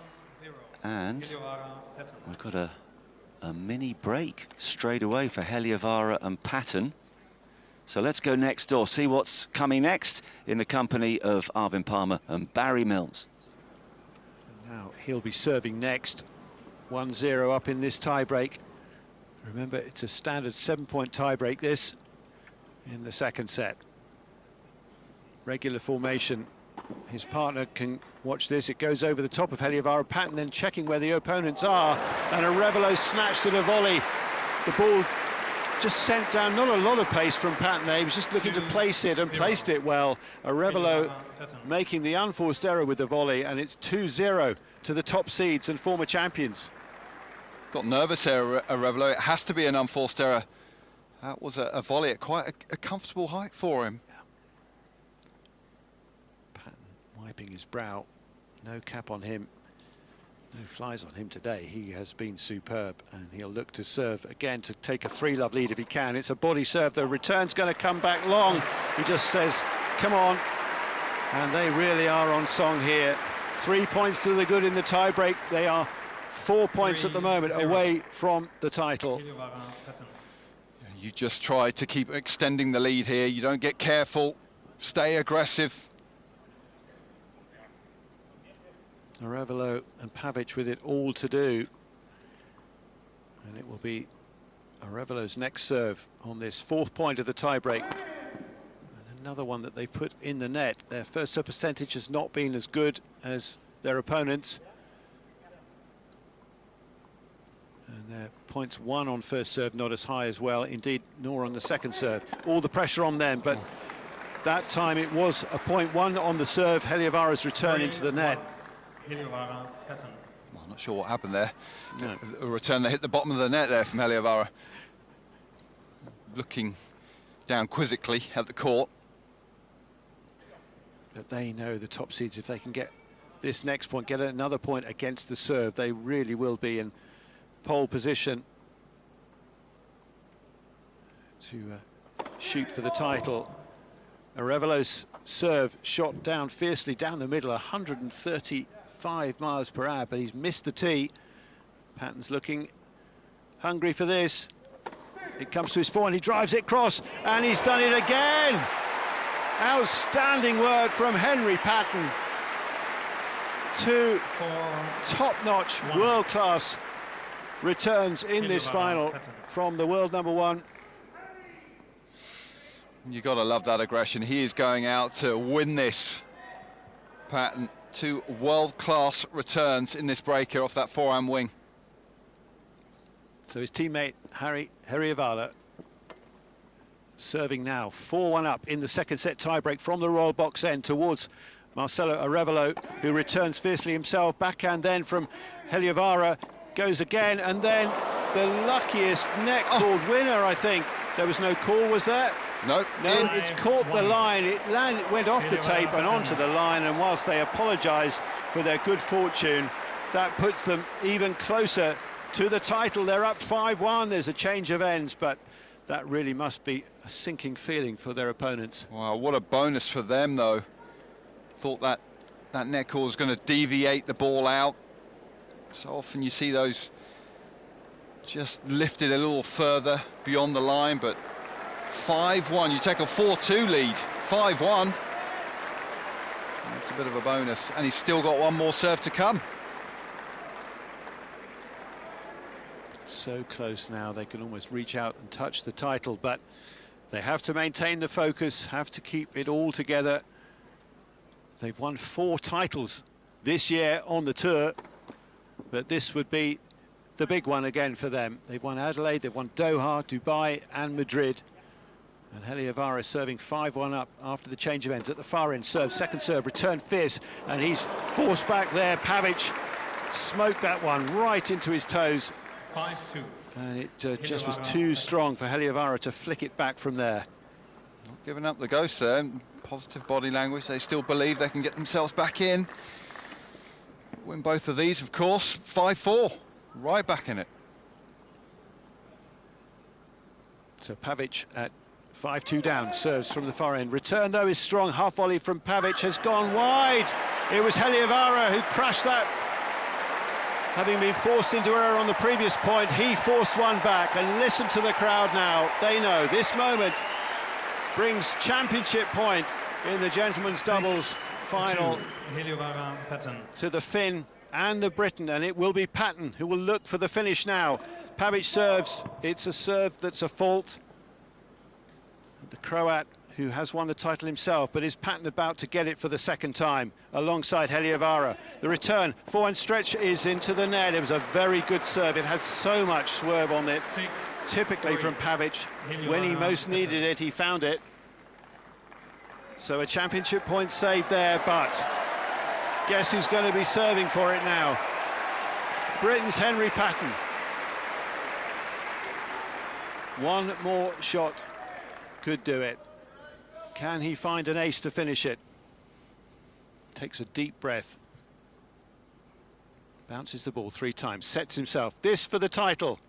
Speaker 7: and we've got a mini break straight away for Heliovara and Patton. So let's go next door, see what's coming next in the company of Arvin Palmer and Barry Mills.
Speaker 12: Now he'll be serving next. 1-0 up in this tiebreak. Remember, it's a standard 7-point tiebreak this in the second set. Regular formation. His partner can watch this. It goes over the top of Heliovara. Patton then checking where the opponents are. And Arevalo snatched at a volley. The ball just sent down, not a lot of pace from Patton there. He was just looking to place it and placed it well. Arevalo making the unforced error with the volley, and it's 2-0 to the top seeds and former champions.
Speaker 16: Got nervous there, Arevalo. It has to be an unforced error. That was a volley at quite a comfortable height for him.
Speaker 12: Patton wiping his brow. No cap on him. No flies on him today. He has been superb, and he'll look to serve again to take a 3-love lead if he can. It's a body serve. The return's going to come back long. He just says, come on. And they really are on song here. 3 points to the good in the tie-break. They are 4 points at the moment away from the title.
Speaker 16: You just try to keep extending the lead here. You don't get careful. Stay aggressive.
Speaker 12: Arevalo and Pavic with it all to do. And it will be Arevalo's next serve on this 4th point of the tiebreak. And another one that they put in the net. Their first serve percentage has not been as good as their opponents. And their points won on first serve not as high as well, indeed, nor on the second serve. All the pressure on them, but that time it was a point won on the serve. Heliovara's return into the net.
Speaker 16: I'm not sure what happened there. No. A return that hit the bottom of the net there from Heliovara. Looking down quizzically at the court.
Speaker 12: But they know the top seeds, if they can get this next point, get another point against the serve, they really will be in pole position to shoot for the title. Arevalo's serve shot down fiercely down the middle, 135 miles per hour, but he's missed the tee. Patton's looking hungry for this. It comes to his forehand, he drives it across, and he's done it again. Outstanding work from Henry Patton. 2 top-notch, world-class returns in this final from the world number 1.
Speaker 16: You got to love that aggression. He is going out to win this. Patton, 2 world-class returns in this break here off that forehand wing.
Speaker 12: So his teammate Harry Heriavala serving now, 4-1 up in the second set tiebreak from the Royal Box end towards Marcelo Arevalo, who returns fiercely himself. Backhand then from Heliovara, goes again, and then the luckiest net-called winner, I think. There was no call, was there?
Speaker 16: No.
Speaker 12: No, it's caught the line. It went off the tape and onto the line, and whilst they apologise for their good fortune, that puts them even closer to the title. They're up 5-1. There's a change of ends, but that really must be a sinking feeling for their opponents.
Speaker 16: Wow, what a bonus for them, though. Thought that net call was going to deviate the ball out. So often you see those just lifted a little further beyond the line, but 5-1, you take a 4-2 lead, 5-1. That's a bit of a bonus, and he's still got one more serve to come.
Speaker 12: So close now, they can almost reach out and touch the title, but they have to maintain the focus, have to keep it all together. They've won 4 titles this year on the tour, but this would be the big one again for them. They've won Adelaide, they've won Doha, Dubai and Madrid. And Heliovara serving 5-1 up after the change of ends. At the far end, serve, second serve, return fierce, and he's forced back there. Pavic smoked that one right into his toes.
Speaker 10: 5-2.
Speaker 12: And it just was too strong for Heliovara to flick it back from there.
Speaker 16: Not giving up the ghost there. Positive body language. They still believe they can get themselves back in. Win both of these, of course. 5-4. Right back in it.
Speaker 12: So Pavic at 5-2 down, serves from the far end. Return, though, is strong. Half volley from Pavic has gone wide. It was Heliovara who crashed that. Having been forced into error on the previous point, he forced one back. And listen to the crowd now. They know this moment brings championship point in the gentlemen's doubles final to the Finn and the Briton, and it will be Patton who will look for the finish now. Pavic serves. It's a serve that's a fault. The Croat, who has won the title himself, but is Patton about to get it for the second time alongside Heliovara? The return, forehand stretch is into the net. It was a very good serve. It has so much swerve on it. Typically from Pavic, when he most needed it, he found it. So a championship point saved there, but guess who's going to be serving for it now? Britain's Henry Patton. One more shot could do it. Can he find an ace to finish it? Takes a deep breath. Bounces the ball 3 times, sets himself. This for the title.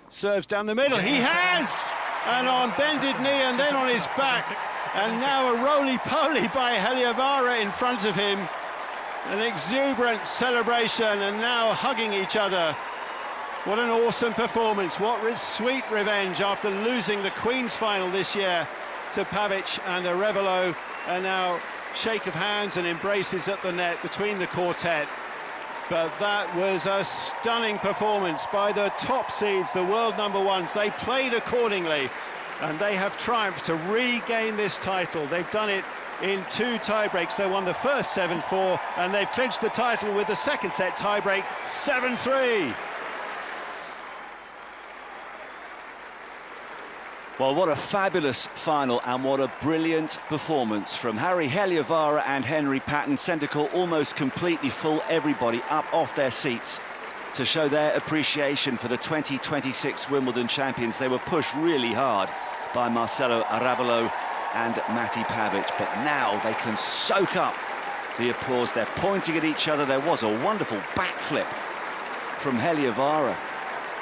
Speaker 12: Serves down the middle. He has! And on bended knee and then on his back. And now a roly-poly by Heliovara in front of him. An exuberant celebration and now hugging each other. What an awesome performance. What sweet revenge after losing the Queen's final this year to Pavic and Arevalo. And now shake of hands and embraces at the net between the quartet. But that was a stunning performance by the top seeds, the world #1s. They played accordingly, and they have triumphed to regain this title. They've done it in 2 tiebreaks. They won the first 7-4, and they've clinched the title with the second set tiebreak, 7-3.
Speaker 7: Well, what a fabulous final and what a brilliant performance from Harry Heliovara and Henry Patton. Centre court almost completely full, everybody up off their seats to show their appreciation for the 2026 Wimbledon champions. They were pushed really hard by Marcelo Arevalo and Mate Pavic, but now they can soak up the applause. They're pointing at each other. There was a wonderful backflip from Heliovara.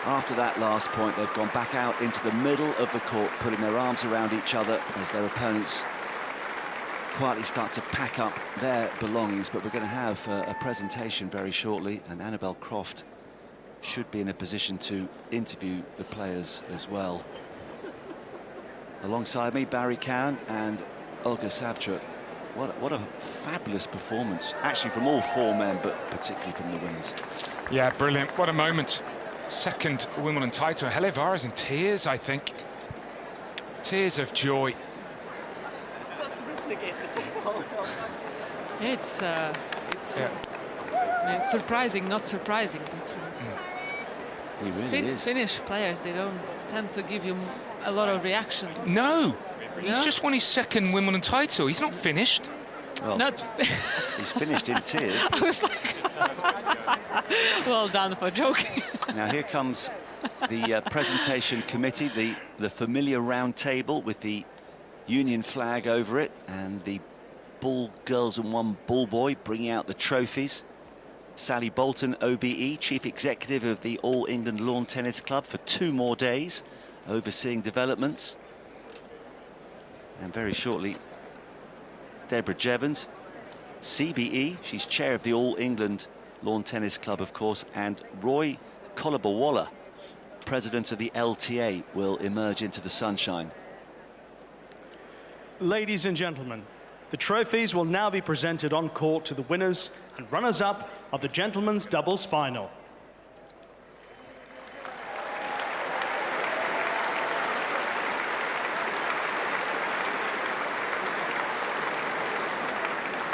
Speaker 7: After that last point, they've gone back out into the middle of the court, putting their arms around each other as their opponents quietly start to pack up their belongings. But we're going to have a presentation very shortly, and Annabelle Croft should be in a position to interview the players as well. Alongside me, Barry Cowan and Olga Savchuk. What a fabulous performance, actually from all 4 men, but particularly from the winners.
Speaker 9: Yeah, brilliant. What a moment. Second Wimbledon title. Heliovara's in tears, I think. Tears of joy.
Speaker 2: It's surprising, not surprising.
Speaker 7: He really is.
Speaker 2: Finnish players, they don't tend to give you a lot of reaction.
Speaker 9: No, he's just won his second Wimbledon title. He's not finished.
Speaker 7: Well, he's finished in tears.
Speaker 2: I was like, well done for joking.
Speaker 7: Now here comes the presentation committee, the familiar round table with the Union flag over it, and the ball girls and 1 ball boy bringing out the trophies. Sally Bolton, OBE, Chief Executive of the All England Lawn Tennis Club for 2 more days, overseeing developments. And very shortly, Deborah Jevons, CBE, she's chair of the All England Lawn Tennis Club, of course, and Roy Kolobawala, president of the LTA, will emerge into the sunshine.
Speaker 3: Ladies and gentlemen, the trophies will now be presented on court to the winners and runners-up of the gentlemen's doubles final.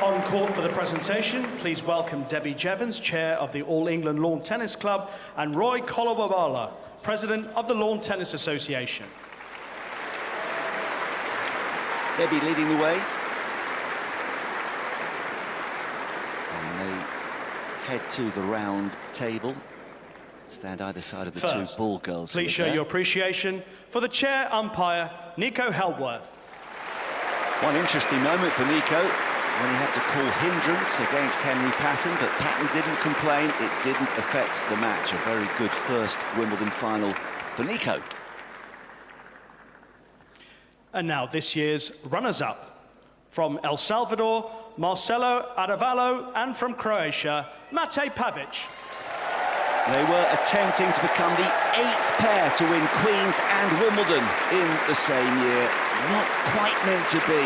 Speaker 3: On court for the presentation, please welcome Debbie Jevons, Chair of the All England Lawn Tennis Club, and Roy Kolobawala, President of the Lawn Tennis Association.
Speaker 7: Debbie leading the way. And they head to the round table. Stand either side of the
Speaker 3: First,
Speaker 7: 2 ball girls.
Speaker 3: Please show your appreciation for the chair umpire, Nico Helworth.
Speaker 7: One interesting moment for Nico, when he had to call hindrance against Henry Patton, but Patton didn't complain. It didn't affect the match. A very good first Wimbledon final for Nico.
Speaker 3: And now this year's runners-up. From El Salvador, Marcelo Arevalo, and from Croatia, Mate Pavic.
Speaker 7: They were attempting to become the 8th pair to win Queen's and Wimbledon in the same year. Not quite meant to be,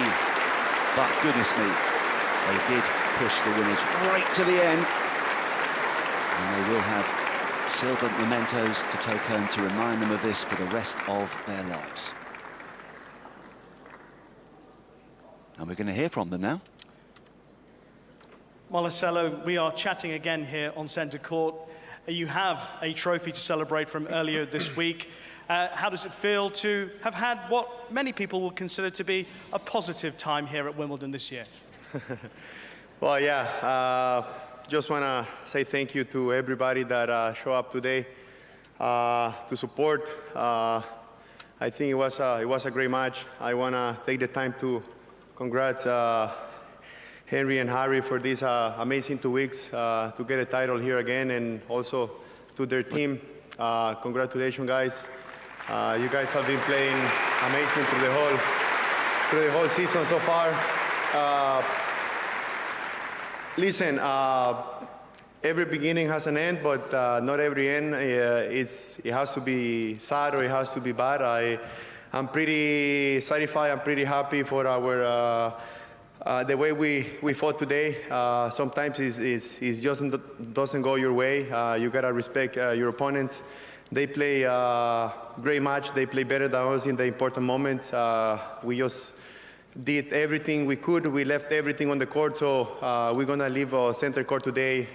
Speaker 7: but goodness me, they did push the winners right to the end. And they will have silver mementos to take home to remind them of this for the rest of their lives. And we're going to hear from them now.
Speaker 3: Marcelo, we are chatting again here on centre court. You have a trophy to celebrate from earlier this week. How does it feel to have had what many people will consider to be a positive time here at Wimbledon this year?
Speaker 11: Well, yeah, just want to say thank you to everybody that showed up today to support I think it was a great match. I want to take the time to congrats Henry and Harry for these amazing 2 weeks to get a title here again, and also to their team. Congratulations, guys. You guys have been playing amazing through the whole season so far. Listen, every beginning has an end, but not every end it has to be sad or it has to be bad. I'm pretty satisfied. I'm pretty happy for our the way we fought today. Sometimes it just doesn't go your way. You gotta respect your opponents. They play great match. They play better than us in the important moments. We just did everything we could. We left everything on the court, so we're gonna leave center court today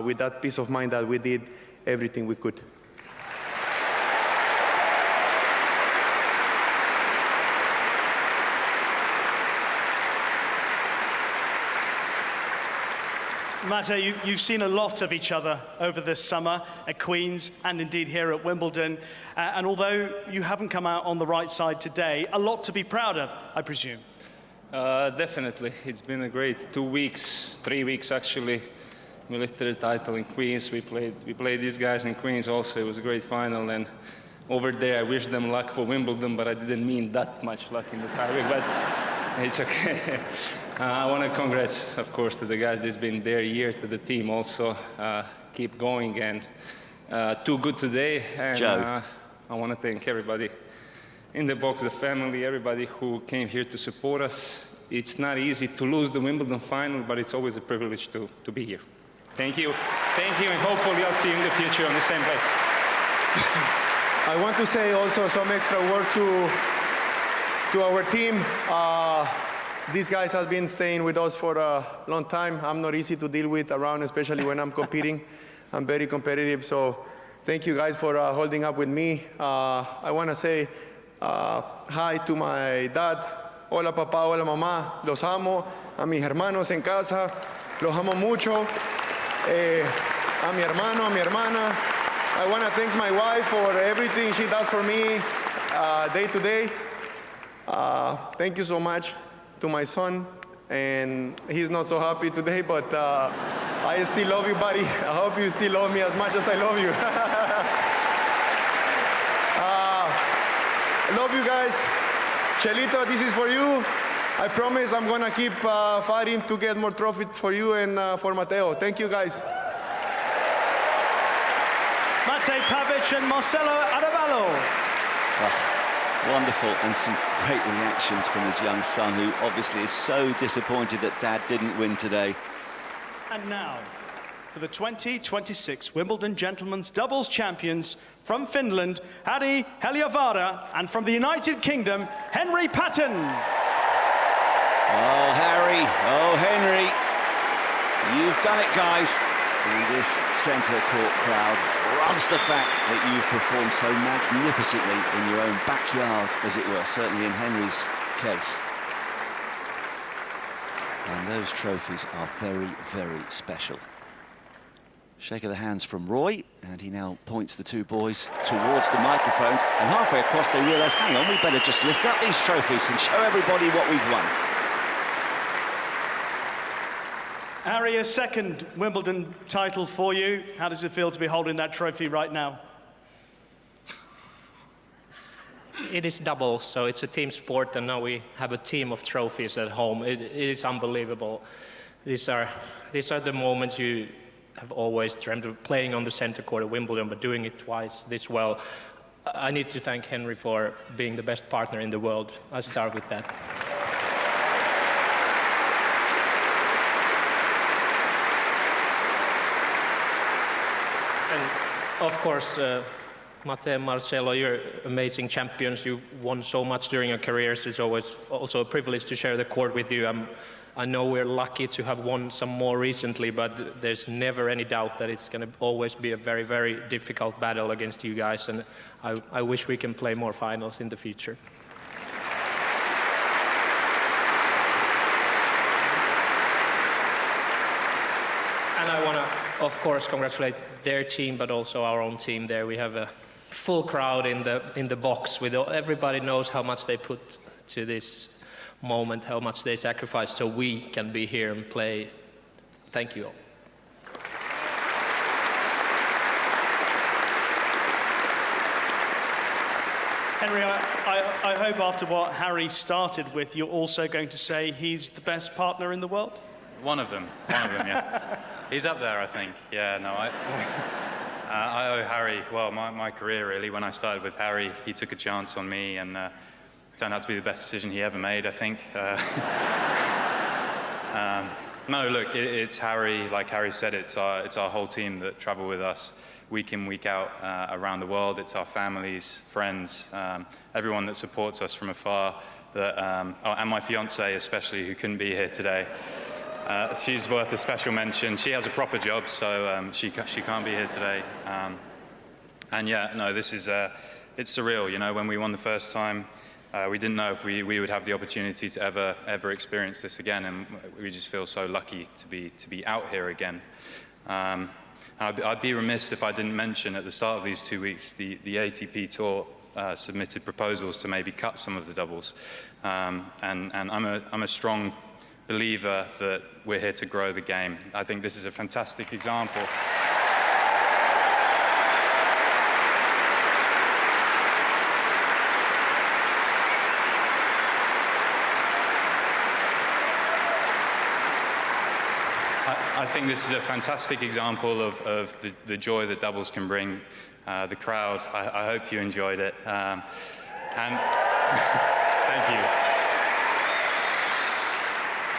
Speaker 11: with that peace of mind that we did everything we could.
Speaker 3: Mate, you've seen a lot of each other over this summer at Queen's and indeed here at Wimbledon. And although you haven't come out on the right side today, a lot to be proud of, I presume.
Speaker 20: Definitely. It's been a great 2 weeks, 3 weeks actually. We lifted the title in Queens. We played these guys in Queens also. It was a great final. And over there, I wish them luck for Wimbledon, but I didn't mean that much luck in the tiebreak, but it's okay. I want to congrats, of course, to the guys that's been there a year, to the team also. Keep going, and too good today. And
Speaker 7: Joe.
Speaker 20: I want to thank everybody in the box, the family, everybody who came here to support us. It's not easy to lose the Wimbledon final, but it's always a privilege to be here. Thank you, and hopefully I'll see you in the future on the same place.
Speaker 11: I want to say also some extra words to our team. These guys have been staying with us for a long time. I'm not easy to deal with around, especially when I'm competing. I'm very competitive, so thank you guys for holding up with me. I want to say hi to my dad. Hola papá, hola mamá. Los amo. A mis hermanos en casa. Los amo mucho. A mi hermano, a mi hermana. I want to thank my wife for everything she does for me day to day. Thank you so much to my son, and he's not so happy today, but I still love you, buddy. I hope you still love me as much as I love you. I love you guys. Chelito, this is for you. I promise I'm gonna keep fighting to get more trophies for you and for Mateo. Thank you, guys.
Speaker 3: Mate Pavic and Marcelo Arevalo.
Speaker 7: Wonderful, and some great reactions from his young son, who obviously is so disappointed that Dad didn't win today.
Speaker 3: And now, for the 2026 Wimbledon Gentlemen's Doubles Champions, from Finland, Harri Heliövaara, and from the United Kingdom, Henry Patton.
Speaker 7: Oh, Harry, oh, Henry, you've done it, guys. And this centre court crowd loves the fact that you've performed so magnificently in your own backyard, as it were, certainly in Henry's case. And those trophies are very, very special. Shake of the hands from Roy, and he now points the two boys towards the microphones, and halfway across they realise, hang on, we better just lift up these trophies and show everybody what we've won.
Speaker 3: Harry, a second Wimbledon title for you. How does it feel to be holding that trophy right now?
Speaker 21: It is doubles, so it's a team sport, and now we have a team of trophies at home. It is unbelievable. These are the moments you have always dreamt of, playing on the center court at Wimbledon, but doing it twice this well. I need to thank Henry for being the best partner in the world. I'll start with that. And of course, Mate and Marcelo, you're amazing champions. You won so much during your careers. It's always also a privilege to share the court with you. I know we're lucky to have won some more recently, but there's never any doubt that it's going to always be a very, very difficult battle against you guys, and I wish we can play more finals in the future. And I want to, of course, congratulate their team, but also our own team there. We have a full crowd in the box. With everybody knows how much they put to this moment, how much they sacrifice, so we can be here and play. Thank you all.
Speaker 3: Henry, I hope after what Harry started with, you're also going to say he's the best partner in the world?
Speaker 18: One of them, yeah. He's up there, I think. Yeah, no, I owe Harry, well, my career, really. When I started with Harry, he took a chance on me, and turned out to be the best decision he ever made, I think. No, look, it's Harry. Like Harry said, it's our whole team that travel with us week in, week out around the world. It's our families, friends, everyone that supports us from afar. And my fiancée especially, who couldn't be here today. She's worth a special mention. She has a proper job, so she can't be here today. And yeah, no, this is it's surreal. You know, when we won the first time, we didn't know if we would have the opportunity to ever experience this again, and we just feel so lucky to be out here again. I'd be remiss if I didn't mention at the start of these 2 weeks the ATP Tour submitted proposals to maybe cut some of the doubles, and I'm a strong believer that we're here to grow the game. I think this is a fantastic example. I think this is a fantastic example of the joy that doubles can bring. The crowd, I hope you enjoyed it. And thank you.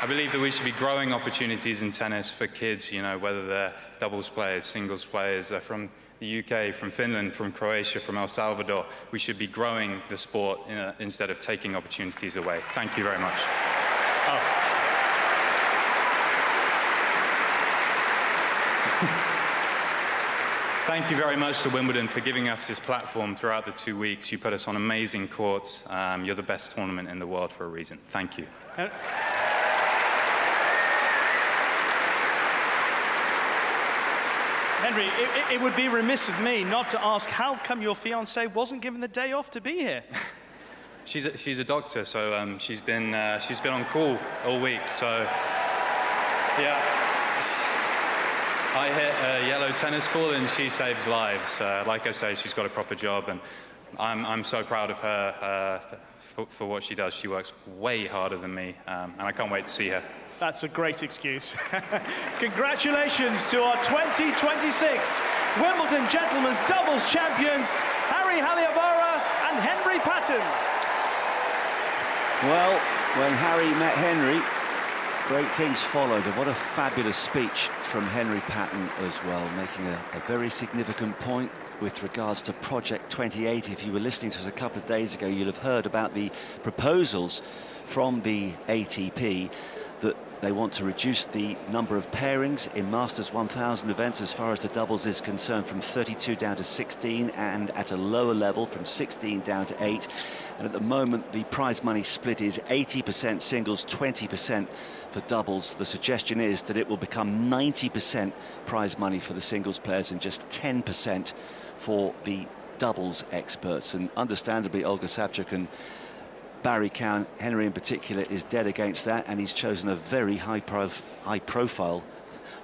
Speaker 18: I believe that we should be growing opportunities in tennis for kids, you know, whether they're doubles players, singles players, they're from the UK, from Finland, from Croatia, from El Salvador. We should be growing the sport instead of taking opportunities away. Thank you very much. Thank you very much to Wimbledon for giving us this platform throughout the 2 weeks. You put us on amazing courts. You're the best tournament in the world for a reason. Thank you.
Speaker 3: Henry, it would be remiss of me not to ask, how come your fiancée wasn't given the day off to be here?
Speaker 18: She's a doctor, so she's been on call all week. So yeah, I hit a yellow tennis ball and she saves lives. Like I say, she's got a proper job, and I'm so proud of her for what she does. She works way harder than me, and I can't wait to see her.
Speaker 3: That's a great excuse. Congratulations to our 2026 Wimbledon Gentlemen's Doubles Champions, Harry Haliavara and Henry Patton.
Speaker 7: Well, when Harry met Henry, great things followed, and what a fabulous speech from Henry Patton as well, making a very significant point with regards to Project 28. If you were listening to us a couple of days ago, you'll have heard about the proposals from the ATP that they want to reduce the number of pairings in Masters 1000 events as far as the doubles is concerned, from 32 down to 16, and at a lower level from 16 down to 8. And at the moment the prize money split is 80% singles, 20% for doubles. The suggestion is that it will become 90% prize money for the singles players and just 10% for the doubles experts. And understandably, Olga Savchuk and Barry Cowan, Henry in particular, is dead against that, and he's chosen a very high-profile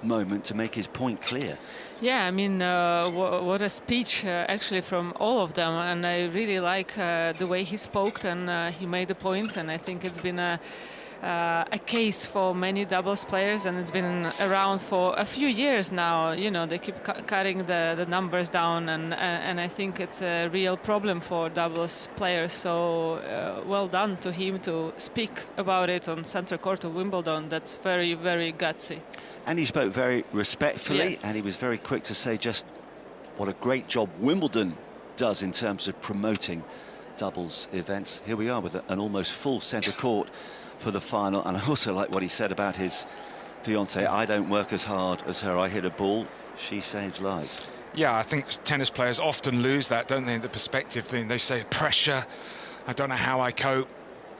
Speaker 7: moment to make his point clear.
Speaker 2: Yeah, I mean, what a speech actually from all of them, and I really like the way he spoke, and he made a point, and I think it's been a case for many doubles players, and it's been around for a few years now. You know, they keep cutting the numbers down, and I think it's a real problem for doubles players. So well done to him to speak about it on center court of Wimbledon. That's very, very gutsy.
Speaker 7: And he spoke very respectfully,
Speaker 2: yes,
Speaker 7: and he was very quick to say just what a great job Wimbledon does in terms of promoting doubles events. Here we are with an almost full center court for the final. And I also like what he said about his fiancée. I don't work as hard as her. I hit a ball, she saves lives.
Speaker 9: Yeah, I think tennis players often lose that, don't they, the perspective thing. They say pressure, I don't know how I cope.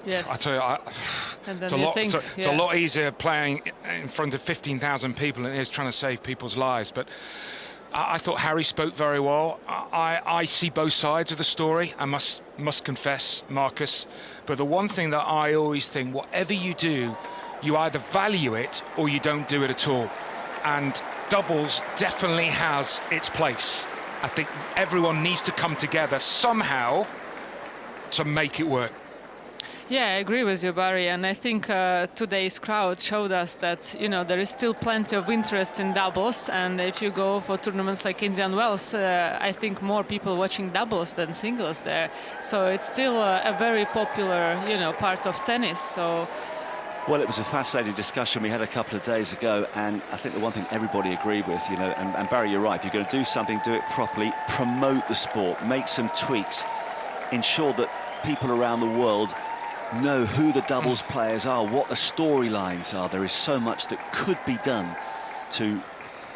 Speaker 2: Yes.
Speaker 9: I tell you, it's a lot easier playing in front of 15,000 people than it is trying to save people's lives. But I thought Harry spoke very well. I see both sides of the story, I must confess, Marcus. But the one thing that I always think, whatever you do, you either value it or you don't do it at all. And doubles definitely has its place. I think everyone needs to come together somehow to make it work.
Speaker 2: Yeah, I agree with you, Barry, and I think today's crowd showed us that, you know, there is still plenty of interest in doubles, and if you go for tournaments like Indian Wells, I think more people watching doubles than singles there. So it's still a very popular, you know, part of tennis. So.
Speaker 7: Well, it was a fascinating discussion we had a couple of days ago, and I think the one thing everybody agreed with, you know, and Barry, you're right, if you're going to do something, do it properly, promote the sport, make some tweaks, ensure that people around the world know who the doubles players are, what the storylines are. There is so much that could be done to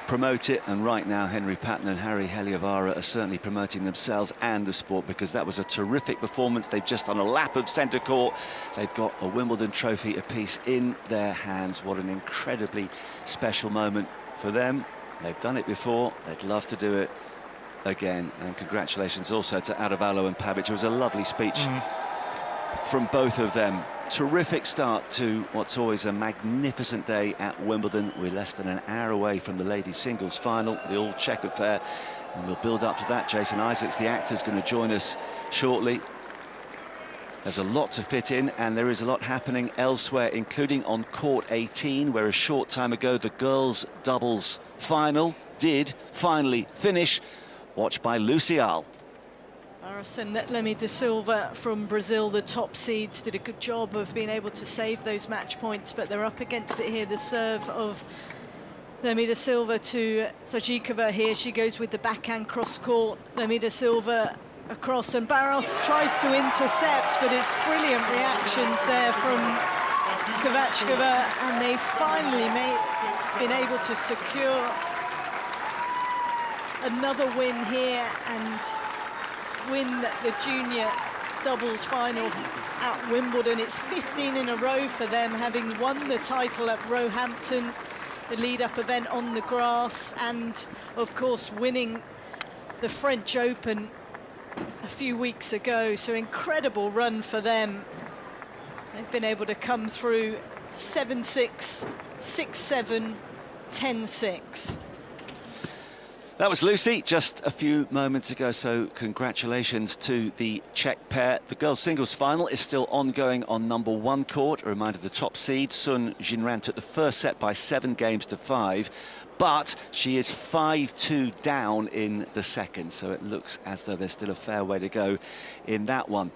Speaker 7: promote it, and right now Henry Patton and Harry Heliovara are certainly promoting themselves and the sport, because that was a terrific performance. They've just done a lap of centre court. They've got a Wimbledon trophy apiece in their hands. What an incredibly special moment for them. They've done it before, they'd love to do it again, and congratulations also to Adavalo and Pavic. It was a lovely speech from both of them. Terrific start to what's always a magnificent day at Wimbledon. We're less than an hour away from the ladies singles final, the all-Czech affair, and we'll build up to that. Jason Isaacs, the actor, is going to join us shortly. There's a lot to fit in, and there is a lot happening elsewhere, including on court 18, where a short time ago the girls' doubles final did finally finish, watched by Lucial.
Speaker 13: Barros and Lemmy da Silva from Brazil, the top seeds, did a good job of being able to save those match points, but they're up against it here. The serve of Lemmy da Silva to Sajikova. Here she goes with the backhand cross court. Lemmy da Silva across, and Barros tries to intercept, but it's brilliant reactions there from Kovachkova, and they finally been able to secure another win here and win the junior doubles final at Wimbledon. It's 15 in a row for them, having won the title at Roehampton, the lead-up event on the grass, and of course winning the French Open a few weeks ago. So incredible run for them. They've been able to come through 7-6, 6-7, 10-6.
Speaker 7: That was Lucy just a few moments ago, so congratulations to the Czech pair. The girls' singles final is still ongoing on number 1 court. A reminder, the top seed, Sun Jinran, took the first set by 7 games to 5, but she is 5-2 down in the second, so it looks as though there's still a fair way to go in that one.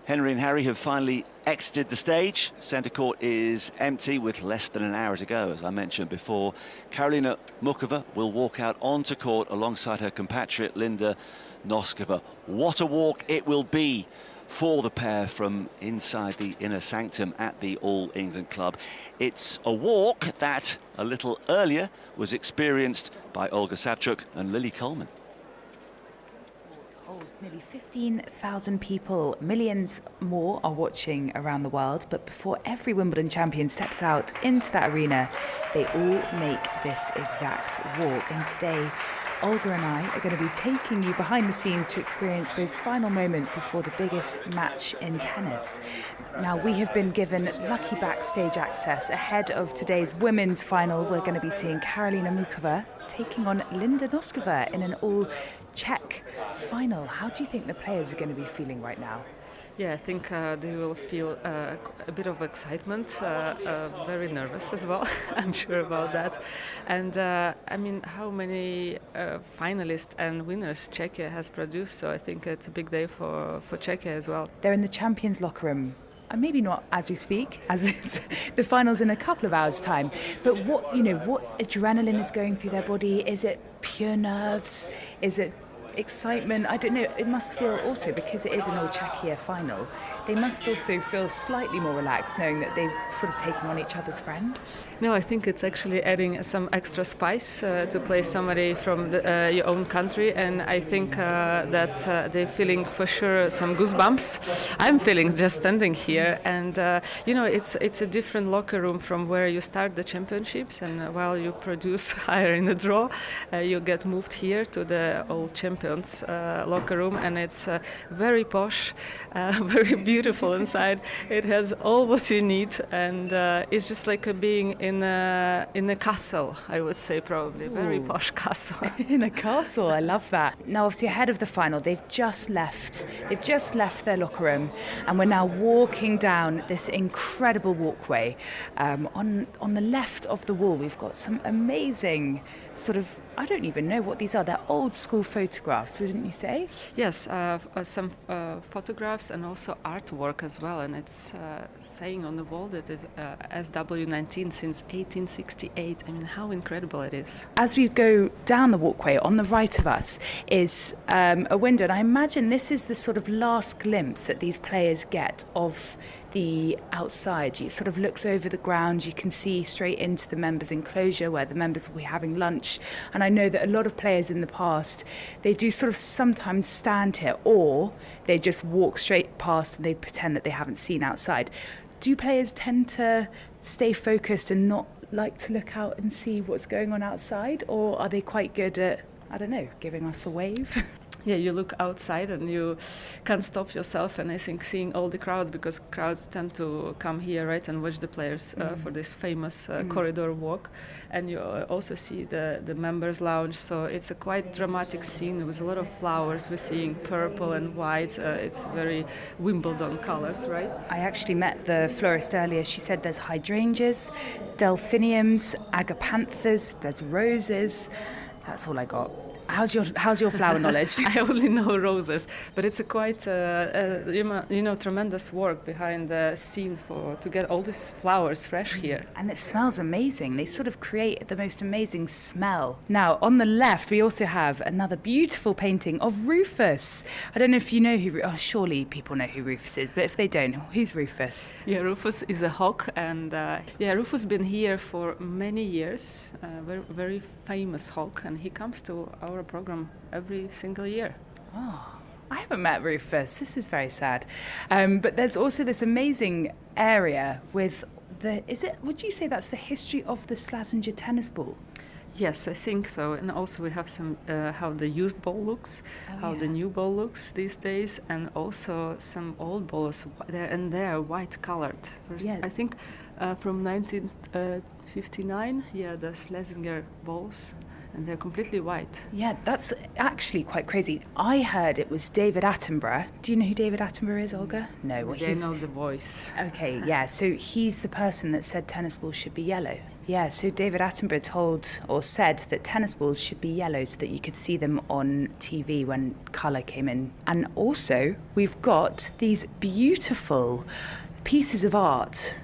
Speaker 7: Henry and Harry have finally exited the stage. Centre court is empty with less than an hour to go, as I mentioned before. Karolina Muchova will walk out onto court alongside her compatriot Linda Noskova. What a walk it will be for the pair from inside the inner sanctum at the All England Club. It's a walk that a little earlier was experienced by Olga Savchuk and Lily Coleman.
Speaker 5: Nearly 15,000 people, millions more are watching around the world, but before every Wimbledon champion steps out into that arena, they all make this exact walk. And today, Olga and I are going to be taking you behind the scenes to experience those final moments before the biggest match in tennis. Now, we have been given lucky backstage access ahead of today's women's final. We're going to be seeing Karolina Muchova taking on Linda Noskova in an all-Czech final. How do you think the players are going to be feeling right now?
Speaker 2: Yeah, I think they will feel a bit of excitement, very nervous as well, I'm sure about that. And I mean, how many finalists and winners Czechia has produced, so I think it's a big day for Czechia as well.
Speaker 5: They're in the champions locker room. And maybe not as we speak, as it's the finals in a couple of hours' time. But what adrenaline is going through their body? Is it pure nerves? Is it excitement? I don't know. It must feel also, because it is an All Czechia final, they must also feel slightly more relaxed knowing that they've sort of taken on each other's friend.
Speaker 2: No, I think it's actually adding some extra spice to play somebody from your own country, and I think that they're feeling for sure some goosebumps. I'm feeling just standing here, and it's a different locker room from where you start the championships, and while you produce higher in the draw, you get moved here to the old champions locker room, and it's very posh, very beautiful inside. It has all what you need, and it's just like being in a castle, I would say, probably. Very posh castle.
Speaker 5: In a castle, I love that. Now, obviously, ahead of the final, they've just left their locker room, and we're now walking down this incredible walkway. On the left of the wall, we've got some amazing sort of, I don't even know what these are. They're old school photographs, wouldn't you say?
Speaker 2: Yes, some photographs and also artwork as well. And it's saying on the wall that it's SW19 since 1868. I mean, how incredible it is.
Speaker 5: As we go down the walkway, on the right of us is a window. And I imagine this is the sort of last glimpse that these players get of the outside. It sort of looks over the ground. You can see straight into the members' enclosure where the members will be having lunch. And I know that a lot of players in the past, they do sort of sometimes stand here, or they just walk straight past and they pretend that they haven't seen outside. Do players tend to stay focused and not like to look out and see what's going on outside, or are they quite good at, I don't know, giving us a wave?
Speaker 2: Yeah, you look outside and you can't stop yourself, and I think seeing all the crowds, because crowds tend to come here, right, and watch the players for this famous corridor walk, and you also see the members' lounge, so it's a quite dramatic scene with a lot of flowers. We're seeing purple and white. It's very Wimbledon colors, right?
Speaker 5: I actually met the florist earlier. She said there's hydrangeas, delphiniums, agapanthus, there's roses. That's all I got. How's your flower knowledge?
Speaker 2: I only know roses, but it's a quite tremendous work behind the scene to get all these flowers fresh here.
Speaker 5: And it smells amazing. They sort of create the most amazing smell. Now, on the left, we also have another beautiful painting of Rufus. I don't know if you know who. Oh, surely people know who Rufus is, but if they don't, who's Rufus?
Speaker 2: Yeah, Rufus is a hawk, and Rufus been here for many years. Very, very famous hawk, and he comes to our program every single year.
Speaker 5: Oh, I haven't met Rufus. This is very sad. But there's also this amazing area with would you say that's the history of the Slazenger tennis ball?
Speaker 2: Yes, I think so. And also we have some how the used ball looks, the new ball looks these days, and also some old balls. They're white colored.
Speaker 5: Yeah.
Speaker 2: I think from 1959, the Slazenger balls. And they're completely white.
Speaker 5: Yeah, that's actually quite crazy. I heard it was David Attenborough. Do you know who David Attenborough is, Olga? No. Well,
Speaker 2: I know the voice.
Speaker 5: Okay, yeah. So he's the person that said tennis balls should be yellow. Yeah, so David Attenborough said that tennis balls should be yellow so that you could see them on TV when colour came in. And also, we've got these beautiful pieces of art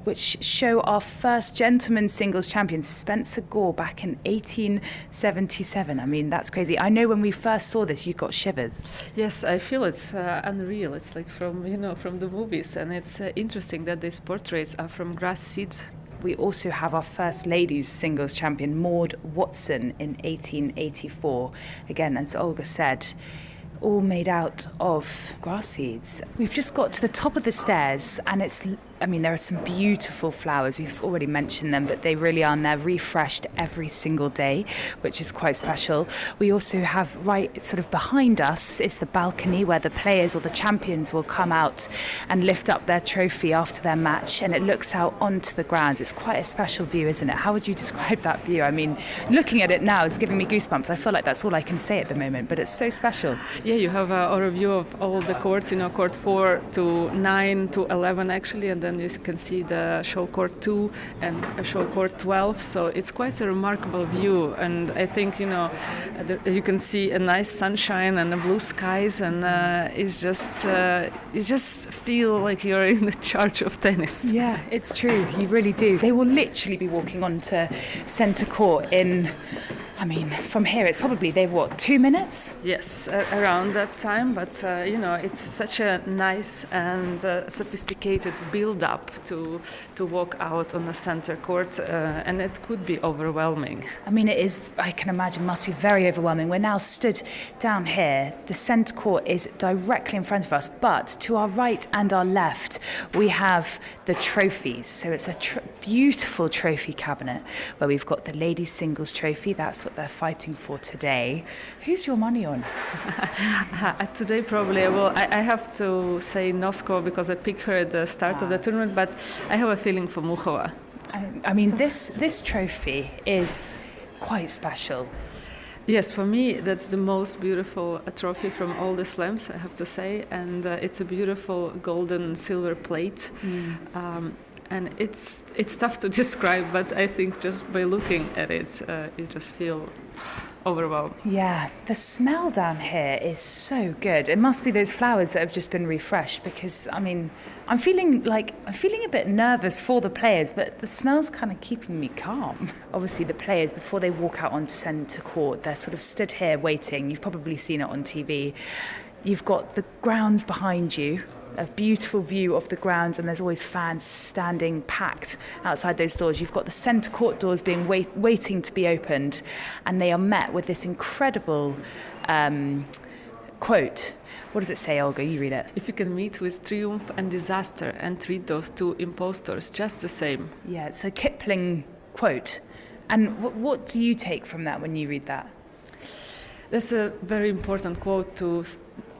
Speaker 5: which show our first gentleman singles champion, Spencer Gore, back in 1877. I mean, that's crazy. I know when we first saw this, you got shivers.
Speaker 2: Yes, I feel it's unreal. It's like from the movies, and it's interesting that these portraits are from grass seeds.
Speaker 5: We also have our first ladies singles champion, Maud Watson, in 1884. Again, as Olga said, all made out of grass seeds. We've just got to the top of the stairs, and there are some beautiful flowers. We've already mentioned them, but they really are, and they're refreshed every single day, which is quite special. We also have right sort of behind us is the balcony where the players or the champions will come out and lift up their trophy after their match, and it looks out onto the grounds. It's quite a special view, isn't it? How would you describe that view? I mean, looking at it now is giving me goosebumps. I feel like that's all I can say at the moment, but it's so special.
Speaker 2: Yeah, you have a overview of all the courts, court 4 to 9 to 11 actually, and then you can see the show court 2 and show court 12, so it's quite a remarkable view, and I think you can see a nice sunshine and the blue skies, and it's just you just feel like you're in the charge of tennis.
Speaker 5: Yeah, it's true, you really do. They will literally be walking onto centre court in I mean, from here, it's probably, 2 minutes?
Speaker 2: Yes, around that time, but you know, it's such a nice and sophisticated build-up to walk out on the center court, and it could be overwhelming.
Speaker 5: I mean, it is, I can imagine, must be very overwhelming. We're now stood down here. The center court is directly in front of us, but to our right and our left, we have the trophies. So it's a beautiful trophy cabinet where we've got the ladies' singles trophy. That's what they're fighting for today. Who's your money on?
Speaker 2: Today, probably, well, I have to say Nosko because I picked her at the start of the tournament, but I have a feeling for Muchova.
Speaker 5: I mean, this trophy is quite special.
Speaker 2: Yes, for me, that's the most beautiful trophy from all the slams, I have to say, and it's a beautiful golden silver plate. And it's tough to describe, but I think just by looking at it, you just feel overwhelmed.
Speaker 5: Yeah, the smell down here is so good. It must be those flowers that have just been refreshed, because I mean, I'm feeling a bit nervous for the players, but the smell's kind of keeping me calm. Obviously, the players, before they walk out onto centre court, they're sort of stood here waiting. You've probably seen it on TV. You've got the grounds behind you, a beautiful view of the grounds, and there's always fans standing packed outside those doors. You've got the centre court doors being waiting to be opened, and they are met with this incredible quote. What does it say, Olga? You read it.
Speaker 2: If you can meet with triumph and disaster and treat those two impostors just the same.
Speaker 5: Yeah, it's a Kipling quote. And what do you take from that when you read that?
Speaker 2: That's a very important quote to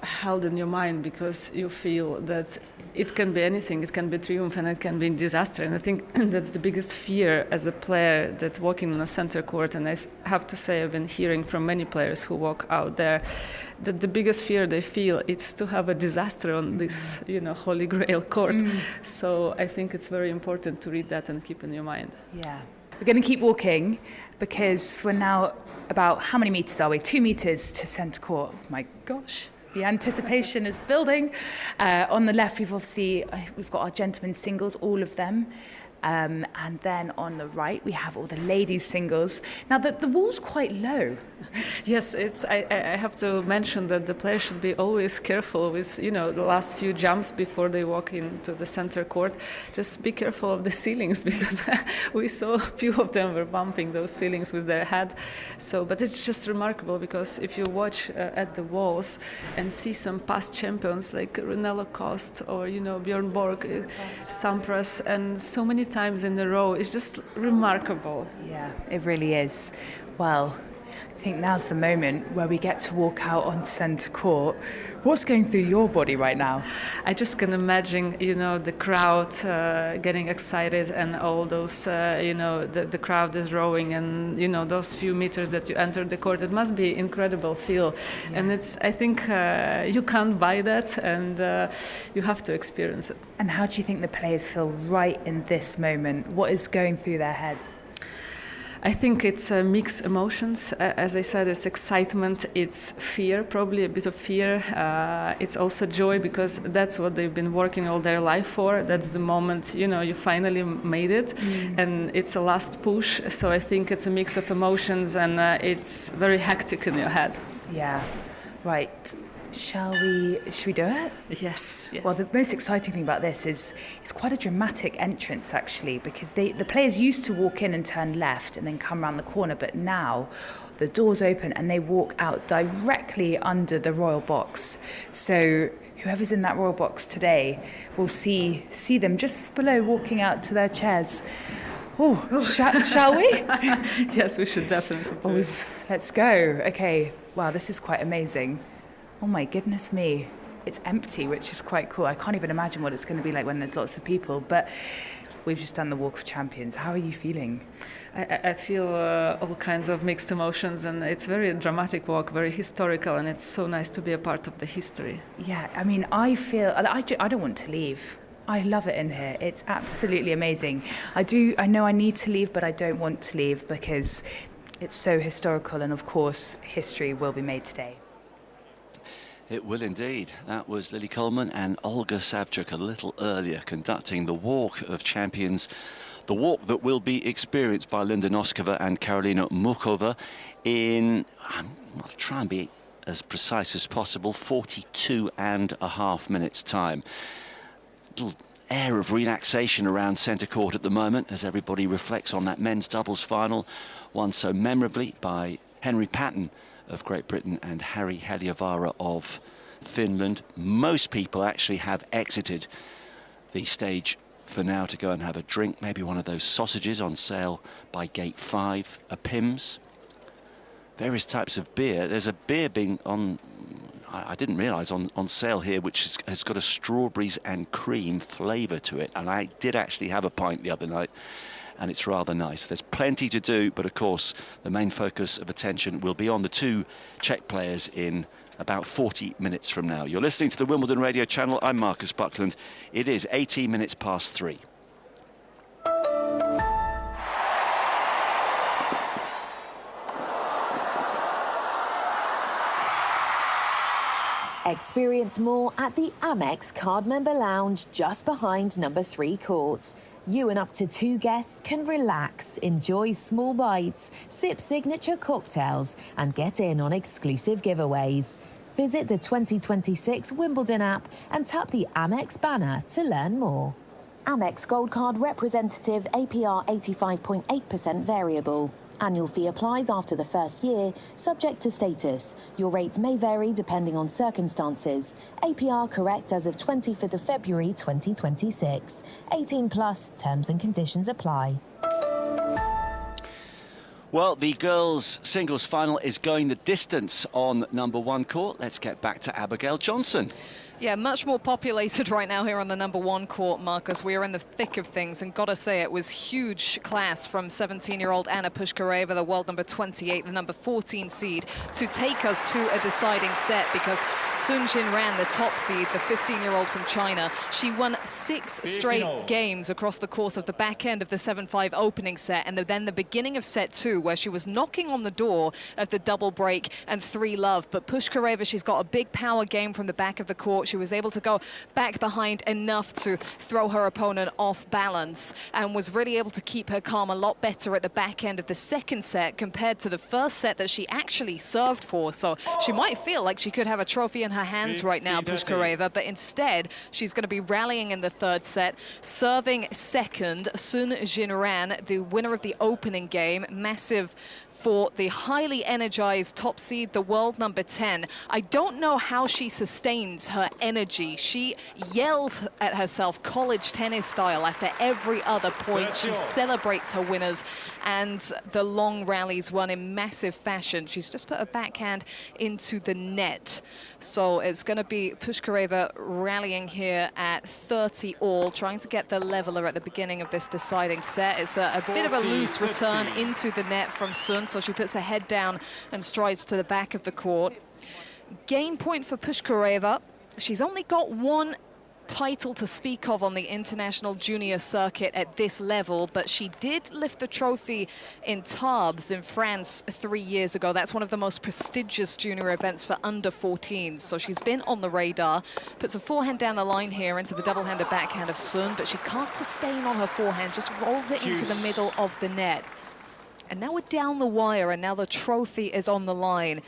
Speaker 2: held in your mind, because you feel that it can be anything. It can be triumph and it can be disaster. And I think that's the biggest fear as a player, that walking on a center court, and I have to say I've been hearing from many players who walk out there that the biggest fear they feel is to have a disaster on this, you know, holy grail court. So I think it's very important to read that and keep in your mind.
Speaker 5: Yeah. We're going to keep walking because we're now about, how many meters are we? 2 meters to center court. Oh my gosh. The anticipation is building. On the left, we've got our gentlemen's singles, all of them. And then on the right, we have all the ladies' singles. Now, the wall's quite low.
Speaker 2: Yes, I have to mention that the players should be always careful with, you know, the last few jumps before they walk into the center court. Just be careful of the ceilings, because we saw a few of them were bumping those ceilings with their head. So, but it's just remarkable, because if you watch at the walls and see some past champions like Runello Kost or, you know, Björn Borg, Sampras, and so many times in a row, it's just remarkable.
Speaker 5: Yeah, it really is. Well, I think now's the moment where we get to walk out on centre court. What's going through your body right now?
Speaker 2: I just can imagine, you know, the crowd getting excited, and all those, you know, the crowd is rowing, and, you know, those few meters that you enter the court, it must be incredible feel. Yeah. And I think you can't buy that, and you have to experience it.
Speaker 5: And how do you think the players feel right in this moment? What is going through their heads?
Speaker 2: I think it's mixed emotions. As I said, it's excitement, it's fear, probably a bit of fear. It's also joy, because that's what they've been working all their life for. That's the moment, you know, you finally made it, and it's a last push. So I think it's a mix of emotions, and it's very hectic in your head.
Speaker 5: Yeah, right. Should we do it?
Speaker 2: Yes.
Speaker 5: Well, the most exciting thing about this is it's quite a dramatic entrance, actually, because the players used to walk in and turn left and then come around the corner, but now the doors open and they walk out directly under the royal box. So whoever's in that royal box today will see them just below, walking out to their chairs. Oh, shall we?
Speaker 2: Yes, we should definitely.
Speaker 5: Let's go. Okay. Wow, this is quite amazing. Oh my goodness me, it's empty, which is quite cool. I can't even imagine what it's going to be like when there's lots of people, but we've just done the Walk of Champions. How are you feeling?
Speaker 2: I feel all kinds of mixed emotions, and it's a very dramatic walk, very historical, and it's so nice to be a part of the history.
Speaker 5: Yeah, I mean, I don't want to leave. I love it in here. It's absolutely amazing. I know I need to leave, but I don't want to leave, because it's so historical, and of course, history will be made today.
Speaker 7: It will indeed. That was Lily Coleman and Olga Savchuk a little earlier conducting the Walk of Champions, the walk that will be experienced by Linda Noskova and Karolina Mukova in, I'll try and be as precise as possible, 42.5 minutes time. Little air of relaxation around centre court at the moment as everybody reflects on that men's doubles final, won so memorably by Henry Patton of Great Britain and Harry Heliövaara of Finland. Most people actually have exited the stage for now to go and have a drink, maybe one of those sausages on sale by gate 5, a Pimm's, various types of beer. There's a beer being on, I didn't realise, on sale here, which has got a strawberries and cream flavour to it, and I did actually have a pint the other night, and it's rather nice. There's plenty to do, but of course the main focus of attention will be on the two Czech players in about 40 minutes from now. You're listening to the Wimbledon Radio Channel. I'm Marcus Buckland. It is 18 minutes past 3.
Speaker 4: Experience more at the Amex Card Member Lounge just behind number 3 court. You and up to 2 guests can relax, enjoy small bites, sip signature cocktails, and get in on exclusive giveaways. Visit the 2026 Wimbledon app and tap the Amex banner to learn more. Amex Gold Card representative APR 85.8% variable. Annual fee applies after the first year, subject to status. Your rates may vary depending on circumstances. APR correct as of 25th of February 2026. 18 plus, terms and conditions apply.
Speaker 7: Well, the girls' singles final is going the distance on number 1 court. Let's get back to Abigail Johnson.
Speaker 15: Yeah, much more populated right now here on the number 1 court, Marcus. We are in the thick of things, and gotta say, it was huge class from 17-year-old Anna Pushkareva, the world number 28, the number 14 seed, to take us to a deciding set, because Sun Jinran, the top seed, the 15-year-old from China, she won 6 straight games across the course of the back end of the 7-5 opening set, and then the beginning of set 2, where she was knocking on the door of the double break and 3-love. But Pushkareva, she's got a big power game from the back of the court. She was able to go back behind enough to throw her opponent off balance, and was really able to keep her calm a lot better at the back end of the second set compared to the first set that she actually served for. So she might feel like she could have a trophy in her hands right now, Pushkareva, but instead she's going to be rallying in the third set, serving second. Sun Jinran, the winner of the opening game, massive for the highly energized top seed, the world number 10. I don't know how she sustains her energy. She yells at herself college tennis style after every other point. She celebrates her winners, and the long rallies won in massive fashion. She's just put a backhand into the net. So it's going to be Pushkareva rallying here at 30 all, trying to get the leveler at the beginning of this deciding set. It's a bit of a loose return into the net from Sun, so she puts her head down and strides to the back of the court. Game point for Pushkareva. She's only got 1 title to speak of on the international junior circuit at this level, but she did lift the trophy in Tarbes in France 3 years ago. That's one of the most prestigious junior events for under 14s, so she's been on the radar. Puts a forehand down the line here into the double-handed backhand of Sun, but she can't sustain on her forehand, just rolls it into the middle of the net. And now we're down the wire, and now the trophy is on the line.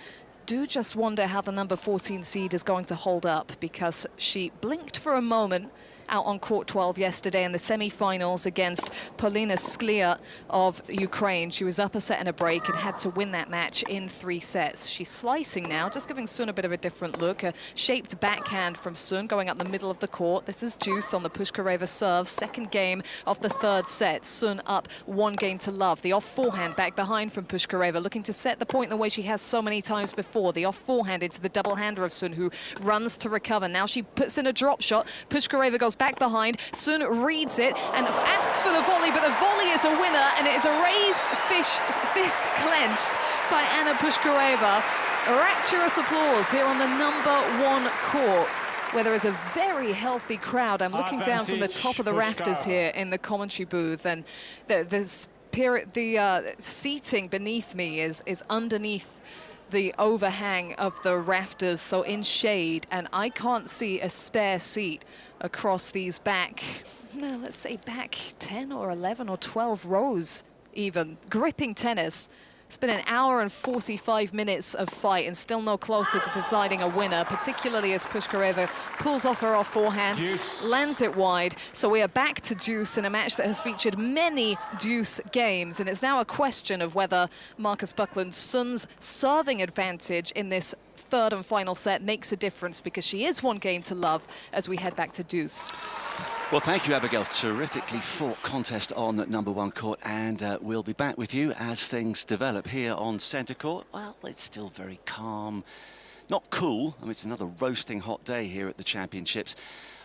Speaker 15: Do just wonder how the number 14 seed is going to hold up, because she blinked for a moment out on court 12 yesterday in the semi-finals against Polina Sklia of Ukraine. She was up a set and a break and had to win that match in 3 sets. She's slicing now, just giving Sun a bit of a different look. A shaped backhand from Sun going up the middle of the court. This is deuce on the Pushkareva serve. Second game of the third set. Sun up 1 game to love. The off forehand back behind from Pushkareva, looking to set the point the way she has so many times before. The off forehand into the double hander of Sun, who runs to recover. Now she puts in a drop shot. Pushkareva goes back behind. Sun reads it and asks for the volley, but the volley is a winner, and it is a raised fist clenched by Anna Pushkareva. Rapturous applause here on the number 1 court, where there is a very healthy crowd. I'm looking down from the top of the rafters here in the commentary booth, and the seating beneath me is underneath the overhang of the rafters, so in shade, and I can't see a spare seat across these back, no, let's say back 10 or 11 or 12 rows even. Gripping tennis. It's been an hour and 45 minutes of fight and still no closer to deciding a winner, particularly as Pushkareva pulls off her off forehand, lands it wide. So we are back to deuce in a match that has featured many deuce games. And it's now a question of whether Marcus Buckland's son's serving advantage in this third and final set makes a difference, because she is one game to love as we head back to deuce.
Speaker 7: Well, thank you, Abigail. Terrifically fought contest on #1 court, and we'll be back with you as things develop here on centre court. Well, it's still very calm, not cool. I mean, it's another roasting hot day here at the Championships,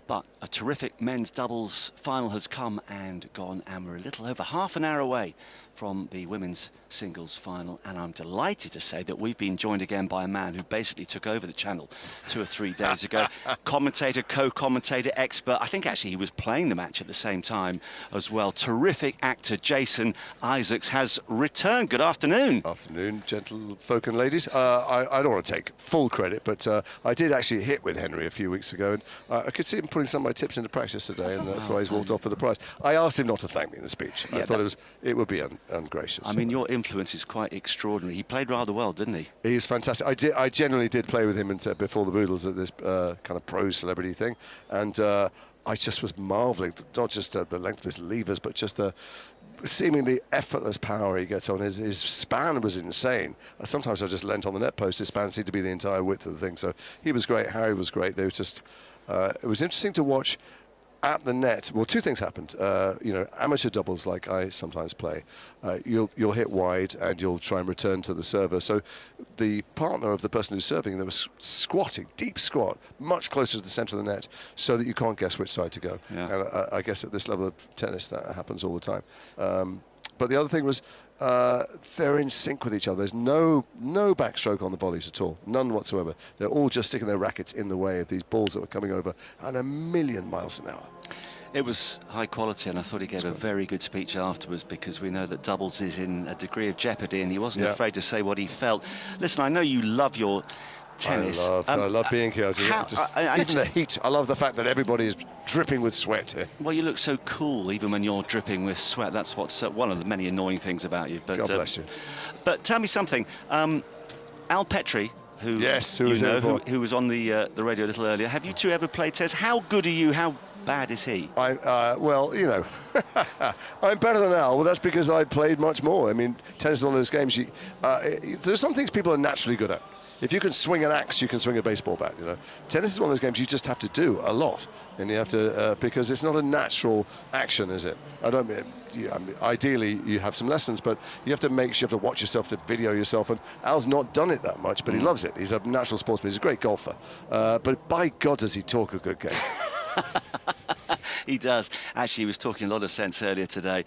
Speaker 7: but a terrific men's doubles final has come and gone, and we're a little over half an hour away from the women's singles final, and I'm delighted to say that we've been joined again by a man who basically took over the channel 2 or 3 days ago. Commentator, co-commentator, expert. I think actually he was playing the match at the same time as well. Terrific actor Jason Isaacs has returned. Good afternoon.
Speaker 8: Afternoon, gentlefolk and ladies. I don't want to take full credit, but I did actually hit with Henry a few weeks ago, and I could see him putting some of my tips into practice today, and that's why he's walked off with the prize. I asked him not to thank me in the speech. Yeah, I thought it would be ungracious.
Speaker 7: I mean, your influence is quite extraordinary. He played rather well, didn't he?
Speaker 8: He was fantastic. I generally did play with him before the Boodles at this kind of pro celebrity thing, and I just was marvelling, not just at the length of his levers, but just the seemingly effortless power he gets on. His span was insane. Sometimes I just leant on the net post. His span seemed to be the entire width of the thing. So he was great. Harry was great. They were just. It was interesting to watch. At the net, well, two things happened. You know, amateur doubles, like I sometimes play, you'll hit wide and you'll try and return to the server. So the partner of the person who's serving, they were squatting, deep squat, much closer to the centre of the net, so that you can't guess which side to go. Yeah. And I guess at this level of tennis, that happens all the time. But the other thing was, they're in sync with each other. There's no backstroke on the volleys at all, none whatsoever. They're all just sticking their rackets in the way of these balls that were coming over at 1,000,000 miles an hour.
Speaker 7: It was high quality, and I thought he gave a very good speech afterwards, because we know that doubles is in a degree of jeopardy, and he wasn't afraid to say what he felt. Listen, I know you love your tennis.
Speaker 8: I love being here. Even the heat. I love the fact that everybody is dripping with sweat here.
Speaker 7: Well, you look so cool even when you're dripping with sweat. That's what's one of the many annoying things about you. But,
Speaker 8: God bless you.
Speaker 7: But tell me something. Al Petrie, who was on the radio a little earlier. Have you two ever played tennis? How good are you? How bad is he?
Speaker 8: Well, you know, I'm better than Al. Well, that's because I played much more. I mean, tennis is one of those games. There's some things people are naturally good at. If you can swing an axe, you can swing a baseball bat, you know. Tennis is one of those games you just have to do a lot. And you have to, because it's not a natural action, is it? I mean, ideally, you have some lessons, but you have to watch yourself, to video yourself. And Al's not done it that much, but he loves it. He's a natural sportsman. He's a great golfer. But by God, does he talk a good game.
Speaker 7: He does. Actually, he was talking a lot of sense earlier today.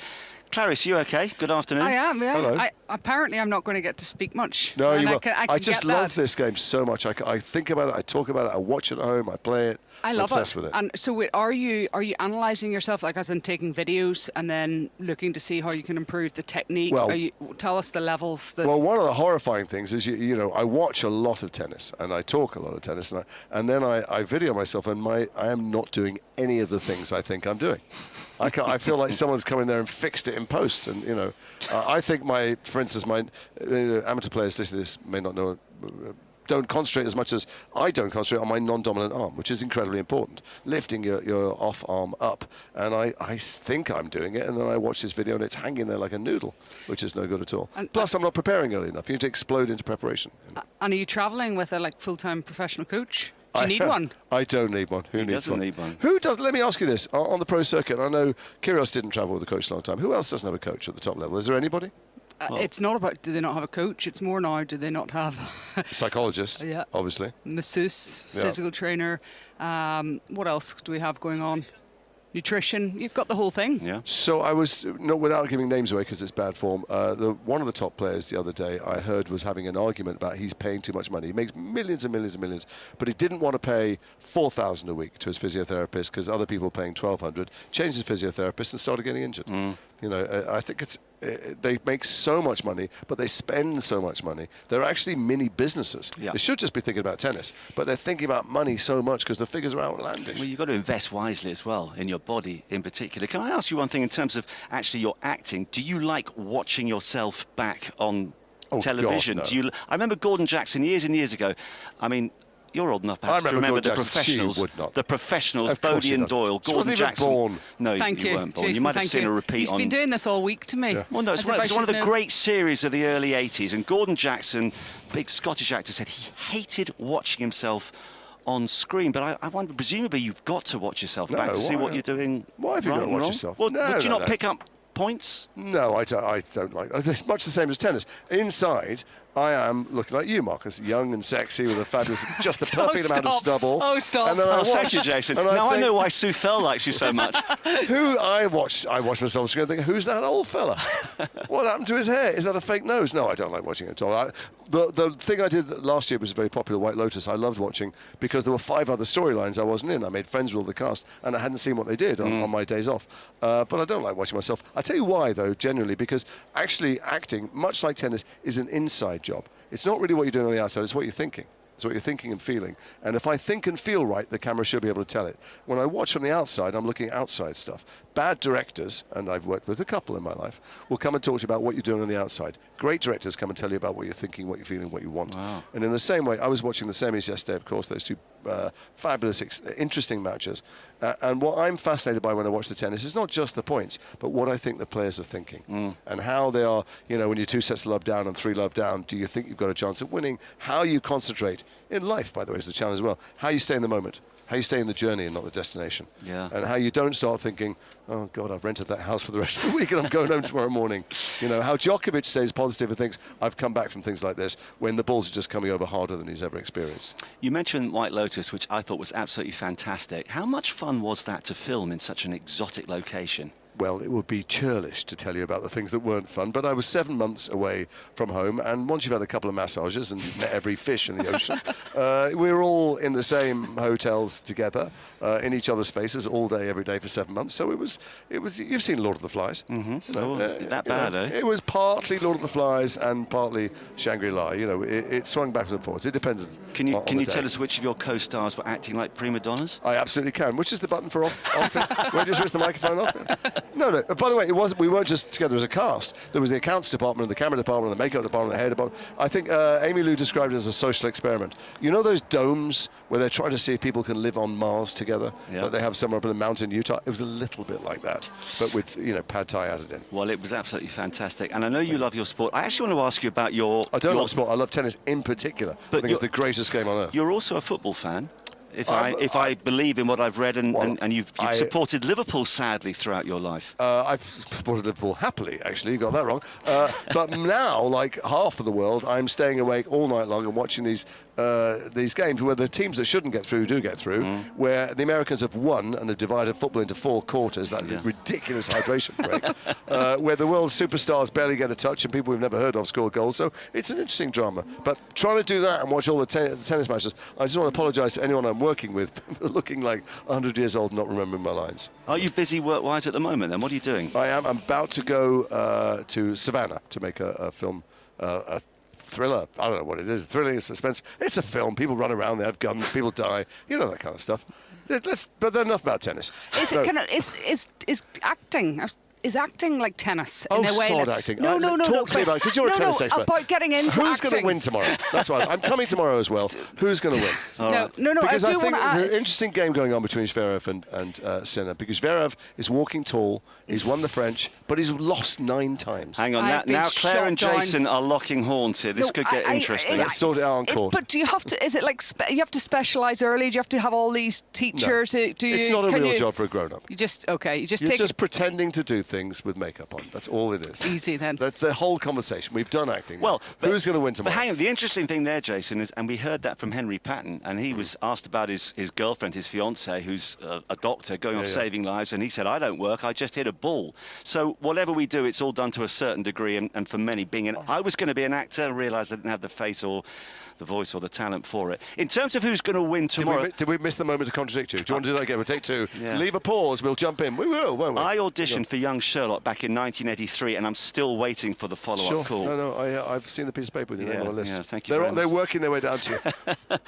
Speaker 7: Clarice, you okay? Good afternoon.
Speaker 22: I am, yeah.
Speaker 8: Hello.
Speaker 22: Apparently, I'm not going to get to speak much.
Speaker 8: No, you will.
Speaker 22: I
Speaker 8: just love this game so much. I think about it, I talk about it, I watch it at home, I play it.
Speaker 22: I love
Speaker 8: obsessed with it.
Speaker 22: And so, are you analysing yourself, like as in taking videos and then looking to see how you can improve the technique?
Speaker 8: Well,
Speaker 22: tell us the levels.
Speaker 8: Well, one of the horrifying things is, you know, I watch a lot of tennis and I talk a lot of tennis, and then I video myself, and I am not doing any of the things I think I'm doing. I feel like someone's come in there and fixed it in post, and you know, I think for instance, my amateur players listening to this may not know, don't concentrate as much as I don't concentrate on my non-dominant arm, which is incredibly important. Lifting your off arm up, and I think I'm doing it, and then I watch this video and it's hanging there like a noodle, which is no good at all. Plus, I'm not preparing early enough. You need to explode into preparation.
Speaker 22: And are you travelling with a full-time professional coach? Do you need one?
Speaker 8: I don't need one. Who needs one?
Speaker 7: Need one?
Speaker 8: Who does? Let me ask you this. On the pro circuit, I know Kyrgios didn't travel with a coach a long time. Who else doesn't have a coach at the top level? Is there anybody?
Speaker 22: It's not about do they not have a coach. It's more now do they not have
Speaker 8: a psychologist, obviously.
Speaker 22: Masseuse, physical trainer. What else do we have going on? Nutrition, you've got the whole thing.
Speaker 8: Yeah. So I was, without giving names away because it's bad form, one of the top players the other day I heard was having an argument about he's paying too much money. He makes millions and millions and millions, but he didn't want to pay $4,000 a week to his physiotherapist because other people were paying $1,200, changed his physiotherapist and started getting injured. You know, I think they make so much money, but they spend so much money. They're actually mini businesses.
Speaker 7: Yeah.
Speaker 8: They should just be thinking about tennis, but they're thinking about money so much because the figures are outlandish.
Speaker 7: Well, you've got to invest wisely as well, in your body in particular. Can I ask you one thing in terms of actually your acting? Do you like watching yourself back on television?
Speaker 8: God, no.
Speaker 7: I remember Gordon Jackson years and years ago. I mean, you're old enough perhaps to remember the professionals.
Speaker 8: She would not.
Speaker 7: The professionals,
Speaker 8: Of course
Speaker 7: Bodie
Speaker 8: she
Speaker 7: and
Speaker 8: doesn't.
Speaker 7: Doyle,
Speaker 8: She
Speaker 7: Gordon
Speaker 8: wasn't even
Speaker 7: Jackson.
Speaker 8: born.
Speaker 7: No,
Speaker 22: Thank
Speaker 7: you weren't born.
Speaker 22: Jason,
Speaker 7: You might have
Speaker 22: thank
Speaker 7: seen
Speaker 22: you.
Speaker 7: a repeat
Speaker 22: He's
Speaker 7: on.
Speaker 22: been doing this all week to me.
Speaker 8: Yeah.
Speaker 7: Well, no, it's
Speaker 22: As if I
Speaker 7: one of
Speaker 22: should
Speaker 7: the
Speaker 22: know.
Speaker 7: great series of the early 80s, and Gordon Jackson, big Scottish actor, said he hated watching himself on screen. But I wonder, presumably you've got to watch yourself back to see what you're doing.
Speaker 8: Why have you got to watch
Speaker 7: wrong?
Speaker 8: yourself?
Speaker 7: Well,
Speaker 8: No,
Speaker 7: would you
Speaker 8: no,
Speaker 7: not
Speaker 8: no.
Speaker 7: pick up points?
Speaker 8: No, I don't like. It's much the same as tennis. Inside, I am looking like you, Marcus, young and sexy with a fabulous, just the perfect amount of stubble.
Speaker 22: Oh, stop.
Speaker 8: And then I watch,
Speaker 7: Thank you, Jason.
Speaker 8: and
Speaker 7: Now I
Speaker 8: think,
Speaker 7: know why Sue Fell likes you so much.
Speaker 8: I watch myself on screen and think, who's that old fella? What happened to his hair? Is that a fake nose? No, I don't like watching it at all. The thing I did last year was very popular, White Lotus. I loved watching because there were 5 other storylines I wasn't in. I made friends with all the cast, and I hadn't seen what they did on my days off. But I don't like watching myself. I'll tell you why, though, generally, because actually acting, much like tennis, is an inside job. It's not really what you're doing on the outside, it's what you're thinking. It's what you're thinking and feeling. And if I think and feel right, the camera should be able to tell it. When I watch from the outside, I'm looking at outside stuff. Bad directors, and I've worked with a couple in my life, will come and talk to you about what you're doing on the outside. Great directors come and tell you about what you're thinking, what you're feeling, what you want.
Speaker 7: Wow.
Speaker 8: And in the same way, I was watching the semis yesterday, of course, those two fabulous, interesting matches. And what I'm fascinated by when I watch the tennis is not just the points, but what I think the players are thinking and how they are, when you're 2 sets of love down and 3 love down, do you think you've got a chance of winning? How you concentrate in life, by the way, is the challenge as well. How you stay in the moment. How you stay in the journey and not the destination.
Speaker 7: Yeah.
Speaker 8: And how you don't start thinking, oh, God, I've rented that house for the rest of the week and I'm going home tomorrow morning. How Djokovic stays positive and thinks, I've come back from things like this when the balls are just coming over harder than he's ever experienced.
Speaker 7: You mentioned White Lotus, which I thought was absolutely fantastic. How much fun was that to film in such an exotic location?
Speaker 8: Well, it would be churlish to tell you about the things that weren't fun, but I was 7 months away from home, and once you've had a couple of massages and you've met every fish in the ocean, we were all in the same hotels together, in each other's faces all day, every day for 7 months. So it was. You've seen Lord of the Flies.
Speaker 7: That bad, eh?
Speaker 8: It was partly Lord of the Flies and partly Shangri-La. It swung backwards and forwards. It depends.
Speaker 7: Can you tell us which of your co-stars were acting like prima donnas?
Speaker 8: I absolutely can. Which is the button for off? Where do you switch the microphone off? No. By the way, we weren't just together as a cast. There was the accounts department, the camera department, the makeup department, the hair department. I think Amy Lou described it as a social experiment. You know those domes where they're trying to see if people can live on Mars together?
Speaker 7: Yeah.
Speaker 8: That they have somewhere up in the mountain, Utah. It was a little bit like that, but with pad thai added in.
Speaker 7: Well, it was absolutely fantastic, and I know you love your sport. I actually want to ask you about your.
Speaker 8: I don't love sport. I love tennis in particular. I think it's the greatest game on earth.
Speaker 7: You're also a football fan. If I believe in what I've read, and you've supported Liverpool sadly throughout your life.
Speaker 8: I've supported Liverpool happily, actually. You got that wrong. But now, like half of the world, I'm staying awake all night long and watching these games where the teams that shouldn't get through do get through, where the Americans have won and have divided football into 4 quarters, that ridiculous hydration break, where the world's superstars barely get a touch and people we've never heard of score goals. So it's an interesting drama. But trying to do that and watch all the tennis matches, I just want to apologise to anyone I'm working with looking like 100 years old and not remembering my lines.
Speaker 7: Are you busy work-wise at the moment then? What are you doing?
Speaker 8: I am. I'm about to go to Savannah to make a film, a thriller. I don't know what it is. Thrilling, suspense. It's a film. People run around. They have guns. People die. You know that kind of stuff. But enough about tennis.
Speaker 22: Is acting? Is acting like tennis in a way?
Speaker 8: Sod acting.
Speaker 22: No.
Speaker 8: Talk to me about it, because you're a tennis expert.
Speaker 22: About getting into
Speaker 8: Who's
Speaker 22: acting.
Speaker 8: going to win tomorrow? That's right. I'm coming tomorrow as well. Who's going to win?
Speaker 22: No.
Speaker 8: Because
Speaker 22: I do
Speaker 8: think
Speaker 22: want to
Speaker 8: there's
Speaker 22: add.
Speaker 8: an interesting game going on between Zverev and Sinner, because Zverev is walking tall. He's won the French, but he's lost 9 times.
Speaker 7: Hang on. Now Claire and Jason are locking horns here. This could get interesting.
Speaker 8: Let's sort it out on court.
Speaker 22: But do you have to? Is it like you have to specialise early? Do you have to have all these teachers?
Speaker 8: No.
Speaker 22: Do you?
Speaker 8: It's not a real job for a grown-up.
Speaker 22: You just
Speaker 8: You're
Speaker 22: take.
Speaker 8: just pretending to do things with makeup on. That's all it is.
Speaker 22: Easy then.
Speaker 8: That's the whole conversation. We've done acting.
Speaker 7: Well,
Speaker 8: who's going to win tomorrow?
Speaker 7: But hang on, the interesting thing there, Jason, is, and we heard that from Henry Patton, and he was asked about his girlfriend, his fiancée, who's a doctor going on saving lives, and he said, I don't work, I just hit a ball. So whatever we do, it's all done to a certain degree, and for many, I was going to be an actor, realised I didn't have the face or the voice or the talent for it. In terms of who's going to win tomorrow...
Speaker 8: Did we miss the moment to contradict you? Do you want to do that again? We'll take 2. Yeah. Leave a pause, we'll jump in. We will, won't we?
Speaker 7: I auditioned for Young young Sherlock back in 1983, and I'm still waiting for the follow-up call.
Speaker 8: No, I've seen the piece of paper with your name on the list.
Speaker 7: Yeah, thank you very much.
Speaker 8: They're working their way down to you.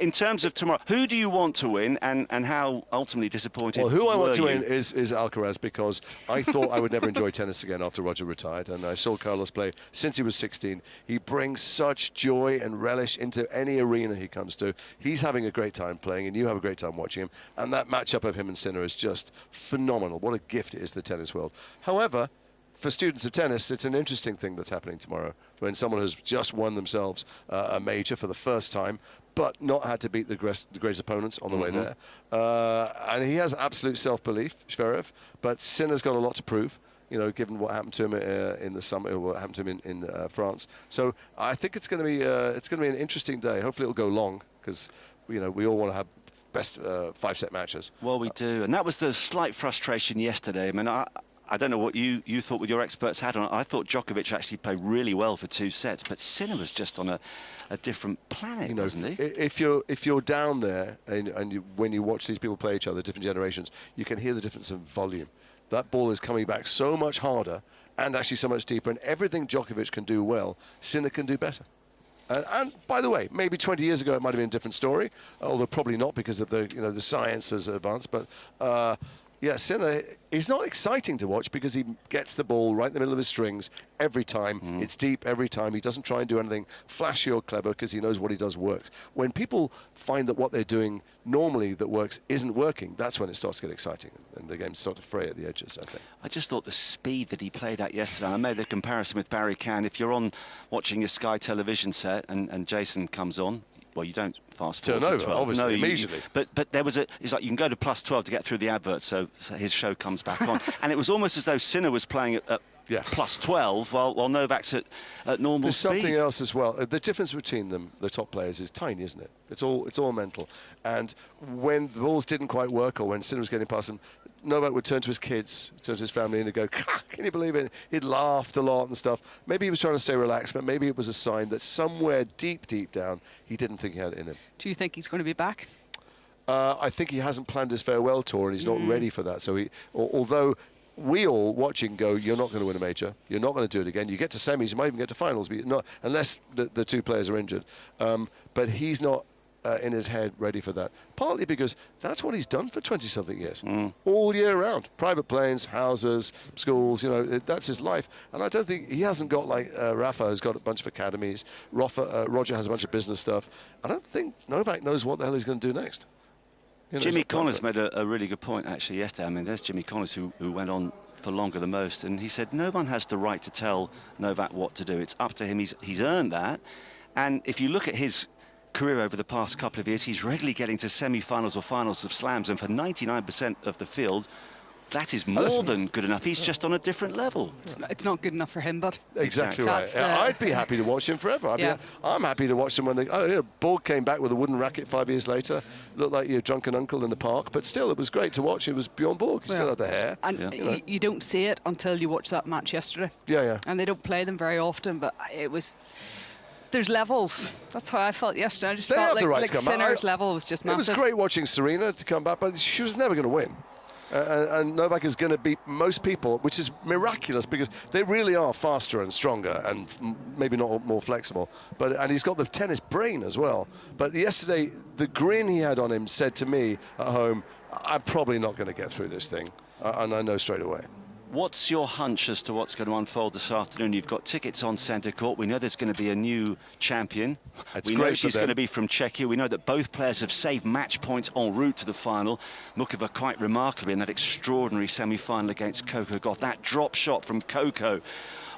Speaker 7: In terms of tomorrow, who do you want to win, and how ultimately disappointed
Speaker 8: Well, who I want to
Speaker 7: were
Speaker 8: win
Speaker 7: you?
Speaker 8: is Alcaraz, because I thought I would never enjoy tennis again after Roger retired, and I saw Carlos play since he was 16. He brings such joy and relish into any arena he comes to. He's having a great time playing, and you have a great time watching him, and that matchup of him and Sinner is just phenomenal. What a gift it is to the tennis world. However, for students of tennis, it's an interesting thing that's happening tomorrow when someone has just won themselves a major for the first time, but not had to beat the greatest opponents on the way there. And he has absolute self-belief, Zverev, but Sinner's got a lot to prove, you know, given what happened to him in the summer, or what happened to him in France. So I think it's going to be an interesting day. Hopefully it'll go long, because, you know, we all want to have best 5-set matches.
Speaker 7: Well, we do, and that was the slight frustration yesterday. I mean, I don't know what you thought with your experts had on. I thought Djokovic actually played really well for 2 sets, but Sinner was just on a different planet, wasn't he?
Speaker 8: If you're down there and when you watch these people play each other, different generations, you can hear the difference in volume. That ball is coming back so much harder and actually so much deeper, and everything Djokovic can do well, Sinner can do better. And by the way, maybe 20 years ago it might have been a different story, although probably not, because of the science has advanced. But yeah, Sinner is not exciting to watch because he gets the ball right in the middle of his strings every time. It's deep every time. He doesn't try and do anything flashy or clever because he knows what he does works. When people find that what they're doing normally that works isn't working, that's when it starts to get exciting and the games start to fray at the edges, I think.
Speaker 7: I just thought the speed that he played at yesterday, I made the comparison with Barry Can. If you're on watching your Sky television set and Jason comes on, well, you don't fast forward
Speaker 8: turn
Speaker 7: to
Speaker 8: over,
Speaker 7: 12.
Speaker 8: obviously,
Speaker 7: no,
Speaker 8: immediately.
Speaker 7: But there was it's like you can go to +12 to get through the advert, so his show comes back on. And it was almost as though Sinner was playing at +12 while Novak's at normal
Speaker 8: There's
Speaker 7: speed.
Speaker 8: something else as well. The difference between them, the top players, is tiny, isn't it? It's all mental. And when the balls didn't quite work, or when Sinner was getting past them, Novak would turn to his kids, turn to his family, and he'd go, "Can you believe it?" He'd laughed a lot and stuff. Maybe he was trying to stay relaxed, but maybe it was a sign that somewhere deep down, he didn't think he had it in him.
Speaker 22: Do you think he's going to be back?
Speaker 8: I think he hasn't planned his farewell tour, and he's not ready for that. So although we all watching go, you're not going to win a major, you're not going to do it again. You get to semis, you might even get to finals, but not unless the 2 players are injured. But he's not in his head ready for that. Partly because that's what he's done for 20-something years, all year round. Private planes, houses, schools, you know, that's his life. And I don't think he hasn't got like Rafa has got a bunch of academies. Roger has a bunch of business stuff. I don't think Novak knows what the hell he's going to do next. You know,
Speaker 7: Jimmy Connors made a really good point actually yesterday. I mean, there's Jimmy Connors who went on for longer than most, and he said no one has the right to tell Novak what to do. It's up to him. He's earned that. And if you look at his career over the past couple of years, he's regularly getting to semi-finals or finals of slams, and for 99% of the field, that is more than good enough. He's just on a different level.
Speaker 22: It's not good enough for him, but
Speaker 8: exactly right. I'd be happy to watch him forever. I'm happy to watch him when Borg came back with a wooden racket 5 years later. Looked like your drunken uncle in the park, but still, it was great to watch. It was Bjorn Borg. He still had the hair.
Speaker 22: And you don't see it until you watch that match yesterday.
Speaker 8: Yeah.
Speaker 22: And they don't play them very often, but it was. There's levels. That's how I felt yesterday. I just felt like Sinner's level was just massive.
Speaker 8: It was great watching Serena to come back, but she was never going to win. And Novak is going to beat most people, which is miraculous because they really are faster and stronger and maybe not more flexible. And he's got the tennis brain as well. But yesterday, the grin he had on him said to me at home, I'm probably not going to get through this thing. And I know straight away.
Speaker 7: What's your hunch as to what's going to unfold this afternoon? You've got tickets on centre court. We know there's going to be a new champion. We know she's going to be from Czechia. We know that both players have saved match points en route to the final. Mukova quite remarkably in that extraordinary semi-final against Coco Gauff. That drop shot from Coco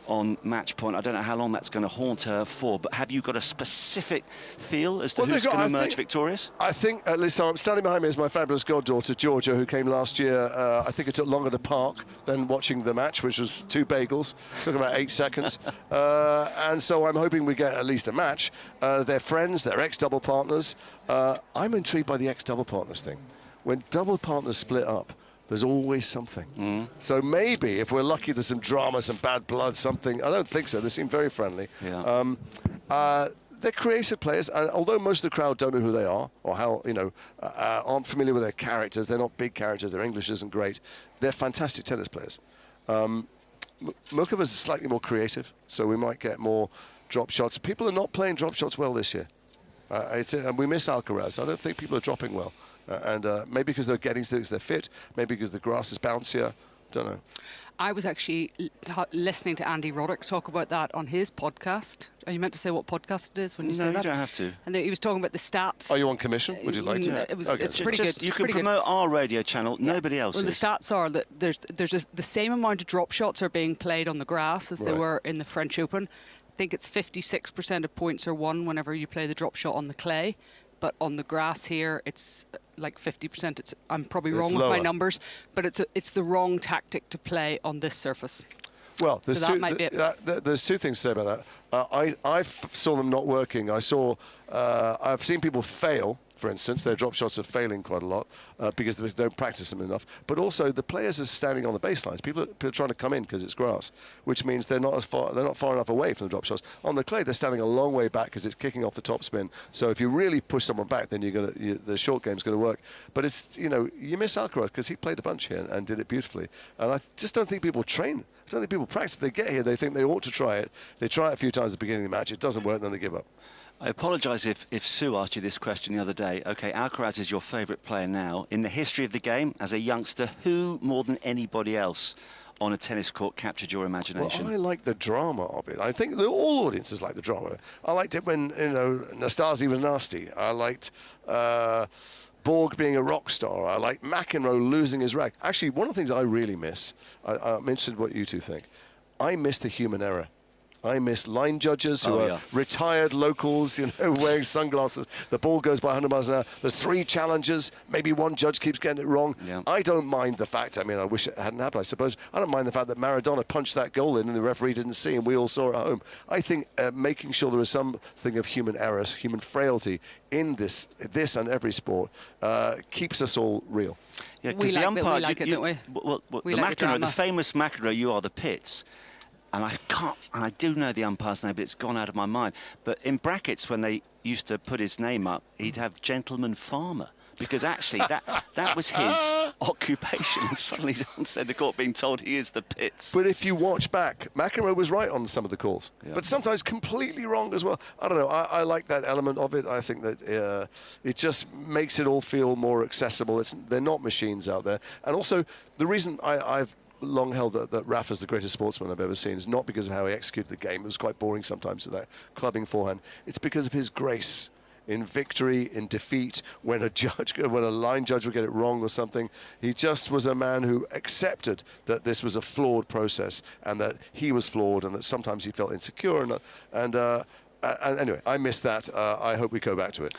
Speaker 7: on match point. I don't know how long that's going to haunt her for, but have you got a specific feel as to who's going to emerge victorious?
Speaker 8: I think, at least, I'm standing behind me is my fabulous goddaughter, Georgia, who came last year. I think it took longer to park than watching the match, which was 2 bagels. It took about 8 seconds. And so I'm hoping we get at least a match. They're friends, they're ex-double partners. I'm intrigued by the ex-double partners thing. When double partners split up, there's always something. So maybe, if we're lucky, there's some drama, some bad blood, something. I don't think so. They seem very friendly. They're creative players, and although most of the crowd don't know who they are or how, aren't familiar with their characters, they're not big characters, their English isn't great, they're fantastic tennis players. Mukova's is slightly more creative, so we might get more drop shots. People are not playing drop shots well this year. And we miss Alcaraz. I don't think people are dropping well. Maybe because they're getting to they're fit, maybe because the grass is bouncier. Don't know.
Speaker 14: I was actually listening to Andy Roddick talk about that on his podcast. Are you meant to say what podcast it is when you say that?
Speaker 7: No, you don't have to.
Speaker 14: And he was talking about the stats.
Speaker 8: Are you on commission? Would you like to?
Speaker 14: It's pretty good.
Speaker 7: You can promote our radio channel, nobody else's.
Speaker 14: Well, the stats are that there's the same amount of drop shots are being played on the grass as they were in the French Open. I think it's 56% of points are won whenever you play the drop shot on the clay. But on the grass here, it's like 50%. I'm probably wrong with my numbers, but it's the wrong tactic to play on this surface.
Speaker 8: Well, there's,
Speaker 14: there's
Speaker 8: two things to say about that. I saw them not working. I've seen people fail. For instance, their drop shots are failing quite a lot because they don't practice them enough. But also, the players are standing on the baselines. People are trying to come in because it's grass, which means they're not far enough away from the drop shots. On the clay, they're standing a long way back because it's kicking off the topspin. So if you really push someone back, then the short game's going to work. But it's you miss Alcaraz because he played a bunch here and did it beautifully. And I just don't think people train. I don't think people practice. They get here, they think they ought to try it. They try it a few times at the beginning of the match. It doesn't work, and then they give up.
Speaker 7: I apologise if Sue asked you this question the other day. OK, Alcaraz is your favourite player now. In the history of the game, as a youngster, who more than anybody else on a tennis court captured your imagination?
Speaker 8: Well, I like the drama of it. I think that all audiences like the drama. I liked it when, Nastase was nasty. I liked Borg being a rock star. I liked McEnroe losing his rag. Actually, one of the things I really miss, I'm interested in what you two think, I miss the human error. I miss line judges who are retired locals, wearing sunglasses. The ball goes by 100 miles an hour. There's 3 challengers. Maybe one judge keeps getting it wrong. Yeah. I don't mind the fact, I wish it hadn't happened, I suppose. I don't mind the fact that Maradona punched that goal in and the referee didn't see and we all saw it at home. I think making sure there is something of human errors, human frailty in this and every sport keeps us all real.
Speaker 7: Yeah,
Speaker 14: we like it, don't we?
Speaker 7: Well, the famous McEnroe, you are the pits. And I do know the umpire's name, but it's gone out of my mind. But in brackets, when they used to put his name up, he'd have Gentleman Farmer. Because actually, that was his occupation. And suddenly he's on centre court being told he is the pits.
Speaker 8: But if you watch back, McEnroe was right on some of the calls. Yeah. But sometimes completely wrong as well. I don't know. I like that element of it. I think that it just makes it all feel more accessible. They're not machines out there. And also, the reason I've long held that Rafa's the greatest sportsman I've ever seen is not because of how he executed the game. It was quite boring sometimes with that clubbing forehand. It's because of his grace in victory, in defeat, when a line judge would get it wrong or something. He just was a man who accepted that this was a flawed process and that he was flawed and that sometimes he felt insecure. And anyway, I miss that. I hope we go back to it.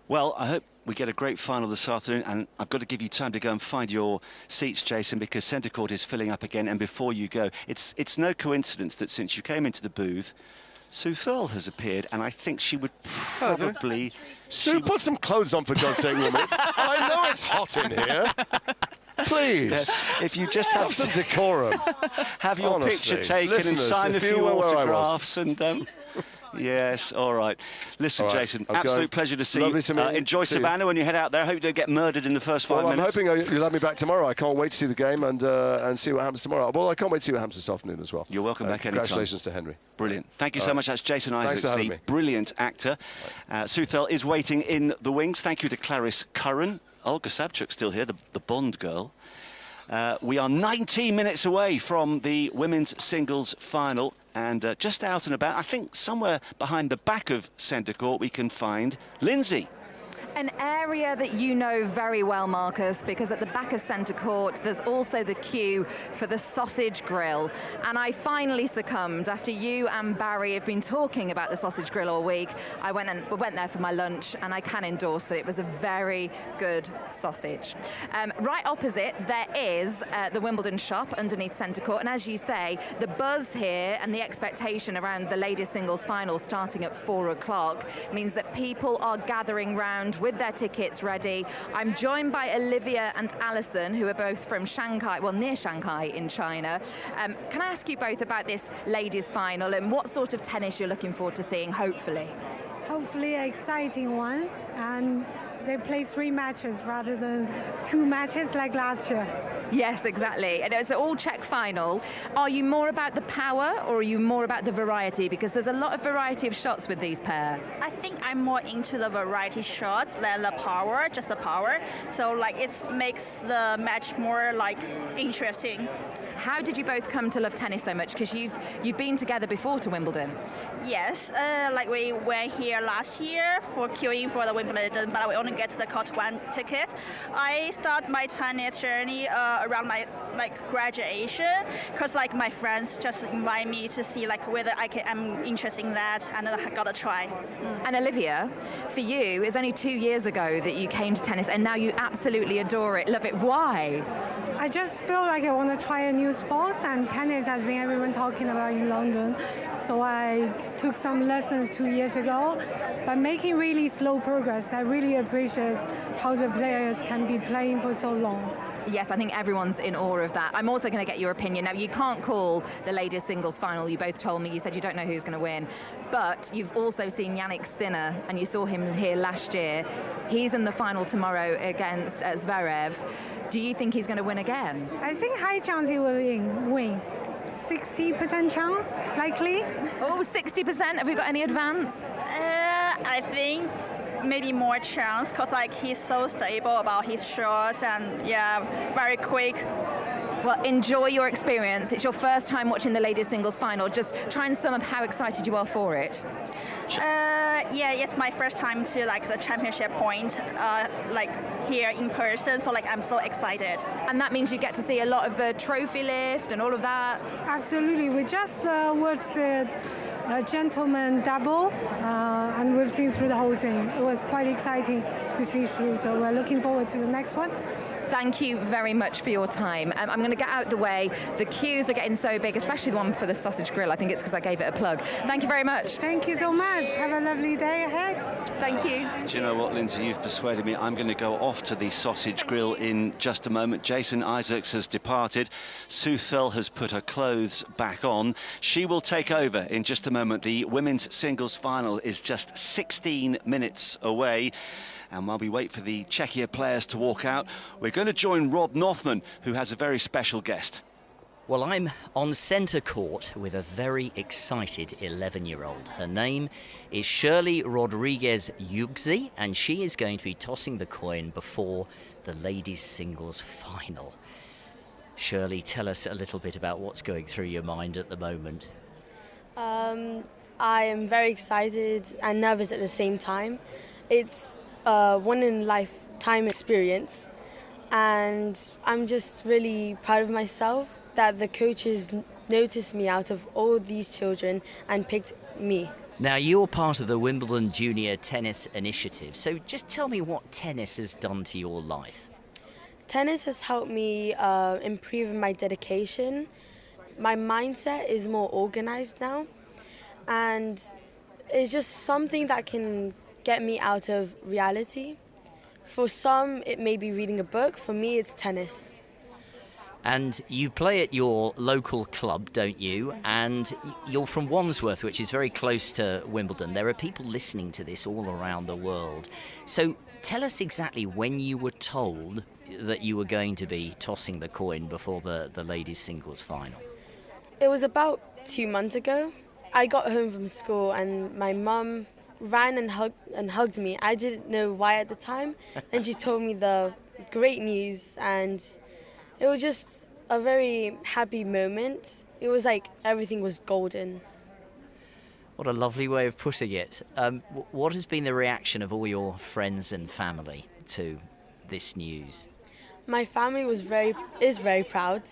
Speaker 7: Well, I hope we get a great final this afternoon, and I've got to give you time to go and find your seats, Jason, because centre court is filling up again. And before you go, it's no coincidence that since you came into the booth, Sue Thurl has appeared, and I think she would probably...
Speaker 8: Sue, put some clothes on, for God's sake, woman. I know it's hot in here. Please.
Speaker 7: Yes, if you just have
Speaker 8: some decorum.
Speaker 7: Have your picture taken and sign a few autographs and... Yes, all right. Listen, all right, Jason, absolute pleasure to see you. Enjoy Savannah when you head out there. I hope you don't get murdered in the first 5 minutes.
Speaker 8: I'm hoping you'll have me back tomorrow. I can't wait to see the game and see what happens tomorrow. Well, I can't wait to see what happens this afternoon as well.
Speaker 7: You're welcome back anytime.
Speaker 8: Congratulations to Henry.
Speaker 7: Brilliant. Thank you so much. That's Jason Isaacs, the brilliant actor. Sue Thurl is waiting in the wings. Thank you to Clarice Curran. Olga Savchuk's still here, the Bond girl. We are 19 minutes away from the women's singles final. And just out and about, I think somewhere behind the back of centre court, we can find Lindsay.
Speaker 17: An area that you know very well, Marcus, because at the back of centre court, there's also the queue for the sausage grill. And I finally succumbed after you and Barry have been talking about the sausage grill all week. I went there for my lunch, and I can endorse that it was a very good sausage. Right opposite, there is the Wimbledon shop underneath centre court. And as you say, the buzz here and the expectation around the ladies singles final starting at 4 o'clock means that people are gathering round with their tickets ready. I'm joined by Olivia and Alison, who are both from Shanghai, well, near Shanghai in China. Can I ask you both about this ladies' final and what sort of tennis you're looking forward to seeing, hopefully?
Speaker 23: Hopefully an exciting one, and
Speaker 1: they play 3 matches rather than 2 matches like last year.
Speaker 17: Yes, exactly. And it's an all-Czech final. Are you more about the power or are you more about the variety? Because there's a lot of variety of shots with these pair.
Speaker 6: I think I'm more into the variety shots than the power, just the power. So like it makes the match more like interesting.
Speaker 17: How did you both come to love tennis so much? Because you've been together before to Wimbledon.
Speaker 6: Yes, like we went here last year for queuing for the Wimbledon, but we only get the court 1 ticket. I start my tennis journey around my graduation, because like my friends just invite me to see like whether I'm interested in that, and I gotta try.
Speaker 17: And Olivia, for you, it's only 2 years ago that you came to tennis, and now you absolutely adore it, love it. Why?
Speaker 1: I just feel like I want to try a new sport, and tennis has been everyone talking about in London. So I took some lessons 2 years ago, but making really slow progress. I really appreciate how the players can be playing for so long.
Speaker 17: Yes, I think everyone's in awe of that. I'm also going to get your opinion. Now, you can't call the ladies' singles final. You both told me, you said you don't know who's going to win. But you've also seen Yannick Sinner, and you saw him here last year. He's in the final tomorrow against Zverev. Do you think he's going to win again?
Speaker 1: I think high chance he will win. 60% chance, likely.
Speaker 17: Oh, 60%? Have we got any advance?
Speaker 6: I think maybe more chance, because like he's so stable about his shots, and yeah, very quick.
Speaker 17: Well, enjoy your experience. It's your first time watching the ladies singles final. Just try and sum up how excited you are for it.
Speaker 6: Yeah, it's my first time to like the championship point, like here in person. So like I'm so excited.
Speaker 17: And that means you get to see a lot of the trophy lift and all of that.
Speaker 1: Absolutely. We just watched the gentleman double, and we've seen through the whole thing. It was quite exciting to see through. So we're looking forward to the next one.
Speaker 17: Thank you very much for your time. I'm going to get out the way. The queues are getting so big, especially the one for the sausage grill. I think it's because I gave it a plug. Thank you very much.
Speaker 1: Thank you so much. Have a lovely day ahead.
Speaker 17: Thank you.
Speaker 7: Do you know what, Lindsay? You've persuaded me. I'm going to go off to the sausage grill in just a moment. Jason Isaacs has departed. Sue Thel has put her clothes back on. She will take over in just a moment. The women's singles final is just 16 minutes away. And while we wait for the Czechia players to walk out, we're going to join Rob Nothman, who has a very special guest.
Speaker 23: Well, I'm on centre court with a very excited 11-year-old. Her name is Shirley Rodriguez Yugzi, and she is going to be tossing the coin before the ladies' singles final. Shirley, tell us a little bit about what's going through your mind at the moment.
Speaker 24: I am very excited and nervous at the same time. It's one-in-a-lifetime experience, and I'm just really proud of myself that the coaches noticed me out of all these children and picked me.
Speaker 23: Now, you're part of the Wimbledon Junior Tennis Initiative, so just tell me what tennis has done to your life.
Speaker 24: Tennis has helped me improve my dedication. My mindset is more organized now, and it's just something that can get me out of reality. For some, it may be reading a book. For me, it's tennis.
Speaker 23: And you play at your local club, don't you? And you're from Wandsworth, which is very close to Wimbledon. There are people listening to this all around the world. So tell us exactly when you were told that you were going to be tossing the coin before the ladies' singles final.
Speaker 24: It was about 2 months ago. I got home from school and my mum ran and hugged me. I didn't know why at the time. And she told me the great news, and it was just a very happy moment. It was like everything was golden.
Speaker 23: What a lovely way of putting it. What has been the reaction of all your friends and family to this news?
Speaker 24: My family is very proud,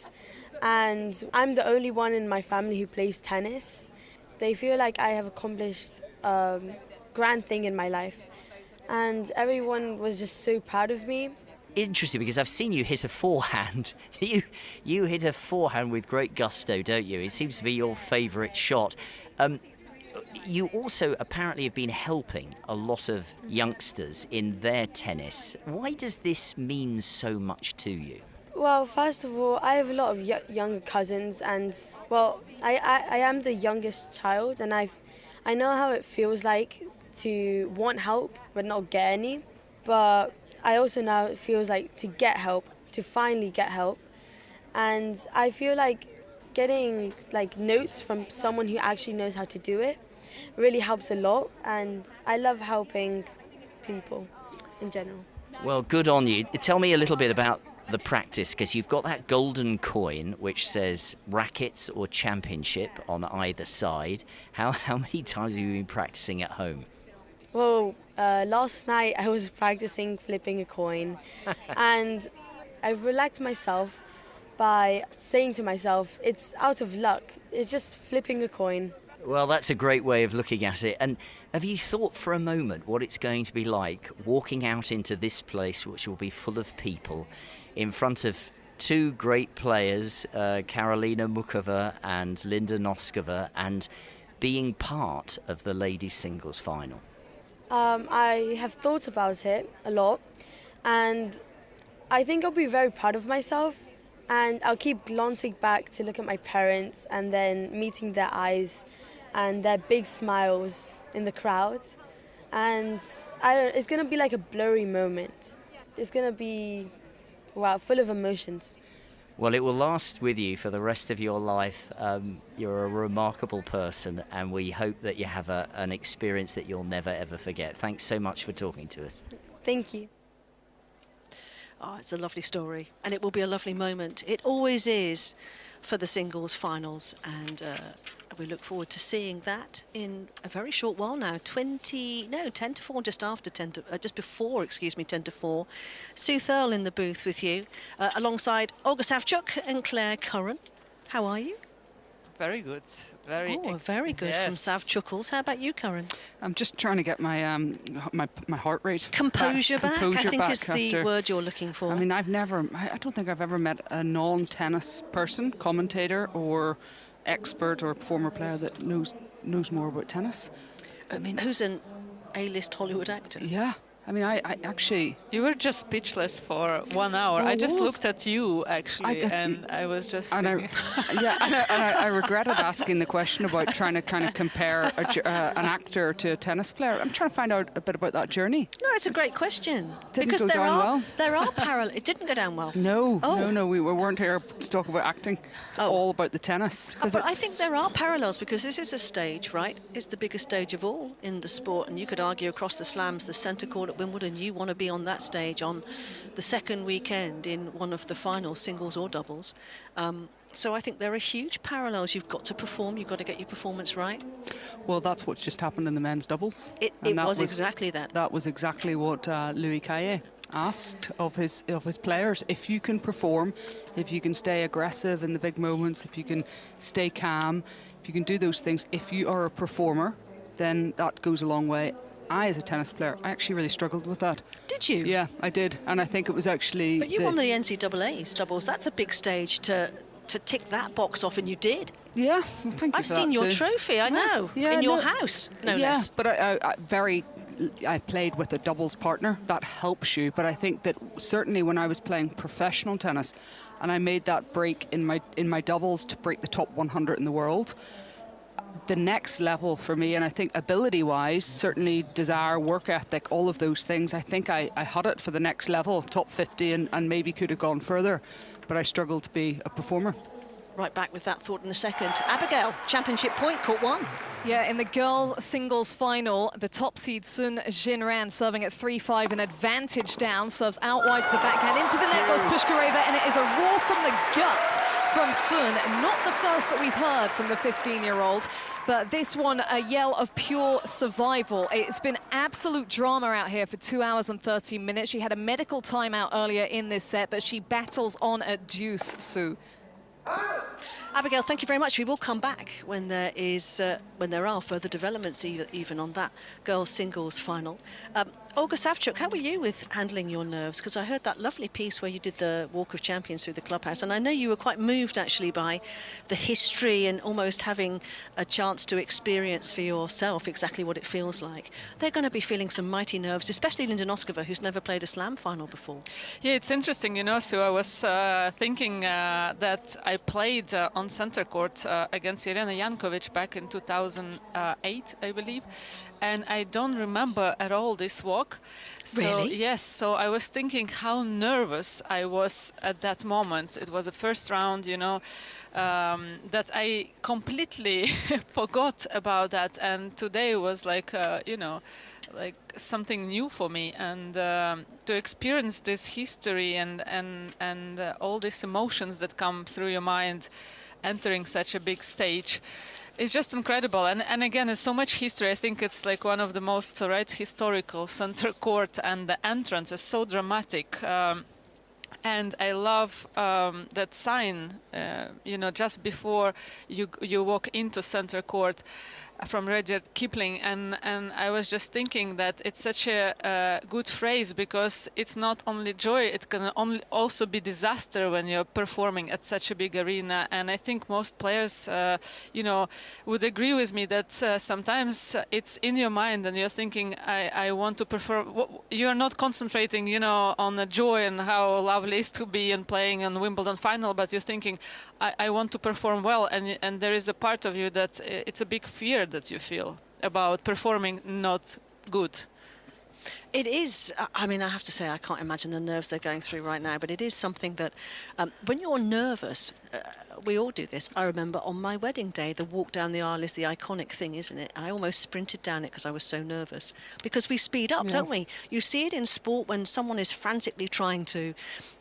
Speaker 24: and I'm the only one in my family who plays tennis. They feel like I have accomplished grand thing in my life, and everyone was just so proud of me.
Speaker 23: Interesting, because I've seen you hit a forehand. You hit a forehand with great gusto, don't you? It seems to be your favourite shot. You also apparently have been helping a lot of youngsters in their tennis. Why does this mean so much to you?
Speaker 24: Well, first of all, I have a lot of younger cousins, and well, I am the youngest child, and I know how it feels like to want help but not get any. but I also now it feels like to get help, to finally get help. And I feel like getting like notes from someone who actually knows how to do it really helps a lot, and I love helping people in general.
Speaker 23: Well, good on you. Tell me a little bit about the practice, because you've got that golden coin which says rackets or championship on either side. How many times have you been practicing at home?
Speaker 24: Well, last night I was practicing flipping a coin, and I've relaxed myself by saying to myself, it's out of luck, it's just flipping a coin.
Speaker 23: Well, that's a great way of looking at it. And have you thought for a moment what it's going to be like walking out into this place, which will be full of people, in front of two great players, Karolina Muchova and Linda Noskova, and being part of the ladies' singles final?
Speaker 24: I have thought about it a lot, and I think I'll be very proud of myself, and I'll keep glancing back to look at my parents and then meeting their eyes and their big smiles in the crowd. And it's going to be like a blurry moment. It's going to be, wow, full of emotions.
Speaker 23: Well, it will last with you for the rest of your life. You're a remarkable person, and we hope that you have an experience that you'll never, ever forget. Thanks so much for talking to us.
Speaker 24: Thank you.
Speaker 10: Oh, it's a lovely story, and it will be a lovely moment. It always is for the singles finals, and we look forward to seeing that in a very short while now. 10 to 4, just before 10 to 4. Sue Thurl in the booth with you, alongside Olga Savchuk and Claire Curran. How are you?
Speaker 2: Very good. Very
Speaker 10: good
Speaker 2: yes.
Speaker 10: from Savchukals. How about you, Curran?
Speaker 14: I'm just trying to get my my heart rate.
Speaker 10: Composure back. I think is the
Speaker 14: after,
Speaker 10: word you're looking for.
Speaker 14: I mean, I don't think I've ever met a non-tennis person, commentator or expert or former player that knows more about tennis.
Speaker 10: I mean, who's an A-list Hollywood actor?
Speaker 14: Yeah. I mean, I actually...
Speaker 2: You were just speechless for 1 hour. I just looked at you, actually, and I was just thinking...
Speaker 14: I regretted asking the question about trying to kind of compare an actor to a tennis player. I'm trying to find out a bit about that journey.
Speaker 10: No, it's a great question.
Speaker 14: Didn't
Speaker 10: because
Speaker 14: go down
Speaker 10: there are parallels. It didn't go down well.
Speaker 14: No, we weren't here to talk about acting. It's all about the tennis.
Speaker 10: But I think there are parallels, because this is a stage, right? It's the biggest stage of all in the sport, and you could argue across the slams, the centre court at Wimbledon, you want to be on that stage on the second weekend in one of the finals, singles or doubles. So I think there are huge parallels. You've got to perform, you've got to get your performance right.
Speaker 14: Well, that's what just happened in the men's doubles.
Speaker 10: It was exactly that.
Speaker 14: That was exactly what Louis Caillé asked of his players. If you can perform, if you can stay aggressive in the big moments, if you can stay calm, if you can do those things, if you are a performer, then that goes a long way. I, as a tennis player, I actually really struggled with that.
Speaker 10: Did you?
Speaker 14: Yeah, I did. And I think it was actually...
Speaker 10: But you won the NCAA's doubles. That's a big stage to tick that box off, and you did.
Speaker 14: Yeah, well, thank you.
Speaker 10: I've seen your trophy, I know, in your house, no less.
Speaker 14: But I played with a doubles partner. That helps you. But I think that certainly when I was playing professional tennis, and I made that break in my doubles to break the top 100 in the world, the next level for me, and I think ability-wise, certainly desire, work ethic, all of those things, I think I had it for the next level, top 50, and maybe could have gone further, but I struggled to be a performer.
Speaker 10: Right back with that thought in a second. Abigail, championship point, court 1.
Speaker 15: Yeah, in the girls' singles final, the top seed Sun Jinran serving at 3-5, an advantage down, serves out wide to the backhand, into the net goes Pushkareva, and it is a roar from the gut from Sun. Not the first that we've heard from the 15-year-old, but this one, a yell of pure survival. It's been absolute drama out here for 2 hours and 30 minutes. She had a medical timeout earlier in this set, but she battles on at deuce, Sue.
Speaker 10: Abigail, thank you very much. We will come back when there are further developments, even on that girls' singles final. Olga Savchuk, how were you with handling your nerves? Because I heard that lovely piece where you did the Walk of Champions through the clubhouse, and I know you were quite moved, actually, by the history and almost having a chance to experience for yourself exactly what it feels like. They're going to be feeling some mighty nerves, especially Linda Noskova, who's never played a slam final before.
Speaker 2: Yeah, it's interesting, you know, so I was thinking that I played on center court against Irina Jankovic back in 2008, I believe. and I don't remember at all this walk. So,
Speaker 10: Really?
Speaker 2: yes, so I was thinking how nervous I was at that moment. It was the first round, you know, that I completely forgot about that, and today was like, you know, like something new for me, and to experience this history and all these emotions that come through your mind entering such a big stage. It's just incredible, and again, there's so much history. I think it's like one of the most historical center court, and the entrance is so dramatic. And I love that sign, you know, just before you walk into center court, from Rudyard Kipling, and I was just thinking that it's such a good phrase, because it's not only joy, it can also be disaster when you're performing at such a big arena. And I think most players, you know, would agree with me that sometimes it's in your mind and you're thinking, I want to perform. You're not concentrating, you know, on the joy and how lovely it is to be and playing on Wimbledon final, but you're thinking, I want to perform well, and there is a part of you that it's a big fear that you feel about performing not good.
Speaker 10: It is, I mean, I have to say, I can't imagine the nerves they're going through right now, but it is something that when you're nervous, we all do this. I remember on my wedding day, the walk down the aisle is the iconic thing, isn't it? I almost sprinted down it because I was so nervous. Because we speed up, don't we? You see it in sport when someone is frantically trying to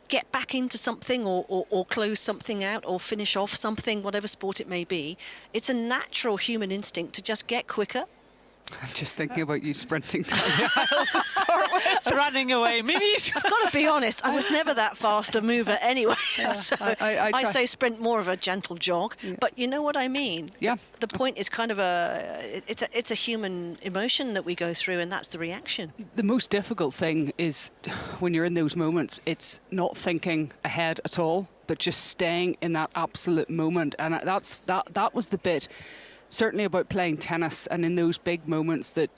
Speaker 10: get back into something or close something out or finish off something, whatever sport it may be. It's a natural human instinct to just get quicker.
Speaker 14: I'm just thinking about you sprinting down the aisle to start with.
Speaker 2: Running away. Maybe
Speaker 10: I've got to be honest, I was never that fast a mover anyway. So I say sprint, more of a gentle jog. Yeah. But you know what I mean?
Speaker 14: Yeah.
Speaker 10: The point is kind of it's a human emotion that we go through, and that's the reaction.
Speaker 14: The most difficult thing is when you're in those moments, it's not thinking ahead at all, but just staying in that absolute moment. And that was the bit, certainly about playing tennis, and in those big moments that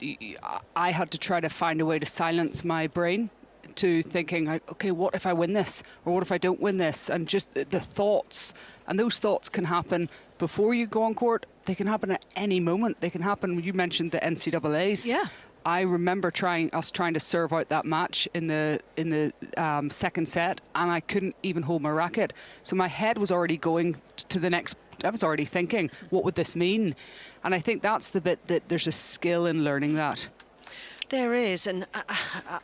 Speaker 14: I had to try to find a way to silence my brain to thinking, like, okay, what if I win this? Or what if I don't win this? And just the thoughts, and those thoughts can happen before you go on court. They can happen at any moment. They can happen, you mentioned the NCAAs.
Speaker 10: Yeah.
Speaker 14: I remember trying to serve out that match in the second set, and I couldn't even hold my racket. So my head was already going to the next. I was already thinking, what would this mean? And I think that's the bit that there's a skill in learning that.
Speaker 10: There is, and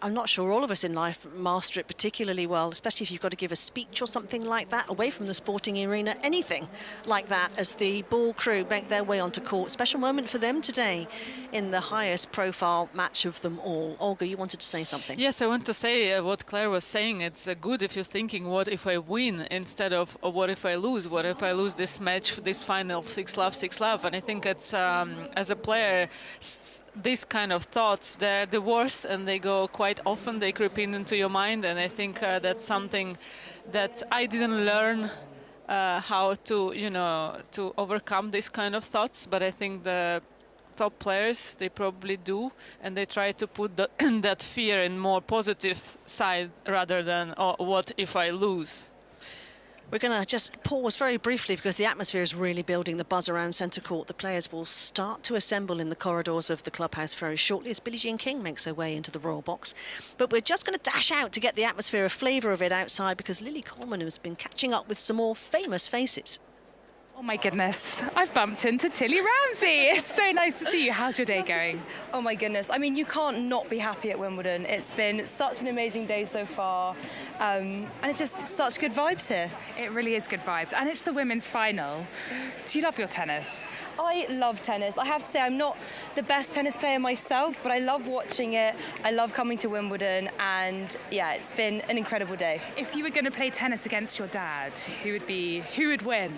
Speaker 10: I'm not sure all of us in life master it particularly well, especially if you've got to give a speech or something like that, away from the sporting arena, anything like that, as the ball crew make their way onto court. Special moment for them today in the highest profile match of them all. Olga, you wanted to say something?
Speaker 2: Yes, I want to say what Claire was saying. It's good if you're thinking, what if I win, instead of what if I lose? What if I lose this match, this final 6-love, 6-love? And I think it's, as a player, these kind of thoughts, they're the worst, and they go quite often, they creep into your mind. And I think that's something that I didn't learn how to, you know, to overcome these kind of thoughts, but I think the top players, they probably do, and they try to put that fear in more positive side rather than, oh, what if I lose?
Speaker 10: We're going to just pause very briefly because the atmosphere is really building. The buzz around centre court. The players will start to assemble in the corridors of the clubhouse very shortly as Billie Jean King makes her way into the Royal Box. But we're just going to dash out to get the atmosphere, a flavour of it outside, because Lily Coleman has been catching up with some more famous faces.
Speaker 5: Oh my goodness, I've bumped into Tilly Ramsey. It's so nice to see you. How's your day going?
Speaker 12: Oh my goodness, I mean, you can't not be happy at Wimbledon. It's been such an amazing day so far, and it's just such good vibes here.
Speaker 5: It really is good vibes, and it's the women's final. Do you love your tennis?
Speaker 12: I love tennis. I have to say I'm not the best tennis player myself, but I love watching it. I love coming to Wimbledon, and yeah, it's been an incredible day.
Speaker 5: If you were going to play tennis against your dad, who would win?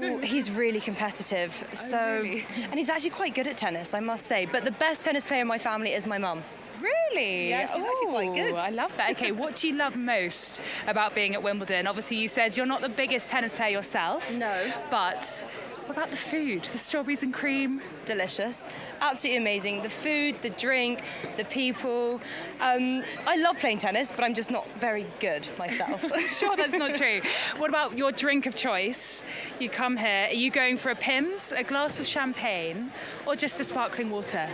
Speaker 12: Ooh, he's really competitive,
Speaker 5: really?
Speaker 12: And he's actually quite good at tennis, I must say. But the best tennis player in my family is my mum.
Speaker 5: Really?
Speaker 12: Yeah, she's actually quite good.
Speaker 5: I love that. Okay, what do you love most about being at Wimbledon? Obviously, you said you're not the biggest tennis player yourself.
Speaker 12: No.
Speaker 5: But what about the food? The strawberries and cream?
Speaker 12: Delicious. Absolutely amazing. The food, the drink, the people. I love playing tennis, but I'm just not very good myself.
Speaker 5: Sure, that's not true. What about your drink of choice? You come here, are you going for a Pimm's, a glass of champagne, or just a sparkling water?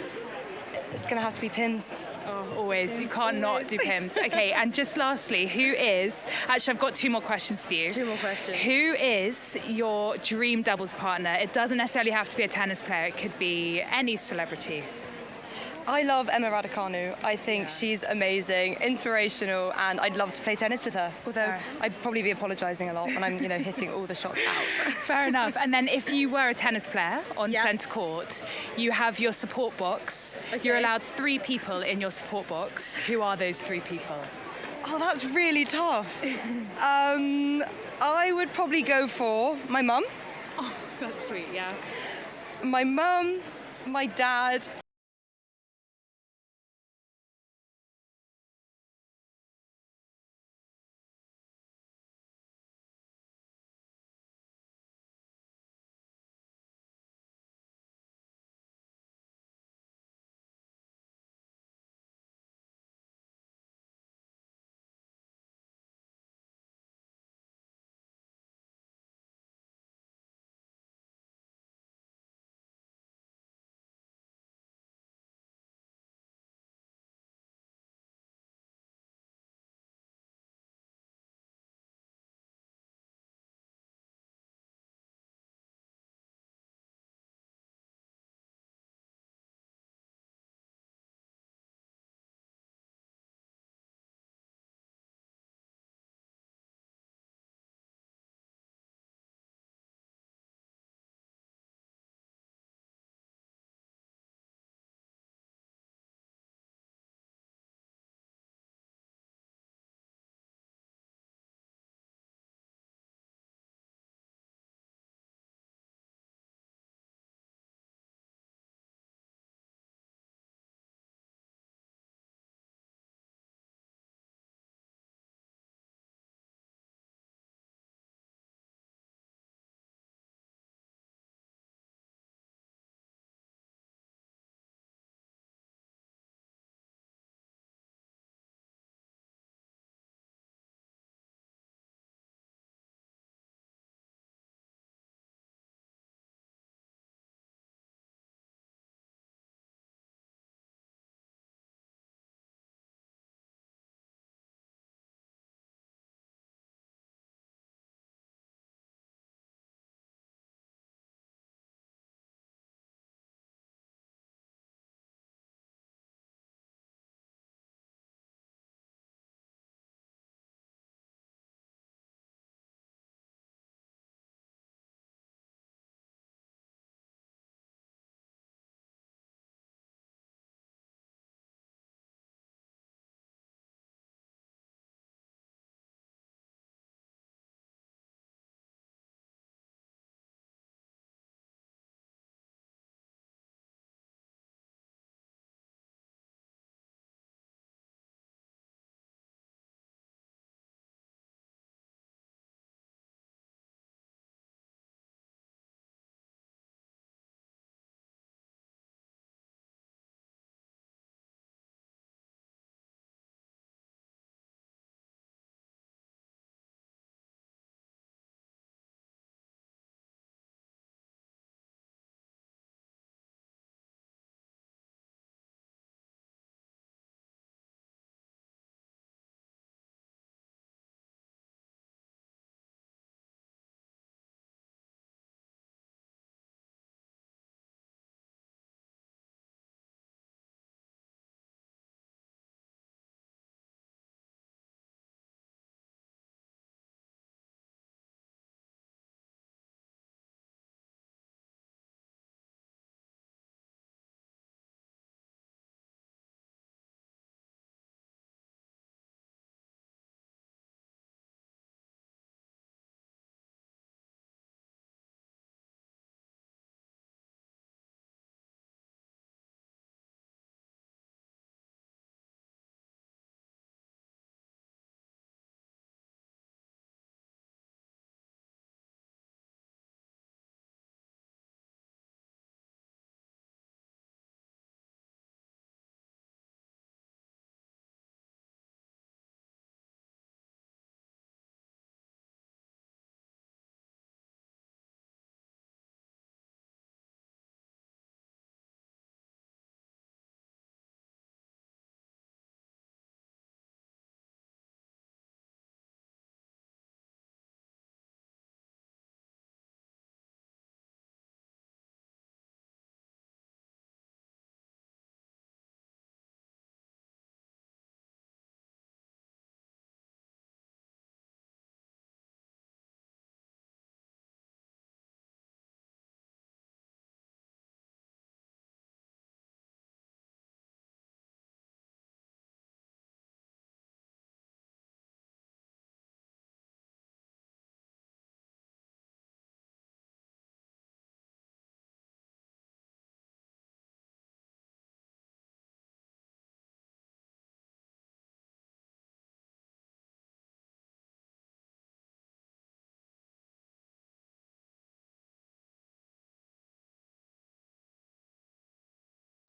Speaker 12: It's going to have to be Pims.
Speaker 5: Oh, always. You can't not do Pims. Okay, and just lastly, actually I've got 2 more questions for you.
Speaker 12: 2 more questions.
Speaker 5: Who is your dream doubles partner? It doesn't necessarily have to be a tennis player, it could be any celebrity.
Speaker 12: I love Emma Raducanu. I think she's amazing, inspirational, and I'd love to play tennis with her. Although I'd probably be apologising a lot when I'm, hitting all the shots out.
Speaker 5: Fair enough. And then if you were a tennis player on centre court, you have your support box.
Speaker 12: Okay.
Speaker 5: You're allowed 3 people in your support box. Who are those 3 people?
Speaker 12: Oh, that's really tough. I would probably go for my mum.
Speaker 5: Oh, that's sweet, yeah.
Speaker 12: My mum, my dad,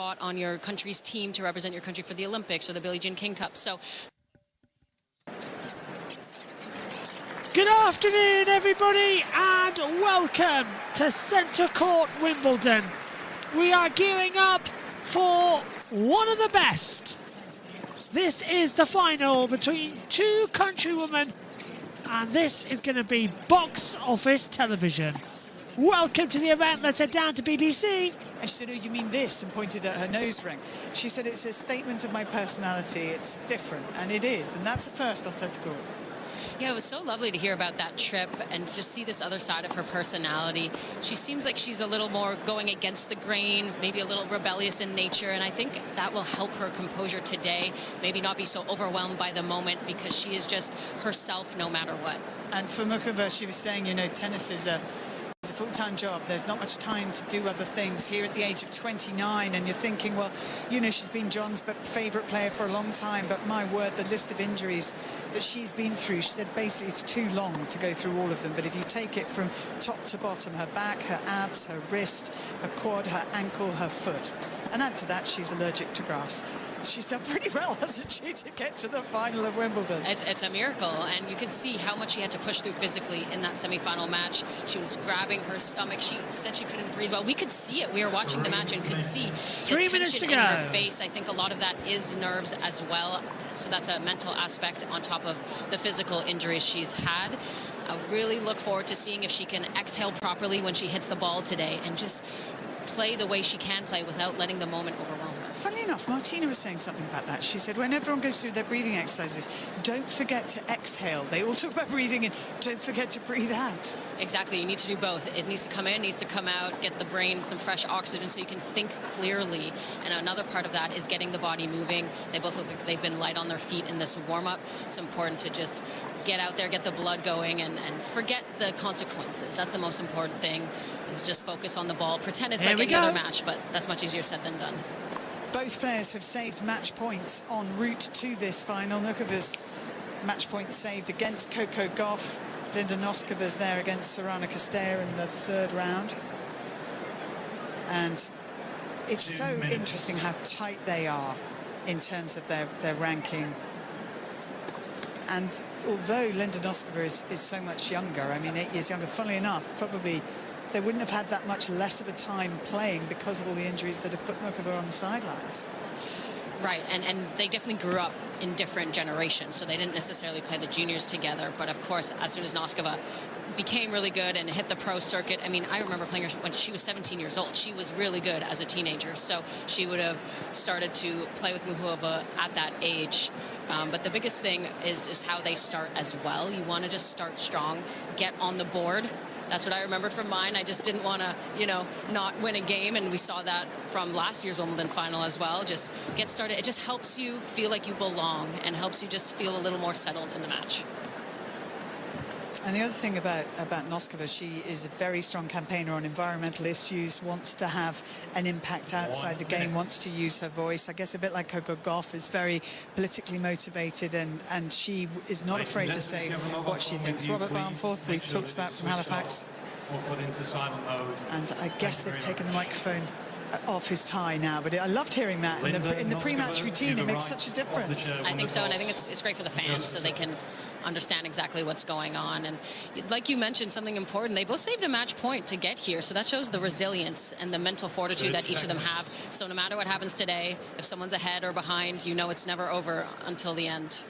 Speaker 11: on your country's team to represent your country for the Olympics or the Billie Jean King Cup. So.
Speaker 16: Good afternoon, everybody, and welcome to Centre Court Wimbledon. We are gearing up for one of the best. This is the final between two countrywomen, and this is going to be box office television. Welcome to the event. Let's head down to BBC.
Speaker 19: And she said, "Oh, you mean this?" and pointed at her nose ring. She said, "It's a statement of my personality. It's different," and it is, and that's a first on Centre Court.
Speaker 11: Yeah, it was so lovely to hear about that trip and just see this other side of her personality. She seems like she's a little more going against the grain, maybe a little rebellious in nature, and I think that will help her composure today, maybe not be so overwhelmed by the moment because she is just herself no matter what.
Speaker 19: And for Muchova, she was saying, you know, tennis is a full-time job. There's not much time to do other things here at the age of 29, and you're thinking, well, you know, she's been John's favourite player for a long time, but my word, the list of injuries that she's been through, she said basically it's too long to go through all of them, but if you take it from top to bottom, her back, her abs, her wrist, her quad, her ankle, her foot, and add to that she's allergic to grass. She's done pretty well, hasn't she, to get to the final of Wimbledon?
Speaker 11: It's a miracle, and you can see how much she had to push through physically in that semi-final match. She was grabbing her stomach. She said she couldn't breathe well. We could see it. We were watching the match and could see the tension in her face. I think a lot of that is nerves as well, so that's a mental aspect on top of the physical injuries she's had. I really look forward to seeing if she can exhale properly when she hits the ball today and just play the way she can play without letting the moment overwhelm her.
Speaker 19: Funnily enough, Martina was saying something about that. She said when everyone goes through their breathing exercises, don't forget to exhale. They all talk about breathing in, don't forget to breathe out.
Speaker 11: Exactly, you need to do both. It needs to come in, needs to come out, get the brain some fresh oxygen so you can think clearly. And another part of that is getting the body moving. They both look like they've been light on their feet in this warm-up. It's important to just get out there, get the blood going, and forget the consequences. That's the most important thing, is just focus on the ball. Pretend it's like any other match, but that's much easier said than done.
Speaker 19: Both players have saved match points en route to this final. Nukova's match point saved against Coco Gauff. Linda Noskova's there against Sorana Castell in the third round. And it's so interesting how tight they are in terms of their ranking. And although Linda Noskova is so much younger, I mean 8 years younger, funnily enough, probably they wouldn't have had that much less of a time playing because of all the injuries that have put Muchova on the sidelines.
Speaker 11: Right, and they definitely grew up in different generations, so they didn't necessarily play the juniors together, but of course, as soon as Noskova became really good and hit the pro circuit, I mean, I remember playing her when she was 17 years old. She was really good as a teenager, so she would have started to play with Muchova at that age. But the biggest thing is how they start as well. You want to just start strong, get on the board. That's what I remembered from mine. I just didn't want to, you know, not win a game, and we saw that from last year's Wimbledon final as well. Just get started. It just helps you feel like you belong and helps you just feel a little more settled in the match.
Speaker 19: And the other thing about Noskova, she is a very strong campaigner on environmental issues, wants to have an impact outside the game, wants to use her voice. I guess a bit like Coco Gauff, is very politically motivated, and she is not afraid to say what she thinks. Robert Barnforth, we talked about from Halifax. And I guess they've taken the microphone off his tie now, but I loved hearing that in the pre-match routine. It makes such a difference.
Speaker 11: I think so, and I think it's great for the fans, so they can understand exactly what's going on. And like you mentioned, something important, they both saved a match point to get here, so that shows the resilience and the mental fortitude that each of them have. So no matter what happens today, if someone's ahead or behind, you know it's never over until the end.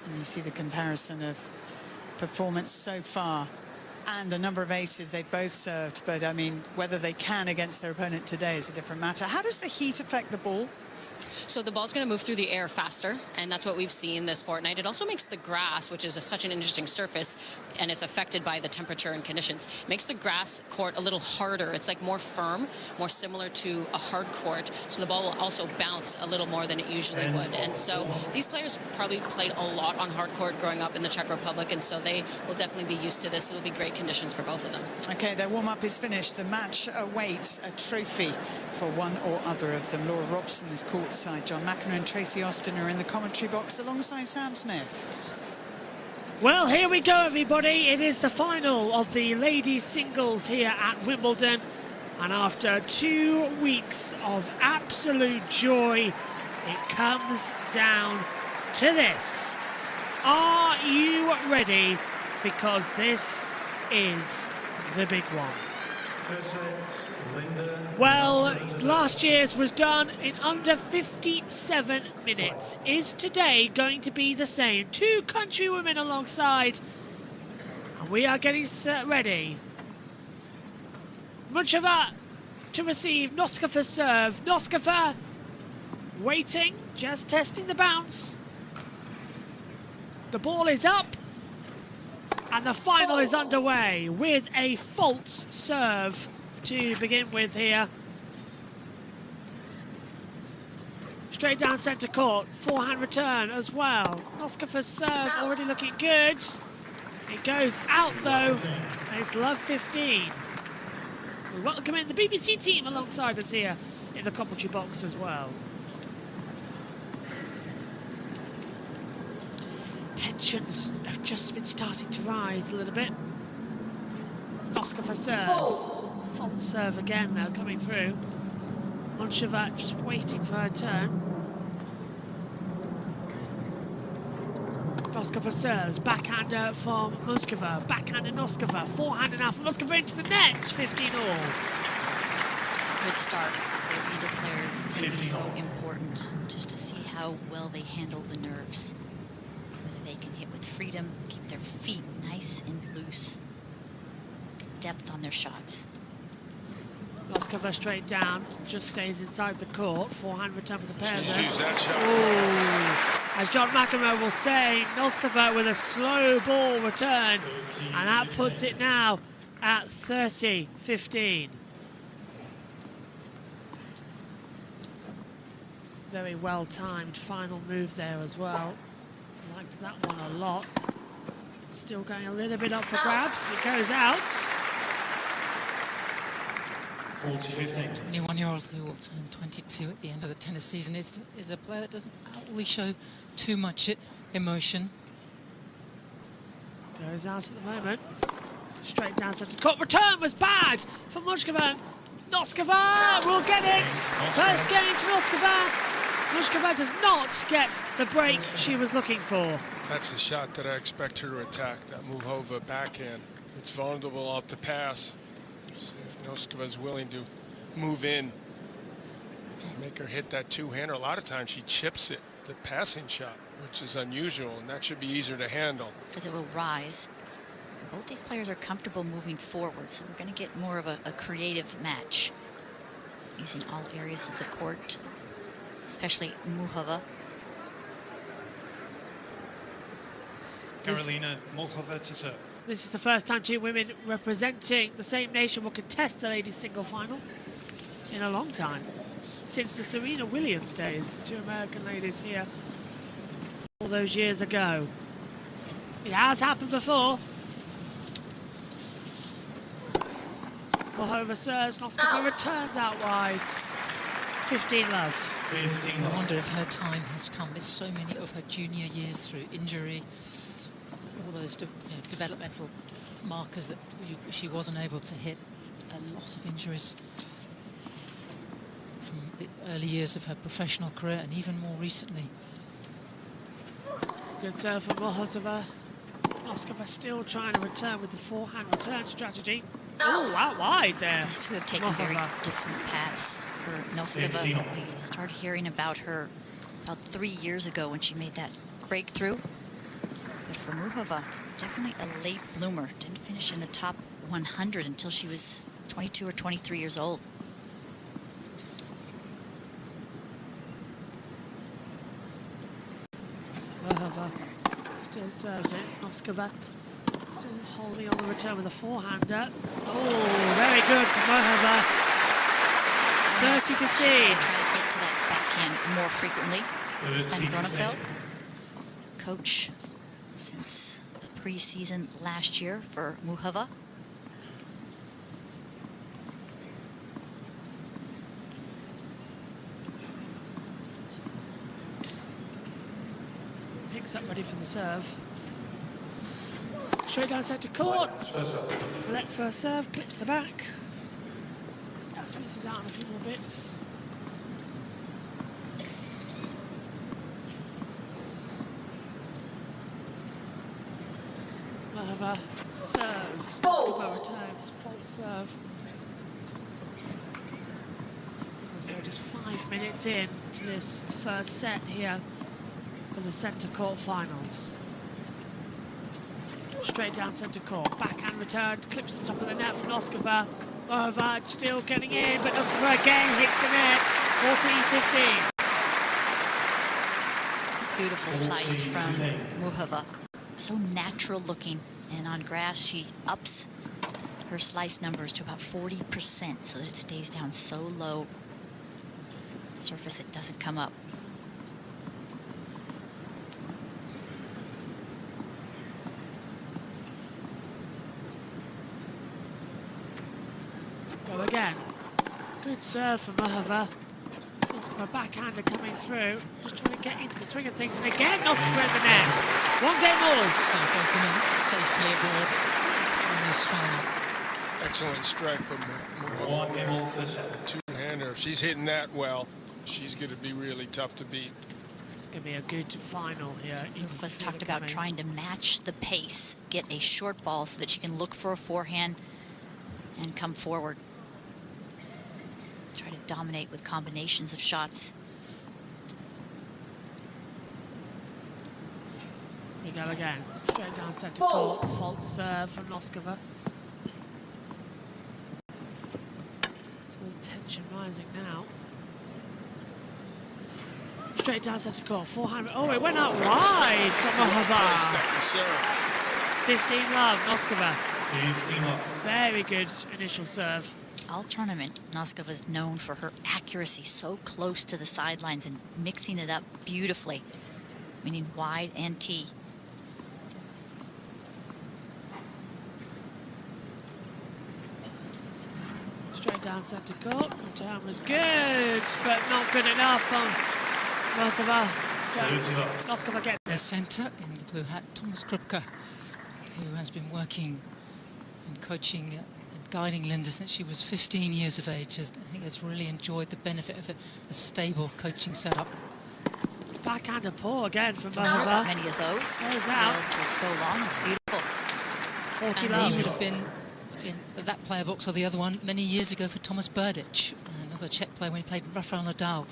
Speaker 19: And you see the comparison of performance so far and the number of aces they both served, but I mean, whether they can against their opponent today is a different matter. How does the heat affect the ball?
Speaker 11: So the ball's going to move through the air faster, and that's what we've seen this fortnight. It also makes the grass, which is such an interesting surface, and it's affected by the temperature and conditions, makes the grass court a little harder. It's like more firm, more similar to a hard court, so the ball will also bounce a little more than it usually would. And so these players probably played a lot on hard court growing up in the Czech Republic, and so they will definitely be used to this. It'll be great conditions for both of them.
Speaker 19: Okay, their warm-up is finished. The match awaits a trophy for one or other of them. Laura Robson is courtside. John McEnroe and Tracy Austin are in the commentary box alongside Sam Smith.
Speaker 16: Well, here we go, everybody. It is the final of the ladies' singles here at Wimbledon. And after 2 weeks of absolute joy, it comes down to this. Are you ready? Because this is the big one. Well, last year's was done in under 57 minutes. Is today going to be the same? 2 countrywomen alongside. And we are getting ready. Muncheva to receive Noskafa's serve. Noskafa waiting, just testing the bounce. The ball is up. And the final is underway with a false serve to begin with here. Straight down centre court, forehand return as well. Noskafa's serve already looking good. It goes out though, and it's love 15. We welcome in the BBC team alongside us here in the commentary box as well. Tensions have just been starting to rise a little bit. Noskafa serves. False serve again though, coming through. Muncheva just waiting for her turn. Noskafa serves. Backhander from Muncheva. Backhander Noskafa. Forehander now from Noskafa into the net. 15 all.
Speaker 3: Good start for either players. It is so important just to see how well they handle the nerves. Whether they can hit with freedom, keep their feet nice and loose. Get depth on their shots.
Speaker 16: Noskafa straight down, just stays inside the court. Forehand return for the pair.
Speaker 18: She's used that shot.
Speaker 16: Ooh. As John McEnroe will say, Noskafa with a slow ball return, and that puts it now at 30-15. Very well timed final move there as well. Liked that one a lot. Still going a little bit up for grabs. It goes out.
Speaker 20: 21-year-old who will turn 22 at the end of the tennis season is a player that doesn't outwardly show too much emotion.
Speaker 16: Goes out at the moment. Straight down centre court. Return was bad for Muncheva. Noskafa will get it. First game to Noskafa. Muncheva does not get the break she was looking for.
Speaker 18: That's the shot that I expect her to attack, that Muchova backhand. It's vulnerable off the pass. See if Noskova is willing to move in, make her hit that two-hander. A lot of times she chips it, the passing shot, which is unusual, and that should be easier to handle.
Speaker 3: Because it will rise. Both these players are comfortable moving forward, so we're going to get more of a creative match using all areas of the court, especially Muchova.
Speaker 21: Karolina Muchova to serve.
Speaker 16: This is the first time 2 women representing the same nation will contest the ladies' single final in a long time. Since the Serena Williams days, the 2 American ladies here all those years ago. It has happened before. Muchova serves, Noskafa returns out wide. 15 love.
Speaker 20: I wonder if her time has come. There's so many of her junior years through injury, all those developmental markers that she wasn't able to hit. A lot of injuries from the early years of her professional career and even more recently.
Speaker 16: Good serve from Muchova. Noskafa still trying to return with the forehand return strategy. Oh, out wide there.
Speaker 3: These two have taken very different paths. For Noskova, we started hearing about her about 3 years ago when she made that breakthrough. But for Muchova, definitely a late bloomer. Didn't finish in the top 100 until she was 22 or 23 years old.
Speaker 16: Muchova still serves it. Noskova still holding on the return with a forehander. Oh, very good for Muchova. 30-15.
Speaker 3: Try to get to that backhand more frequently. Sven Gronefeld, coach since the preseason last year for Muchova.
Speaker 16: Picks up ready for the serve. Straight down centre court. Let first serve, clips the back. Just misses out on a few more bits. Mahova serves. Noskova returns. False serve. As we're just 5 minutes in to this first set here for the centre court finals. Straight down centre court. Backhand return. Clips the top of the net from Noskova. Mahova still getting in, but Noskova again hits the net. 14-15.
Speaker 3: Beautiful slice from Mahova. So natural looking, and on grass she ups her slice numbers to about 40% so that it stays down so low. Surface it doesn't come up.
Speaker 16: Go again. Good serve from Mahova. Noskova backhander coming through. Just trying to get into the swing of things. And again, Noskova in the net. 1 game all.
Speaker 20: So both of them safely aboard in this final.
Speaker 18: Excellent strike from Mahova.
Speaker 4: 1 game all for 7.
Speaker 18: Two-hander. If she's hitting that well, she's going to be really tough to beat.
Speaker 16: It's going to be a good final here.
Speaker 3: Mahova's talked about trying to match the pace, get a short ball so that she can look for a forehand and come forward. Try to dominate with combinations of shots.
Speaker 16: We go again. Straight down centre court. False serve from Noskova. All tension rising now. Straight down centre court. Forehand. Oh, it went out wide from Mahova.
Speaker 18: Second serve.
Speaker 16: 15 love, Noskova.
Speaker 4: 15 love.
Speaker 16: Very good initial serve.
Speaker 3: All tournament, Noskova is known for her accuracy, so close to the sidelines and mixing it up beautifully, meaning wide and tee.
Speaker 16: Straight down centre court. Return was good, but not good enough from Noskova. So Noskova gets
Speaker 20: the centre in the blue hat, Thomas Krupke, who has been working and coaching and guiding Linda since she was 15 years of age. I think has really enjoyed the benefit of a stable coaching setup.
Speaker 16: Backhander pull again from
Speaker 3: Not
Speaker 16: Mahova.
Speaker 3: many of those.
Speaker 16: Goes out.
Speaker 3: For so long, it's beautiful.
Speaker 16: 40
Speaker 20: And
Speaker 16: love.
Speaker 20: he would have been in that player box or the other one many years ago for Thomas Berdych, another Czech player when he played Rafael Nadal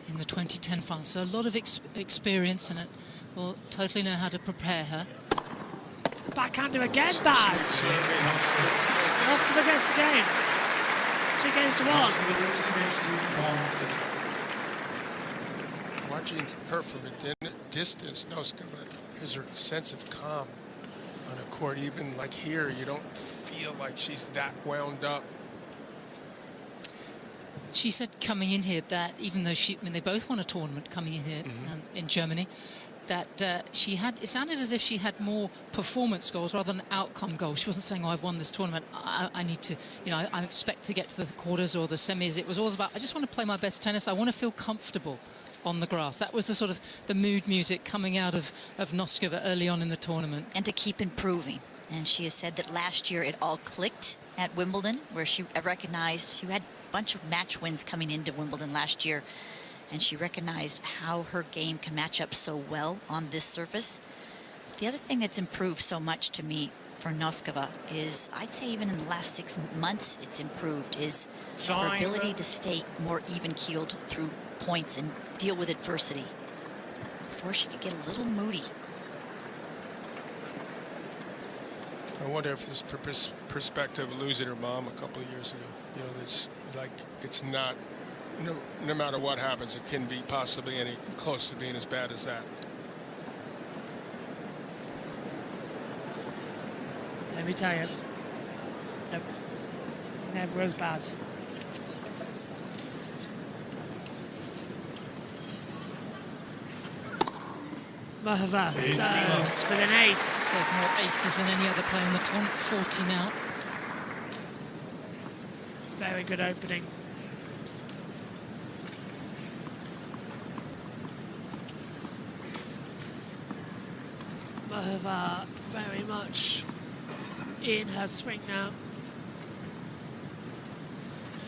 Speaker 20: in the 2010 final. So a lot of experience, and it will totally know how to prepare her.
Speaker 16: Backhander again, bad. Noskova gets the game. 2 games to 1.
Speaker 18: Watching her from a distance, Noskova has her sense of calm on a court. Even like here, you don't feel like she's that wound up.
Speaker 20: She said coming in here that even though they both won a tournament coming in here in Germany, that it sounded as if she had more performance goals rather than outcome goals. She wasn't saying, oh, I've won this tournament, I need to, I expect to get to the quarters or the semis. It was always about, I just want to play my best tennis. I want to feel comfortable on the grass. That was the sort of the mood music coming out of Noskova early on in the tournament.
Speaker 3: And to keep improving. And she has said that last year it all clicked at Wimbledon, where she recognized she had a bunch of match wins coming into Wimbledon last year. And she recognized how her game can match up so well on this surface. The other thing that's improved so much to me for Noskova is, I'd say even in the last 6 months it's improved, is her ability to stay more even-keeled through points and deal with adversity. Before she could get a little moody.
Speaker 18: I wonder if this perspective of losing her mom a couple of years ago, it's like, it's not, no matter what happens, it can be possibly any close to being as bad as that.
Speaker 16: Let me tell you, nope, never as bad. Mahova serves with an ace.
Speaker 20: Served more aces than any other player in the tournament, 40 now.
Speaker 16: Very good opening. Mahova very much in her swing now.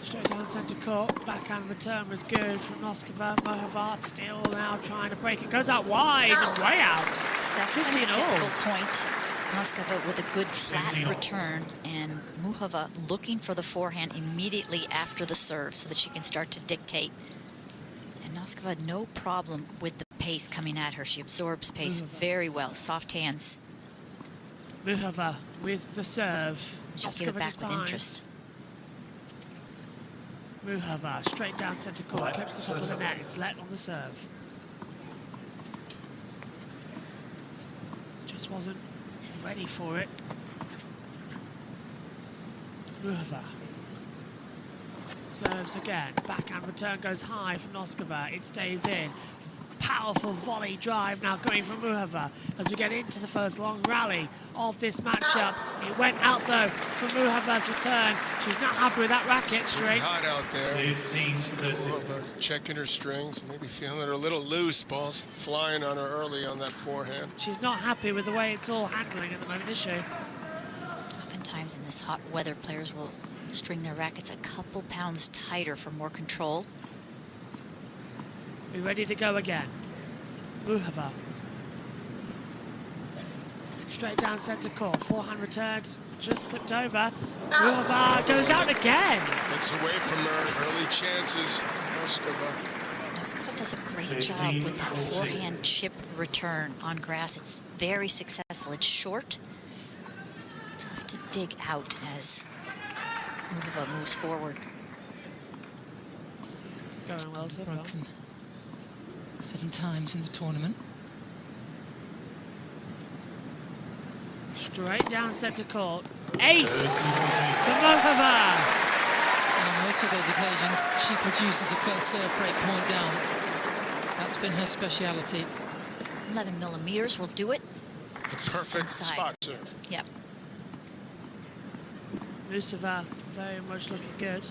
Speaker 16: Straight down centre court, backhand return was good from Noskova. Mohovar still now trying to break it, goes out wide and way out.
Speaker 3: So that's kind of a typical point. Noskova with a good flat return, and Muhova looking for the forehand immediately after the serve so that she can start to dictate. And Noskova had no problem with the pace coming at her. She absorbs pace very well, soft hands.
Speaker 16: Muhova with the serve.
Speaker 3: She'll give it back with interest.
Speaker 16: Muhova straight down centre court, clips the top of the net. It's let on the serve. Just wasn't ready for it. Muhova serves again. Backhand return goes high from Noskova. It stays in. Powerful volley drive now going from Muhova as we get into the first long rally of this matchup. It went out though from Muhova's return. She's not happy with that racket string.
Speaker 18: Hot out there. 15-30. Checking her strings, maybe feeling her a little loose. Ball's flying on her early on that forehand.
Speaker 16: She's not happy with the way it's all handling at the moment, is she?
Speaker 3: Oftentimes in this hot weather, players will string their rackets a couple pounds tighter for more control.
Speaker 16: Be ready to go again. Muhova. Straight down centre court. Forehand returns. Just clipped over. Muhova goes out again.
Speaker 18: Gets away from her. Early chances.
Speaker 3: Noskova does a great job with that forehand chip return on grass. It's very successful. It's short. Tough to dig out as Muhova moves forward.
Speaker 16: Going well so far.
Speaker 9: 7 times in the tournament.
Speaker 16: Straight down centre court. Ace for Muhova.
Speaker 9: On most of those occasions, she produces a first serve break point down. That's been her speciality.
Speaker 3: 11 millimeters will do it.
Speaker 18: Perfect spot serve.
Speaker 3: Yep.
Speaker 16: Muhova very much looking good.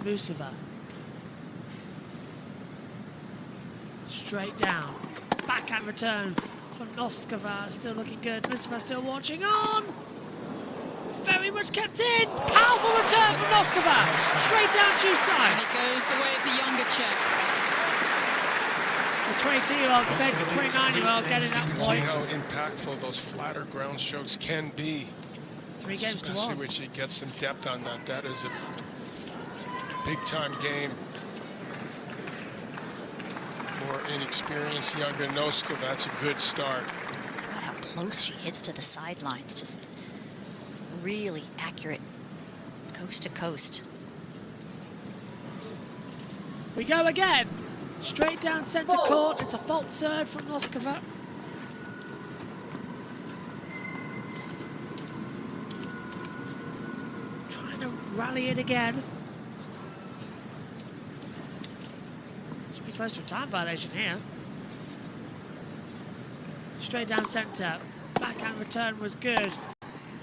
Speaker 16: Muhova. Straight down. Backhand return from Noskova. Still looking good. Muhova still watching on. Very much kept in. Powerful return from Noskova. Straight down due side.
Speaker 9: And it goes the way of the younger Czech.
Speaker 16: The 22-year-old compared to the 29-year-old getting that
Speaker 18: You can
Speaker 16: point.
Speaker 18: see how impactful those flatter ground strokes can be.
Speaker 16: 3 games to 1.
Speaker 18: Especially when she gets some depth on that. That is a big-time game. More inexperienced, younger Noskova, that's a good start.
Speaker 3: Look how close she hits to the sidelines. Just really accurate, coast to coast.
Speaker 16: We go again. Straight down centre court. It's a fault serve from Noskova. Trying to rally it again. Should be close to a time violation here. Straight down centre. Backhand return was good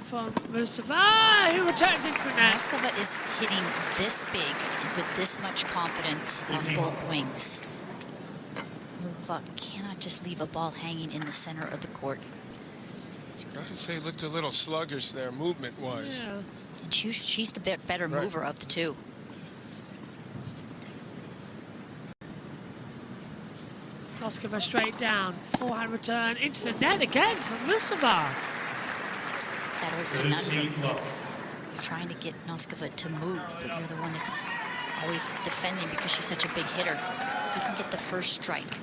Speaker 16: from Muhova, who returns into the net.
Speaker 3: Noskova is hitting this big with this much confidence on both wings. Muhova cannot just leave a ball hanging in the center of the court.
Speaker 18: I would say looked a little sluggish there, movement-wise.
Speaker 16: Yeah.
Speaker 3: And she's the better mover of the two.
Speaker 16: Noskova straight down. Forehand return into the net again from Muhova.
Speaker 3: It's that old conundrum. You're trying to get Noskova to move, but you're the one that's always defending because she's such a big hitter. You can get the first strike.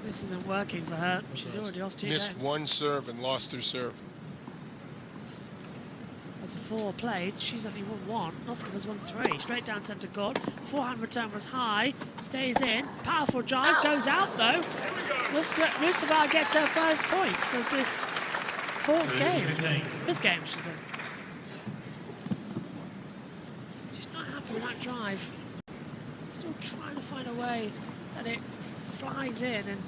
Speaker 16: This isn't working for her. She's already lost 2 games.
Speaker 18: Missed one serve and lost her serve.
Speaker 16: Of the 4 played, she's only won 1. Noskova's won 3. Straight down centre court. Forehand return was high. Stays in. Powerful drive. Goes out though. Muhova gets her first points of this 4th game. 5th game, she's in. She's not happy with that drive. Still trying to find a way that it flies in, and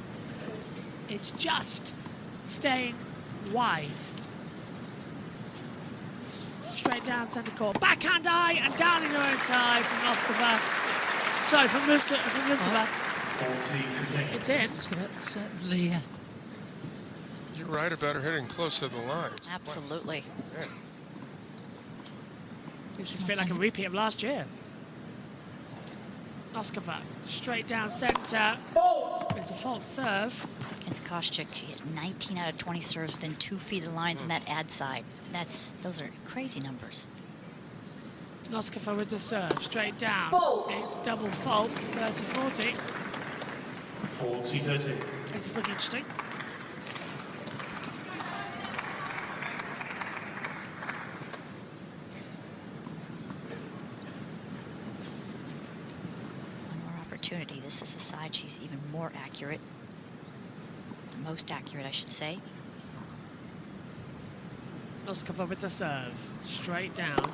Speaker 16: it's just staying wide. Straight down centre court. Backhand eye and down in her own side from Noskova. Sorry, from Muhova. It's in.
Speaker 9: Certainly
Speaker 18: You're right about her hitting close to the line.
Speaker 3: Absolutely.
Speaker 18: Yeah.
Speaker 16: This is a bit like a repeat of last year. Noskova, straight down centre. It's a false serve.
Speaker 3: Against Koscheck, she hit 19 out of 20 serves within 2 feet of the lines in that ad side. Those are crazy numbers.
Speaker 16: Noskova with the serve, straight down. It's double fault, 30-40.
Speaker 4: 40-30.
Speaker 16: This is looking interesting.
Speaker 3: Opportunity. This is the side she's even more accurate. The most accurate, I should say.
Speaker 16: Noskova with the serve. Straight down.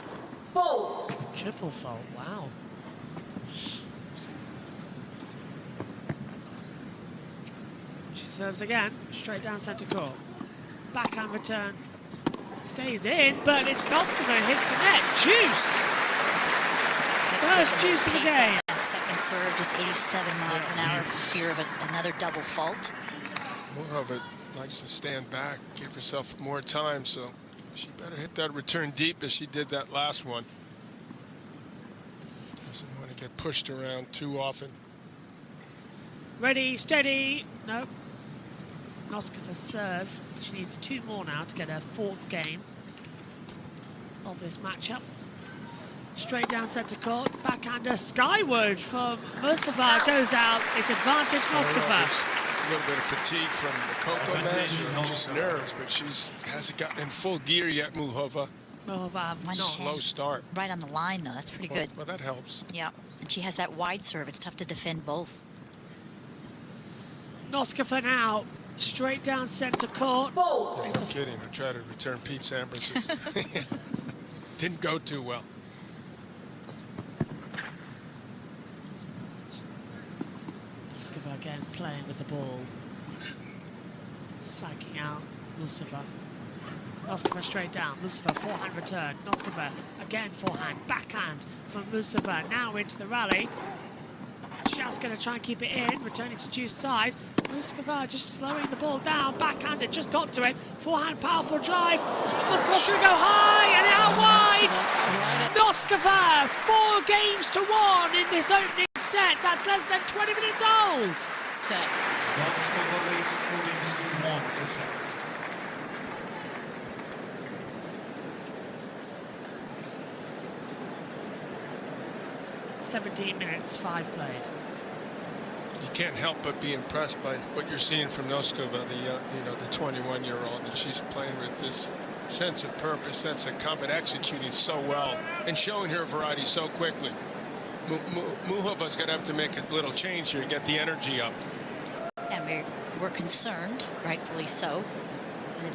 Speaker 15: Fault.
Speaker 16: Triple fault. Wow. She serves again. Straight down centre court. Backhand return. Stays in, but it's Noskova who hits the net. Juice! First juice of the game.
Speaker 3: That second serve, just 87 miles an hour for fear of another double fault.
Speaker 18: Muhova likes to stand back, give herself more time, so she better hit that return deep as she did that last one. Doesn't want to get pushed around too often.
Speaker 16: Ready, steady. No. Noskova serve. She needs 2 more now to get her 4th game of this matchup. Straight down centre court, backhander skyward from Mursova, goes out. It's advantage Noskova.
Speaker 18: A little bit of fatigue from the Coco match, or just nerves, but she hasn't gotten in full gear yet, Muhova. Slow start.
Speaker 3: Right on the line, though. That's pretty good.
Speaker 18: Well, that helps.
Speaker 3: Yeah, and she has that wide serve. It's tough to defend both.
Speaker 16: Noskova now, straight down centre court.
Speaker 18: Yeah, no kidding. I tried to return Pete Sampras. Didn't go too well.
Speaker 16: Noskova again playing with the ball. Psyching out Mursova. Noskova straight down. Mursova forehand return. Noskova again forehand. Backhand from Mursova. Now into the rally. Just going to try and keep it in. Returning to Juice's side. Mursova just slowing the ball down. Backhand, just got to it. Forehand, powerful drive. Noskova's going to go high and out wide. Noskova, 4 games to 1 in this opening set. That's less than 20 minutes old.
Speaker 11: Set.
Speaker 4: Noskova leads 4 games to 1 for set.
Speaker 16: "17 minutes, 5 played."
Speaker 18: You can't help but be impressed by what you're seeing from Noskova, the 21-year-old, and she's playing with this sense of purpose, sense of comfort, executing so well, and showing her variety so quickly. Muhova's going to have to make a little change here, get the energy up.
Speaker 3: And we're concerned, rightfully so, that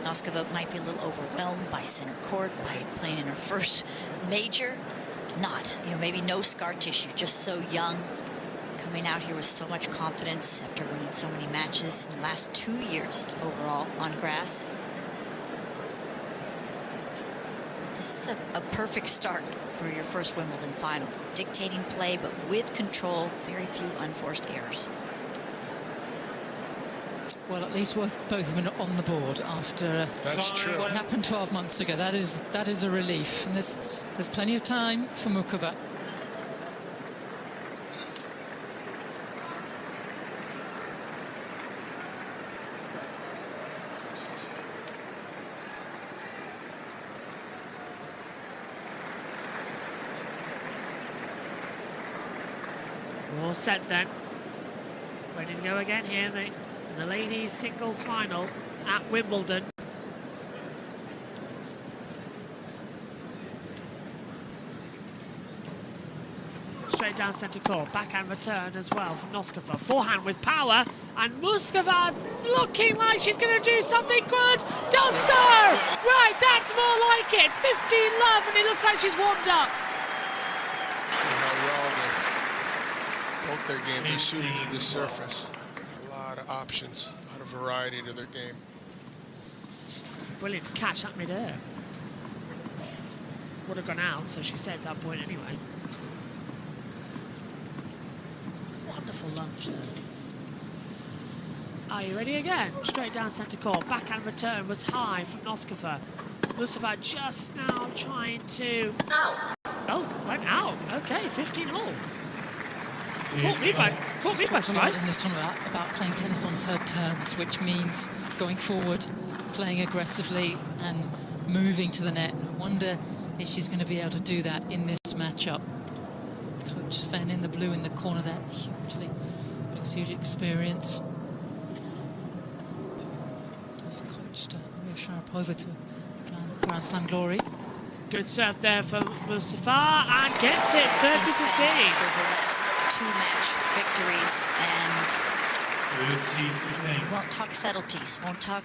Speaker 3: Noskova might be a little overwhelmed by center court, by playing in her first major. Not, maybe no scar tissue, just so young. Coming out here with so much confidence after winning so many matches in the last 2 years overall on grass. But this is a perfect start for your first Wimbledon final. Dictating play, but with control, very few unforced errors.
Speaker 9: Well, at least both women on the board after what happened 12 months ago. That is a relief, and there's plenty of time for Muchova.
Speaker 16: We're all set then. Ready to go again here in the ladies' singles final at Wimbledon. Straight down centre court, backhand return as well from Noskova. Forehand with power, and Muskova looking like she's going to do something good. Does so! Right, that's more like it. 15-love, and it looks like she's warmed up.
Speaker 18: Both their games are suited to the surface. A lot of options, a lot of variety to their game.
Speaker 16: Brilliant to catch that mid-air. Would have gone out, so she saved that point anyway. Wonderful lunge there. Are you ready again? Straight down centre court. Backhand return was high from Noskova. Mustafa just now trying to... Out. Oh, went out. Okay, 15 all. Caught me by surprise.
Speaker 9: In this tournament about playing tennis on her terms, which means going forward, playing aggressively and moving to the net. And I wonder if she's going to be able to do that in this matchup. Coach Sven in the blue in the corner there, huge experience. Has coached Maria Sharapova to Grand Slam glory.
Speaker 16: Good serve there from Mustafa and gets it 30-15.
Speaker 3: The last 2 match victories and won't talk subtleties, won't talk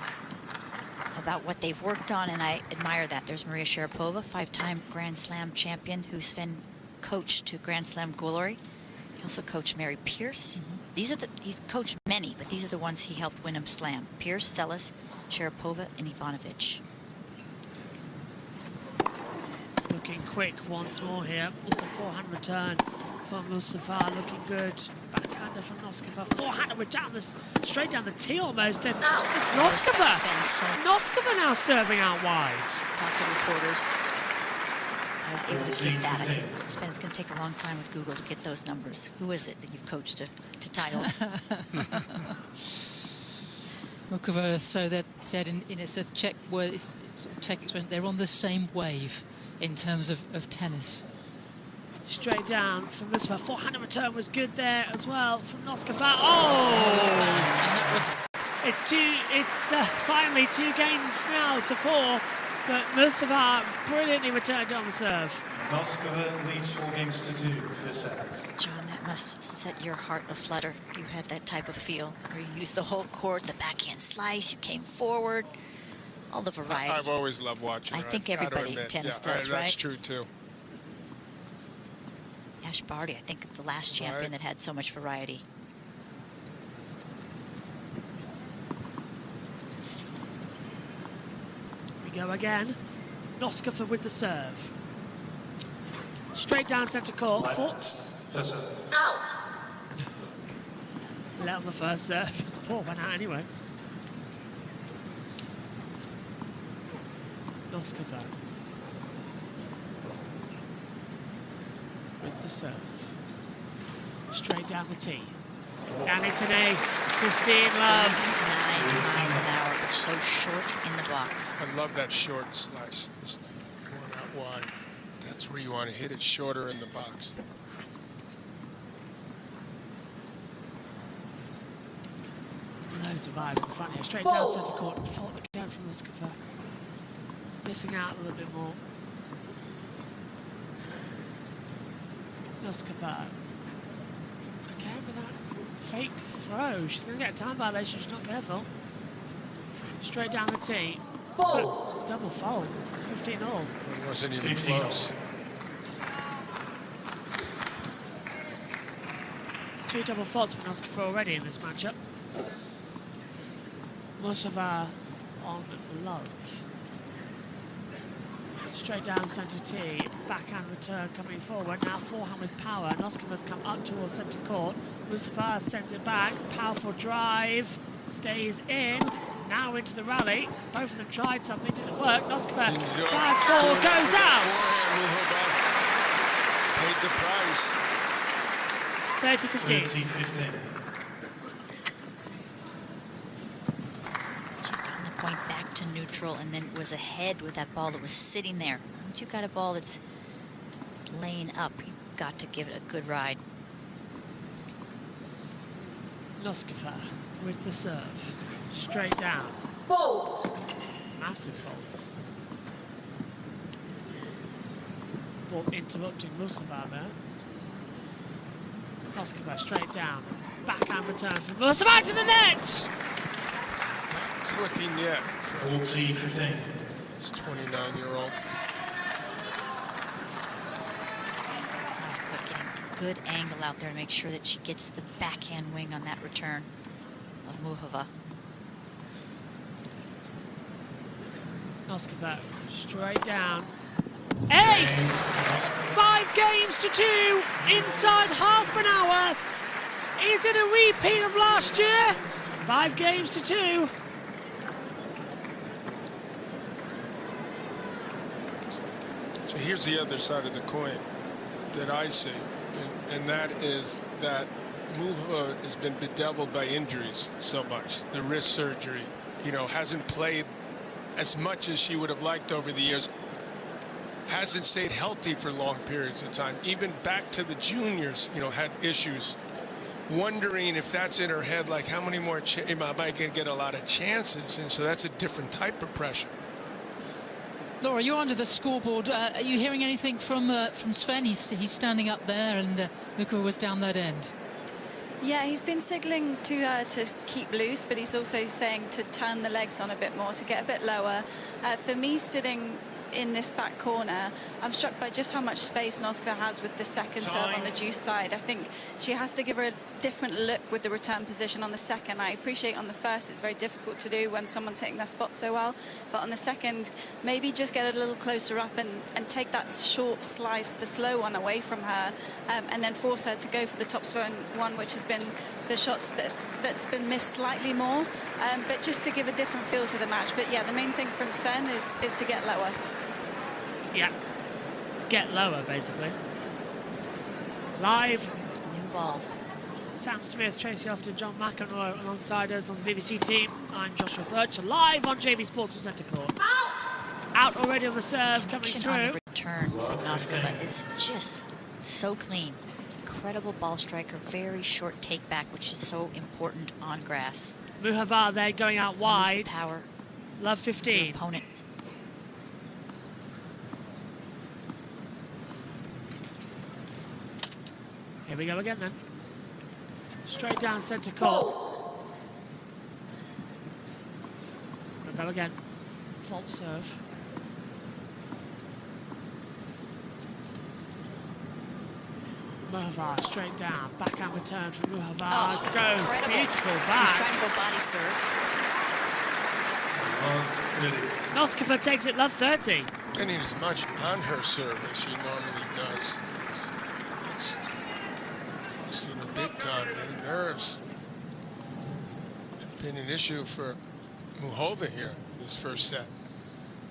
Speaker 3: about what they've worked on, and I admire that. There's Maria Sharapova, 5-time Grand Slam champion, who Sven coached to Grand Slam glory. He also coached Mary Pierce. He's coached many, but these are the ones he helped win a slam. Pierce, Sellis, Sharapova, and Ivanovic.
Speaker 16: Looking quick once more here. It's the forehand return from Mustafa, looking good. Backhander from Noskova. Forehander with straight down the tee almost. And it's Noskova. It's Noskova now serving out wide.
Speaker 3: Talked to reporters. I was able to get that. I said, Sven, it's going to take a long time with Google to get those numbers. Who is it that you've coached to titles?
Speaker 9: Mukova said in a sort of Czech word, it's sort of Czech expression, they're on the same wave in terms of tennis.
Speaker 16: Straight down from Mustafa. Forehand return was good there as well from Noskova. Oh! It's finally 2 games now to 4, but Mustafa brilliantly returned on the serve.
Speaker 4: Noskova leads 4 games to 2 for sets.
Speaker 3: John, that must set your heart aflutter. You had that type of feel where you used the whole court, the backhand slice, you came forward, all the variety.
Speaker 18: I've always loved watching her.
Speaker 3: I think everybody in tennis does, right?
Speaker 18: That's true, too.
Speaker 3: Ash Barty, I think, the last champion that had so much variety.
Speaker 16: We go again. Noskova with the serve. Straight down centre court. Out. Let on the first serve. Ball went out anyway. Noskova with the serve. Straight down the tee. And it's an ace. 15 love.
Speaker 3: 9 miles an hour, but so short in the box.
Speaker 18: I love that short slice. Just going out wide. That's where you want to hit it, shorter in the box.
Speaker 16: Loads of vibes in the front here. Straight down centre court. Fault again from Mustafa. Missing out a little bit more. Noskova. Okay, with that fake throw. She's going to get a time violation. She's not careful. Straight down the tee. Double fault. 15 all.
Speaker 18: It wasn't even close.
Speaker 16: 2 double faults for Noskova already in this matchup. Mustafa on love. Straight down centre tee, backhand return coming forward. Now forehand with power. Noskova's come up towards centre court. Mustafa sends it back. Powerful drive. Stays in. Now into the rally. Both of them tried something. Didn't work. Noskova, 5-4, goes out.
Speaker 18: Paid the price.
Speaker 16: 30-15.
Speaker 4: 30-15.
Speaker 3: Point back to neutral and then was ahead with that ball that was sitting there. Once you've got a ball that's laying up, you've got to give it a good ride.
Speaker 16: Noskova with the serve. Straight down. Massive fault. Ball interrupting Mustafa there. Noskova straight down. Backhand return from Mustafa to the net!
Speaker 18: Clicking yet.
Speaker 4: 40-15.
Speaker 18: This 29-year-old.
Speaker 3: Noskova getting a good angle out there to make sure that she gets the backhand wing on that return of Muhova.
Speaker 16: Noskova straight down. Ace! 5 games to 2 inside half an hour. Is it a repeat of last year? 5 games to 2.
Speaker 18: So here's the other side of the coin that I see, and that is that Muha has been bedeviled by injuries so much. The wrist surgery, you know, hasn't played as much as she would have liked over the years. Hasn't stayed healthy for long periods of time. Even back to the juniors, you know, had issues. Wondering if that's in her head, like how many more, am I going to get a lot of chances? And so that's a different type of pressure.
Speaker 9: Laura, you're under the scoreboard. Are you hearing anything from Sven? He's standing up there, and Muka was down that end.
Speaker 8: Yeah, he's been signalling to her to keep loose, but he's also saying to turn the legs on a bit more, to get a bit lower. For me, sitting in this back corner, I'm struck by just how much space Noskova has with the second serve on the juice side. I think she has to give her a different look with the return position on the second. I appreciate on the first it's very difficult to do when someone's hitting their spot so well, but on the second, maybe just get a little closer up and take that short slice, the slow one, away from her, and then force her to go for the top spin one, which has been the shots that's been missed slightly more, but just to give a different feel to the match. But yeah, the main thing from Sven is to get lower.
Speaker 16: Yeah, get lower, basically. Live.
Speaker 3: New balls.
Speaker 16: Sam Smith, Tracy Austin, John McEnroe alongside us on the BBC team. I'm Joshua Birch, live on JBSports from Centre Court. Out already on the serve, coming through.
Speaker 3: On the return from Noskova is just so clean. Incredible ball striker, very short take back, which is so important on grass.
Speaker 16: Muhavar there going out wide.
Speaker 3: Power.
Speaker 16: Love 15.
Speaker 3: Opponent.
Speaker 16: Here we go again then. Straight down centre court. We'll go again. False serve. Muhavar straight down. Backhand return from Muhavar. Goes
Speaker 3: incredible.
Speaker 16: beautiful back.
Speaker 3: He's trying to go body serve.
Speaker 16: Noskova takes it, love 30.
Speaker 18: Getting as much on her serve as she normally does. It's costing her big time. The nerves have been an issue for Muhova here this first set.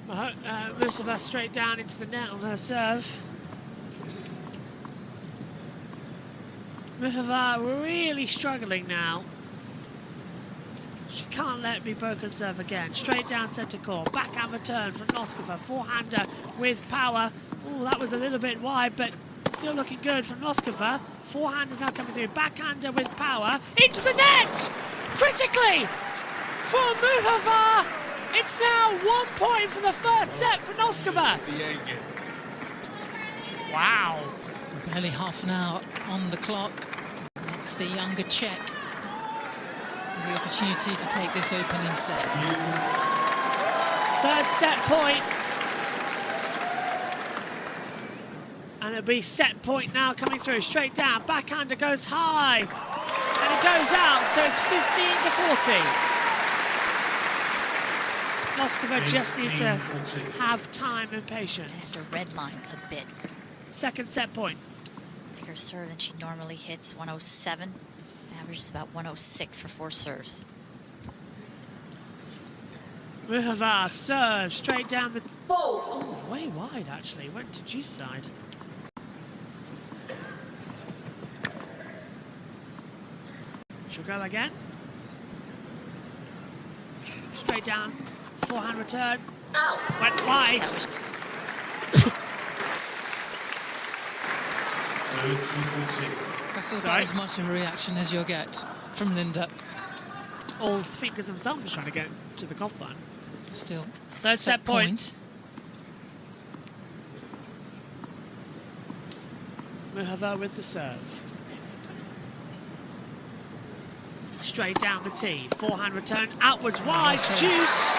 Speaker 16: Muhavar straight down into the net on her serve. Muhavar really struggling now. She can't let it be broken serve again. Straight down centre court. Backhand return from Noskova. Forehander with power. Oh, that was a little bit wide, but still looking good from Noskova. Forehand is now coming through. Backhander with power. Into the net! Critically! For Muhavar! It's now 1 point from the first set for Noskova.
Speaker 18: The A game.
Speaker 16: Wow.
Speaker 9: Barely half an hour on the clock. That's the younger Czech. The opportunity to take this opening set.
Speaker 16: Third set point. And it'll be set point now coming through. Straight down. Backhander goes high. And it goes out. So it's 15 to 40. Noskova just needs to have time and patience.
Speaker 3: Have to redline a bit.
Speaker 16: Second set point.
Speaker 3: Bigger serve than she normally hits. 107. Average is about 106 for 4 serves.
Speaker 16: Muhavar serves straight down the... Oh, way wide, actually. Went to juice side. She'll go again. Straight down. Forehand return. Went wide.
Speaker 9: That's about as much of a reaction as you'll get from Linda.
Speaker 16: All fingers and thumbs trying to get to the golf button.
Speaker 9: Still.
Speaker 16: Third set point. Muhavar with the serve. Straight down the tee. Forehand return. Outwards wide. Juice.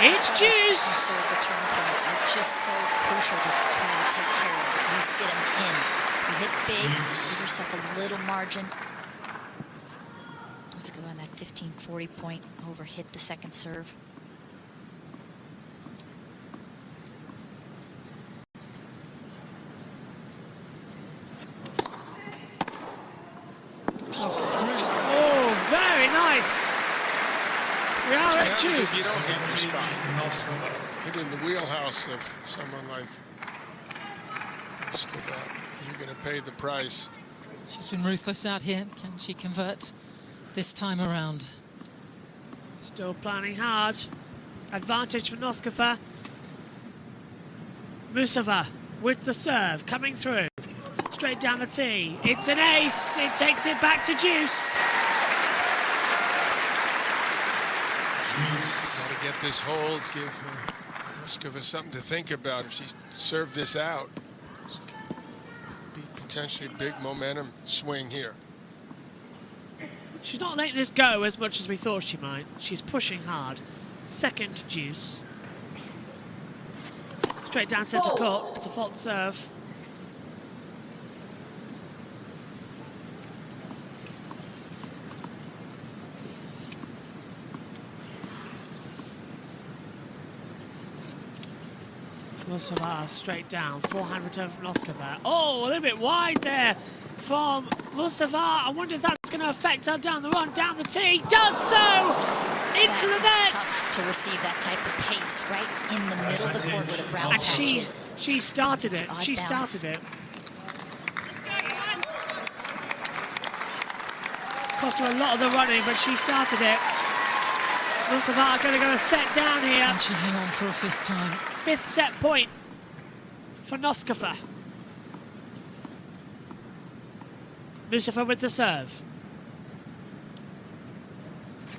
Speaker 16: It's juice.
Speaker 3: Serve return points are just so crucial to try to take care of. At least get them in. You hit big, give yourself a little margin. Let's go on that 15-40 point over, hit the second serve.
Speaker 16: Oh, very nice. We are at
Speaker 18: If you
Speaker 16: juice.
Speaker 18: don't hit the spot, hit in the wheelhouse of someone like Noskova, you're going to pay the price.
Speaker 9: She's been ruthless out here. Can she convert this time around?
Speaker 16: Still planning hard. Advantage for Noskova. Musova with the serve, coming through. Straight down the tee. It's an ace. It takes it back to juice.
Speaker 18: Got to get this hold, give Noskova something to think about. If she served this out, could be potentially a big momentum swing here.
Speaker 16: She's not letting this go as much as we thought she might. She's pushing hard. Second juice. Straight down centre court. It's a fault serve. Musova straight down. Forehand return from Noskova. Oh, a little bit wide there from Musova. I wonder if that's going to affect her down the run, down the tee. Does so! Into the net!
Speaker 3: It's tough to receive that type of pace right in the middle of the court with a brown
Speaker 16: And
Speaker 3: patches.
Speaker 16: she started it. She started it. Cost her a lot of the running, but she started it. Musova going to go a set down here.
Speaker 9: And she hang on for a fifth time.
Speaker 16: Fifth set point for Noskova. Musova with the serve.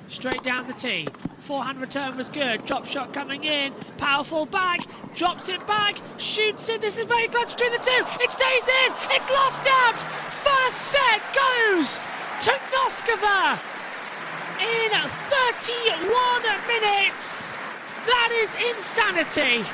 Speaker 16: Straight down the tee. Forehand return was good. Drop shot coming in. Powerful back. Drops it back. Shoots it. This is very close between the two. It stays in. It's lost out. First set goes to Noskova in 31 minutes. That is insanity.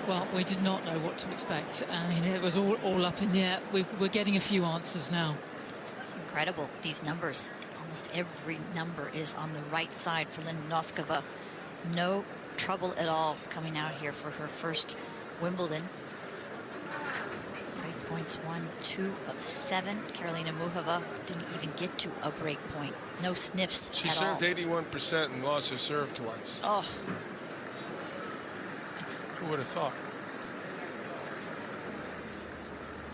Speaker 9: Well, we did not know what to expect. I mean, it was all up in the air. We're getting a few answers now.
Speaker 3: It's incredible, these numbers. Almost every number is on the right side for Linda Noskova. No trouble at all coming out here for her first Wimbledon. Break points 1, 2 of 7. Karolina Muchova didn't even get to a break point. No sniffs
Speaker 18: She
Speaker 3: at all.
Speaker 18: served 81% and lost her serve twice.
Speaker 3: Oh.
Speaker 18: Who would have thought?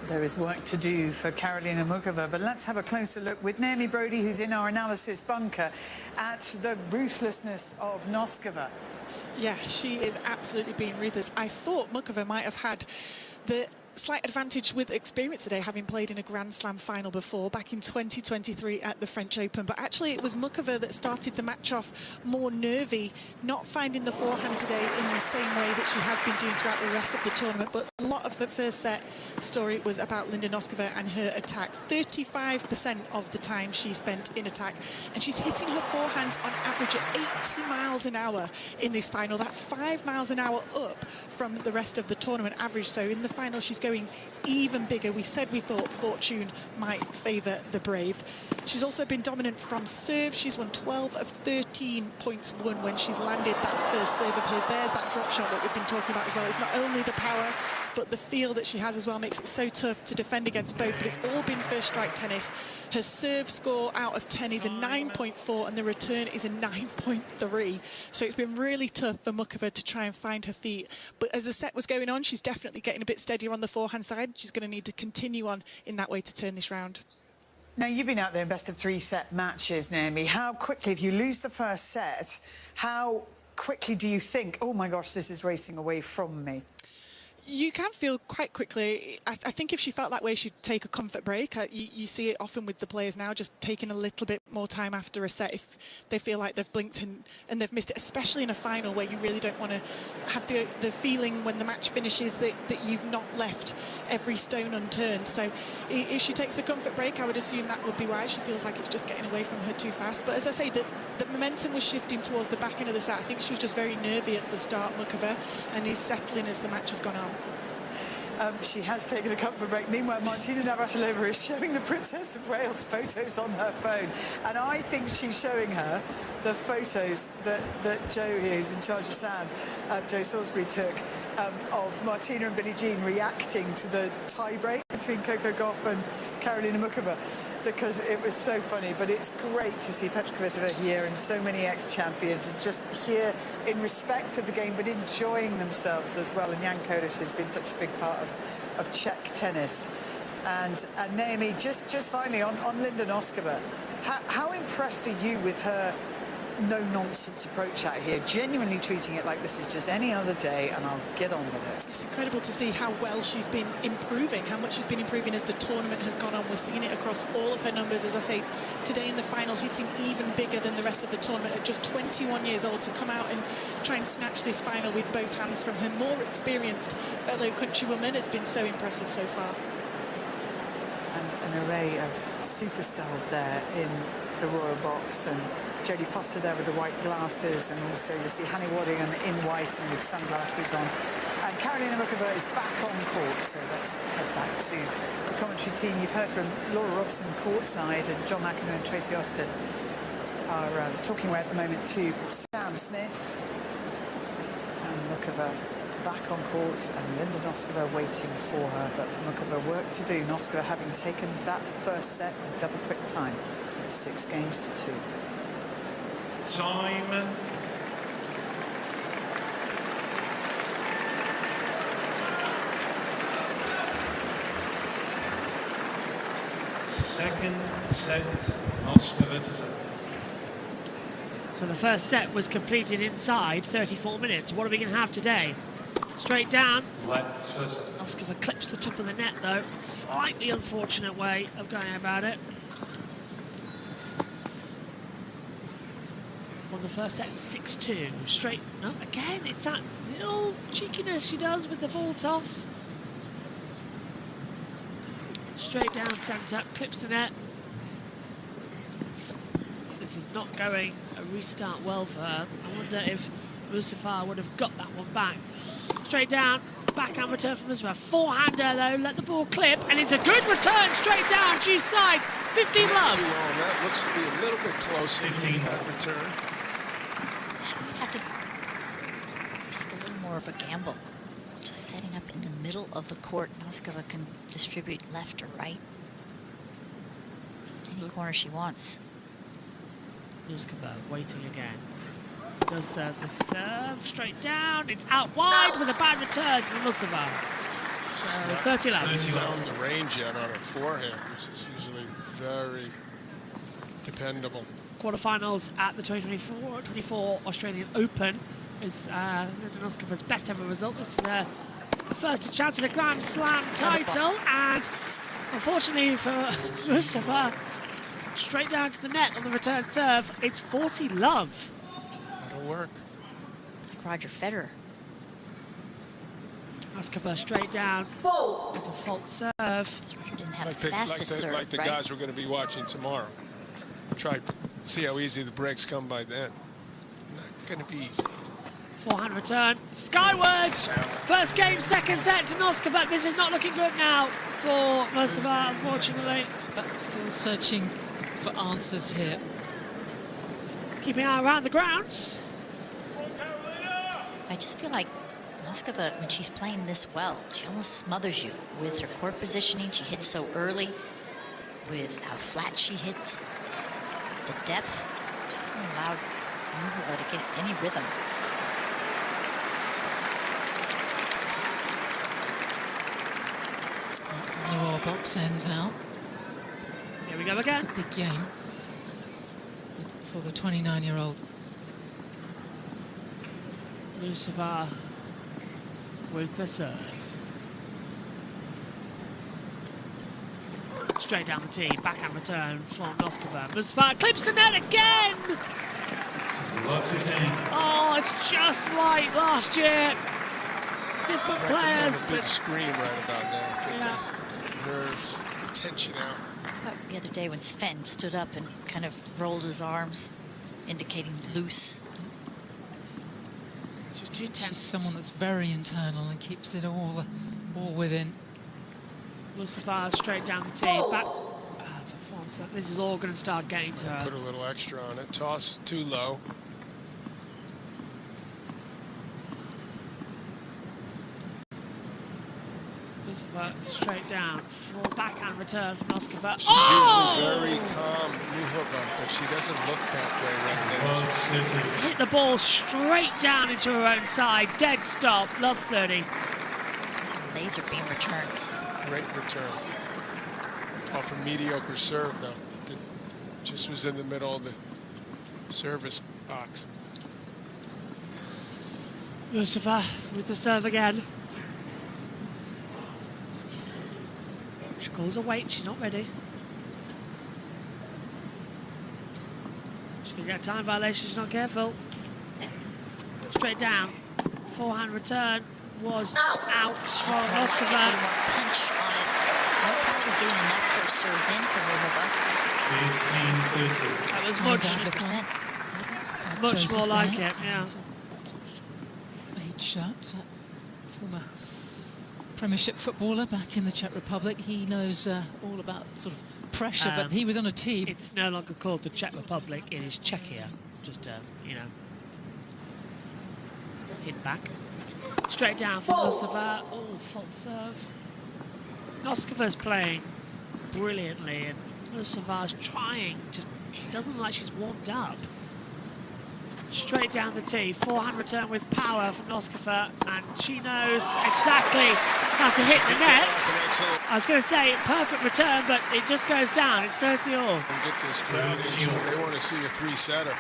Speaker 19: There is work to do for Karolina Muchova, but let's have a closer look with Naomi Brody, who's in our analysis bunker, at the ruthlessness of Noskova.
Speaker 6: Yeah, she is absolutely being ruthless. I thought Muchova might have had the slight advantage with experience today, having played in a Grand Slam final before back in 2023 at the French Open, but actually it was Muchova that started the match off more nervy, not finding the forehand today in the same way that she has been doing throughout the rest of the tournament. But a lot of the first set story was about Linda Noskova and her attack. 35% of the time she spent in attack, and she's hitting her forehands on average at 80 miles an hour in this final. That's 5 miles an hour up from the rest of the tournament average. So in the final she's going even bigger. We said we thought fortune might favour the brave. She's also been dominant from serve. She's won 12 of 13 points won when she's landed that first serve of hers. There's that drop shot that we've been talking about as well. It's not only the power, but the feel that she has as well makes it so tough to defend against both. But it's all been first strike tennis. Her serve score out of 10 is a 9.4 and the return is a 9.3. So it's been really tough for Muchova to try and find her feet. But as the set was going on, she's definitely getting a bit steadier on the forehand side. She's going to need to continue on in that way to turn this round.
Speaker 19: Now, you've been out there in best-of-3 set matches, Naomi. How quickly, if you lose the first set, how quickly do you think, oh my gosh, this is racing away from me?
Speaker 6: You can feel quite quickly. I think if she felt that way, she'd take a comfort break. You see it often with the players now, just taking a little bit more time after a set if they feel like they've blinked and they've missed it, especially in a final where you really don't want to have the feeling when the match finishes that you've not left every stone unturned. So if she takes the comfort break, I would assume that would be why. She feels like it's just getting away from her too fast. But as I say, the momentum was shifting towards the back end of the set. I think she was just very nervy at the start, Muchova, and is settling as the match has gone on.
Speaker 19: She has taken a comfort break. Meanwhile, Martina Navratilova is showing the Princess of Wales photos on her phone. And I think she's showing her the photos that Joe here, who's in charge of sound, Joe Salisbury, took of Martina and Billie Jean reacting to the tie-break between Coco Gauff and Karolina Muchova, because it was so funny. But it's great to see Petra Kvitova here and so many ex-champions, and just here in respect of the game, but enjoying themselves as well. And Jan Kodesh has been such a big part of Czech tennis. And Naomi, just finally on Linda Noskova, how impressed are you with her no-nonsense approach out here, genuinely treating it like this is just any other day and I'll get on with it?
Speaker 6: It's incredible to see how well she's been improving, how much she's been improving as the tournament has gone on. We're seeing it across all of her numbers. As I say, today in the final, hitting even bigger than the rest of the tournament at just 21 years old, to come out and try and snatch this final with both hands from her more experienced fellow countrywoman has been so impressive so far.
Speaker 19: And an array of superstars there in the Royal Box, and Jodie Foster there with the white glasses, and also you see Hanni Waddingham in white and with sunglasses on. And Karolina Muchova is back on court, so let's head back to the commentary team. You've heard from Laura Robson courtside, and John McEnroe and Tracy Austin are talking away at the moment to Sam Smith. And Muchova back on court, and Linda Noskova waiting for her, but for Muchova work to do. Noskova having taken that first set in double quick time, 6-2.
Speaker 4: Time. Second set, Noskova to serve.
Speaker 16: So the first set was completed inside 34 minutes. What are we going to have today? Straight down. Noskova clips the top of the net, though. Slightly unfortunate way of going about it. On the first set, 6-2. Straight. No, again, it's that little cheekiness she does with the ball toss. Straight down centre, clips the net. This is not going a restart well for her. I wonder if Mustafa would have got that one back. Straight down, backhand return from Mustafa. Forehander though, let the ball clip, and it's a good return straight down, due side. 15 love.
Speaker 18: That looks to be a little bit close. 15 that return.
Speaker 3: Had to take a little more of a gamble. Just setting up in the middle of the court. Noskova can distribute left or right. Any corner she wants.
Speaker 16: Noskova waiting again. Does the serve straight down. It's out wide with a bad return from Mustafa. So 30 love.
Speaker 18: Hasn't found the range yet on her forehand, which is usually very dependable.
Speaker 16: Quarterfinals at the 2024 Australian Open is Linda Noskova's best ever result. This is her first chance at a Grand Slam title, and unfortunately for Mustafa, straight down to the net on the return serve. It's 40 love.
Speaker 18: That'll work.
Speaker 3: Like Roger Federer.
Speaker 16: Noskova straight down. It's a false serve.
Speaker 3: Didn't have
Speaker 18: Like
Speaker 3: the fastest serve,
Speaker 18: like the
Speaker 3: right?
Speaker 18: guys we're going to be watching tomorrow. Try see how easy the breaks come by then. Not going to be easy.
Speaker 16: Forehand return. Skyward. First game, second set to Noskova. This is not looking good now for Mustafa, unfortunately.
Speaker 9: But still searching for answers here.
Speaker 16: Keeping an eye around the grounds.
Speaker 3: I just feel like Noskova, when she's playing this well, she almost smothers you with her court positioning. She hits so early, with how flat she hits, the depth. She doesn't allow Muchova to get any rhythm.
Speaker 9: The Royal Box end now.
Speaker 16: Here we go again.
Speaker 9: A big game for the 29-year-old.
Speaker 16: Mustafa with the serve. Straight down the tee, backhand return from Noskova. Mustafa clips the net again!
Speaker 4: Love 15.
Speaker 16: Oh, it's just like last year. Different players.
Speaker 18: A big scream right about now. Get the nerves, the tension out.
Speaker 3: The other day when Sven stood up and kind of rolled his arms, indicating loose.
Speaker 16: Too tense.
Speaker 9: She's someone that's very internal and keeps it all within.
Speaker 16: Mustafa straight down the tee. Back. That's a false. This is all going to start getting to her.
Speaker 18: Put a little extra on it. Toss too low.
Speaker 16: Mustafa straight down. Full backhand return from Noskova.
Speaker 18: She's usually very calm, Muhova, but she doesn't look that way right now.
Speaker 16: Hit the ball straight down into her own side. Dead stop. Love 30.
Speaker 3: These are laser beam returns.
Speaker 18: Great return. Off a mediocre serve, though. Just was in the middle of the service box.
Speaker 16: Mustafa with the serve again. She calls her weight. She's not ready. She's going to get a time violation. She's not careful. Straight down. Forehand return was out for Noskova.
Speaker 3: Punch on it. No problem getting enough first serves in from Muhova.
Speaker 4: 15-30.
Speaker 16: That was much
Speaker 9: Joseph
Speaker 16: more like
Speaker 9: there.
Speaker 16: it, yeah.
Speaker 9: Made shots. Former Premiership footballer back in the Czech Republic. He knows all about sort of pressure, but he was on a team.
Speaker 16: It's no longer called the Czech Republic, it is Czechia. Just, you know, hit back. Straight down for Mustafa. Oh, false serve. Noskova's playing brilliantly, and Mustafa's trying, just doesn't look like she's warmed up. Straight down the tee, forehand return with power from Noskova, and she knows exactly how to hit the net. I was going to say, perfect return, but it just goes down. It's 30 all.
Speaker 18: And get this crowd in, so they want to see a three-setter.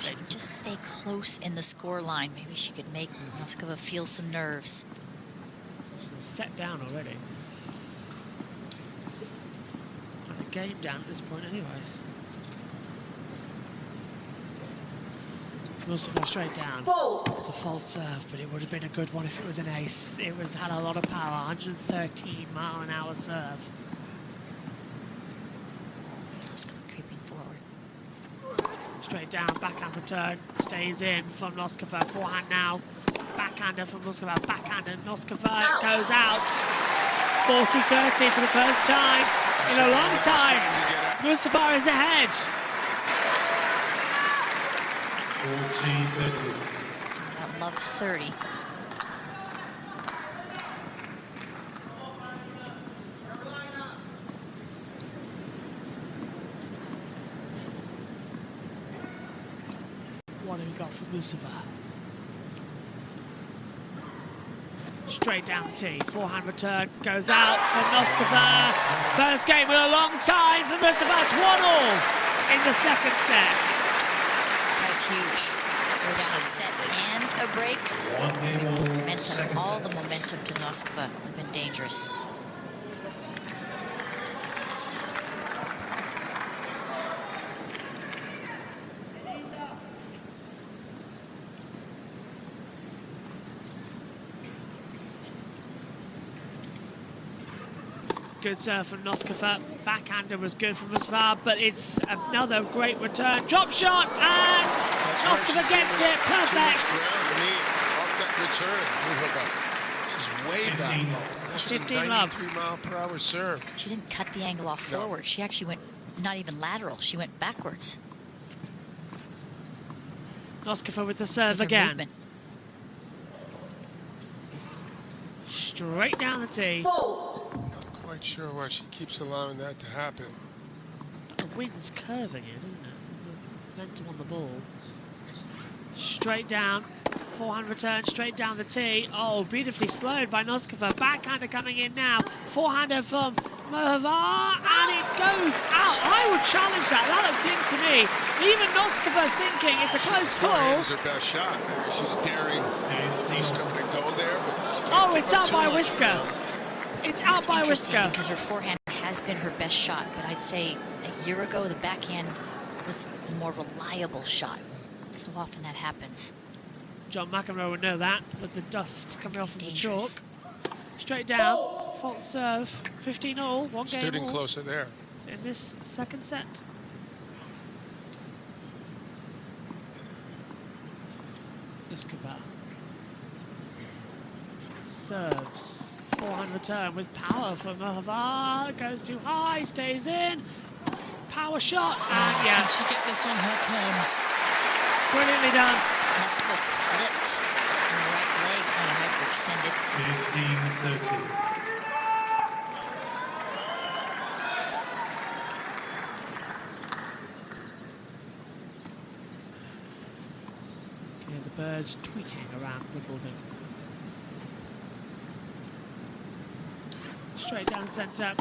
Speaker 3: She can just stay close in the score line. Maybe she could make Noskova feel some nerves.
Speaker 16: She's set down already. And the game down at this point anyway. Mustafa straight down. It's a false serve, but it would have been a good one if it was an ace. It had a lot of power, 113-mile-an-hour serve.
Speaker 3: Noskova creeping forward.
Speaker 16: Straight down, backhand return, stays in from Noskova. Forehand now, backhander from Noskova. Backhander, Noskova goes out. 40-30 for the first time in a long time. Mustafa is ahead.
Speaker 4: 14-30.
Speaker 3: Love 30.
Speaker 16: What have we got for Mustafa? Straight down the tee, forehand return goes out for Noskova. First game in a long time for Mustafa. It's 1-all in the second set.
Speaker 3: That's huge. We're down a set and a break. Momentum, all the momentum to Noskova have been dangerous.
Speaker 16: Good serve from Noskova. Backhander was good from Mustafa, but it's another great return. Drop shot, and Noskova gets it. Perfect.
Speaker 18: Off that return, Muhova. She's way back. That's
Speaker 16: 15 love.
Speaker 18: 93-mile-per-hour serve.
Speaker 3: She didn't cut the angle off forward. She actually went not even lateral. She went backwards.
Speaker 16: Noskova with the serve
Speaker 3: With her
Speaker 16: again.
Speaker 3: movement.
Speaker 16: Straight down the tee.
Speaker 18: Quite sure why she keeps allowing that to happen.
Speaker 16: The wind's curving it, isn't it? There's a momentum on the ball. Straight down. Forehand return, straight down the tee. Oh, beautifully slowed by Noskova. Backhander coming in now. Forehander from Muhova, and it goes out. I would challenge that. That looked in to me. Even Noskova's thinking it's a close call.
Speaker 18: Forehand's her best shot. Maybe she's daring Noskova to go there, but she can't
Speaker 16: Oh,
Speaker 18: give
Speaker 16: it's
Speaker 18: up
Speaker 16: out
Speaker 18: too
Speaker 16: by
Speaker 18: much
Speaker 16: Whisker.
Speaker 18: now.
Speaker 16: It's out by
Speaker 3: Interesting
Speaker 16: Whisker.
Speaker 3: because her forehand has been her best shot, but I'd say a year ago the backhand was the more reliable shot. So often that happens.
Speaker 16: John McEnroe would know that, with the dust coming off of the
Speaker 3: Dangerous.
Speaker 16: chalk. Straight down, false serve, 15 all, one game
Speaker 18: Stood in
Speaker 16: all.
Speaker 18: closer there.
Speaker 16: In this second set. Muskova serves. Forehand return with power from Muhova. Goes too high, stays in. Power shot, and yeah.
Speaker 9: Can she get this on her terms?
Speaker 16: Brilliantly done.
Speaker 3: Moskova slipped on the right leg when it hyperextended.
Speaker 4: 15-30.
Speaker 16: The birds tweeting around Wimbledon. Straight down centre.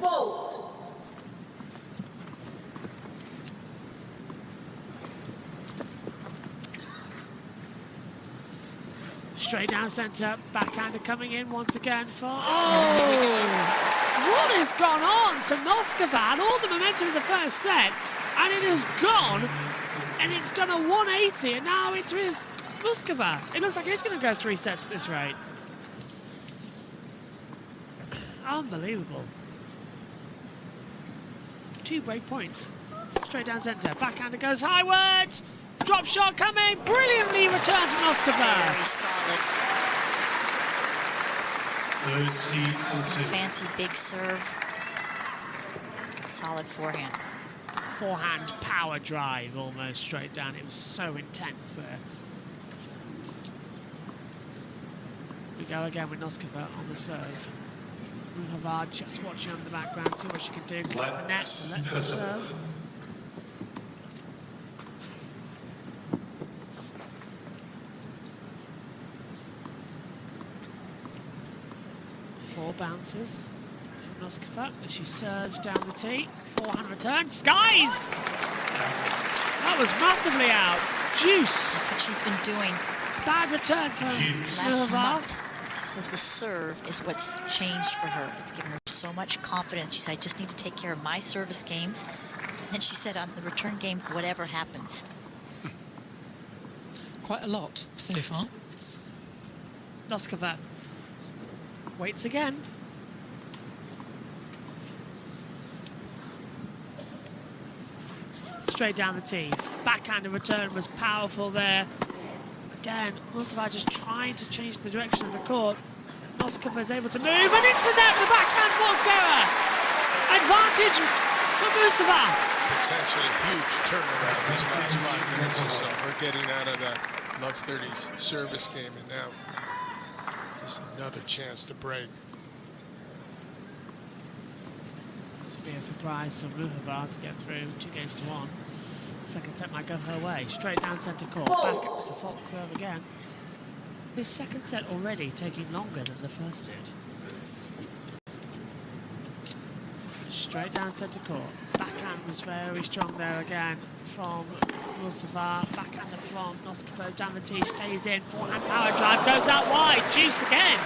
Speaker 16: Straight down centre. Backhander coming in once again for... Oh! What has gone on to Moskova? And all the momentum in the first set. And it has gone. And it's done a 180. And now it's with Moskova. It looks like it's going to go 3 sets at this rate. Unbelievable. 2 break points. Straight down centre. Backhander goes highward. Drop shot coming. Brilliantly returned from Moskova.
Speaker 3: Very solid.
Speaker 4: 30-40.
Speaker 3: Fancy big serve. Solid forehand.
Speaker 16: Forehand power drive almost straight down. It was so intense there. We go again with Noskova on the serve. Muhova just watching on the background, see what she can do. Close the net and let her serve. Four bounces from Noskova as she serves down the tee. Forehand return. Skies! That was massively out. Juice.
Speaker 3: That's what she's been doing.
Speaker 16: Bad return from
Speaker 3: last
Speaker 16: Muhova.
Speaker 3: month. She says the serve is what's changed for her. It's given her so much confidence. She said, I just need to take care of my service games. And she said, on the return game, whatever happens.
Speaker 9: Quite a lot so far.
Speaker 16: Noskova waits again. Straight down the tee. Backhander return was powerful there. Again, Moskova just trying to change the direction of the court. Moskova is able to move, and into the net with the backhand Volskova. Advantage for Moskova.
Speaker 18: Potentially huge turnaround these last 5 minutes or so. We're getting out of that love 30 service game, and now just another chance to break.
Speaker 16: This would be a surprise for Muhova to get through 2-1. Second set might go her way. Straight down centre court. Back to fault serve again. This second set already taking longer than the first did. Straight down centre court. Backhand was very strong there again from Moskova. Backhander from Noskova down the tee. Stays in. Forehand power drive. Goes out wide. Juice again.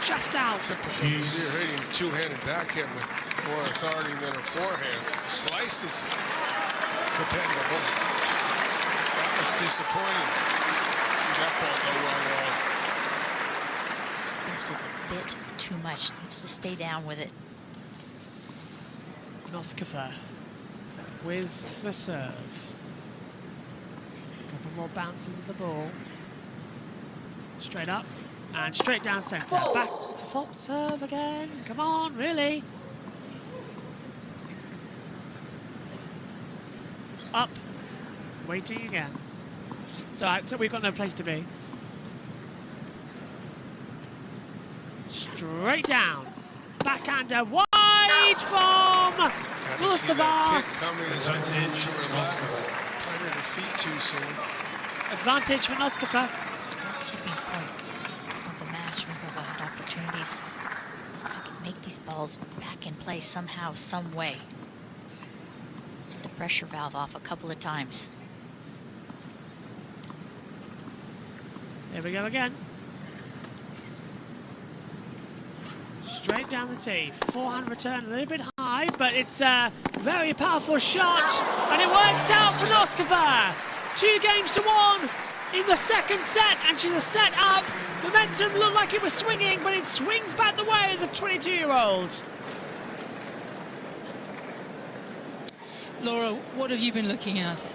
Speaker 16: Just out.
Speaker 18: Typical. You see her hitting two-handed backhand with more authority than her forehand. Slices dependable. That was disappointing. See that ball go wrong.
Speaker 3: Just lifted a bit too much. Needs to stay down with it.
Speaker 16: Noskova with the serve. A couple more bounces of the ball. Straight up. And straight down centre. Back to fault serve again. Come on, really? Up. Waiting again. So we've got no place to be. Straight down. Backhander wide from Moskova.
Speaker 18: Planted her feet too soon.
Speaker 16: Advantage for Noskova.
Speaker 3: Tipping point of the match. Muhova had opportunities. I can make these balls back in play somehow, some way. The pressure valve off a couple of times.
Speaker 16: There we go again. Straight down the tee. Forehand return a little bit high, but it's a very powerful shot. And it works out for Noskova. 2-1 in the second set, and she's a set up. Momentum looked like it was swinging, but it swings back the way of the 22-year-old.
Speaker 9: Laura, what have you been looking at?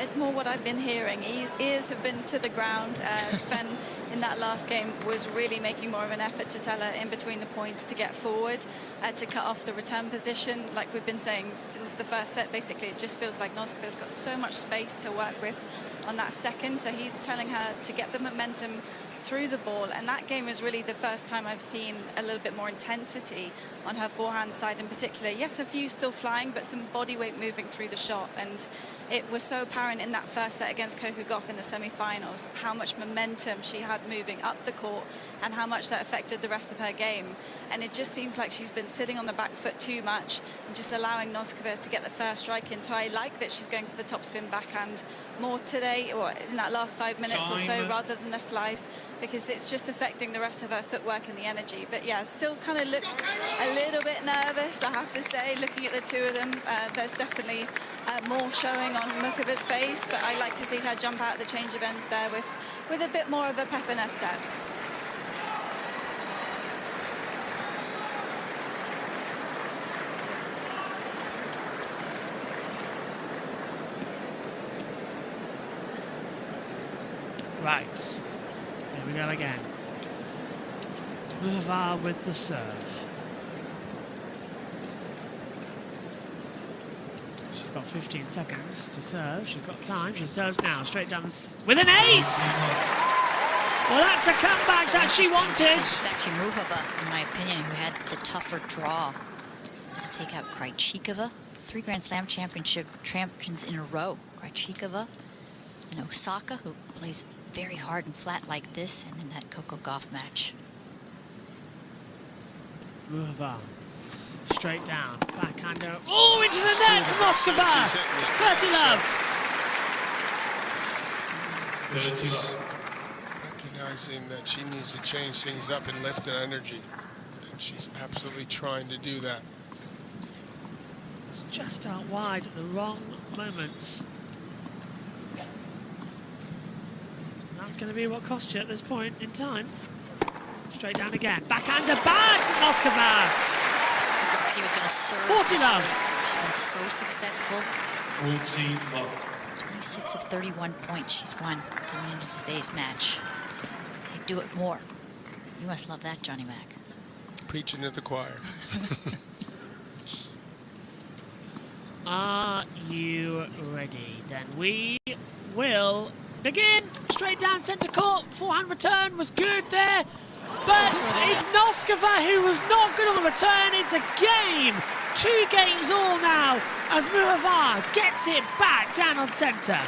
Speaker 8: It's more what I've been hearing. Ears have been to the ground. Sven, in that last game, was really making more of an effort to tell her in between the points to get forward, to cut off the return position. Like we've been saying since the first set, basically, it just feels like Noskova's got so much space to work with on that second. So he's telling her to get the momentum through the ball, and that game is really the first time I've seen a little bit more intensity on her forehand side in particular. Yes, a few still flying, but some body weight moving through the shot, and it was so apparent in that first set against Coco Gauff in the semi-finals how much momentum she had moving up the court and how much that affected the rest of her game. And it just seems like she's been sitting on the back foot too much and just allowing Noskova to get the first strike in. So I like that she's going for the topspin backhand more today, or in that last 5 minutes or so, rather than the slice, because it's just affecting the rest of her footwork and the energy. But yeah, still kind of looks a little bit nervous, I have to say, looking at the two of them. There's definitely more showing on Mukova's face, but I like to see her jump out the change of ends there with a bit more of a pep in her step.
Speaker 16: Right, here we go again. Muhova with the serve. She's got 15 seconds to serve. She's got time. She serves now, straight down with an ace! Well, that's a comeback
Speaker 3: So
Speaker 16: that she
Speaker 3: interesting
Speaker 16: wanted.
Speaker 3: because it's actually Muhova, in my opinion, who had the tougher draw to take out Krejcikova. 3 Grand Slam championship champions in a row. Krejcikova and Osaka, who plays very hard and flat like this, and then that Coco Gauff match.
Speaker 16: Muhova, straight down, backhander. Oh, into the net from Moskova! 30 love.
Speaker 18: She's recognizing that she needs to change things up and lift her energy. And she's absolutely trying to do that.
Speaker 16: It's just out wide at the wrong moment. That's going to be what cost you at this point in time. Straight down again. Backhander back from Moskova.
Speaker 3: She was going to serve.
Speaker 16: 40 love.
Speaker 3: She's been so successful.
Speaker 4: 14 love.
Speaker 3: 26 of 31 points she's won coming into today's match. Say, do it more. You must love that, Johnny Mac.
Speaker 18: Preaching at the choir.
Speaker 16: Are you ready? Then we will begin. Straight down centre court. Forehand return was good there. But it's Noskova who was not good on the return. It's a game. 2 games all now as Muhova gets it back down on centre.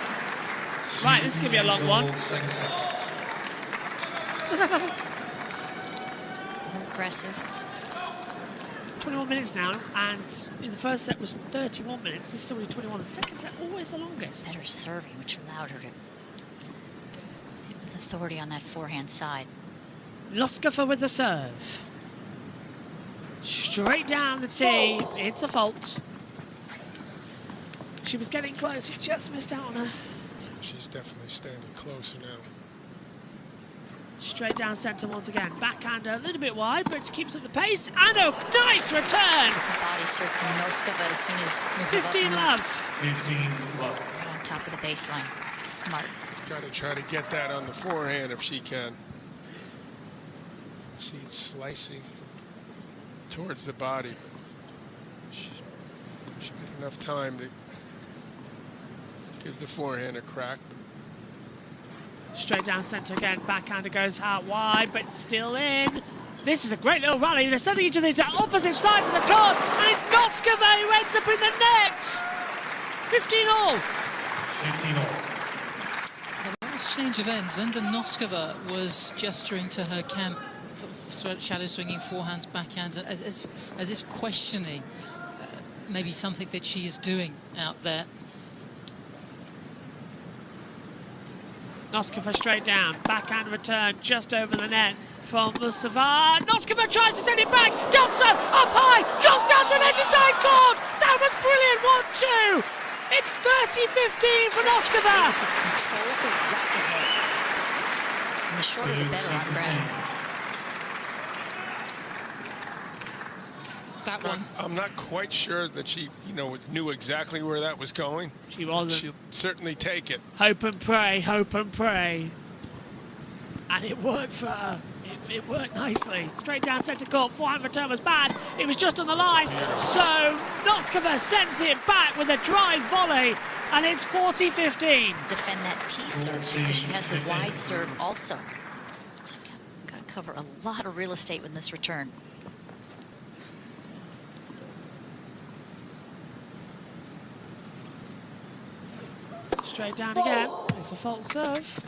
Speaker 16: Right, this is going to be a long one.
Speaker 3: Aggressive.
Speaker 16: 21 minutes now, and the first set was 31 minutes. This is only 21. The second set always the longest.
Speaker 3: Better serving, which allowed her to hit with authority on that forehand side.
Speaker 16: Noskova with the serve. Straight down the tee. It's a fault. She was getting close. It just missed out on her.
Speaker 18: She's definitely standing closer now.
Speaker 16: Straight down centre once again. Backhander a little bit wide, but she keeps up the pace. And a nice return.
Speaker 3: Body serve from Noskova as soon as
Speaker 16: 15 love.
Speaker 4: 15 love.
Speaker 3: Right on top of the baseline. Smart.
Speaker 18: Got to try to get that on the forehand if she can. See it slicing towards the body. She had enough time to give the forehand a crack.
Speaker 16: Straight down centre again. Backhander goes out wide, but still in. This is a great little rally. They're sending each other to opposite sides of the court, and it's Noskova who ends up in the net. 15 all.
Speaker 4: 15 all.
Speaker 9: The last change of ends, Linda Noskova was gesturing to her camp, sort of shadow swinging forehands, backhands, as if questioning maybe something that she is doing out there.
Speaker 16: Noskova straight down. Backhand return just over the net from Muhova. Noskova tries to send it back. Does so. Up high. Drops down to an edge side court. That was brilliant. 1-2. It's 30-15 for Noskova.
Speaker 3: Able to control the racket head. And the shorter the better on grass.
Speaker 9: That one.
Speaker 18: I'm not quite sure that she, knew exactly where that was going.
Speaker 16: She wasn't.
Speaker 18: She'll certainly take it.
Speaker 16: Hope and pray, hope and pray. And it worked for her. It worked nicely. Straight down centre court, forehand return was bad. It was just on the line. So Noskova sent it back with a drive volley, and it's 40-15.
Speaker 3: Defend that T serve because she has the wide serve also. She's got to cover a lot of real estate with this return.
Speaker 16: Straight down again. It's a false serve.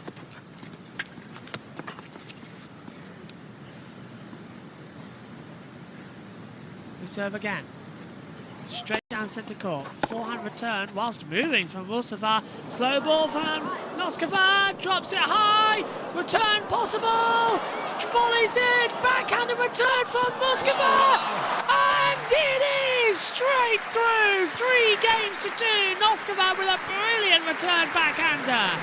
Speaker 16: We serve again. Straight down centre court. Forehand return whilst moving from Mustafa. Slow ball from Noskova. Drops it high. Return possible. Volleys in. Backhanded return from Mustafa. And it is straight through. 3 games to 2. Noskova with a brilliant return backhander.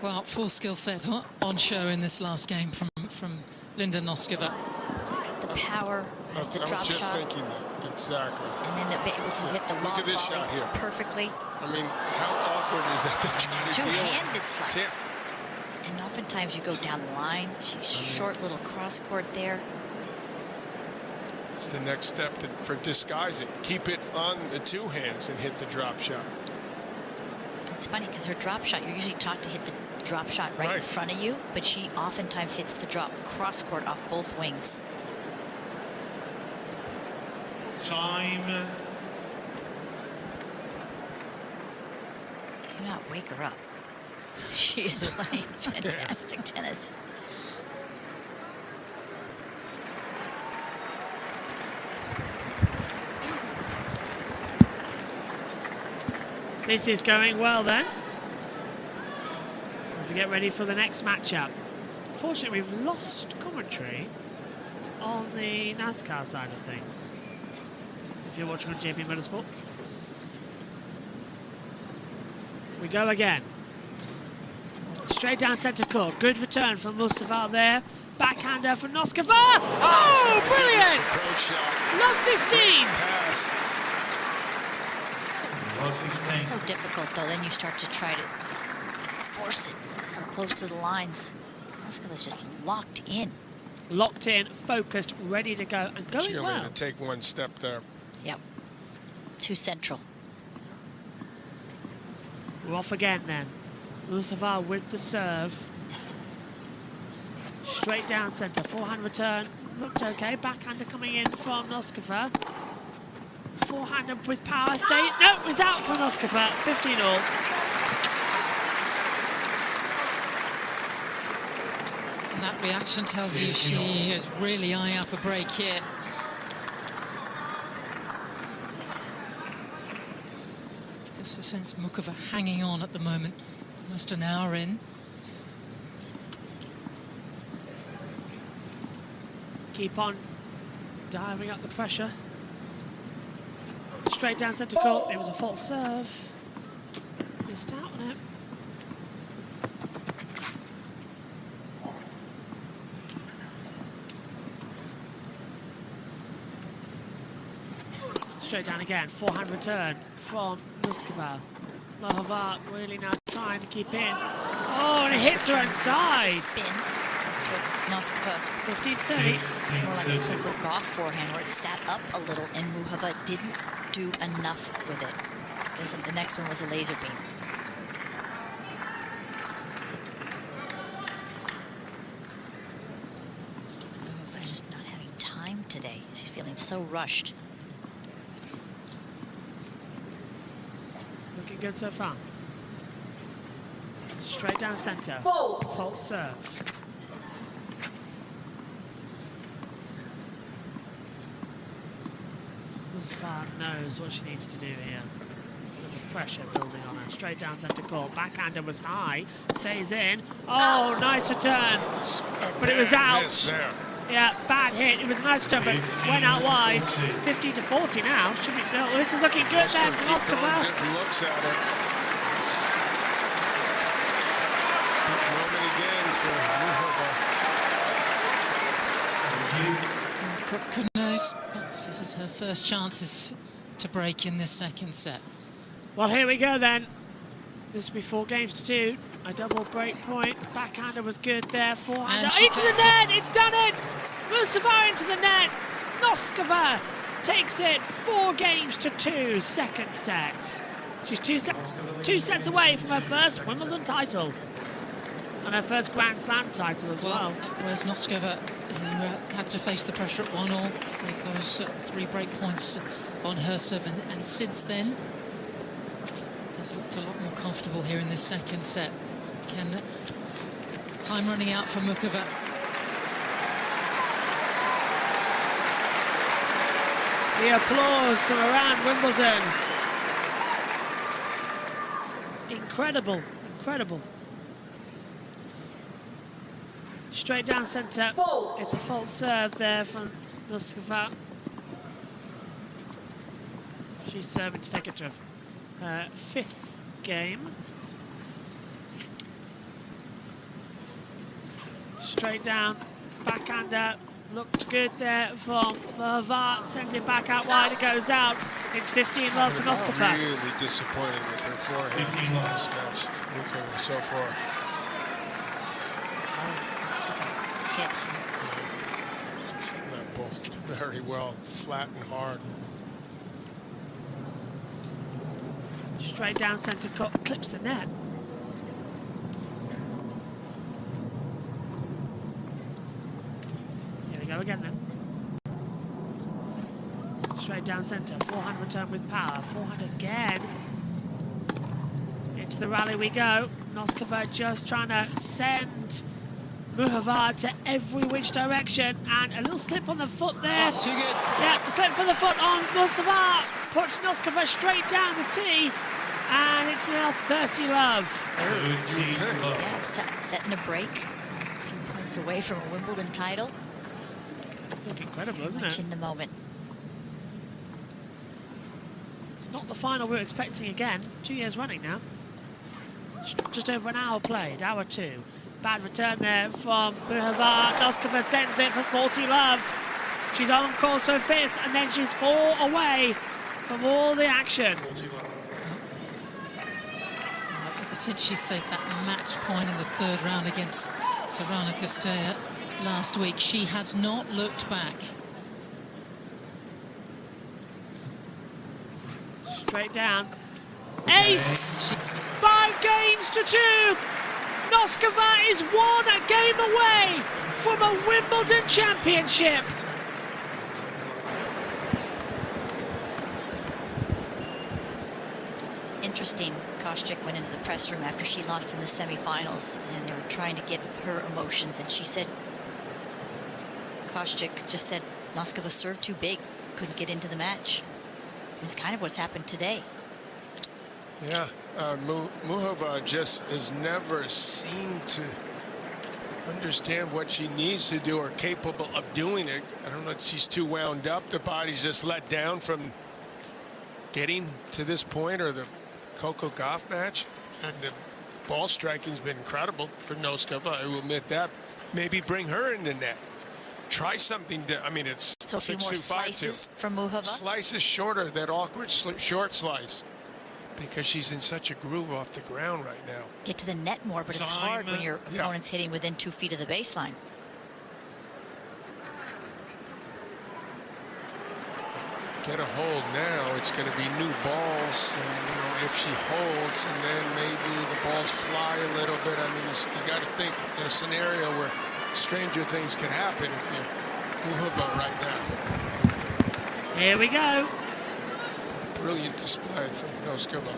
Speaker 9: Well, full skill set on show in this last game from Linda Noskova.
Speaker 3: The power has the drop shot.
Speaker 18: I was just thinking that, exactly.
Speaker 3: And then they'll be able to hit the long volley
Speaker 18: shot here.
Speaker 3: Perfectly.
Speaker 18: I mean, how awkward is that to try to
Speaker 3: Two-handed slice. And oftentimes you go down the line. She's short little cross court there.
Speaker 18: It's the next step for disguising. Keep it on the 2 hands and hit the drop shot.
Speaker 3: It's funny because her drop shot, you're usually taught to hit the drop shot right in front of you, but she oftentimes hits the drop cross court off both wings.
Speaker 4: Time.
Speaker 3: Do not wake her up. She is playing fantastic tennis.
Speaker 16: This is going well then. We get ready for the next matchup. Unfortunately, we've lost commentary on the NASCAR side of things. If you're watching on JB Motorsports. We go again. Straight down centre court. Good return from Mustafa there. Backhander from Noskova. Oh, brilliant! Love 15.
Speaker 3: It's so difficult though. Then you start to try to force it so close to the lines. Noskova's just locked in.
Speaker 16: Locked in, focused, ready to go, and going
Speaker 18: She'll
Speaker 16: well.
Speaker 18: need to take 1 step there.
Speaker 3: Yep. Too central.
Speaker 16: We're off again then. Mustafa with the serve. Straight down centre. Forehand return. Looked okay. Backhander coming in from Noskova. Forehander with power. Stay. No, it's out from Noskova. 15-all.
Speaker 9: And that reaction tells you she is really eyeing up a break here. Just a sense of Mukova hanging on at the moment. Almost an hour in.
Speaker 16: Keep on diving up the pressure. Straight down centre court. It was a false serve. Missed out on it. Straight down again. Forehand return from Muskova. Lohova really now trying to keep in. Oh, and it hits her inside.
Speaker 3: Spin. That's what Noskova.
Speaker 16: 15-30.
Speaker 3: It's more like a Goff forehand where it sat up a little and Muhova didn't do enough with it. Because the next one was a laser beam. Muhova's just not having time today. She's feeling so rushed.
Speaker 16: Looking good so far. Straight down centre. False serve. Mustafa knows what she needs to do here. There's a pressure building on her. Straight down centre court. Backhander was high. Stays in. Oh, nice return. But it was out. Yeah, bad hit. It was a nice jump, but went out wide. 50-40 now. Should be, no, this is looking good then for Moskova.
Speaker 18: Different looks at it. Moment again for Muhova.
Speaker 9: Good knows. This is her first chances to break in this second set.
Speaker 16: Well, here we go then. This will be 4 games to 2. A double break point. Backhander was good there. Forehander into the net. It's done it. Musova into the net. Noskova takes it 4 games to 2. Second set. She's two sets away from her first Wimbledon title. And her first Grand Slam title as well.
Speaker 9: Whereas Noskova, who had to face the pressure at 1-all, save those 3 break points on her serve, and since then has looked a lot more comfortable here in this second set. Time running out for Mukova.
Speaker 16: The applause from around Wimbledon. Incredible, incredible. Straight down centre. It's a false serve there from Noskova. She's serving to take it to her 5th game. Straight down, backhander. Looked good there from Muhova. Sent it back out wide. It goes out. It's 15-love for Noskova.
Speaker 18: Really disappointed with her forehand in this match so far.
Speaker 3: Gets
Speaker 18: She's hitting that ball very well, flat and hard.
Speaker 16: Straight down centre, clips the net. Here we go again then. Straight down centre, forehand return with power. Forehand again. Into the rally we go. Noskova just trying to send Muhova to every which direction, and a little slip on the foot there.
Speaker 9: Oh, too good.
Speaker 16: Yeah, slip for the foot on Muhova. Puts Noskova straight down the tee, and it's now 30-love.
Speaker 3: Yeah, setting a break. A few points away from a Wimbledon title.
Speaker 16: It's looking incredible, isn't
Speaker 3: Much
Speaker 16: it?
Speaker 3: in the moment.
Speaker 16: It's not the final we're expecting again. 2 years running now. Just over an hour played, hour 2. Bad return there from Muhova. Noskova sends it for 40-love. She's on course for 5th, and then she's 4 away from all the action.
Speaker 9: Ever since she saved that match point in the 3rd round against Sorana Castella last week, she has not looked back.
Speaker 16: Straight down. Ace! 5 games to 2. Noskova is 1 game away from a Wimbledon championship.
Speaker 3: It's interesting. Kostyuk went into the press room after she lost in the semifinals, and they were trying to get her emotions, and she said, Kostyuk just said Noskova served too big, couldn't get into the match. And it's kind of what's happened today.
Speaker 18: Yeah, Muhova just has never seemed to understand what she needs to do or capable of doing it. I don't know if she's too wound up. The body's just let down from getting to this point, or the Coco Gauff match. And the ball striking's been incredible for Noskova. I will admit that. Maybe bring her in the net. Try something. I mean, it's
Speaker 3: So a few more slices from Muhova.
Speaker 18: Slices shorter, that awkward short slice. Because she's in such a groove off the ground right now.
Speaker 3: Get to the net more, but it's hard when your opponent's hitting within 2 feet of the baseline.
Speaker 18: Get a hold now. It's going to be new balls. And, you know, if she holds, and then maybe the balls fly a little bit. I mean, you got to think in a scenario where stranger things could happen if you move up right now.
Speaker 16: Here we go.
Speaker 18: Brilliant display from Noskova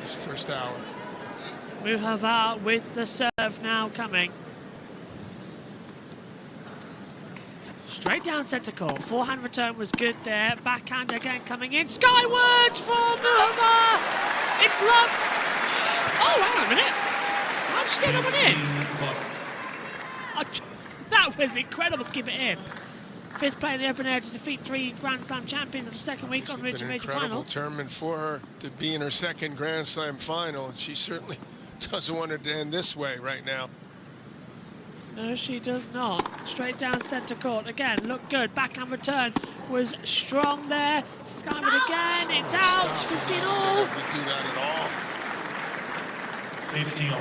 Speaker 18: this first hour.
Speaker 16: Muhova with the serve now coming. Straight down centre court. Forehand return was good there. Backhand again coming in. Skyward for Muhova. It's love. Oh, hang on a minute. How did she get that one in? That was incredible to keep it in. 5th player in the open air to defeat 3 Grand Slam champions of the second week on route to major final.
Speaker 18: Incredible tournament for her to be in her 2nd Grand Slam final. She certainly doesn't want it to end this way right now.
Speaker 16: No, she does not. Straight down centre court. Again, looked good. Backhand return was strong there. Skyward again. It's out. 15 all.
Speaker 18: We do that at all.
Speaker 4: 15 all.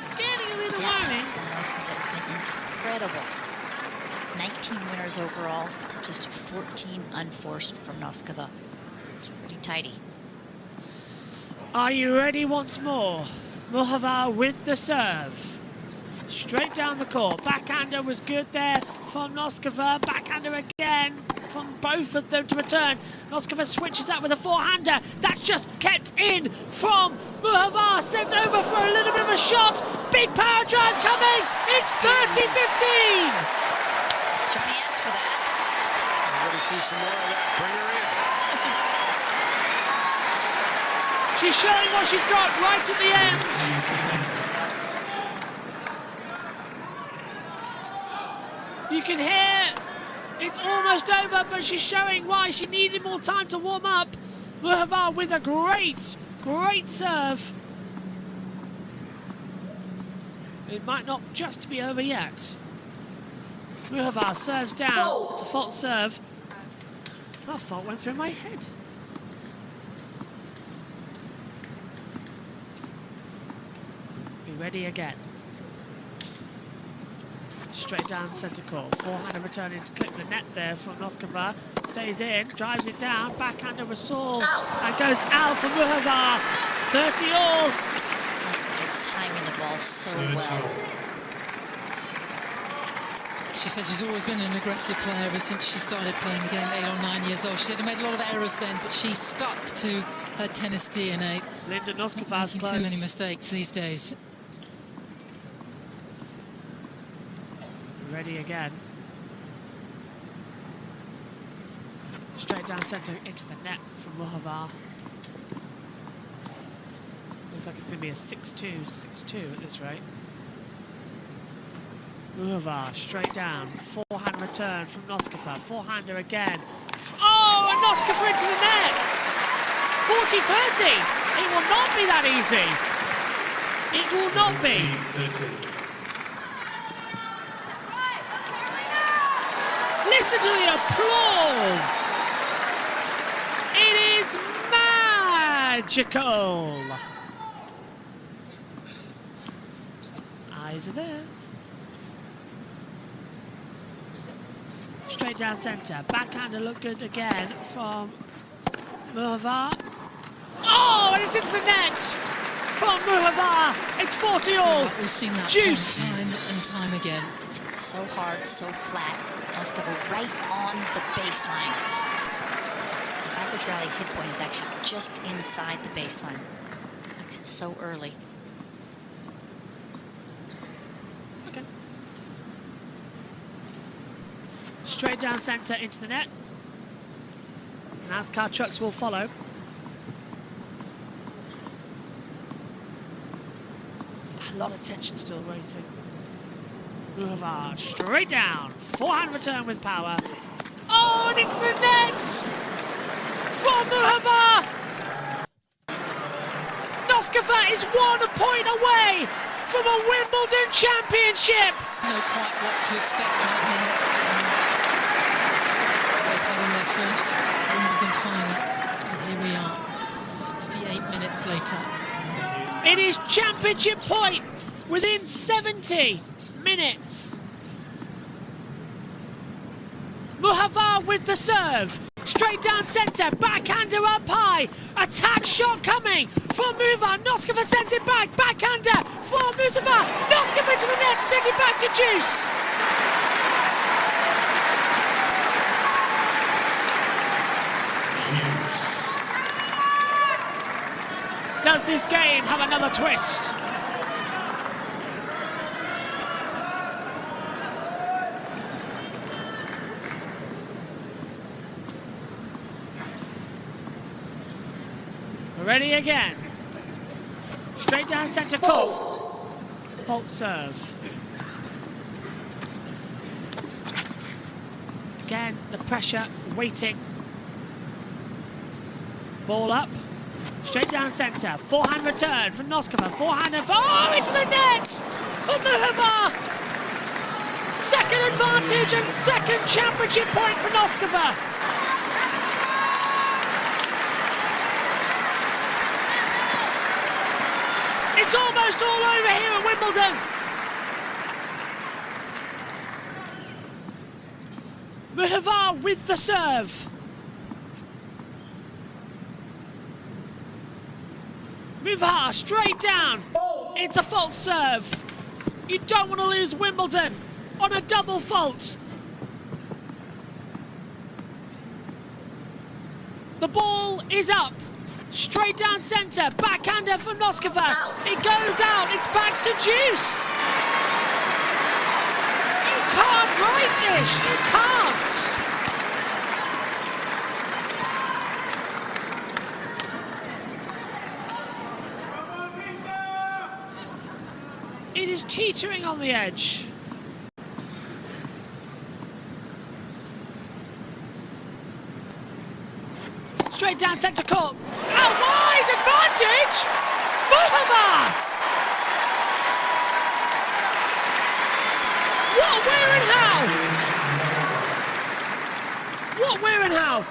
Speaker 16: It's getting a little
Speaker 3: worrying. Noskova has been incredible. 19 winners overall to just 14 unforced from Noskova. Pretty tidy.
Speaker 16: Are you ready once more? Muhova with the serve. Straight down the court. Backhander was good there from Noskova. Backhander again from both of them to return. Noskova switches up with a forehander. That's just kept in from Muhova. Sent over for a little bit of a shot. Big power drive coming. It's 30-15.
Speaker 3: Johnny asked for that.
Speaker 18: I want to see some more of that. Bring her in.
Speaker 16: She's showing what she's got right at the end. You can hear it's almost over, but she's showing why she needed more time to warm up. Muhova with a great serve. It might not just be over yet. Muhova serves down. It's a false serve. That fault went through my head. Ready again. Straight down centre court. Forehander returning to clip the net there from Noskova. Stays in, drives it down. Backhander Rasul. And goes out from Muhova. 30 all.
Speaker 3: Noskova's timing the ball so well.
Speaker 9: She said she's always been an aggressive player ever since she started playing the game 8 or 9 years old. She said she made a lot of errors then, but she stuck to her tennis DNA.
Speaker 16: Linda Noskova's
Speaker 9: making
Speaker 16: close.
Speaker 9: too many mistakes these days.
Speaker 16: Ready again. Straight down centre into the net from Muhova. Looks like it's going to be a 6-2, 6-2 at this rate. Muhova straight down. Forehand return from Noskova. Forehander again. Oh, and Noskova into the net! 40-30. It will not be that easy. It will not be.
Speaker 4: 30.
Speaker 16: Listen to the applause. It is magical. Eyes are there. Straight down centre. Backhander look good again from Muhova. Oh, and it's into the net from Muhova. It's 40 all.
Speaker 9: We've seen that
Speaker 16: Juice.
Speaker 9: time and time again.
Speaker 3: So hard, so flat. Noskova right on the baseline. The average rally hit point is actually just inside the baseline. Makes it so early.
Speaker 16: Okay. Straight down centre into the net. NASCAR trucks will follow. A lot of tension still racing. Muhova straight down. Forehand return with power. Oh, and it's the net from Muhova. Noskova is 1 point away from a Wimbledon championship.
Speaker 9: Know quite what to expect out here. They've had in their first Wimbledon final. And here we are, 68 minutes later.
Speaker 16: It is championship point within 70 minutes. Muhova with the serve. Straight down centre. Backhander up high. Attack shot coming from Muhova. Noskova sends it back. Backhander from Muhova. Noskova into the net to take it back to Juice. Does this game have another twist? Ready again. Straight down centre court. fault serve. Again, the pressure waiting. Ball up. Straight down centre. Forehand return from Noskova. Forehand and into the net for Muhova. Second advantage and second championship point for Noskova. It's almost all over here at Wimbledon. Muhova with the serve. Muhova straight down. It's a false serve. You don't want to lose Wimbledon on a double fault. The ball is up. Straight down centre. Backhander from Noskova. It goes out. It's back to Juice. You can't write this. You can't. It is teetering on the edge. Straight down centre court. Out wide, advantage! Muhova! What, where and how? What, where and how?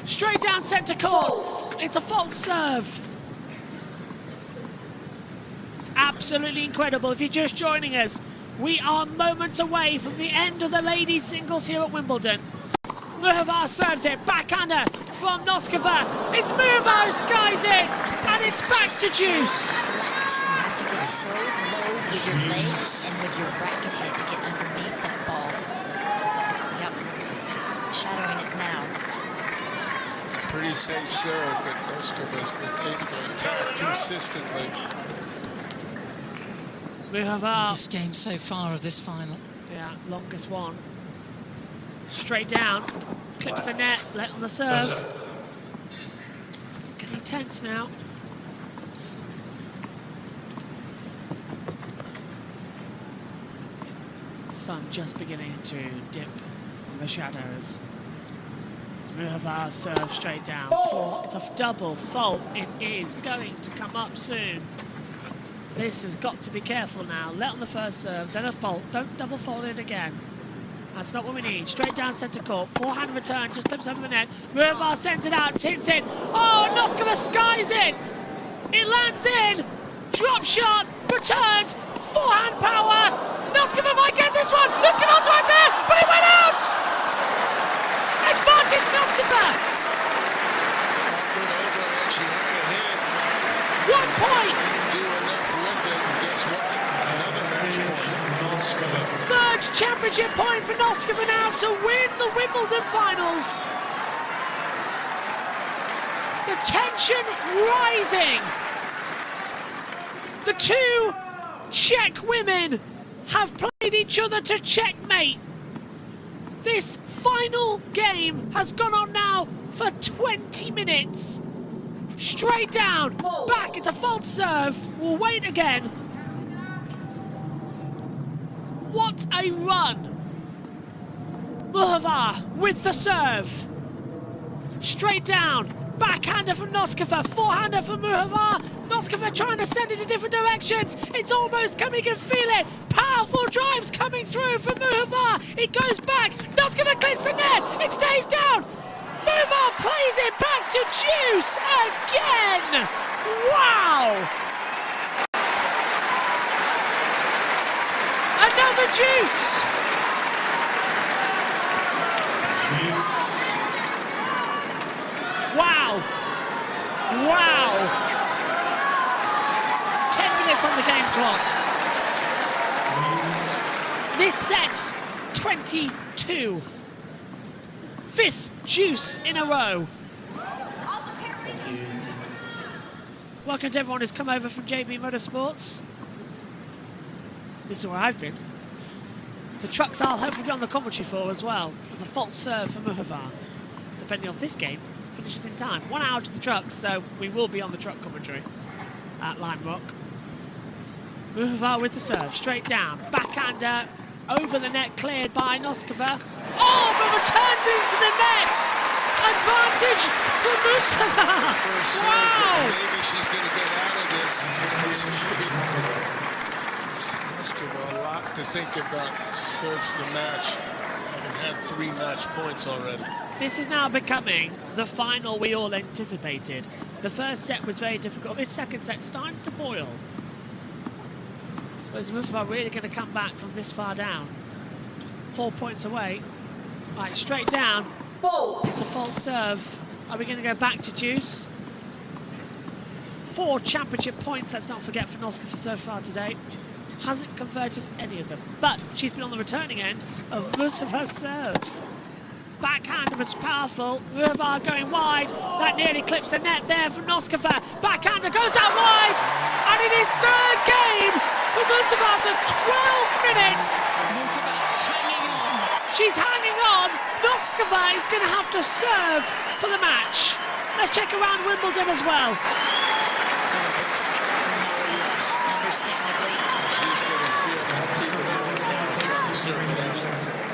Speaker 16: Straight down centre court. It's a false serve. Absolutely incredible. If you're just joining us, we are moments away from the end of the ladies' singles here at Wimbledon. Muhova serves it. Backhander from Noskova. It's Muhova who skies it. And it's back to Juice.
Speaker 3: You have to get so low with your legs and with your racket head to get underneath that ball. Yep. She's shadowing it now.
Speaker 18: It's a pretty safe serve, but Noskova's been able to attack consistently.
Speaker 9: Longest game so far of this final.
Speaker 16: Yeah, longest one. Straight down, clips the net, let on the serve. It's getting tense now. Sun just beginning to dip in the shadows. Muhova serve straight down. It's a double fault. It is going to come up soon. This has got to be careful now. Let on the first serve, then a fault. Don't double fault it again. That's not what we need. Straight down centre court. Forehand return, just clips over the net. Muhova sends it out, hits it. Oh, Noskova skies it. It lands in. Drop shot, returned. Forehand power. Noskova might get this one. Noskova's right there, but it went out. Advantage Noskova. 1 point.
Speaker 18: Do enough with it, and guess what? Another match.
Speaker 16: Third championship point for Noskova now to win the Wimbledon finals. The tension rising. The two Czech women have played each other to checkmate. This final game has gone on now for 20 minutes. Straight down, back, it's a false serve. We'll wait again. What a run. Muhova with the serve. Straight down, backhander from Noskova, forehander from Muhova. Noskova trying to send it in different directions. It's almost coming, you can feel it. Powerful drives coming through from Muhova. It goes back. Noskova clears the net. It stays down. Muhova plays it back to Juice again. Wow. Another Juice. Wow. Wow. 10 minutes on the game clock. This set's 22. Fifth Juice in a row. Welcome to everyone who's come over from JB Motorsports. This is where I've been. The trucks I'll hopefully be on the commentary for as well. There's a false serve for Muhavar. Depending on this game, finishes in time. 1 hour to the trucks, so we will be on the truck commentary at Lime Rock. Muhavar with the serve, straight down. Backhander, over the net, cleared by Noskova. Oh, but returns into the net! Advantage for Muhavar! Wow!
Speaker 18: Maybe she's going to get out of this. Noskova a lot to think about. Serves the match. Having had 3 match points already.
Speaker 16: This is now becoming the final we all anticipated. The first set was very difficult. This second set's starting to boil. Is Muhavar really going to come back from this far down? 4 points away. Right, straight down. It's a false serve. Are we going to go back to Juice? 4 championship points, let's not forget, for Noskova so far today. Hasn't converted any of them. But she's been on the returning end of Muhavar's serves. Backhander was powerful. Muhavar going wide. That nearly clips the net there from Noskova. Backhander goes out wide. And it is third game for Muhavar after 12 minutes. She's hanging on. Noskova is going to have to serve for the match. Let's check around Wimbledon as well.
Speaker 3: Understandably.
Speaker 18: She's going to feel happy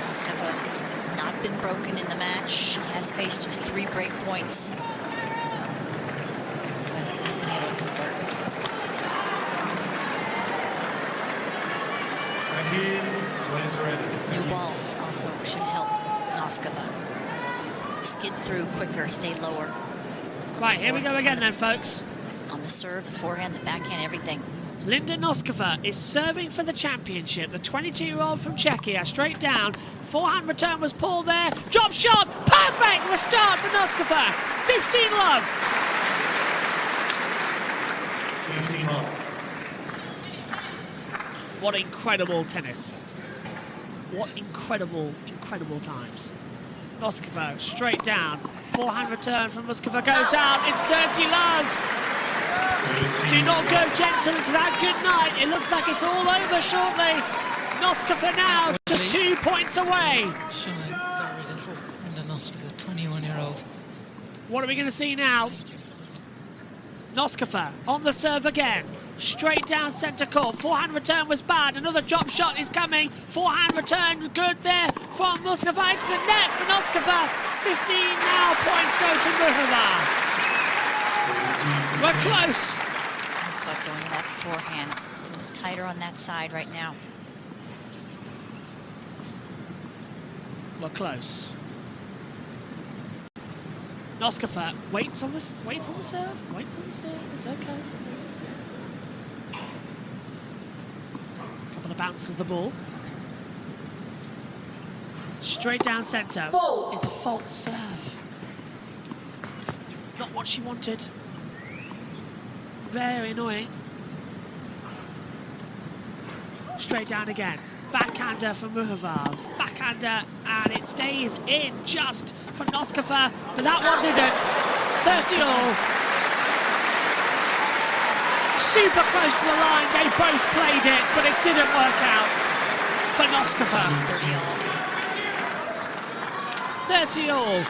Speaker 3: Noskova has not been broken in the match. She has faced 3 break points. Has not been able to convert. New balls also should help Noskova skid through quicker, stay lower.
Speaker 16: Right, here we go again then, folks.
Speaker 3: On the serve, the forehand, the backhand, everything.
Speaker 16: Linda Noskova is serving for the championship. The 22-year-old from Czechia, straight down. Forehand return was pulled there. Drop shot, perfect restart for Noskova. 15 love.
Speaker 4: 15 love.
Speaker 16: What incredible tennis. What incredible, incredible times. Noskova straight down. Forehand return from Noskova goes out. It's 30 love. Do not go gentle into that. Good night. It looks like it's all over shortly. Noskova now just 2 points away.
Speaker 9: Showing very little in the Noskova, 21-year-old.
Speaker 16: What are we going to see now? Noskova on the serve again. Straight down centre court. Forehand return was bad. Another drop shot is coming. Forehand return good there from Noskova into the net for Noskova. 15 now points go to Muhavar. We're close.
Speaker 3: But going to that forehand. A little tighter on that side right now.
Speaker 16: We're close. Noskova waits on the serve. Waits on the serve. It's okay. Couple of bounces of the ball. Straight down centre. It's a false serve. Not what she wanted. Very annoying. Straight down again. Backhander for Muhavar. Backhander, and it stays in just for Noskova, but that one didn't. 30 all. Super close to the line. They both played it, but it didn't work out for Noskova. 30 all.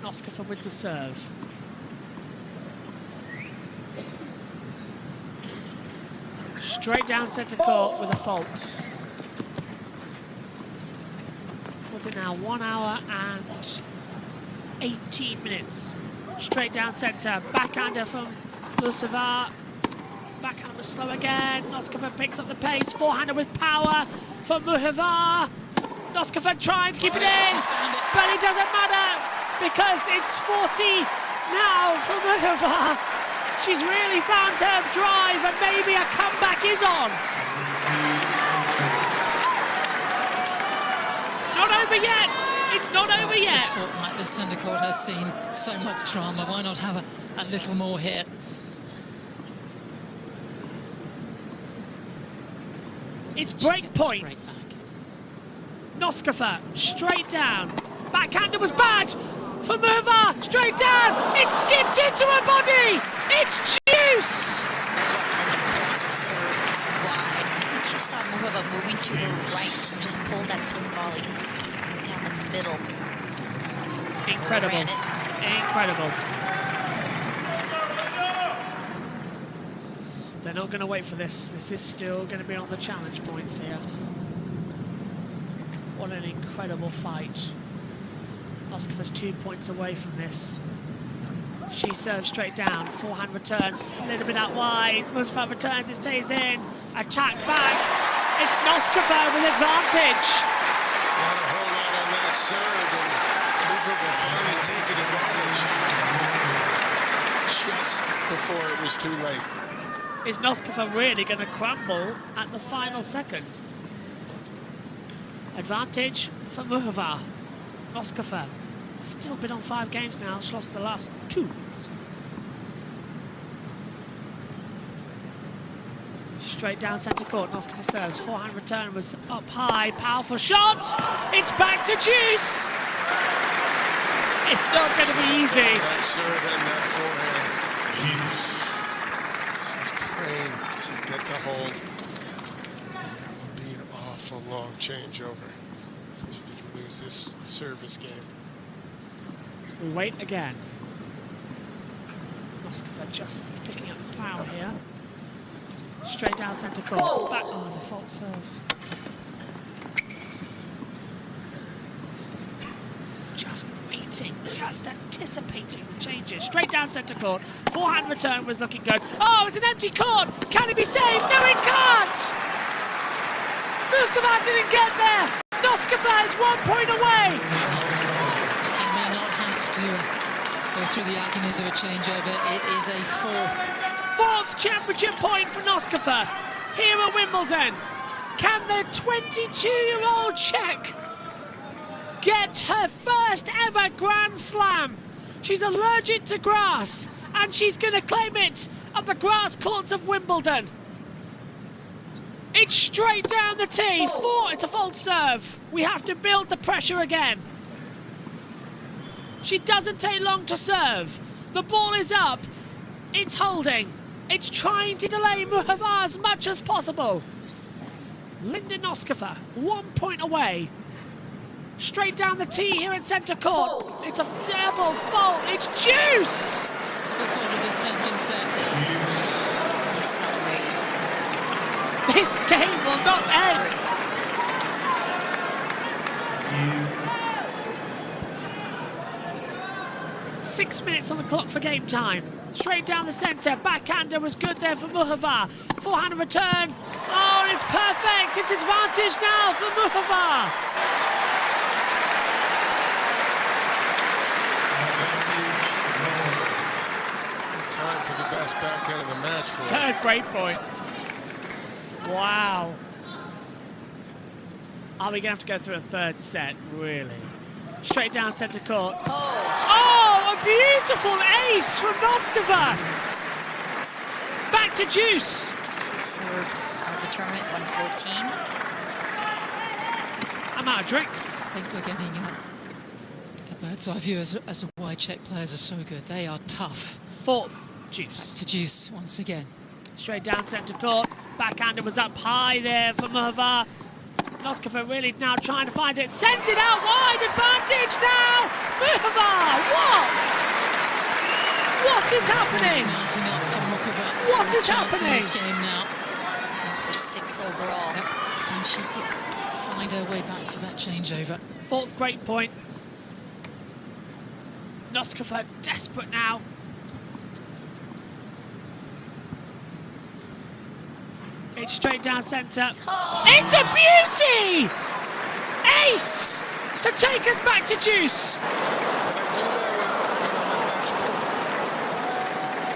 Speaker 16: Noskova with the serve. Straight down centre court with a fault. What's it now? 1 hour and 18 minutes. Straight down centre. Backhander from Muhavar. Backhand was slow again. Noskova picks up the pace. Forehander with power for Muhavar. Noskova trying to keep it in, but it doesn't matter because it's 40 now for Muhavar. She's really found her drive and maybe a comeback is on. It's not over yet. It's not over yet.
Speaker 9: This fortnight, this centre court has seen so much drama. Why not have a little more here?
Speaker 16: It's break point. Noskova straight down. Backhander was bad for Muhavar. Straight down. It skipped into her body. It's Juice.
Speaker 3: Muhova moving to her right, just pulled that swing volley down the middle.
Speaker 16: Incredible. Incredible. They're not going to wait for this. This is still going to be on the challenge points here. What an incredible fight. Noskova's 2 points away from this. She serves straight down. Forehand return. A little bit out wide. Mustafa returns. It stays in. Attack back. It's Noskova with advantage.
Speaker 18: Not a whole lot on that serve, and Muhova finally taking advantage just before it was too late.
Speaker 16: Is Noskova really going to crumble at the final second? Advantage for Muhova. Noskova still been on 5 games now. She's lost the last 2. Straight down centre court. Noskova serves. Forehand return was up high. Powerful shot. It's back to Juice. It's not going to be easy.
Speaker 18: That serve and that forehand. She's praying she get the hold. It would be an awful long changeover. She could lose this service game.
Speaker 16: We wait again. Noskova just picking up the plough here. Straight down centre court. Back. Oh, it's a false serve. Just waiting, just anticipating the changes. Straight down centre court. Forehand return was looking good. Oh, it's an empty court. Can it be saved? No, it can't. Mustafa didn't get there. Noskova is 1 point away.
Speaker 9: He may not have to go through the agonies of a changeover. It is a fourth
Speaker 16: championship point for Noskova here at Wimbledon. Can the 22-year-old Czech get her first ever Grand Slam? She's allergic to grass, and she's going to claim it at the grass courts of Wimbledon. It's straight down the tee. It's a false serve. We have to build the pressure again. She doesn't take long to serve. The ball is up. It's holding. It's trying to delay Muhova as much as possible. Linda Noskova, 1 point away. Straight down the tee here in centre court. It's a double fault. It's Juice!
Speaker 9: The fault of the second set.
Speaker 3: He's celebrating.
Speaker 16: This game will not end. 6 minutes on the clock for game time. Straight down the centre. Backhander was good there for Muhova. Forehand return. Oh, and it's perfect. It's advantage now for Muhova.
Speaker 18: Time for the best backhand of the match for her.
Speaker 16: Third break point. Wow. Are we going to have to go through a third set? Really? Straight down centre court. Oh, a beautiful ace from Noskova. Back to Juice.
Speaker 3: Fastest serve of the tournament, 114.
Speaker 16: I'm out of drink.
Speaker 9: I think we're getting a bird's eye view as to why Czech players are so good. They are tough.
Speaker 16: Fourth, Juice.
Speaker 9: To Juice once again.
Speaker 16: Straight down centre court. Backhander was up high there for Muhova. Noskova really now trying to find it. Sent it out wide. Advantage now. Muhova. What is happening?
Speaker 9: Mounting up for Muhova.
Speaker 16: What is happening?
Speaker 9: In this game now.
Speaker 3: For 6 overall.
Speaker 9: Yep. Can she find her way back to that changeover?
Speaker 16: Fourth break point. Noskova desperate now. It's straight down centre. It's a beauty! Ace! To take us back to Juice.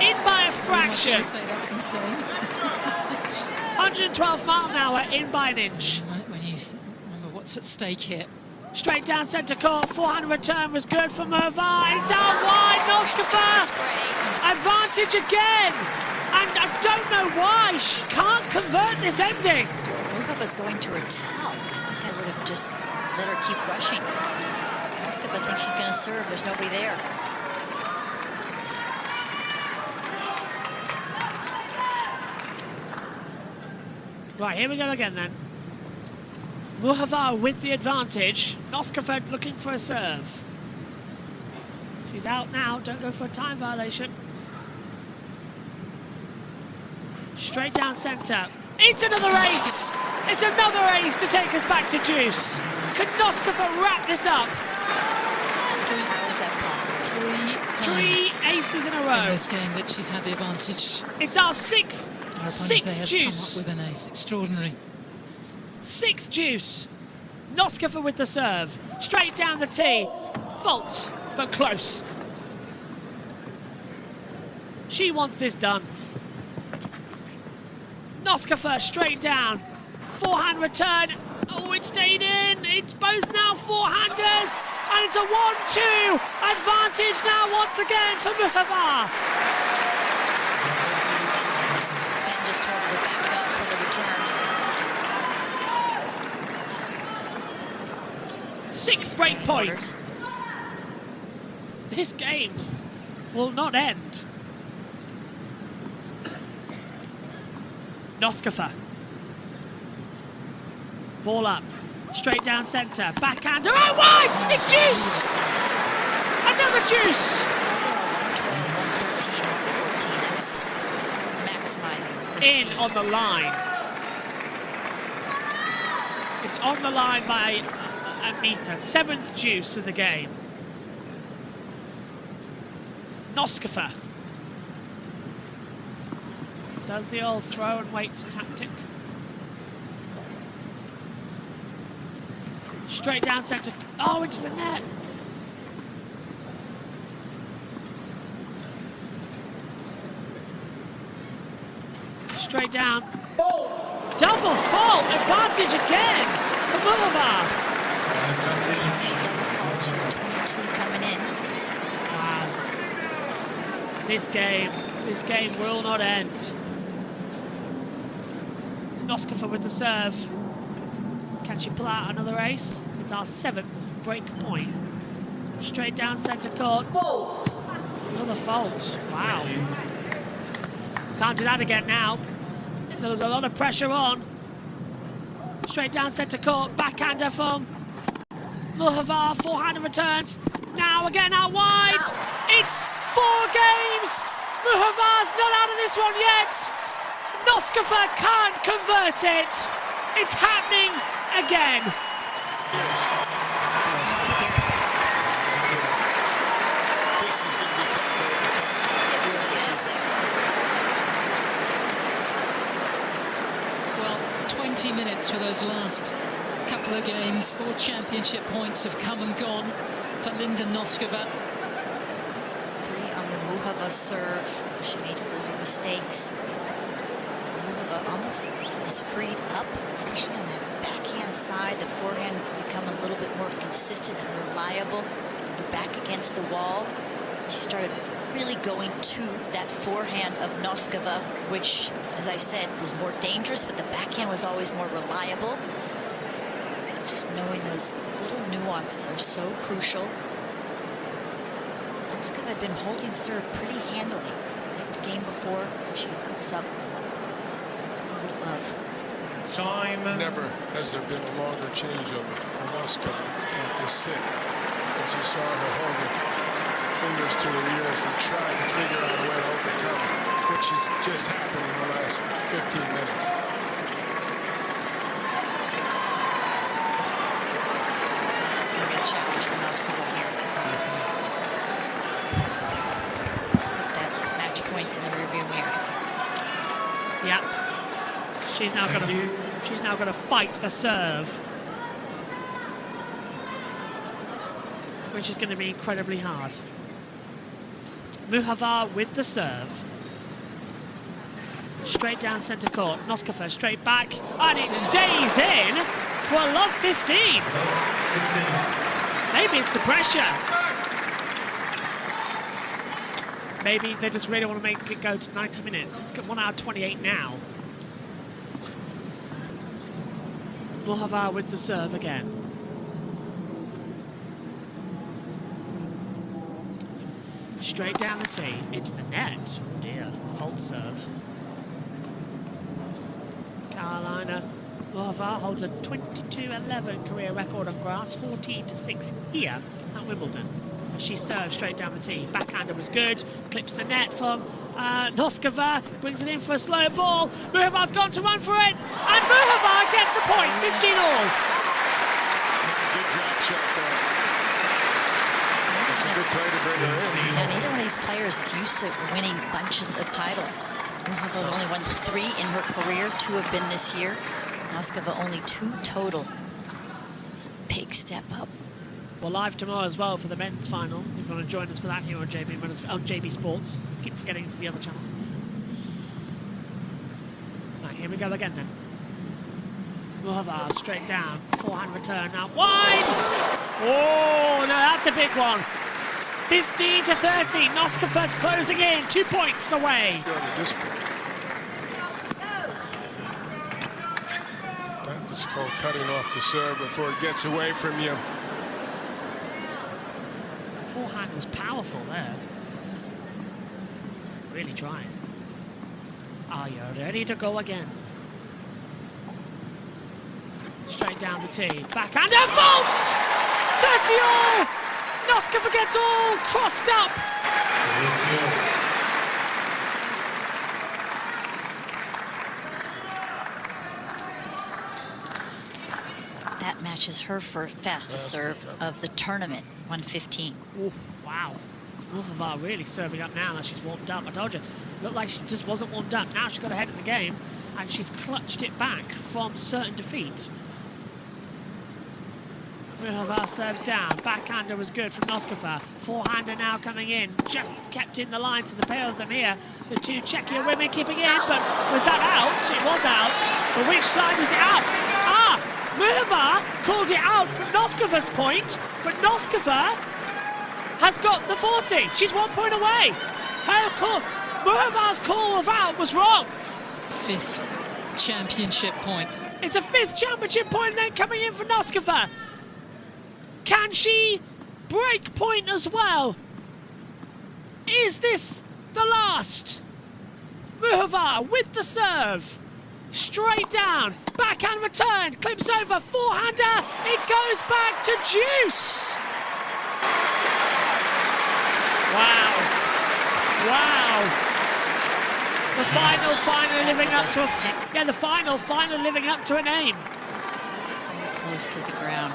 Speaker 16: In by a fraction.
Speaker 9: I say that's insane.
Speaker 16: 112 mile an hour, in by an inch.
Speaker 9: When you remember what's at stake here.
Speaker 16: Straight down centre court. Forehand return was good for Muhova. It's out wide. Noskova. Advantage again. And I don't know why she can't convert this ending.
Speaker 3: Muhova's going to her towel. I think I would have just let her keep rushing. Noskova thinks she's going to serve. There's nobody there.
Speaker 16: Right, here we go again then. Muhavar with the advantage. Noskova looking for a serve. She's out now, don't go for a time violation. Straight down centre. It's another ace! It's another ace to take us back to juice. Can Noskova wrap this up?
Speaker 3: How is that possible?
Speaker 16: 3 aces in a row.
Speaker 9: In this game that she's had the advantage.
Speaker 16: It's our sixth
Speaker 9: Has
Speaker 16: juice.
Speaker 9: come up with an ace. Extraordinary.
Speaker 16: 6th juice. Noskova with the serve. Straight down the tee. Fault, but close. She wants this done. Noskova straight down. Forehand return. Oh, it stayed in. It's both now forehanders. And it's a 1-2. Advantage now once again for Muhavar.
Speaker 3: Sven just told her to back up for the return.
Speaker 16: 6th break point. This game will not end. Noskova. Ball up. Straight down centre. Backhander. Oh, wide! It's juice! Another juice!
Speaker 3: 112, 113, 114. That's maximizing her
Speaker 16: In
Speaker 3: speed.
Speaker 16: on the line. It's on the line by a metre. 7th juice of the game. Noskova does the old throw and wait tactic. Straight down centre. Oh, into the net. Straight down. Double fault. Advantage again for Muhavar.
Speaker 3: Double fault. 22 coming in.
Speaker 16: Wow. This game will not end. Noskova with the serve. Can she pull out another ace? It's our 7th break point. Straight down centre court. Another fault. Wow. Can't do that again now. There's a lot of pressure on. Straight down centre court. Backhander from Muhavar. Forehand returns. Now again out wide. It's 4 games. Muhavar's not out of this one yet. Noskova can't convert it. It's happening again.
Speaker 18: This is going to be tough for her.
Speaker 3: It really is.
Speaker 9: Well, 20 minutes for those last couple of games. 4 championship points have come and gone for Linda Noskova.
Speaker 3: 3 on the Muhavar serve. She made early mistakes. Muhavar almost is freed up, especially on that backhand side. The forehand has become a little bit more consistent and reliable. They're back against the wall. She started really going to that forehand of Noskova, which, as I said, was more dangerous, but the backhand was always more reliable. So just knowing those little nuances are so crucial. Noskova had been holding serve pretty handily. Like the game before, she was up a little love.
Speaker 18: Time. Never has there been a longer changeover for Noskova to sit. As you saw her hold her fingers to her ears and try to figure out a way to overcome it, which has just happened in the last 15 minutes.
Speaker 3: This is going to be a challenge for Noskova here. That's match points in the rearview mirror.
Speaker 16: Yeah. She's now going to fight the serve, which is going to be incredibly hard. Muhavar with the serve. Straight down centre court. Noskova straight back, and it stays in for a love 15. Maybe it's the pressure. Maybe they just really want to make it go to 90 minutes. It's 1 hour 28 now. Muhavar with the serve again. Straight down the tee, into the net. Oh dear, fault serve. Carolina Muhova holds a 22-11 career record on grass, 14-6 here at Wimbledon. She serves straight down the tee. Backhander was good, clips the net from Noskova, brings it in for a slow ball. Muhova's gone to run for it, and Muhova gets the point, 15-all.
Speaker 18: Good drop shot there. That's a good play to bring her in.
Speaker 3: Yeah, neither one of these players is used to winning bunches of titles. Muhova's only won 3 in her career, 2 have been this year. Noskova only 2 total. It's a big step up.
Speaker 16: Well, live tomorrow as well for the men's final. If you want to join us for that here on JB Sports. Keep forgetting it's the other channel. Right, here we go again then. Muhova straight down, forehand return now wide. Oh, no, that's a big one. 15-13. Noskova's closing in, 2 points away.
Speaker 18: That is called cutting off the serve before it gets away from you.
Speaker 16: Forehand was powerful there. Really trying. Are you ready to go again? Straight down the tee. Backhander falsed! 30-all! Noskova gets all crossed up.
Speaker 3: That matches her fastest serve of the tournament, 115.
Speaker 16: Ooh, wow. Muhova really serving up now that she's warmed up. I told you, looked like she just wasn't warmed up. Now she's got ahead in the game, and she's clutched it back from certain defeat. Muhova serves down. Backhander was good from Noskova. Forehander now coming in. Just kept in the line to the pair of them here. The 2 Czechia women keeping in, but was that out? It was out. But which side was it out? Muhova called it out from Noskova's point, but Noskova has got the 40. She's 1 point away. Her call, Muhova's call of out was wrong.
Speaker 9: 5th championship point.
Speaker 16: It's a 5th championship point then coming in for Noskova. Can she break point as well? Is this the last? Muhova with the serve. Straight down. Backhand return. Clips over. Forehander. It goes back to Juice. Wow. Wow. The final living up to a... Yeah, the final living up to a name.
Speaker 3: So close to the ground.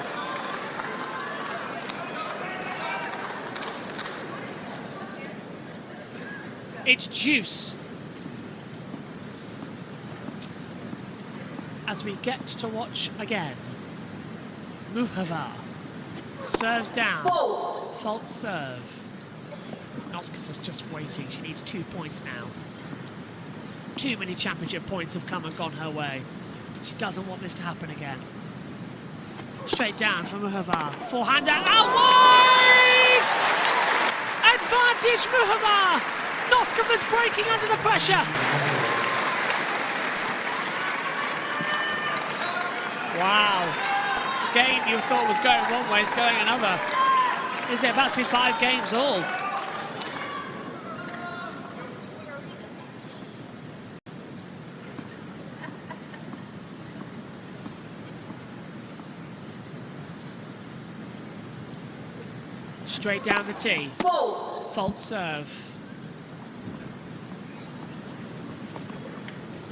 Speaker 16: It's Juice. As we get to watch again. Muhova serves down. Fault serve. Noskova's just waiting. She needs 2 points now. Too many championship points have come and gone her way. She doesn't want this to happen again. Straight down from Muhova. Forehander out wide! Advantage Muhova! Noskova's breaking under the pressure. Wow. Game you thought was going one way, it's going another. Is it about to be 5 games all? Straight down the tee. Fault serve.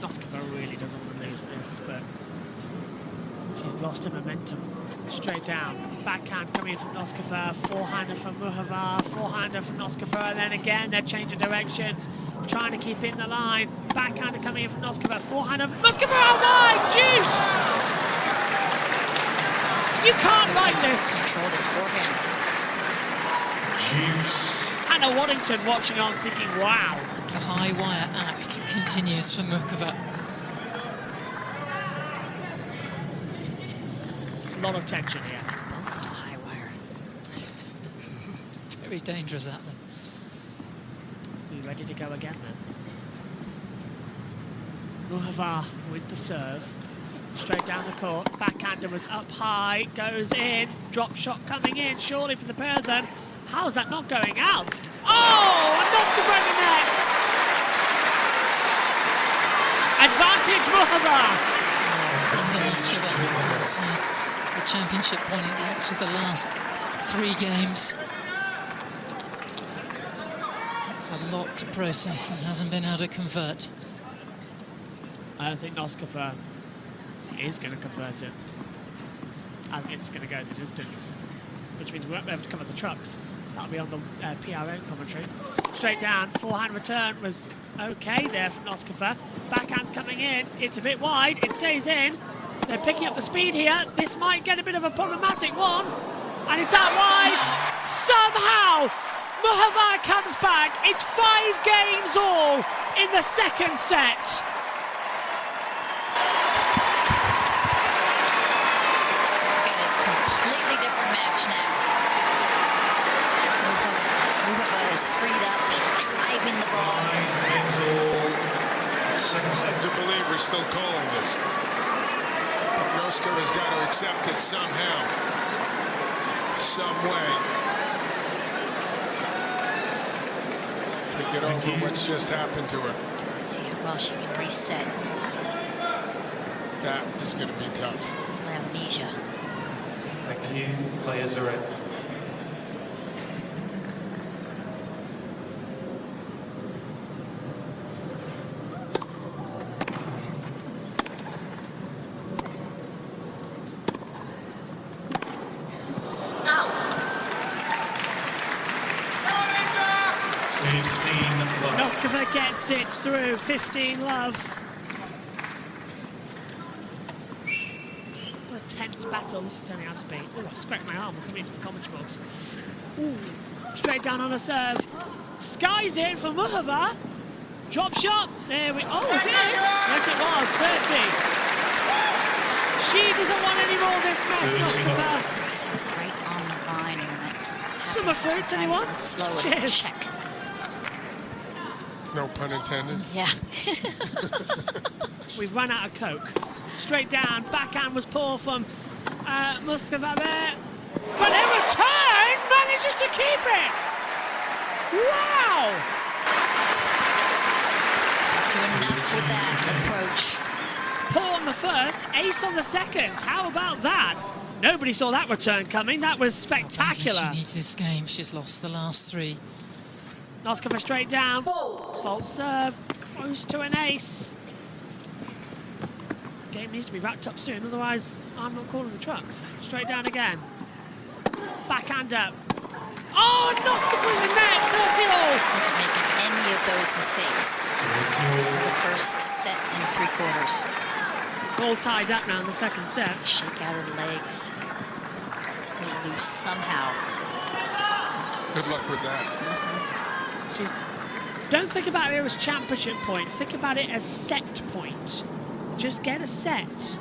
Speaker 16: Noskova really doesn't want to lose this, but she's lost her momentum. Straight down. Backhand coming in from Noskova. Forehander from Muhova. Forehander from Noskova. And then again, they're changing directions. Trying to keep in the line. Backhander coming in from Noskova. Forehander from Noskova out wide. Juice! You can't write this.
Speaker 3: Controlled it forehand.
Speaker 16: Juice. Anna Waddington watching on thinking, wow.
Speaker 9: The high wire act continues for Muhova.
Speaker 16: A lot of tension here.
Speaker 3: Both on high wire.
Speaker 9: Very dangerous out there.
Speaker 16: You ready to go again then? Muhova with the serve. Straight down the court. Backhander was up high. Goes in. Drop shot coming in. Surely for the pair of them. How is that not going out? Oh! And Noskova in the net! Advantage Muhova!
Speaker 9: He's had the championship point in each of the last 3 games. It's a lot to process and hasn't been able to convert.
Speaker 16: I don't think Noskova is going to convert it. I think it's going to go the distance, which means we won't be able to cover the trucks. That'll be on the PRN commentary. Straight down, forehand return was okay there from Noskova. Backhand's coming in, it's a bit wide, it stays in. They're picking up the speed here. This might get a bit of a problematic one. And it's out wide. Somehow, Muhavar comes back. It's 5 games all in the second set.
Speaker 3: Completely different match now. Muhavar is freed up. She's driving the ball.
Speaker 18: 5 games all. Second set. I do believe we're still calling this. But Noskova's got to accept it somehow. Some way. To get over what's just happened to her.
Speaker 3: Let's see how well she can reset.
Speaker 18: That is going to be tough.
Speaker 3: Amnesia.
Speaker 4: Thank you. Players are in.
Speaker 16: Noskova gets it through, 15 love. What a tense battle this is turning out to be. Oh, I scraped my arm coming into the commentary box. Ooh. Straight down on a serve. Skies it for Muhavar. Drop shot. There we oh, is it? Yes, it was. 30. She doesn't want any more of this mess, Noskova.
Speaker 3: It's right on the line.
Speaker 16: Summer fruits, anyone? Cheers.
Speaker 3: Check.
Speaker 18: No pun intended.
Speaker 3: Yeah.
Speaker 16: We've run out of Coke. Straight down. Backhand was poor from Muskova there. But in return, manages to keep it. Wow.
Speaker 3: Doing enough with that approach.
Speaker 16: Poor on the first, ace on the second. How about that? Nobody saw that return coming. That was spectacular.
Speaker 9: She needs this game. She's lost the last 3.
Speaker 16: Noskova straight down. False serve. Close to an ace. Game needs to be wrapped up soon, otherwise I'm not calling the trucks. Straight down again. Backhand up. Oh, and Noskova in the net. 30 all.
Speaker 3: Wasn't making any of those mistakes. The first set and 3 quarters.
Speaker 16: It's all tied up now in the second set.
Speaker 3: Shake out her legs. Stay loose somehow.
Speaker 18: Good luck with that.
Speaker 16: Don't think about it as championship point. Think about it as set point. Just get a set.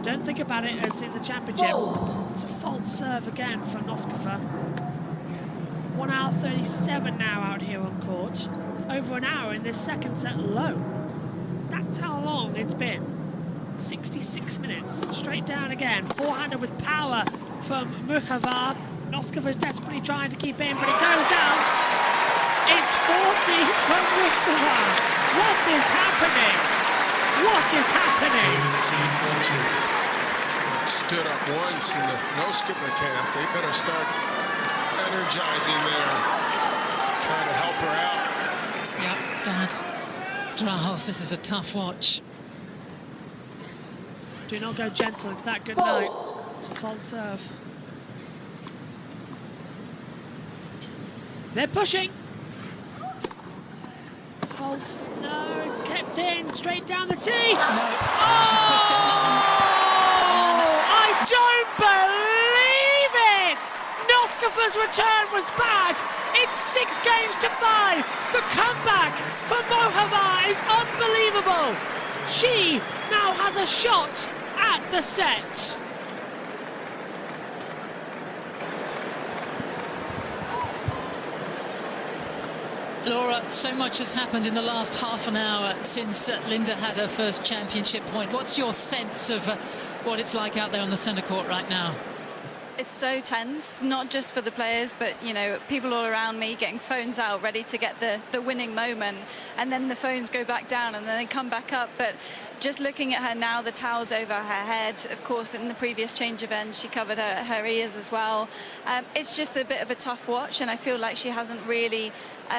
Speaker 16: Don't think about it as in the championship. It's a false serve again from Noskova. 1 hour 37 now out here on court. Over an hour in this second set alone. That's how long it's been. 66 minutes. Straight down again. Forehander with power from Muhavar. Noskova's desperately trying to keep in, but it goes out. It's 40 from Muhavar. What is happening? What is happening?
Speaker 18: Stood up once in the Noskova camp. They better start energizing there. Trying to help her out.
Speaker 9: Yes, Dad. Drahos, this is a tough watch.
Speaker 16: Do not go gentle into that good night. It's a false serve. They're pushing. False. No, it's kept in. Straight down the tee. No. Oh,
Speaker 9: she's pushed it long.
Speaker 16: I don't believe it. Noskova's return was bad. It's 6 games to 5. The comeback for Muhavar is unbelievable. She now has a shot at the set.
Speaker 9: Laura, so much has happened in the last half an hour since Linda had her first championship point. What's your sense of what it's like out there on the centre court right now?
Speaker 8: It's so tense, not just for the players, but, you know, people all around me getting phones out, ready to get the winning moment. And then the phones go back down and then they come back up. But just looking at her now, the towel's over her head. Of course, in the previous change event, she covered her ears as well. It's just a bit of a tough watch, and I feel like she hasn't really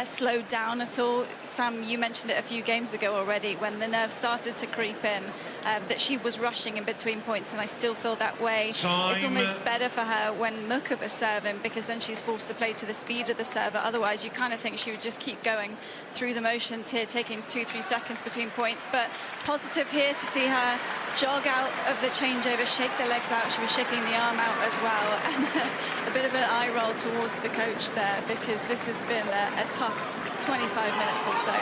Speaker 8: slowed down at all. Sam, you mentioned it a few games ago already when the nerves started to creep in, that she was rushing in between points, and I still feel that way. It's almost better for her when Mukova's serving, because then she's forced to play to the speed of the server. Otherwise, you kind of think she would just keep going through the motions here, taking 2-3 seconds between points. But positive here to see her jog out of the changeover, shake the legs out. She was shaking the arm out as well, and a bit of an eye roll towards the coach there, because this has been a tough 25 minutes or so.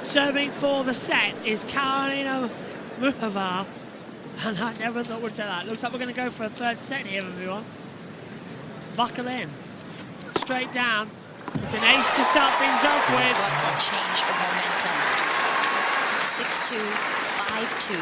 Speaker 16: Serving for the set is Karolina Muchova, and I never thought we'd say that. Looks like we're going to go for a third set here, everyone. Buckle in. Straight down. It's an ace to start things off with.
Speaker 3: What a change of momentum. 6-2, 5-2.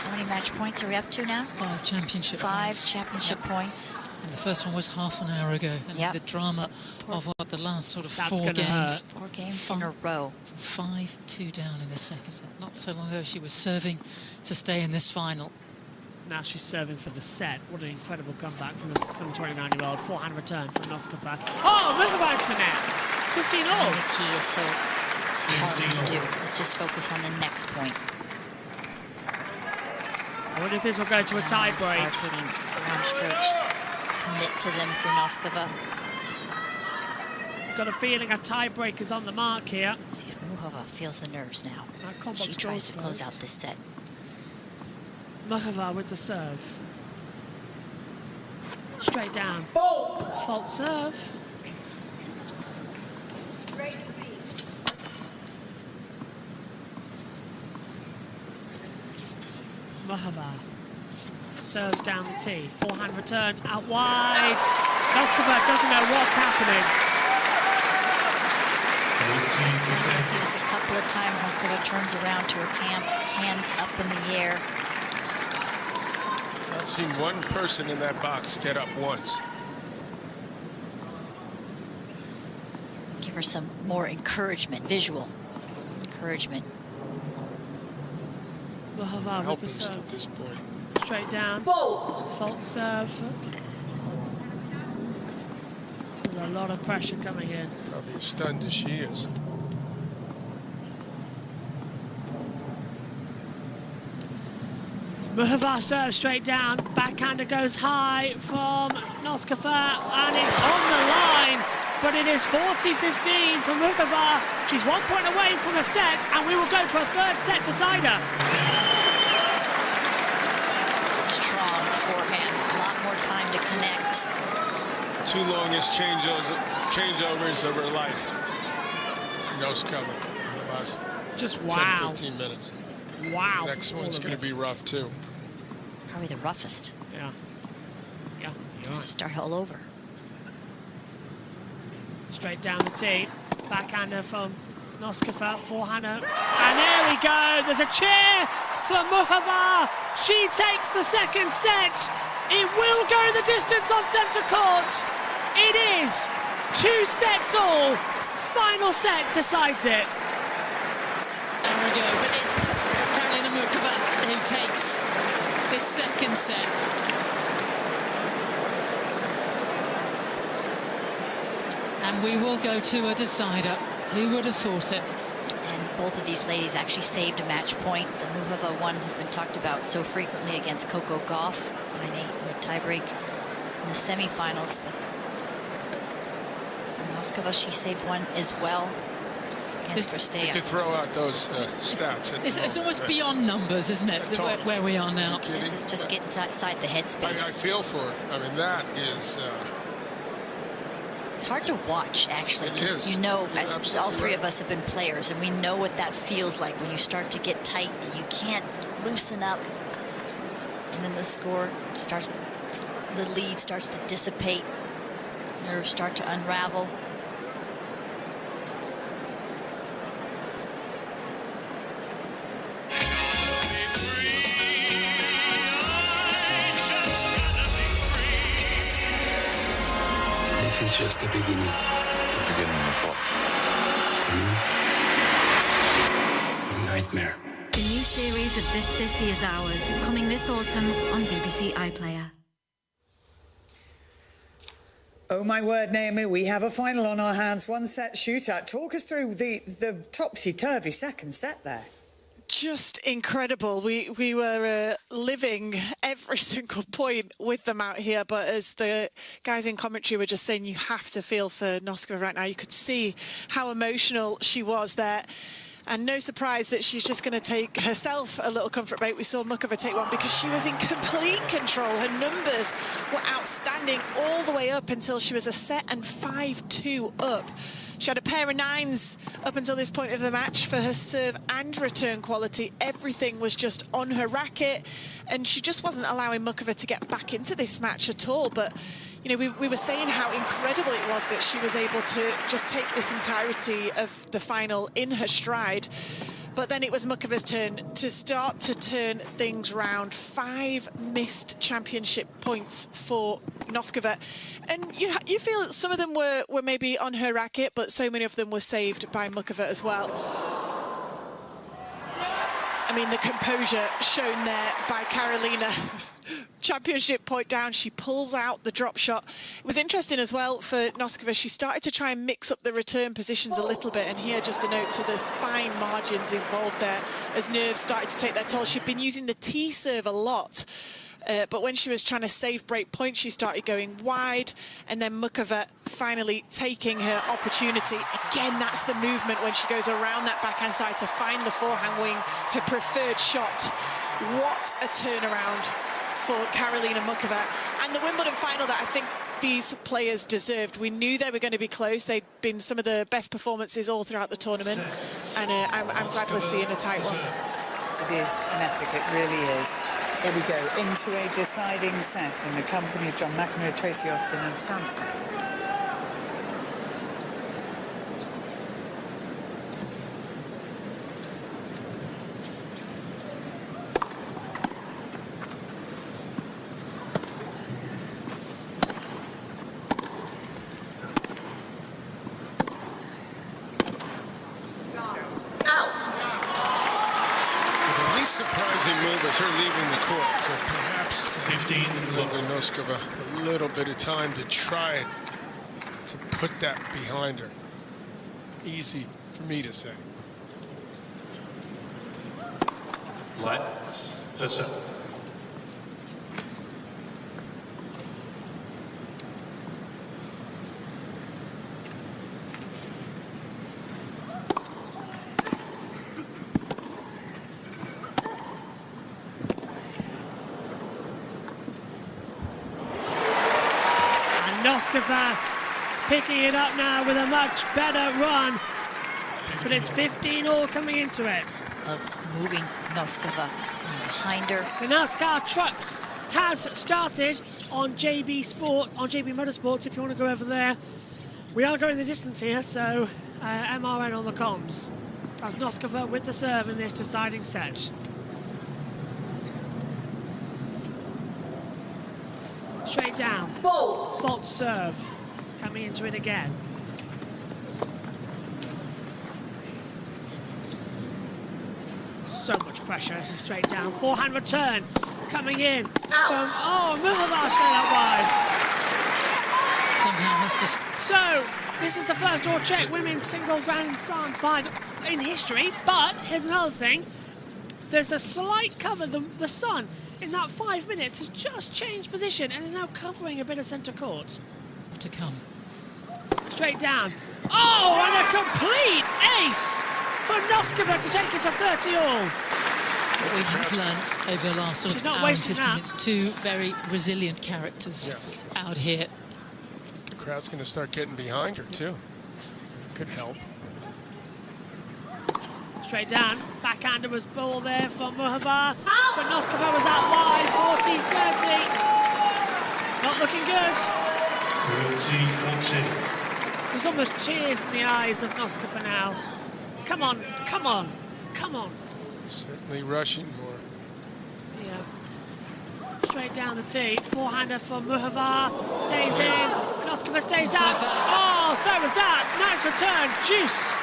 Speaker 3: How many match points are we up to now?
Speaker 9: 5 championship
Speaker 3: points. 5 championship points.
Speaker 9: And the first one was half an hour ago. And the drama of what, the last sort of 4 games.
Speaker 3: 4 games in a row.
Speaker 9: 5-2 down in the second set. Not so long ago she was serving to stay in this final.
Speaker 16: Now she's serving for the set. What an incredible comeback from the 29-year-old. Forehand return from Noskova. Oh, Muchova to the net. 15-all.
Speaker 3: The key is so hard to do. Is just focus on the next point.
Speaker 16: I wonder if this will go to a tie break.
Speaker 3: Hard hitting ground strokes. Commit to them for Noskova.
Speaker 16: Got a feeling a tie break is on the mark here.
Speaker 3: See if Muchova feels the nerves now. She tries to close out this set.
Speaker 16: Muchova with the serve. Straight down. Fault serve. Muchova serves down the tee. Forehand return out wide. Noskova doesn't know what's happening.
Speaker 3: Starting to see this a couple of times. Noskova turns around to her camp, hands up in the air.
Speaker 18: I've seen one person in that box get up once.
Speaker 3: Give her some more encouragement, visual encouragement.
Speaker 16: Muchova with the serve.
Speaker 18: At this point.
Speaker 16: Straight down. Fault serve. There's a lot of pressure coming in.
Speaker 18: Probably as stunned as she is.
Speaker 16: Muchova serves straight down. Backhander goes high from Noskova, and it's on the line. But it is 40-15 for Muchova. She's 1 point away from a set, and we will go to a third set decider.
Speaker 3: Strong forehand, a lot more time to connect.
Speaker 18: 2 longest changeovers of her life. Noskova in the last
Speaker 16: just
Speaker 18: 10-15 minutes.
Speaker 16: Wow.
Speaker 18: Next one's going to be rough too.
Speaker 3: Probably the roughest.
Speaker 16: Yeah. Yeah.
Speaker 3: Just to start all over.
Speaker 16: Straight down the tee. Backhander from Noskova. Forehander. And there we go. There's a cheer for Muchova. She takes the second set. It will go the distance on centre court. It is 2 sets all. Final set decides it.
Speaker 9: There we go. But it's Karolina Muchova who takes this second set. And we will go to a decider. Who would have thought it?
Speaker 3: And both of these ladies actually saved a match point. The Muchova one has been talked about so frequently against Coco Gauff, 9-8 in the tiebreak in the semifinals. But Noskova, she saved one as well against Kristeva.
Speaker 18: You could throw out those stats.
Speaker 9: It's almost beyond numbers, isn't it? Where we are now.
Speaker 3: This is just getting inside the headspace.
Speaker 18: I feel for it. I mean, that is...
Speaker 3: It's hard to watch, actually, because you know, as all 3 of us have been players, and we know what that feels like when you start to get tight and you can't loosen up. And then the score starts, the lead starts to dissipate, nerves start to unravel.
Speaker 1: This is just the beginning. beginning of what? A nightmare.
Speaker 13: The new series of This City Is Ours, coming this autumn on BBC iPlayer.
Speaker 21: Oh my word, Naomi, we have a final on our hands. One set shootout. Talk us through the topsy-turvy second set there.
Speaker 6: Just incredible. We were living every single point with them out here, but as the guys in commentary were just saying, you have to feel for Noskova right now. You could see how emotional she was there. And no surprise that she's just going to take herself a little comfort break. We saw Mukova take one because she was in complete control. Her numbers were outstanding all the way up until she was a set and 5-2 up. She had a pair of nines up until this point of the match for her serve and return quality. Everything was just on her racket, and she just wasn't allowing Mukova to get back into this match at all. But you know, we were saying how incredible it was that she was able to just take this entirety of the final in her stride. But then it was Mukova's turn to start to turn things round. 5 missed championship points for Noskova. And you feel that some of them were maybe on her racket, but so many of them were saved by Mukova as well. I mean, the composure shown there by Karolina. Championship point down, she pulls out the drop shot. It was interesting as well for Noskova. She started to try and mix up the return positions a little bit, and here just a note to the fine margins involved there as nerves started to take their toll. She'd been using the T-serve a lot, but when she was trying to save break points, she started going wide, and then Mukova finally taking her opportunity. Again, that's the movement when she goes around that backhand side to find the forehand wing, her preferred shot. What a turnaround for Karolina Mukova. And the Wimbledon final that I think these players deserved. We knew they were going to be close. They'd been some of the best performances all throughout the tournament, and I'm glad we're seeing a tight one.
Speaker 21: It is an epic, it really is. Here we go, into a deciding set in the company of John McEnroe, Tracy Austin and Sam Smith.
Speaker 18: Surprising move is her leaving the court, so perhaps 15 Noskova a little bit of time to try to put that behind her. Easy for me to say.
Speaker 4: Lights for serve.
Speaker 16: Noskova picking it up now with a much better run, but it's 15-all coming into it.
Speaker 3: Moving Noskova behind her.
Speaker 16: The NASCAR Trucks has started on JBMotorsports. If you want to go over there, we are going the distance here, so MRN on the comms. That's Noskova with the serve in this deciding set. Straight down. Fault serve. Coming into it again. So much pressure as a straight down. Forehand return. Coming in. From, Mukova straight up wide.
Speaker 9: Somehow has to...
Speaker 16: So, this is the first draw check women's single Grand Slam final in history. But, here's another thing. There's a slight cover. The sun in that 5 minutes has just changed position and is now covering a bit of centre court.
Speaker 9: To come.
Speaker 16: Straight down. Oh, and a complete ace for Noskova to take it to 30-all.
Speaker 9: What we have learned over the last sort of hour and 50 minutes, 2 very resilient characters out here.
Speaker 18: The crowd's going to start getting behind her, too. Could help.
Speaker 16: Straight down. Backhander was ball there for Mukova, but Noskova was out wide, 40-30. Not looking good.
Speaker 4: 30-40.
Speaker 16: There's almost tears in the eyes of Noskova now. Come on, come on, come on.
Speaker 18: Certainly rushing more.
Speaker 16: Yeah. Straight down the tee. Forehander for Mukova. Stays in. Noskova stays out. Oh, Oh, so was that. Nice return. Juice.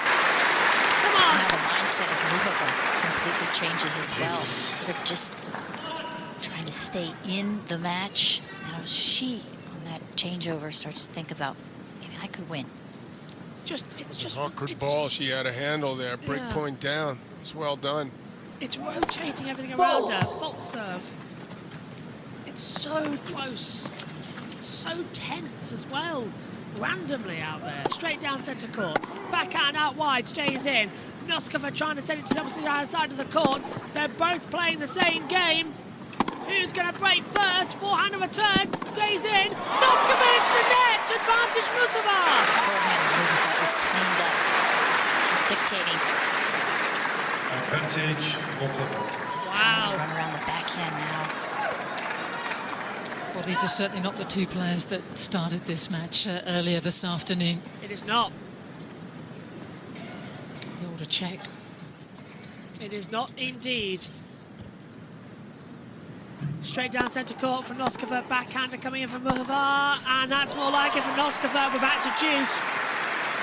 Speaker 16: Come on.
Speaker 3: Now the mindset of Muchova completely changes as well. Instead of just trying to stay in the match, now she, on that changeover, starts to think about, maybe I could win.
Speaker 18: It's just an awkward ball. She had a handle there. Break point down. It was well done.
Speaker 16: It's rotating everything around her. False serve. It's so close. It's so tense as well. Randomly out there. Straight down centre court. Backhand out wide. Stays in. Noskova trying to send it to the opposite side of the court. They're both playing the same game. Who's going to break first? Forehand and return. Stays in. Noskova hits the net. Advantage Muchova.
Speaker 3: Forehand Muchova is cleaned up. She's dictating.
Speaker 4: Advantage Muchova.
Speaker 3: It's time to run around the backhand now.
Speaker 9: Well, these are certainly not the two players that started this match earlier this afternoon.
Speaker 16: It is not.
Speaker 9: The order check.
Speaker 16: It is not indeed. Straight down centre court from Noskova. Backhander coming in from Muchova. And that's more like it from Noskova. We're back to Juice.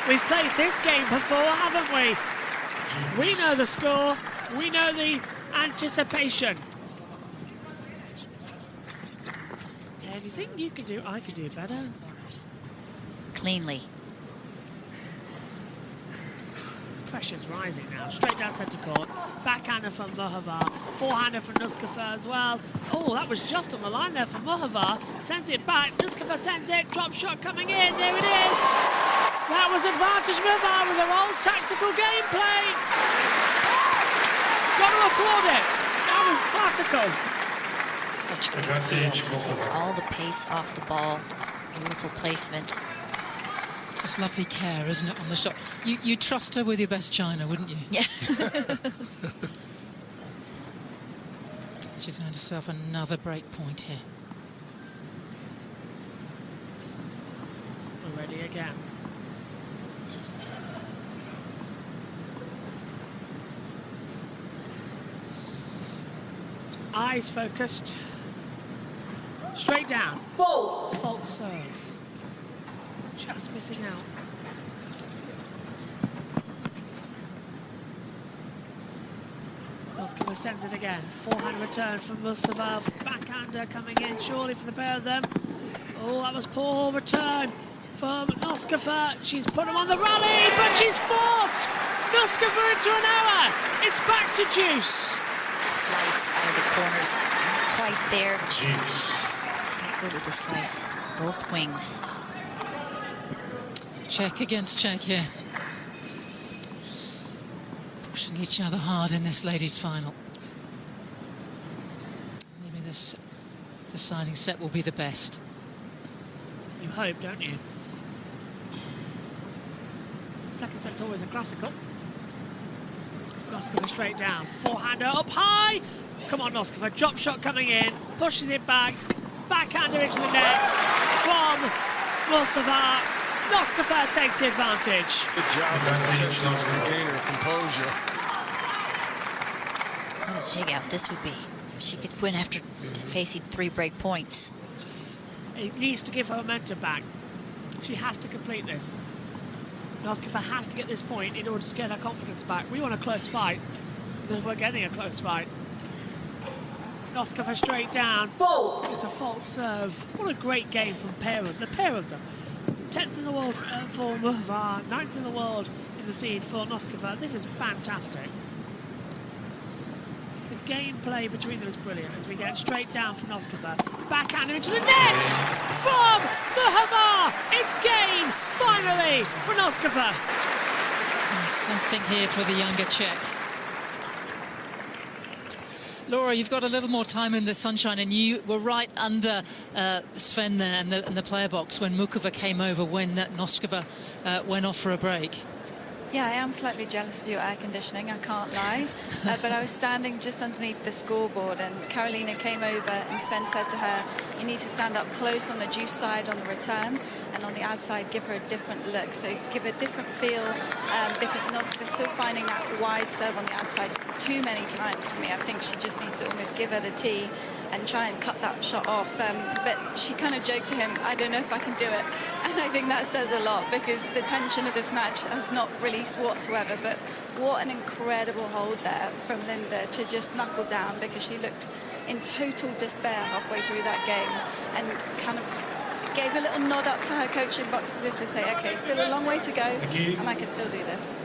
Speaker 16: We've played this game before, haven't we? We know the score. We know the anticipation. Anything you can do, I can do better.
Speaker 3: Cleanly.
Speaker 16: Pressure's rising now. Straight down centre court. Backhander from Muchova. Forehander from Noskova as well. Oh, that was just on the line there from Muchova. Sends it back. Noskova sends it. Drop shot coming in. There it is. That was advantage Muchova with her old tactical gameplay. Got to applaud it. That was classical.
Speaker 3: Such good feel. Just gets all the pace off the ball. Beautiful placement.
Speaker 9: Just lovely care, isn't it, on the shot? You trust her with your best china, wouldn't you?
Speaker 3: Yeah.
Speaker 9: She's earned herself another break point here.
Speaker 16: We're ready again. Eyes focused. Straight down. False serve. Just missing out. Noskova sends it again. Forehand return from Muchova. Backhander coming in surely for the pair of them. Oh, that was poor return from Noskova. She's put him on the rally, but she's forced Noskova into an error. It's back to Juice.
Speaker 3: Slice out of the corners. Not quite there, but she's so good with the slice. Both wings.
Speaker 9: Check against check here. Pushing each other hard in this ladies' final. Maybe this deciding set will be the best.
Speaker 16: You hope, don't you? Second set's always a classical. Noskova straight down. Forehander up high. Come on, Noskova. Drop shot coming in. Pushes it back. Backhander into the net from Muchova. Noskova takes the advantage.
Speaker 18: Good job of Noskova gain her composure.
Speaker 3: What a dig out this would be. She could win after facing 3 break points.
Speaker 16: It needs to give her momentum back. She has to complete this. Noskova has to get this point in order to get her confidence back. We want a close fight. We're getting a close fight. Noskova straight down. It's a false serve. What a great game from the pair of them. 10th in the world for Muchova, 9th in the world in the seed for Noskova. This is fantastic. The gameplay between them is brilliant as we get straight down from Noskova. Backhander into the net from Muchova. It's game, finally, for Noskova.
Speaker 9: And something here for the younger Czech. Laura, you've got a little more time in the sunshine, and you were right under Sven there in the player box when Muchova came over, when Noskova went off for a break.
Speaker 8: Yeah, I am slightly jealous of your air conditioning, I can't lie. But I was standing just underneath the scoreboard, and Carolina came over and Sven said to her, you need to stand up close on the Juice side on the return, and on the outside give her a different look. So give her a different feel, because Noskova's still finding that wide serve on the outside too many times for me. I think she just needs to almost give her the tee and try and cut that shot off. But she kind of joked to him, I don't know if I can do it. And I think that says a lot, because the tension of this match has not released whatsoever. But what an incredible hold there from Linda to just knuckle down, because she looked in total despair halfway through that game and kind of gave a little nod up to her coaching box as if to say, okay, still a long way to go and I can still do this.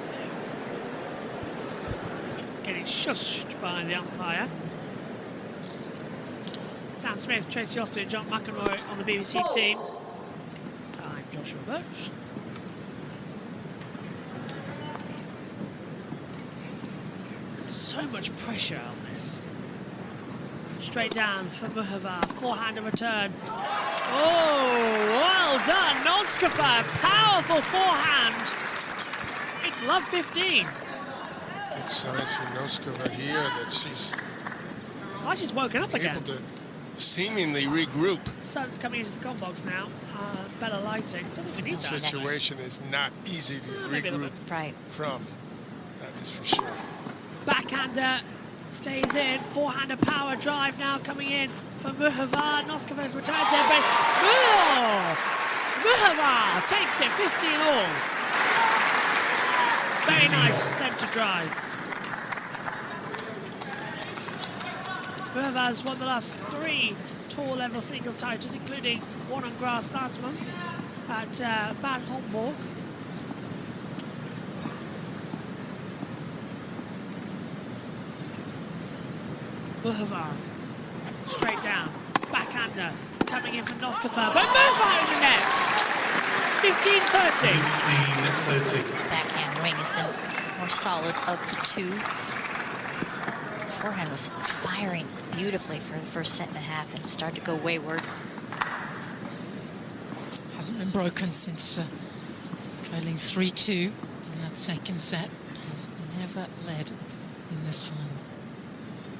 Speaker 16: Getting shushed by the umpire. Sam Smith, Tracy Austin, John McEnroe on the BBC team. I'm Joshua Birch. So much pressure on this. Straight down for Muhova, forehand and return. Oh, well done, Noskova, powerful forehand. It's love 15.
Speaker 18: Good signs for Noskova here that she's
Speaker 16: woken up again.
Speaker 18: Able to seemingly regroup.
Speaker 16: Sun's coming into the box now. Better lighting. Don't think we need that.
Speaker 18: The situation is not easy to regroup from. That is for sure.
Speaker 16: Backhander stays in. Forehander power drive now coming in for Muhova. Noskova's retired there, but Muhova takes it 15 all. Very nice centre drive. Muhova's won the last 3 tour level singles titles, including one on grass last month at Bad Homburg. Muhova, straight down, backhander, coming in from Noskova, but Muhova in the net! 15-30.
Speaker 3: 15-30. Backhand ring has been more solid of the two. Forehand was firing beautifully for the first set and a half and started to go wayward.
Speaker 9: Hasn't been broken since trailing 3-2 in that second set. Has never led in this final.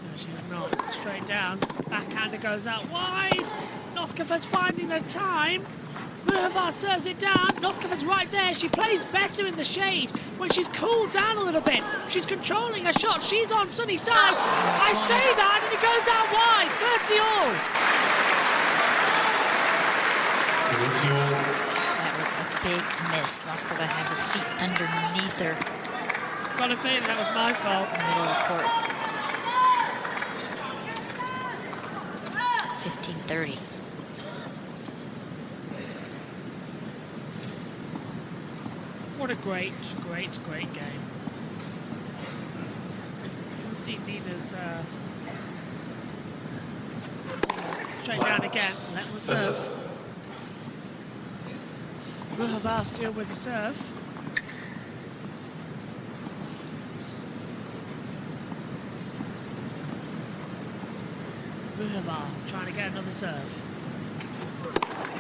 Speaker 16: No, she's not. Straight down. Backhander goes out wide. Noskova's finding the time. Muhova serves it down. Noskova's right there. She plays better in the shade when she's cooled down a little bit. She's controlling her shot. She's on sunny side. I say that, and it goes out wide. 30 all.
Speaker 3: That was a big miss. Noskova had her feet underneath her.
Speaker 16: Got a feeling that was my fault.
Speaker 3: Middle of court. 15-30.
Speaker 16: What a great, great, great game. You can see Nina's straight down again. Let them serve. Muhova still with the serve. Muhova trying to get another serve.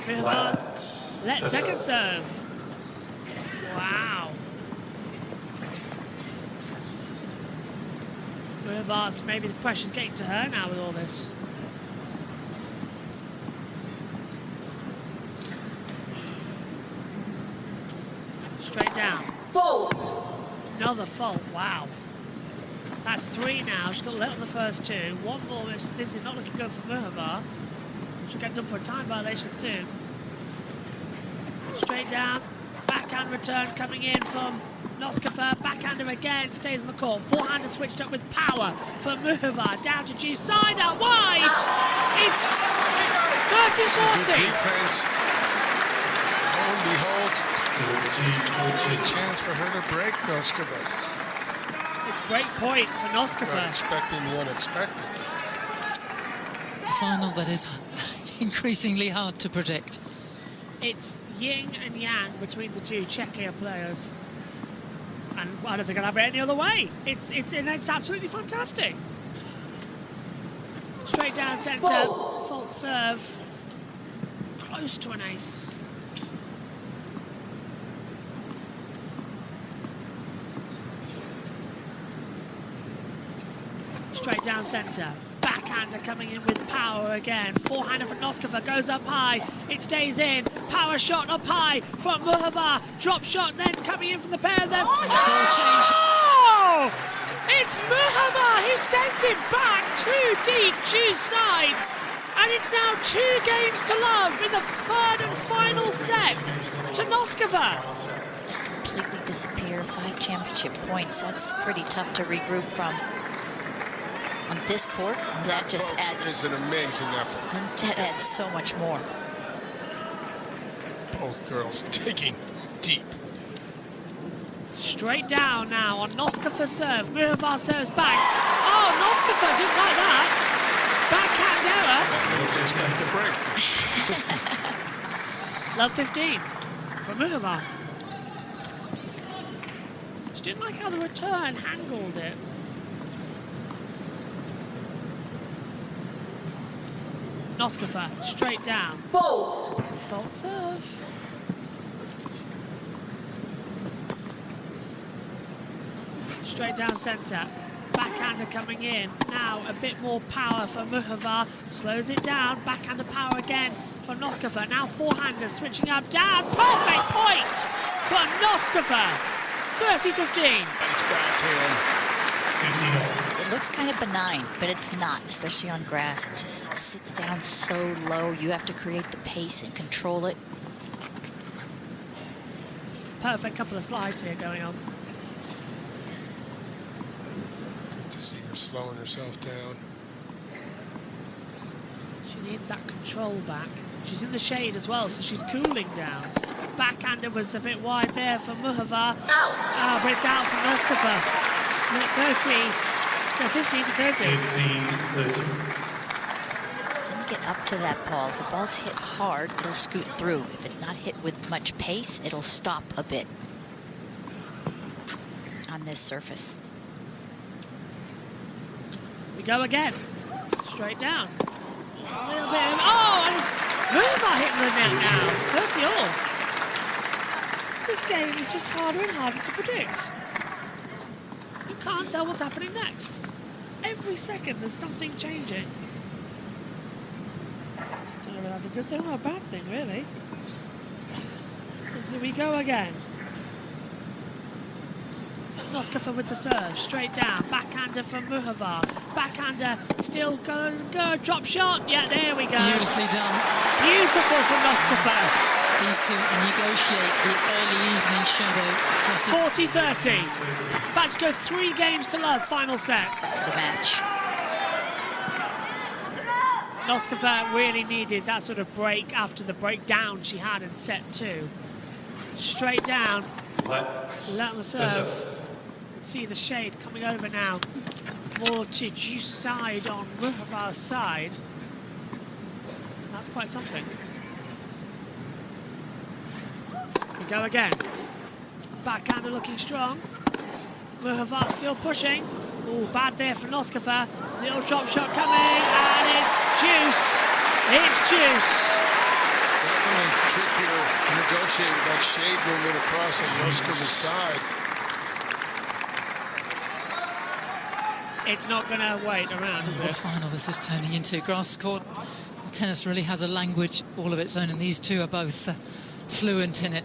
Speaker 16: Muhova, let second serve. Wow. Muhova, maybe the pressure's getting to her now with all this. Straight down. Fault. Another fault, wow. That's 3 now. She's got let on the first 2. One more. This is not looking good for Muhova. She'll get done for a time violation soon. Straight down. Backhand return coming in from Noskova. Backhander again. Stays on the court. Forehander switched up with power for Muhova. Down to Juice. Side out wide. It's 30-40.
Speaker 18: Defense. Lo and behold, a chance for her to break Noskova.
Speaker 16: It's a great point for Noskova.
Speaker 18: Not expecting the unexpected.
Speaker 9: A final that is increasingly hard to predict.
Speaker 16: It's yin and yang between the two Czechia players, and I don't think I'll have it any other way. It's absolutely fantastic. Straight down centre, fault serve, close to an ace. Straight down centre. Backhander coming in with power again. Forehander from Noskova goes up high. It stays in. Power shot up high from Muhova. Drop shot then coming in from the pair of them.
Speaker 9: It's all changed.
Speaker 16: Oh! It's Muhava who sends it back too deep, Ju's side. And it's now 2 games to love in the third and final set to Noskova.
Speaker 3: It's completely disappear, 5 championship points. That's pretty tough to regroup from on this court. And that just adds.
Speaker 18: Is an amazing effort.
Speaker 3: And that adds so much more.
Speaker 18: Both girls digging deep.
Speaker 16: Straight down now on Noskova serve. Muhava serves back. Oh, Noskova didn't like that. Backhand error.
Speaker 18: Expect a break.
Speaker 16: Love 15 for Muhava. She didn't like how the return angled it. Noskova straight down. Fault. It's a fault serve. Straight down centre. Backhander coming in. Now a bit more power for Muhava. Slows it down. Backhander power again for Noskova. Now forehander switching up, down. Perfect point for Noskova. 30-15.
Speaker 18: It's backhand.
Speaker 3: 50. It looks kind of benign, but it's not, especially on grass. It just sits down so low. You have to create the pace and control it.
Speaker 16: Perfect couple of slides here going on.
Speaker 18: See her slowing herself down.
Speaker 16: She needs that control back. She's in the shade as well, so she's cooling down. Backhander was a bit wide there for Muhava. But it's out for Noskova. It's 30, so 15-30.
Speaker 1: 15-30.
Speaker 3: Didn't get up to that ball. If the ball's hit hard, it'll scoot through. If it's not hit with much pace, it'll stop a bit on this surface.
Speaker 16: We go again. Straight down. A little bit of, oh, and it's Muhava hitting the net now. 30 all. This game is just harder and harder to predict. You can't tell what's happening next. Every second there's something changing. Don't know if that's a good thing or a bad thing, really. So we go again. Noskova with the serve, straight down, backhander from Muhava. Backhander still go, drop shot. Yeah, there we go.
Speaker 9: Beautifully done.
Speaker 16: Beautiful from Noskova.
Speaker 9: These two negotiate the early evening shadow.
Speaker 16: 40-30. About to go 3 games to love, final set.
Speaker 3: For the match.
Speaker 16: Noskova really needed that sort of break after the breakdown she had in set 2. Straight down. Let on the serve. See the shade coming over now. More to Ju's side on Muhava's side. That's quite something. We go again. Backhander looking strong. Muhava still pushing. Oh, bad there for Noskova. Little drop shot coming, and it's Juice. It's Juice.
Speaker 18: Definitely trickier to negotiate with that shade movement across on Noskova's side.
Speaker 16: It's not going to wait around, is
Speaker 9: What a
Speaker 16: it?
Speaker 9: final this is turning into. Grass court tennis really has a language all of its own, and these two are both fluent in it.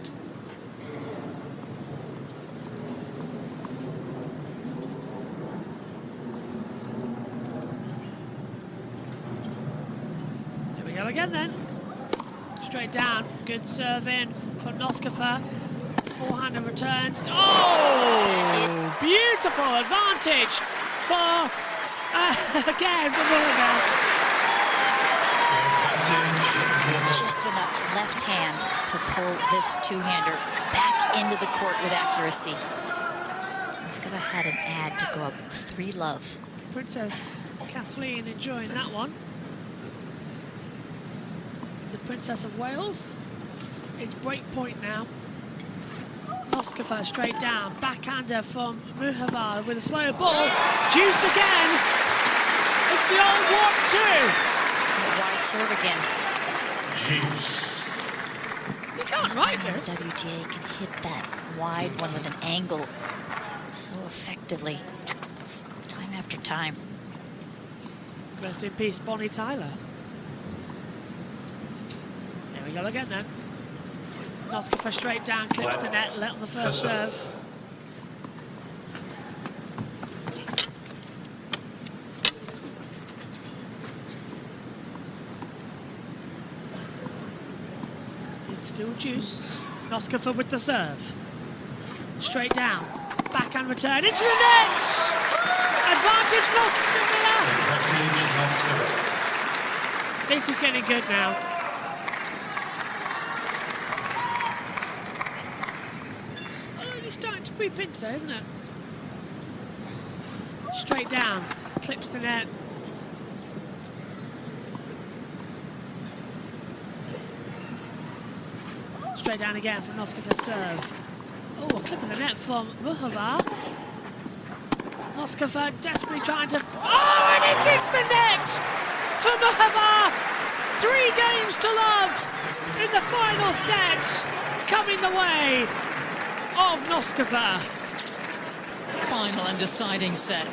Speaker 16: Here we go again then. Straight down. Good serve in from Noskova. Forehander returns. Oh! Beautiful advantage for, again, for Muhava.
Speaker 3: Just enough left hand to pull this two-hander back into the court with accuracy. Noskova had an ad to go up 3-love.
Speaker 16: Princess Kathleen enjoying that one. The Princess of Wales. It's break point now. Noskova straight down. Backhander from Muhava with a slow ball. Juice again. It's the old 1-2.
Speaker 3: It's that wide serve again.
Speaker 1: Juice.
Speaker 16: You can't write this.
Speaker 3: WTA can hit that wide one with an angle so effectively, time after time.
Speaker 16: Rest in peace, Bonnie Tyler. There we go again then. Noskova straight down, clips the net, let on the first serve. Still juice. Noskova with the serve. Straight down. Backhand return into the net! Advantage Noskova!
Speaker 1: Advantage Noskova.
Speaker 16: This is getting good now. Slowly starting to creep into there, isn't it? Straight down. Clips the net. Straight down again from Noskova's serve. Oh, a clip of the net from Muhova. Noskova desperately trying to... Oh, and it hits the net for Muhova! 3 games to love in the final set, coming the way of Noskova.
Speaker 9: Final and deciding set.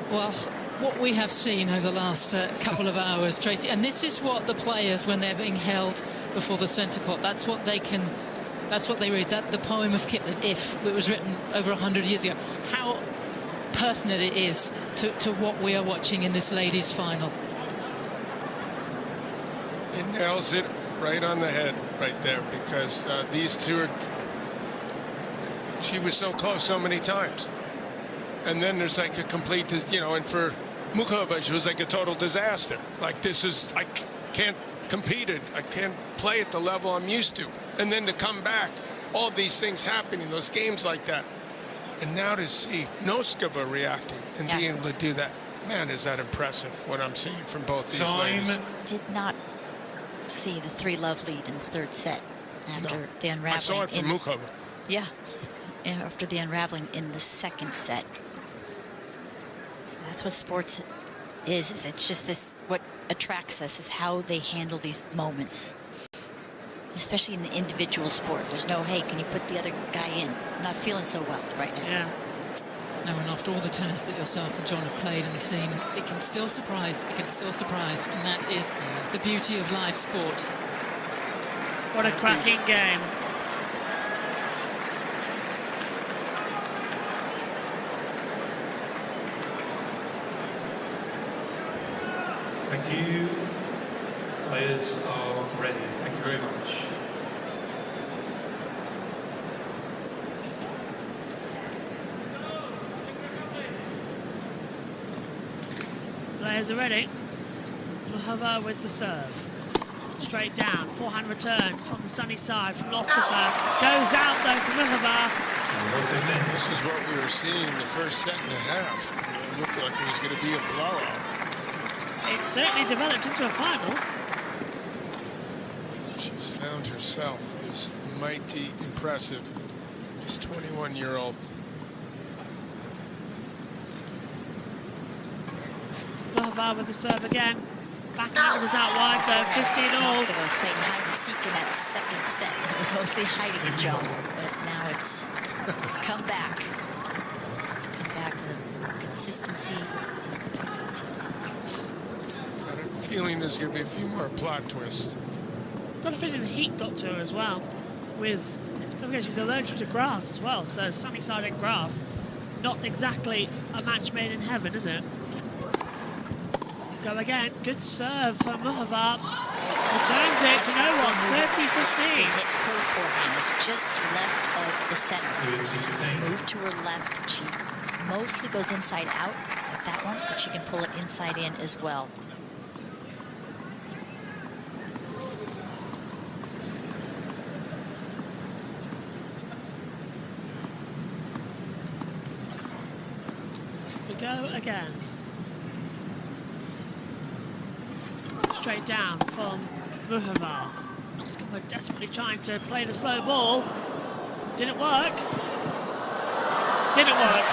Speaker 9: Well, what we have seen over the last couple of hours, Tracy, and this is what the players, when they're being held before the centre court, that's what they read, that the poem of Kipling, If, it was written over 100 years ago. How pertinent it is to what we are watching in this ladies' final.
Speaker 18: It nails it right on the head right there, because these two are... She was so close so many times. And then there's like a complete, you know, and for Muhova, it was like a total disaster. Like, this is, I can't compete it. I can't play at the level I'm used to. And then to come back, all these things happening, those games like that. And now to see Noskova reacting and being able to do that. Man, is that impressive, what I'm seeing from both these ladies.
Speaker 3: Did not see the 3-love lead in the 3rd set after the unraveling.
Speaker 18: I saw it from Muhova.
Speaker 3: Yeah, after the unraveling in the 2nd set. So that's what sports is it's just this, what attracts us is how they handle these moments. Especially in the individual sport. There's no, hey, can you put the other guy in? I'm not feeling so well right now.
Speaker 16: Yeah.
Speaker 9: No, and after all the tennis that yourself and John have played and seen, it can still surprise. It can still surprise. And that is the beauty of live sport.
Speaker 16: What a cracking game.
Speaker 1: Thank you. Players are ready. Thank you very much.
Speaker 16: Players are ready. Muhova with the serve. Straight down. Forehand return from the sunny side from Noskova. Goes out though from Muhova.
Speaker 18: This is what we were seeing in the first set and a half. It looked like it was going to be a blowout.
Speaker 16: It certainly developed into a final.
Speaker 18: She's found herself is mighty impressive. This 21-year-old.
Speaker 16: Muhova with the serve again. Backhand was out wide though, 15-all.
Speaker 3: Noskova was playing hide and seek in that 2nd set. It was mostly hiding the job, but now it's come back. It's come back with consistency.
Speaker 18: Got a feeling there's going to be a few more plot twists.
Speaker 16: Got a feeling the heat got to her as well. With, don't forget, she's allergic to grass as well, so sunny-sided grass, not exactly a match made in heaven, is it? Go again, good serve for Muhova. Returns it to no one, 30-15.
Speaker 3: Hit her forehand, it's just left of the center.
Speaker 1: 30-15.
Speaker 3: Move to her left, she mostly goes inside out like that one, but she can pull it inside in as well.
Speaker 16: We go again. Straight down from Muhova. Noskova desperately trying to play the slow ball. Didn't work. Didn't work.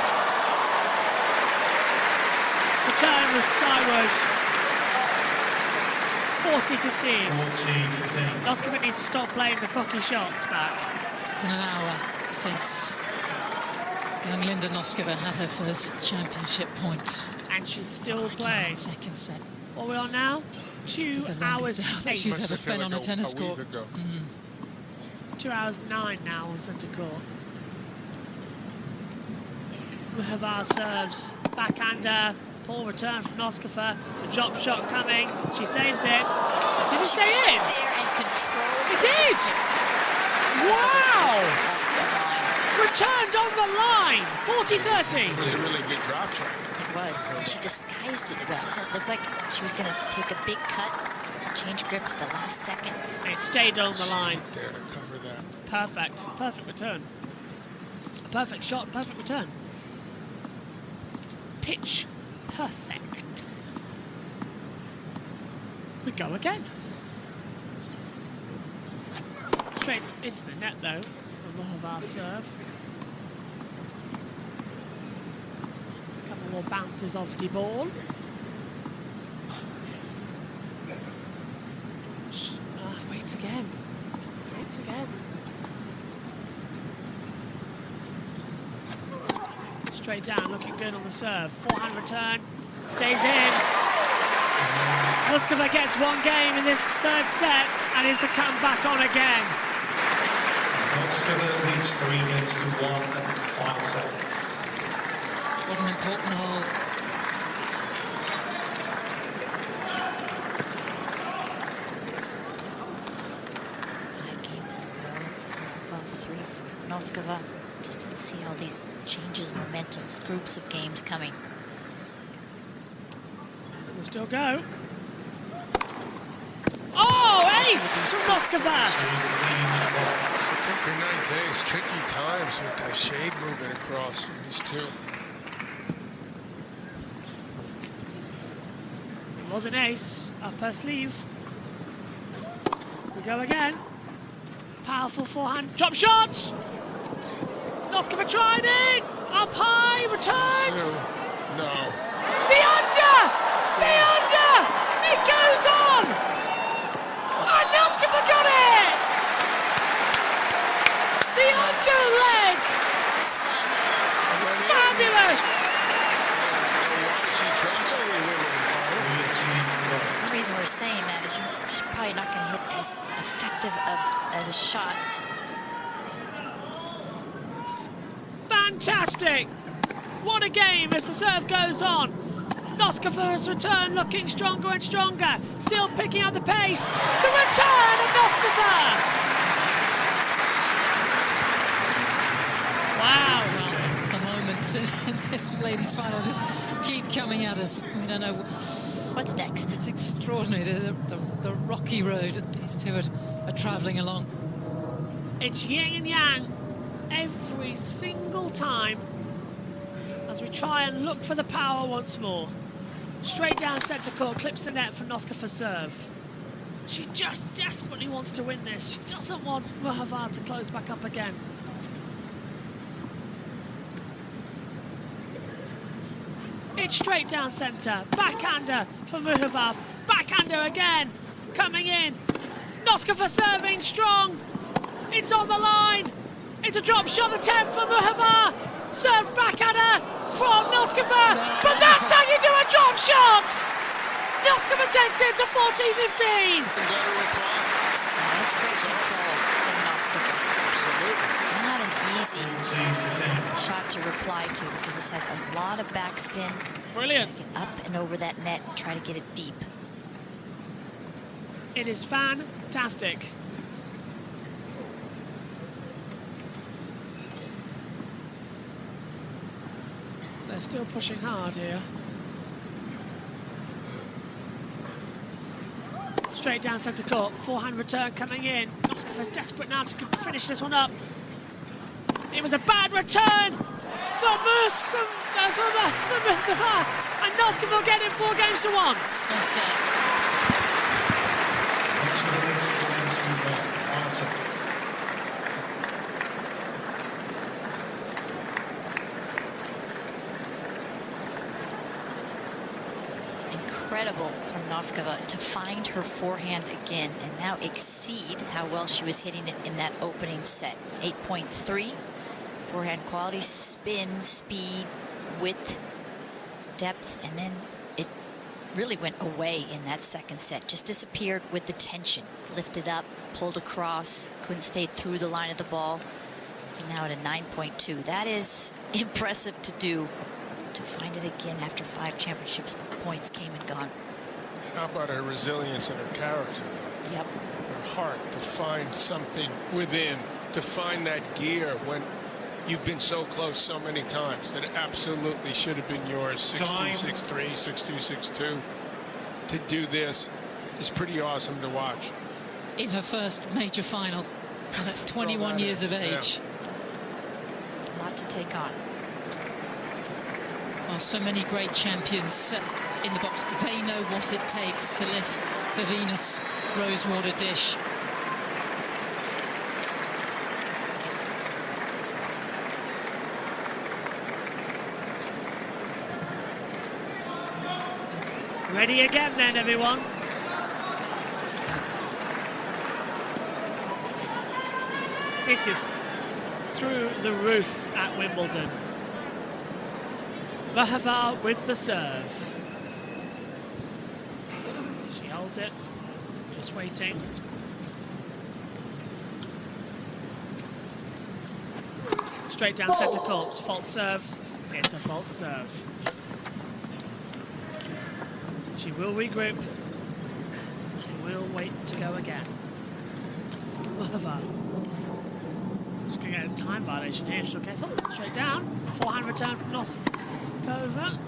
Speaker 16: The turn was skyward. 40-15.
Speaker 1: 40-15.
Speaker 16: Noskova needs to stop playing the cocky shots back.
Speaker 9: It's been an hour since young Linda Noskova had her first championship point.
Speaker 16: And she's still playing.
Speaker 9: 2nd set.
Speaker 16: What are we on now? 2 hours
Speaker 9: that she's ever spent on a tennis court.
Speaker 16: 2 hours 9 now on centre court. Muhova serves, backhander, Poor return from Noskova. The drop shot coming. She saves it. Did it stay in?
Speaker 3: There and control.
Speaker 16: It did! Wow! Returned on the line. 40-30.
Speaker 18: It was a really good drop shot.
Speaker 3: It was. And she disguised it well. It looked like she was going to take a big cut, change grips at the last second.
Speaker 16: It stayed on the line.
Speaker 18: There to cover that.
Speaker 16: Perfect. Perfect return. Perfect shot, perfect return. Pitch perfect. We go again. Straight into the net though, from Mohovar serve. A couple more bounces off the ball. Waits again. Waits again. Straight down, looking good on the serve. Forehand return, stays in. Noskova gets one game in this third set and is to come back on again.
Speaker 1: Noskova leads 3 games to 1 and 5 seconds.
Speaker 9: What an important hold.
Speaker 3: 5 games in a row for 3 for Noskova. Just didn't see all these changes, momentums, groups of games coming.
Speaker 16: We'll still go. Oh, ace from Noskova!
Speaker 18: So took her 9 days, tricky times with that shade moving across from these two.
Speaker 16: It was an ace up her sleeve. We go again. Powerful forehand drop shot. Noskova tried it. Up high, returns.
Speaker 18: No.
Speaker 16: The under! The under! It goes on! And Noskova got it! The under leg!
Speaker 3: It's fun.
Speaker 16: Fabulous!
Speaker 3: The reason we're saying that is she's probably not going to hit as effective as a shot.
Speaker 16: Fantastic! What a game as the serve goes on. Noskova's return looking stronger and stronger. Still picking up the pace. The return of Noskova! Wow.
Speaker 9: Well, the moments in this ladies' final just keep coming at us. We don't know
Speaker 3: what's next.
Speaker 9: It's extraordinary, the rocky road that these two are travelling along.
Speaker 16: It's yin and yang every single time as we try and look for the power once more. Straight down centre court, clips the net for Noskova serve. She just desperately wants to win this. She doesn't want Mohovar to close back up again. It's straight down centre. Backhander for Mohovar. Backhander again. Coming in. Noskova serving strong. It's on the line. It's a drop shot attempt for Mohovar. Served backhander from Noskova. But that's how you do a drop shot. Noskova takes it to 14-15.
Speaker 3: That's great control from Noskova.
Speaker 18: Absolutely.
Speaker 3: Not an easy shot to reply to because this has a lot of backspin.
Speaker 16: Brilliant.
Speaker 3: Get up and over that net and try to get it deep.
Speaker 16: It is fantastic. They're still pushing hard here. Straight down centre court, forehand return coming in. Noskova's desperate now to finish this one up. It was a bad return for Mohovar, and Noskova will get it 4 games to 1.
Speaker 9: Well set.
Speaker 1: Noskova leads 4 games to 1, 5 seconds.
Speaker 3: Incredible from Noskova to find her forehand again and now exceed how well she was hitting it in that opening set. 8.3 forehand quality, spin, speed, width, depth, and then it really went away in that second set. Just disappeared with the tension. Lifted up, pulled across, couldn't stay through the line of the ball. And now at a 9.2. That is impressive to do, to to find it again after 5 championships points came and gone.
Speaker 18: How about her resilience and her character?
Speaker 3: Yep.
Speaker 18: Her heart to find something within, to find that gear when you've been so close so many times that it absolutely should have been yours. 6-2, 6-3, 6-2, 6-2. To do this is pretty awesome to watch.
Speaker 9: In her first major final at 21 years of age.
Speaker 3: A lot to take on.
Speaker 9: Well, so many great champions in the box. They know what it takes to lift the Venus Rosewater dish.
Speaker 16: Ready again then, everyone. This is through the roof at Wimbledon. Mahava with the serve. She holds it, just waiting. Straight down centre court, false serve. It's a false serve. She will regroup. She will wait to go again. Mahava. She's going to get a time violation here. She's careful. Straight down. Forehand return from Noskova.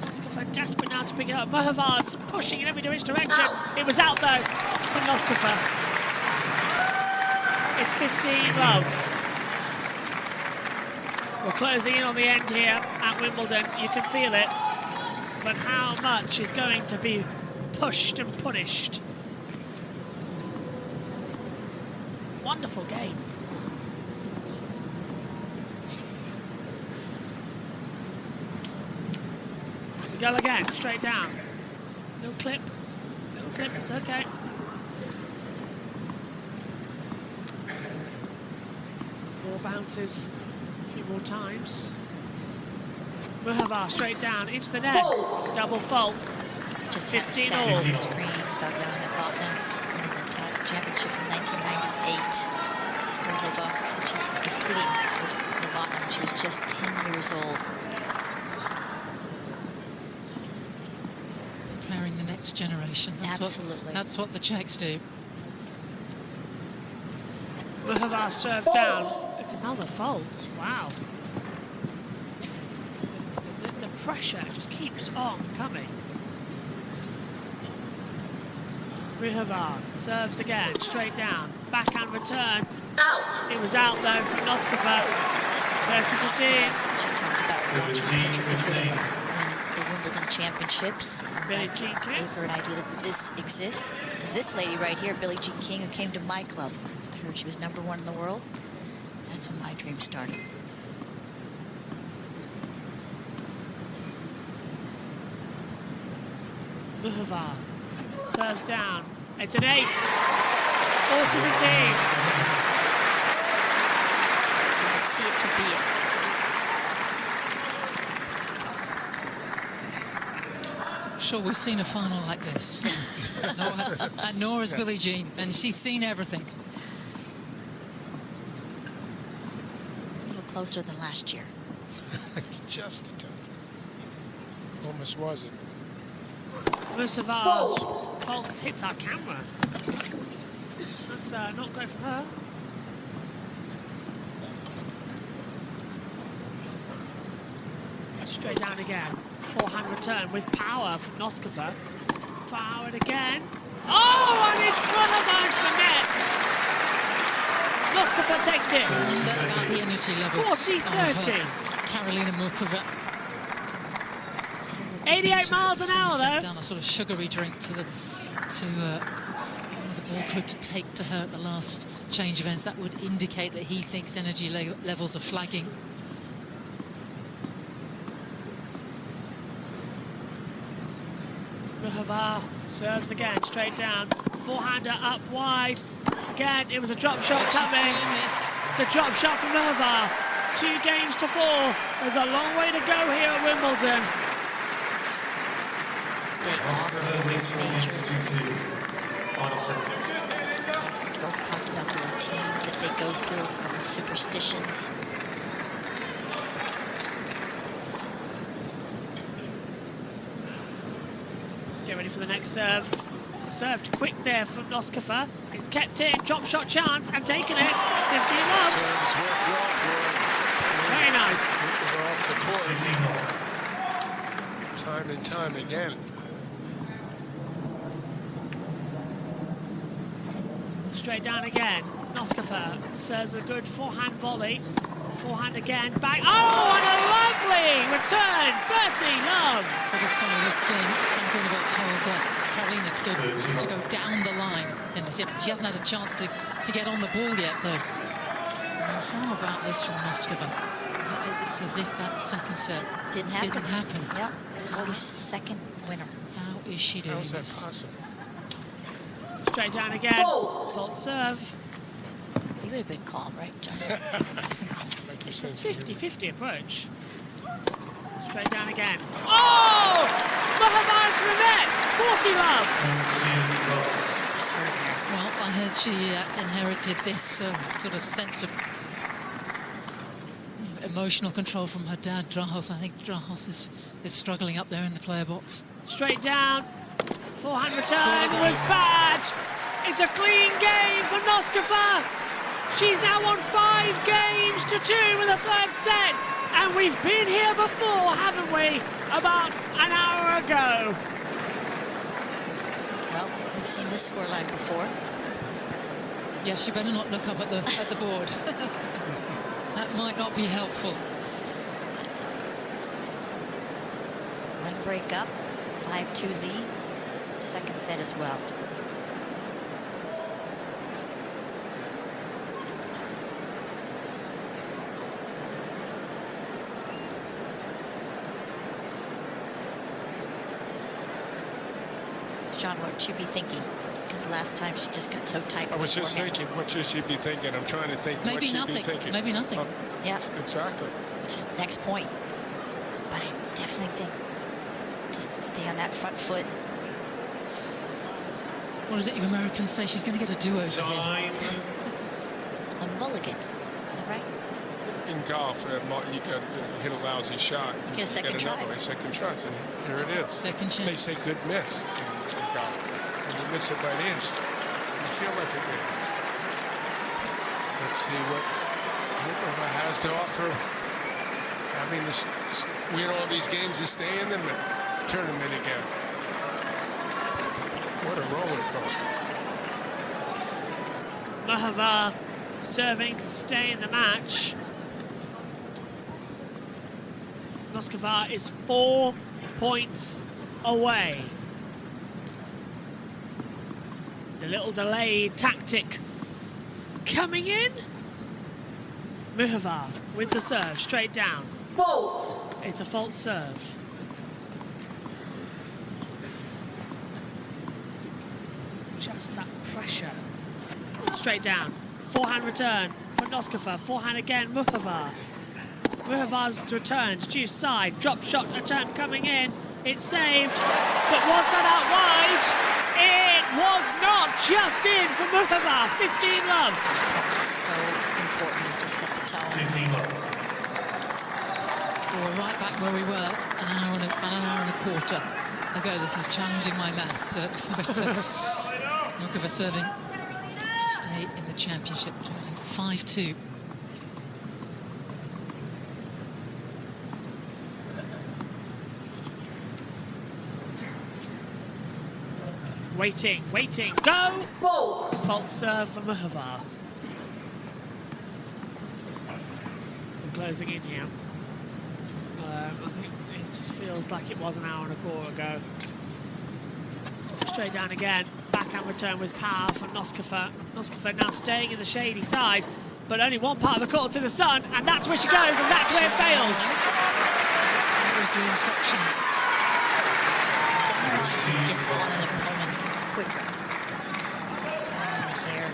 Speaker 16: Noskova desperate now to pick it up. Mahava's pushing in every direction. It was out though from Noskova. It's 15 love. We're closing in on the end here at Wimbledon. You can feel it. But how much is going to be pushed and punished? Wonderful game. We go again, straight down. Little clip, it's okay. More bounces, a few more times. Mahava straight down into the net. Double fault.
Speaker 3: Just have to step on the screen about Johanna Novotná winning the top championships in 1998. Mahava said she was hitting with Novotná when she was just 10 years old.
Speaker 9: Preparing the next generation.
Speaker 3: Absolutely.
Speaker 9: That's what the Czechs do.
Speaker 16: Mahava serve down. It's another fault. Wow. Pressure just keeps on coming. Mahava serves again, straight down. Backhand return. Out. It was out though from Noskova. 30-15.
Speaker 3: She talked about watching Petra Kvitova win the Wimbledon Championships.
Speaker 16: Billie Jean King
Speaker 3: gave her an idea that this exists. It was this lady right here, Billie Jean King, who came to my club. I heard she was #1 in the world. That's when my dream started.
Speaker 16: Mahava serves down. It's an ace. 40-15.
Speaker 3: I see it to be it.
Speaker 9: I'm sure we've seen a final like this. At Nora's Billie Jean, and she's seen everything.
Speaker 3: A little closer than last year.
Speaker 18: Just a touch. Almost wasn't.
Speaker 16: Mahava's fault hits our camera. That's not great for her. Straight down again. Forehand return with power from Noskova. Forward again. Oh, and it's Mahava into the net. Noskova takes it.
Speaker 9: About the energy levels
Speaker 16: 40-30.
Speaker 9: of Karolina Muchova.
Speaker 16: 88 miles an hour, though.
Speaker 9: Down a sort of sugary drink to the ball crew to take to her at the last change events. That would indicate that he thinks energy levels are flagging.
Speaker 16: Mahava serves again, straight down. Forehander up wide. Again, it was a drop shot coming. It's a drop shot from Mahava. 2 games to 4. There's a long way to go here at Wimbledon.
Speaker 3: Both talked about the routines that they go through, the superstitions.
Speaker 16: for the next serve. Served quick there from Noskova. It's kept in, drop shot chance, and taken it. 15 love.
Speaker 18: Serves worked well for him.
Speaker 16: Very nice.
Speaker 18: Off the court. Time and time again.
Speaker 16: Straight down again. Noskova serves a good forehand volley. Forehand again. Back. Oh, and a lovely return. 13 love.
Speaker 9: For the start of this game, Stankovic told Karolina to go down the line. And she hasn't had a chance to get on the ball yet, though. Now, how about this from Noskova? It's as if that second set
Speaker 3: didn't happen. Yep. Only second winner.
Speaker 9: How is she doing
Speaker 18: How's that
Speaker 9: this?
Speaker 18: possible?
Speaker 16: Straight down again. Fault serve.
Speaker 3: You would have been calm, right, John?
Speaker 16: It's a 50-50 approach. Straight down again. Oh! Mohammed's Renette! 40 love!
Speaker 9: Well, I heard she inherited this sort of sense of emotional control from her dad, Drahos. I think Drahos is struggling up there in the player box.
Speaker 16: Straight down. Forehand return was bad. It's a clean game for Noskova. She's now won 5 games to 2 with a third set. And we've been here before, haven't we? About an hour ago.
Speaker 3: Well, we've seen this scoreline before.
Speaker 9: Yes, you better not look up at the board. That might not be helpful.
Speaker 3: Nice. One break up, 5-2 lead. Second set as well. John, what should she be thinking? Because last time she just got so tight.
Speaker 18: I was just thinking, what should she be thinking? I'm trying to think
Speaker 9: Maybe
Speaker 18: what she'd
Speaker 9: nothing.
Speaker 18: be thinking.
Speaker 9: Maybe nothing.
Speaker 3: Yeah.
Speaker 18: Exactly.
Speaker 3: Just next point. But I definitely think just stay on that front foot.
Speaker 9: What is it you Americans say? She's going to get a do-over here.
Speaker 3: A mulligan. Is that right?
Speaker 18: In golf, you hit a lousy shot.
Speaker 3: You get a second try.
Speaker 18: A second try. So here it is.
Speaker 9: Second chance.
Speaker 18: They say good miss in golf. When you miss it by an inch, you feel like a good miss. Let's see what Mukova has to offer. Having to win all these games to stay in the tournament again. What a roller coaster.
Speaker 16: Mahava serving to stay in the match. Noskova is 4 points away. The little delay tactic coming in. Muhava with the serve, straight down.
Speaker 7: Fault.
Speaker 16: It's a false serve. Just that pressure. Straight down. Forehand return for Noskova. Forehand again, Muhava. Muhava's returns, due side. Drop shot return coming in. It's saved. But was that out wide? It was not. Just in for Muhava. 15 love.
Speaker 3: It's so important to set the tone.
Speaker 1: 15 love.
Speaker 9: Well, we're right back where we were about an hour and a quarter ago. This is challenging my maths, certainly. But Mukova serving to stay in the championship, trailing 5-2.
Speaker 16: Waiting, waiting, go!
Speaker 7: Fault.
Speaker 16: False serve for Muhava. We're closing in here. I think it just feels like it was an hour and a quarter ago. Straight down again. Backhand return with power for Noskova. Noskova now staying in the shady side, but only one part of the court to the sun, and that's where she goes, and that's where it fails.
Speaker 9: There's the instructions.
Speaker 3: Denmark just gets on an opponent quicker. This time in the air.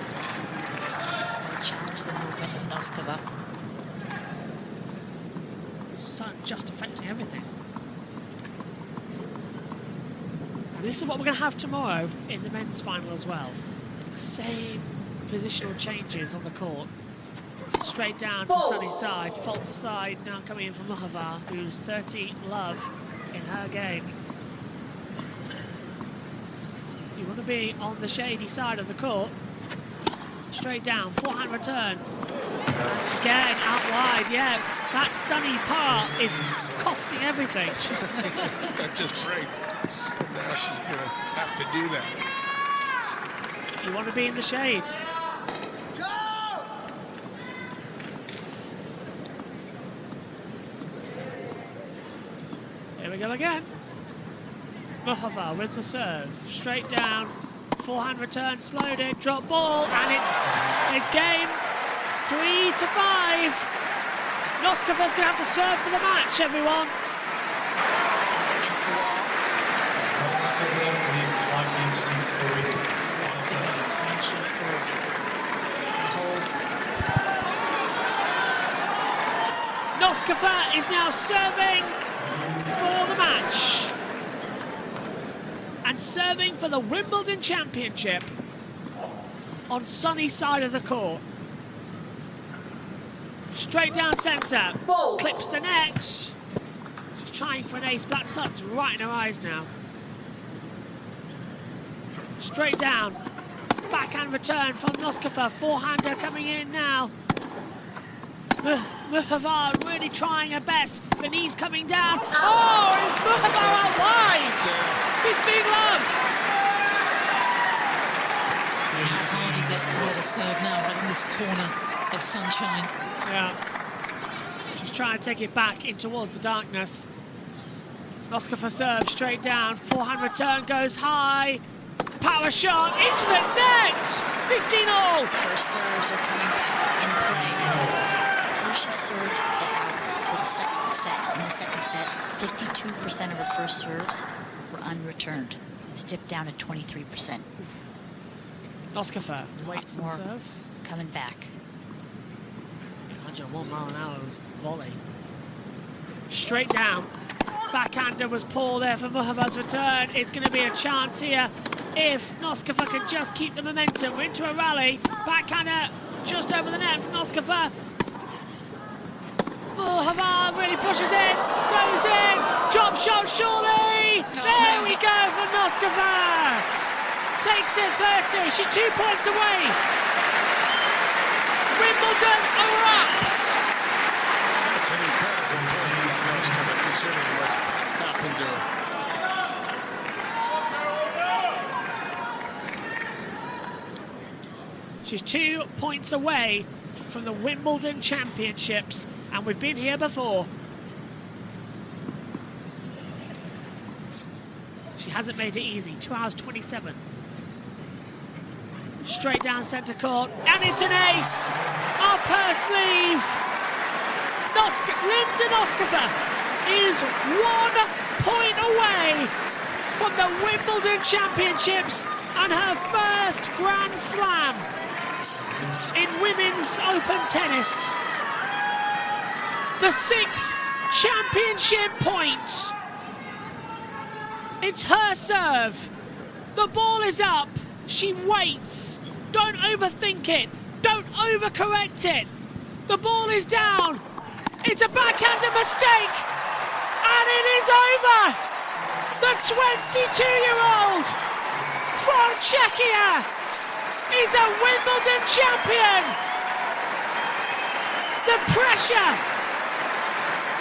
Speaker 3: Gotta challenge the movement of Noskova.
Speaker 16: The sun just affecting everything. And this is what we're going to have tomorrow in the men's final as well. The same positional changes on the court. Straight down to sunny side, false side now coming in from Muhava, who's 30 love in her game. to be on the shady side of the court. Straight down, forehand return. Again, out wide, yeah. That sunny part is costing everything.
Speaker 18: That's just great. But now she's going to have to do that.
Speaker 16: You want to be in the shade. Here we go again. Muhova with the serve. Straight down. Forehand return, slowed it, drop ball, and it's game. 3-5. Noskova's going to have to serve for the match, everyone.
Speaker 3: Against the wall.
Speaker 1: Noskova leads 5 games to 3.
Speaker 3: This is the game when she serve. Hold.
Speaker 16: Noskova is now serving for the match. And serving for the Wimbledon Championship on sunny side of the court. Straight down centre, clips the net. She's trying for an ace, but that's right in her eyes now. Straight down, backhand return from Noskova, forehander coming in now. Muhova really trying her best. The knees coming down. Oh, and it's Muhova out wide. 15 love.
Speaker 9: How hard is it for her to serve now, right in this corner of sunshine?
Speaker 16: Yeah. She's trying to take it back in towards the darkness. Noskova serve straight down. Forehand return goes high. Power shot into the net. 15-all.
Speaker 3: First serves are coming back in play. She served it out for the second set. In the second set, 52% of her first serves were unreturned. It's dipped down to 23%.
Speaker 16: Noskova waits and
Speaker 3: more
Speaker 16: serve.
Speaker 3: Coming back.
Speaker 16: 101 mile an hour volley. Straight down. Backhander was poor there for Muhova's return. It's going to be a chance here if Noskova can just keep the momentum. We're into a rally. Backhander just over the net from Noskova. Muhova really pushes in, goes in, drop shot surely. There we go for Noskova. Takes it 30, she's 2 points away. Wimbledon erupts.
Speaker 18: That's an incredible play by Noskova considering what's happened to her.
Speaker 16: She's 2 points away from the Wimbledon Championships. And we've been here before. She hasn't made it easy. 2 hours 27. Straight down centre court. And it's an ace. Up her sleeve. Linda Noskova is 1 point away from the Wimbledon Championships and her first Grand Slam in women's open tennis. The 6th championship point. It's her serve. The ball is up. She waits. Don't overthink it. Don't overcorrect it. The ball is down. It's a backhanded mistake. And it is over. The 22-year-old from Czechia is a Wimbledon champion. The pressure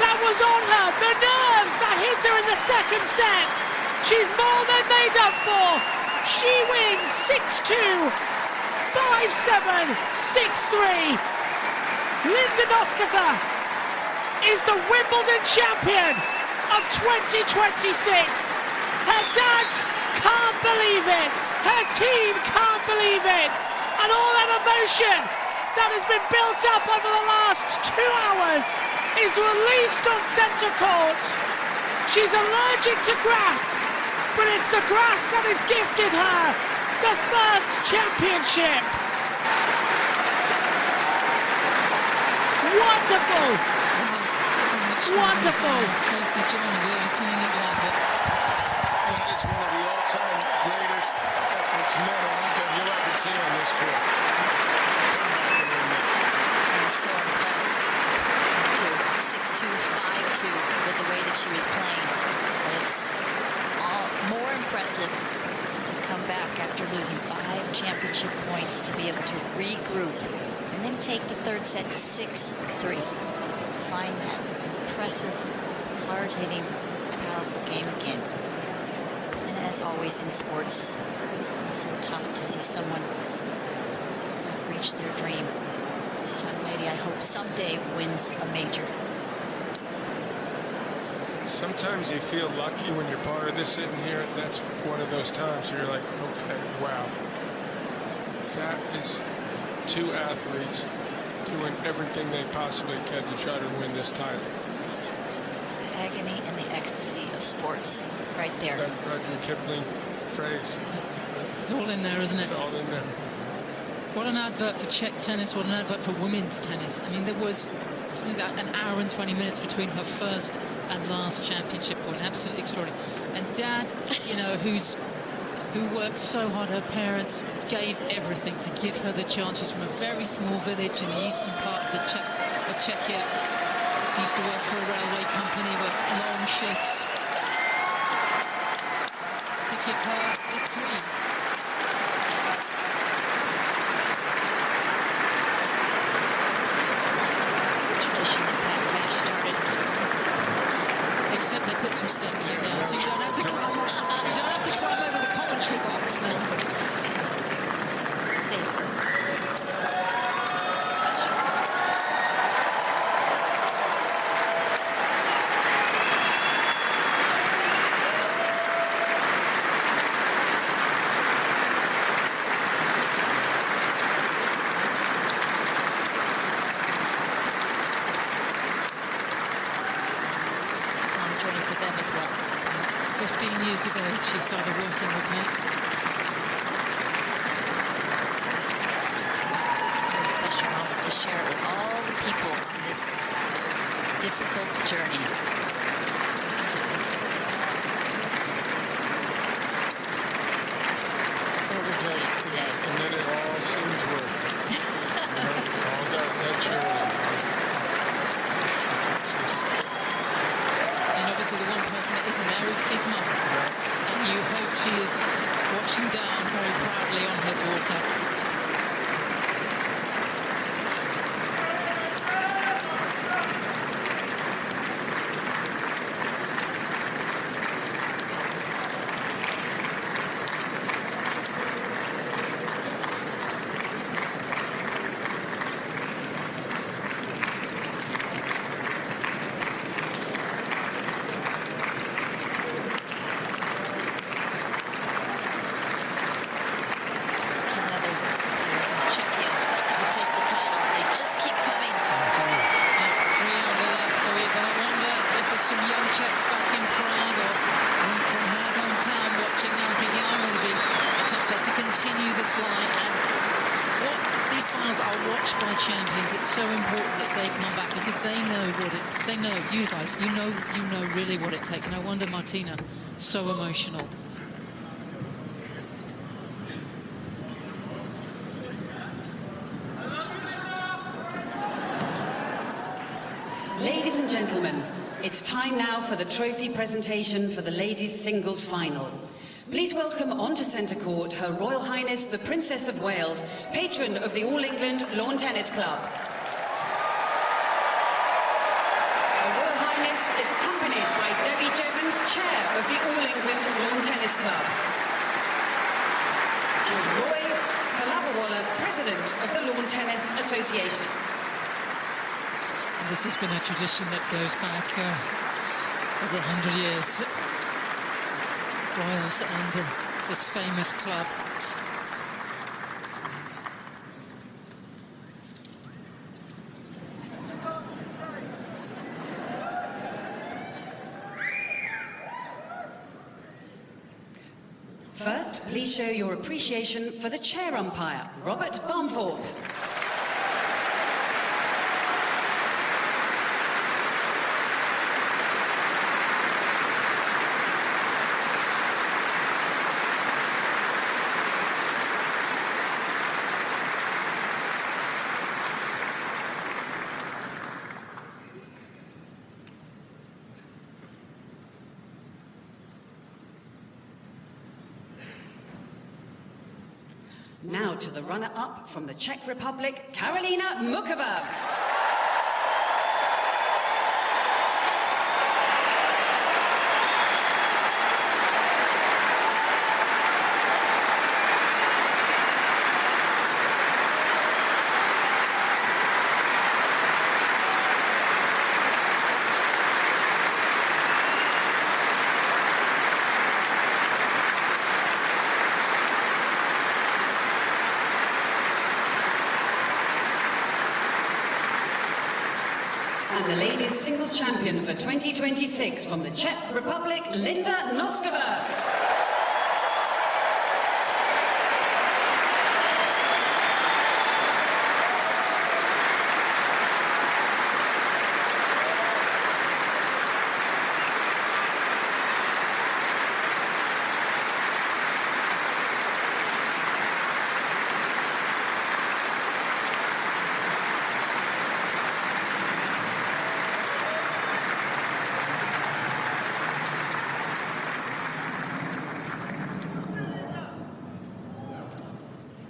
Speaker 16: that was on her, the nerves that hit her in the second set, she's more than made up for. She wins 6-2, 5-7, 6-3. Linda Noskova is the Wimbledon champion of 2026. Her dad can't believe it. Her team can't believe it. And all that emotion that has been built up over the last 2 hours is released on centre court. She's allergic to grass, but it's the grass that has gifted her the first championship. Wonderful. Wonderful.
Speaker 18: It's one of the all-time greatest efforts that you'll ever see on this tour.
Speaker 3: I'm so impressed. 6-2, 5-2 with the way that she was playing. But it's all more impressive to come back after losing 5 championship points to be able to regroup and then take the third set 6-3. Find that impressive, hard-hitting, powerful game again. And as always in sports, it's so tough to see someone not reach their dream. This young lady, I hope someday wins a major.
Speaker 18: Sometimes you feel lucky when you're part of this sitting here. That's one of those times where you're like, okay, wow. That is 2 athletes doing everything they possibly can to try to win this title.
Speaker 3: The agony and the ecstasy of sports right there.
Speaker 18: That Rudyard Kipling phrase.
Speaker 9: It's all in there, isn't it?
Speaker 18: It's all in there.
Speaker 9: What an advert for Czech tennis, what an advert for women's tennis. I mean, there was something like an hour and 20 minutes between her first and last championship point. Absolutely extraordinary. And Dad, you know, who worked so hard, her parents gave everything to give her the chance. She's from a very small village in the eastern part of Czechia. Used to work for a railway company, worked long shifts to give her this dream. Except they put some steps in now, so you don't have to climb. You don't have to climb over the commentary box now.
Speaker 3: Safer. This is special. As well.
Speaker 9: 15 years ago, she started working with me.
Speaker 3: Very special moment to share it with all the people on this difficult journey. So resilient today.
Speaker 18: And then it all seems worth it. All that journey.
Speaker 9: Obviously, the one person that isn't there is Mum. And you hope she is watching down very proudly on her daughter. You guys, you know really what it takes. No wonder Martina, so emotional.
Speaker 7: Ladies and gentlemen, it's time now for the trophy presentation for the ladies' singles final. Please welcome onto centre court Her Royal Highness the Princess of Wales, patron of the All England Lawn Tennis Club. Is accompanied by Debbie Jevons, Chair of the All England Lawn Tennis Club, and Roy Kalabawala, President of the Lawn Tennis Association.
Speaker 9: And this has been a tradition that goes back over 100 years. Royals and this famous club.
Speaker 7: First, please show your appreciation for the chair umpire, Robert Barmforth. Now to the runner-up from the Czech Republic, Karolina Mukova. And the ladies singles champion for 2026 from the Czech Republic, Linda Noskova.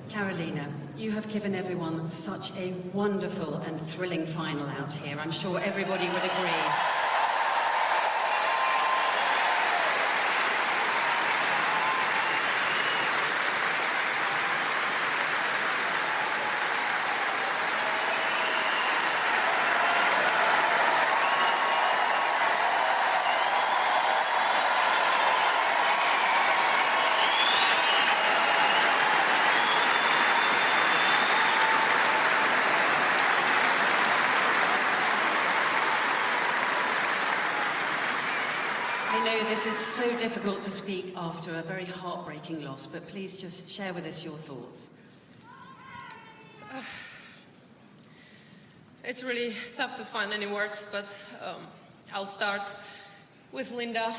Speaker 7: Karolina, you have given everyone such a wonderful and thrilling final out here. I'm sure everybody would agree. I know this is so difficult to speak after a very heartbreaking loss, but please just share with us your thoughts.
Speaker 17: It's really tough to find any words, but I'll start with Linda,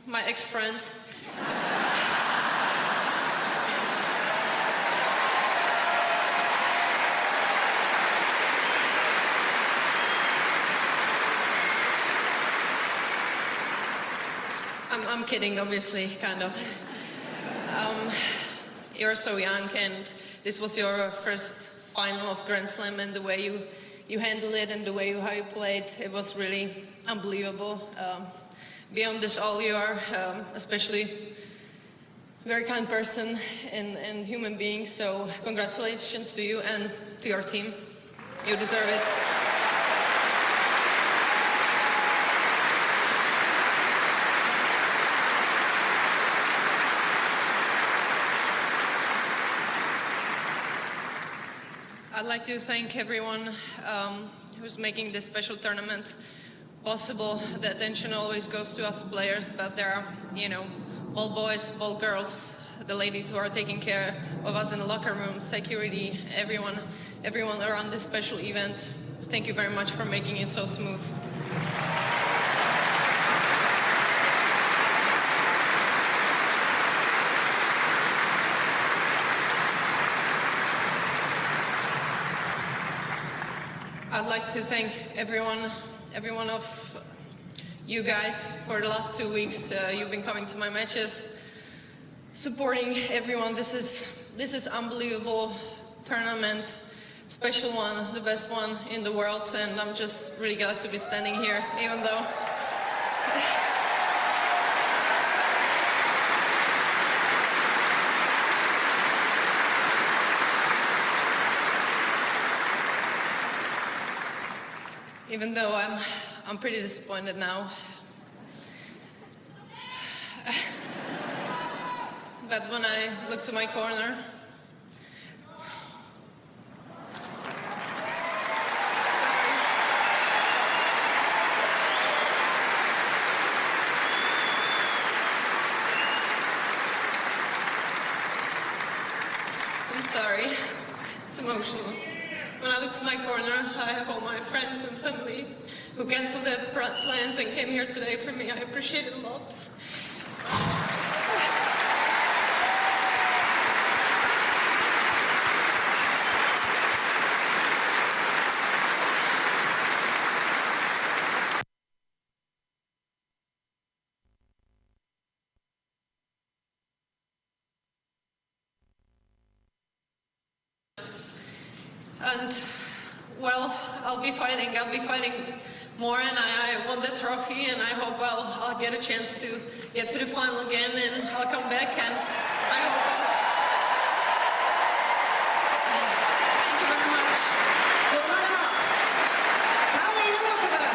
Speaker 17: my ex-friend. I'm kidding, obviously, kind of. You're so young, and this was your first final of Grand Slam, and the way you handled it and the way how you played, it was really unbelievable. Beyond this all, you are especially very kind person and human being, so congratulations to you and to your team. You deserve it. I'd like to thank everyone who's making this special tournament possible. The attention always goes to us players, but there are, ball boys, ball girls, the ladies who are taking care of us in the locker room, security, everyone around this special event. Thank you very much for making it so smooth. I'd like to thank every one of you guys for the last 2 weeks. You've been coming to my matches, supporting everyone. This is unbelievable tournament, special one, the best one in the world, and I'm just really glad to be standing here, even though. Even though I'm pretty disappointed now. But when I look to my corner, I'm sorry, it's emotional. When I look to my corner, I have all my friends and family who canceled their plans and came here today for me. I appreciate it a lot. and well, I'll be fighting more, and I won the trophy, and I hope I'll get a chance to get to the final again, and I'll come back, and I hope thank you very much.
Speaker 7: The runner-up, Karolina Muchova.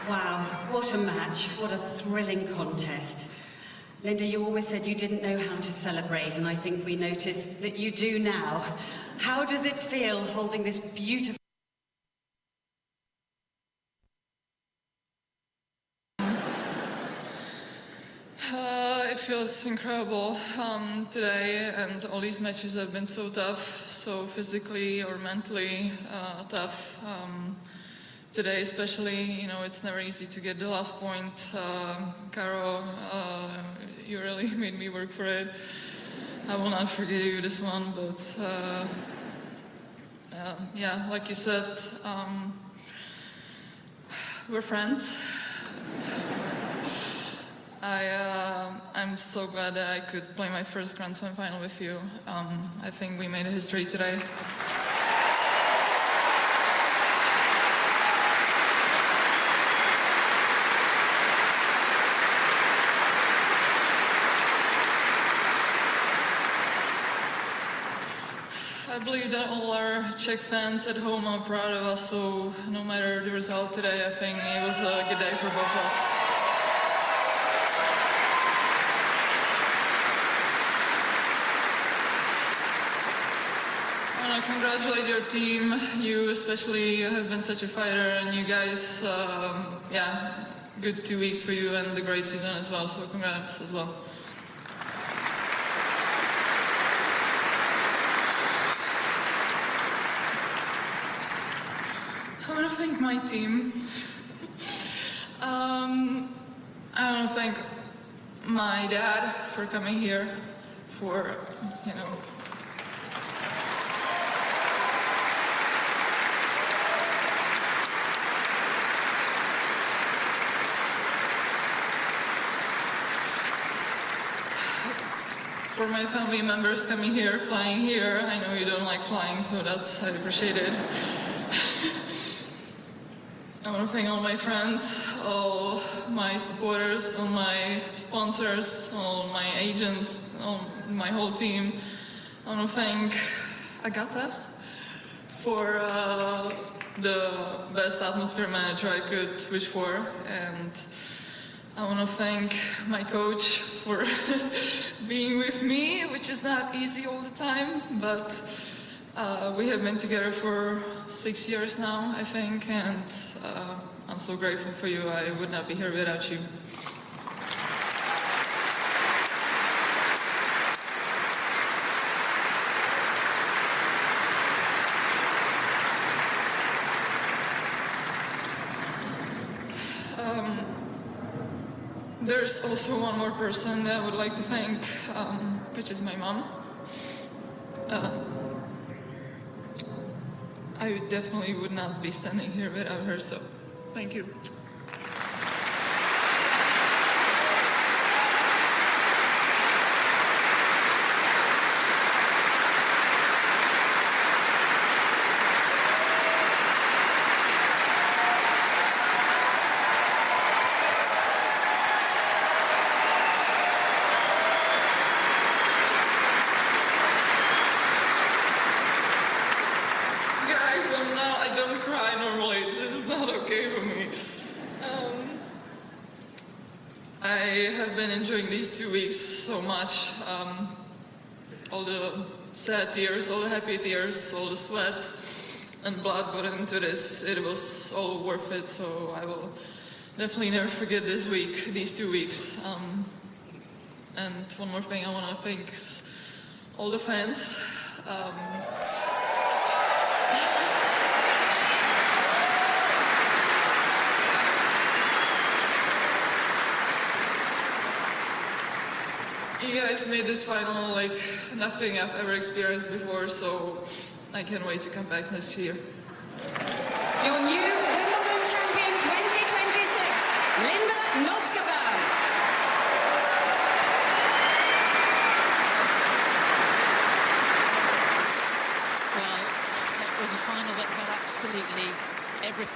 Speaker 7: Wow, what a match, what a thrilling contest. Linda, you always said you didn't know how to celebrate, and I think we noticed that you do now. How does it feel holding this beautiful...
Speaker 14: It feels incredible today, and all these matches have been so tough, so physically or mentally tough. Today especially, you know, it's never easy to get the last point. Caro, you really made me work for it. I will not forget you this one, but yeah, like you said, we're friends. I'm so glad that I could play my first Grand Slam final with you. I think we made a history today. I believe that all our Czech fans at home are proud of us, so no matter the result today, I think it was a good day for both of us. I want to congratulate your team. You especially have been such a fighter, and you guys, yeah, good 2 weeks for you and a great season as well, so congrats as well. I want to thank my team. I want to thank my dad for coming here, for, you know, for my family members coming here, flying here. I know you don't like flying, so I appreciate it. I want to thank all my friends, all my supporters, all my sponsors, all my agents, all my whole team. I want to thank Agata for the best atmosphere manager I could wish for, and I want to thank my coach for being with me, which is not easy all the time, but we have been together for 6 years now, I think, and I'm so grateful for you. I would not be here without you. There's also one more person that I would like to thank, which is my mom. I definitely would not be standing here without her, so thank you. I have been enjoying these 2 weeks so much. All the sad tears, all the happy tears, all the sweat and blood put into this. It was all worth it, so I will definitely never forget this week, these 2 weeks. And one more thing, I want to thank all the fans. You guys made this final like nothing I've ever experienced before, so I can't wait to come back next year.
Speaker 7: Your new Wimbledon champion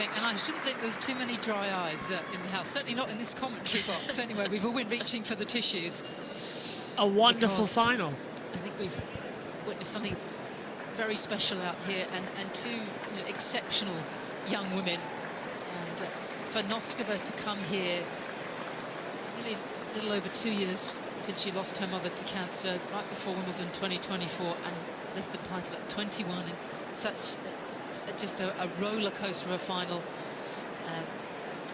Speaker 9: think, and I shouldn't think there's too many dry eyes in the house. Certainly not in this commentary box. Anyway, we've all been reaching for the tissues.
Speaker 16: A wonderful final.
Speaker 9: I think we've witnessed something very special out here, and two exceptional young women. And for Noskova to come here, really a little over 2 years since she lost her mother to cancer, right before Wimbledon 2024, and lift the title at 21 in such just a roller coaster of a final.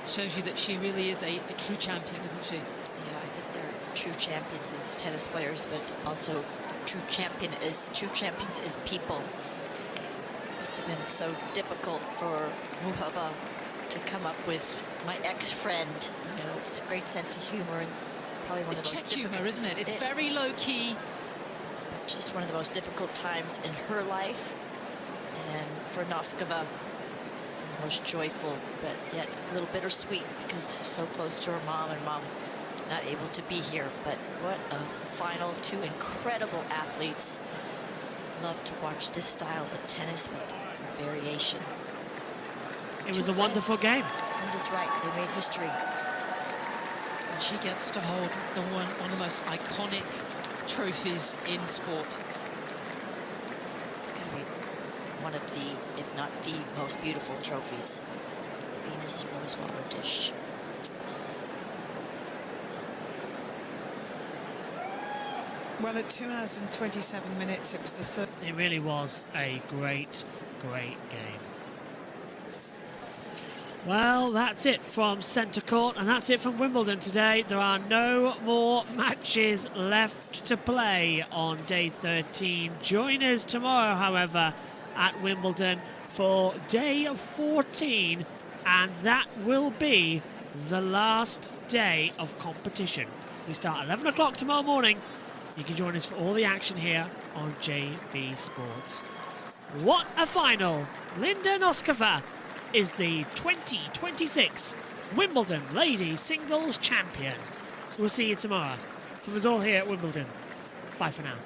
Speaker 9: Shows you that she really is a true champion, isn't she?
Speaker 3: Yeah, I think they're true champions as tennis players, but also true champions as people. It must have been so difficult for Muchova to come up with my ex-friend. You know, it's a great sense of humor, and probably one of the most
Speaker 9: Czech humor, isn't it? It's very low key.
Speaker 3: Just one of the most difficult times in her life, and for Noskova, the most joyful, but yet a little bittersweet because so close to her mom, and mom not able to be here. But what a final! Two incredible athletes. Love to watch this style of tennis with some variation.
Speaker 16: It was a wonderful game.
Speaker 3: Linda's right. They made history.
Speaker 9: And she gets to hold one of the most iconic trophies in sport.
Speaker 3: It's going to be one of the, if not the most beautiful trophies. Venus Rosewater dish.
Speaker 19: Well, at 2 hours and 27 minutes, it was the third.
Speaker 16: It really was a great, great game. Well, that's it from Centre Court, and that's it from Wimbledon today. There are no more matches left to play on day 13. Join us tomorrow, however, at Wimbledon for day 14, and that will be the last day of competition. We start at 11 o'clock tomorrow morning. You can join us for all the action here on JB Sports. What a final! Linda Noskova is the 2026 Wimbledon Ladies Singles Champion. We'll see you tomorrow. From us all here at Wimbledon. Bye for now.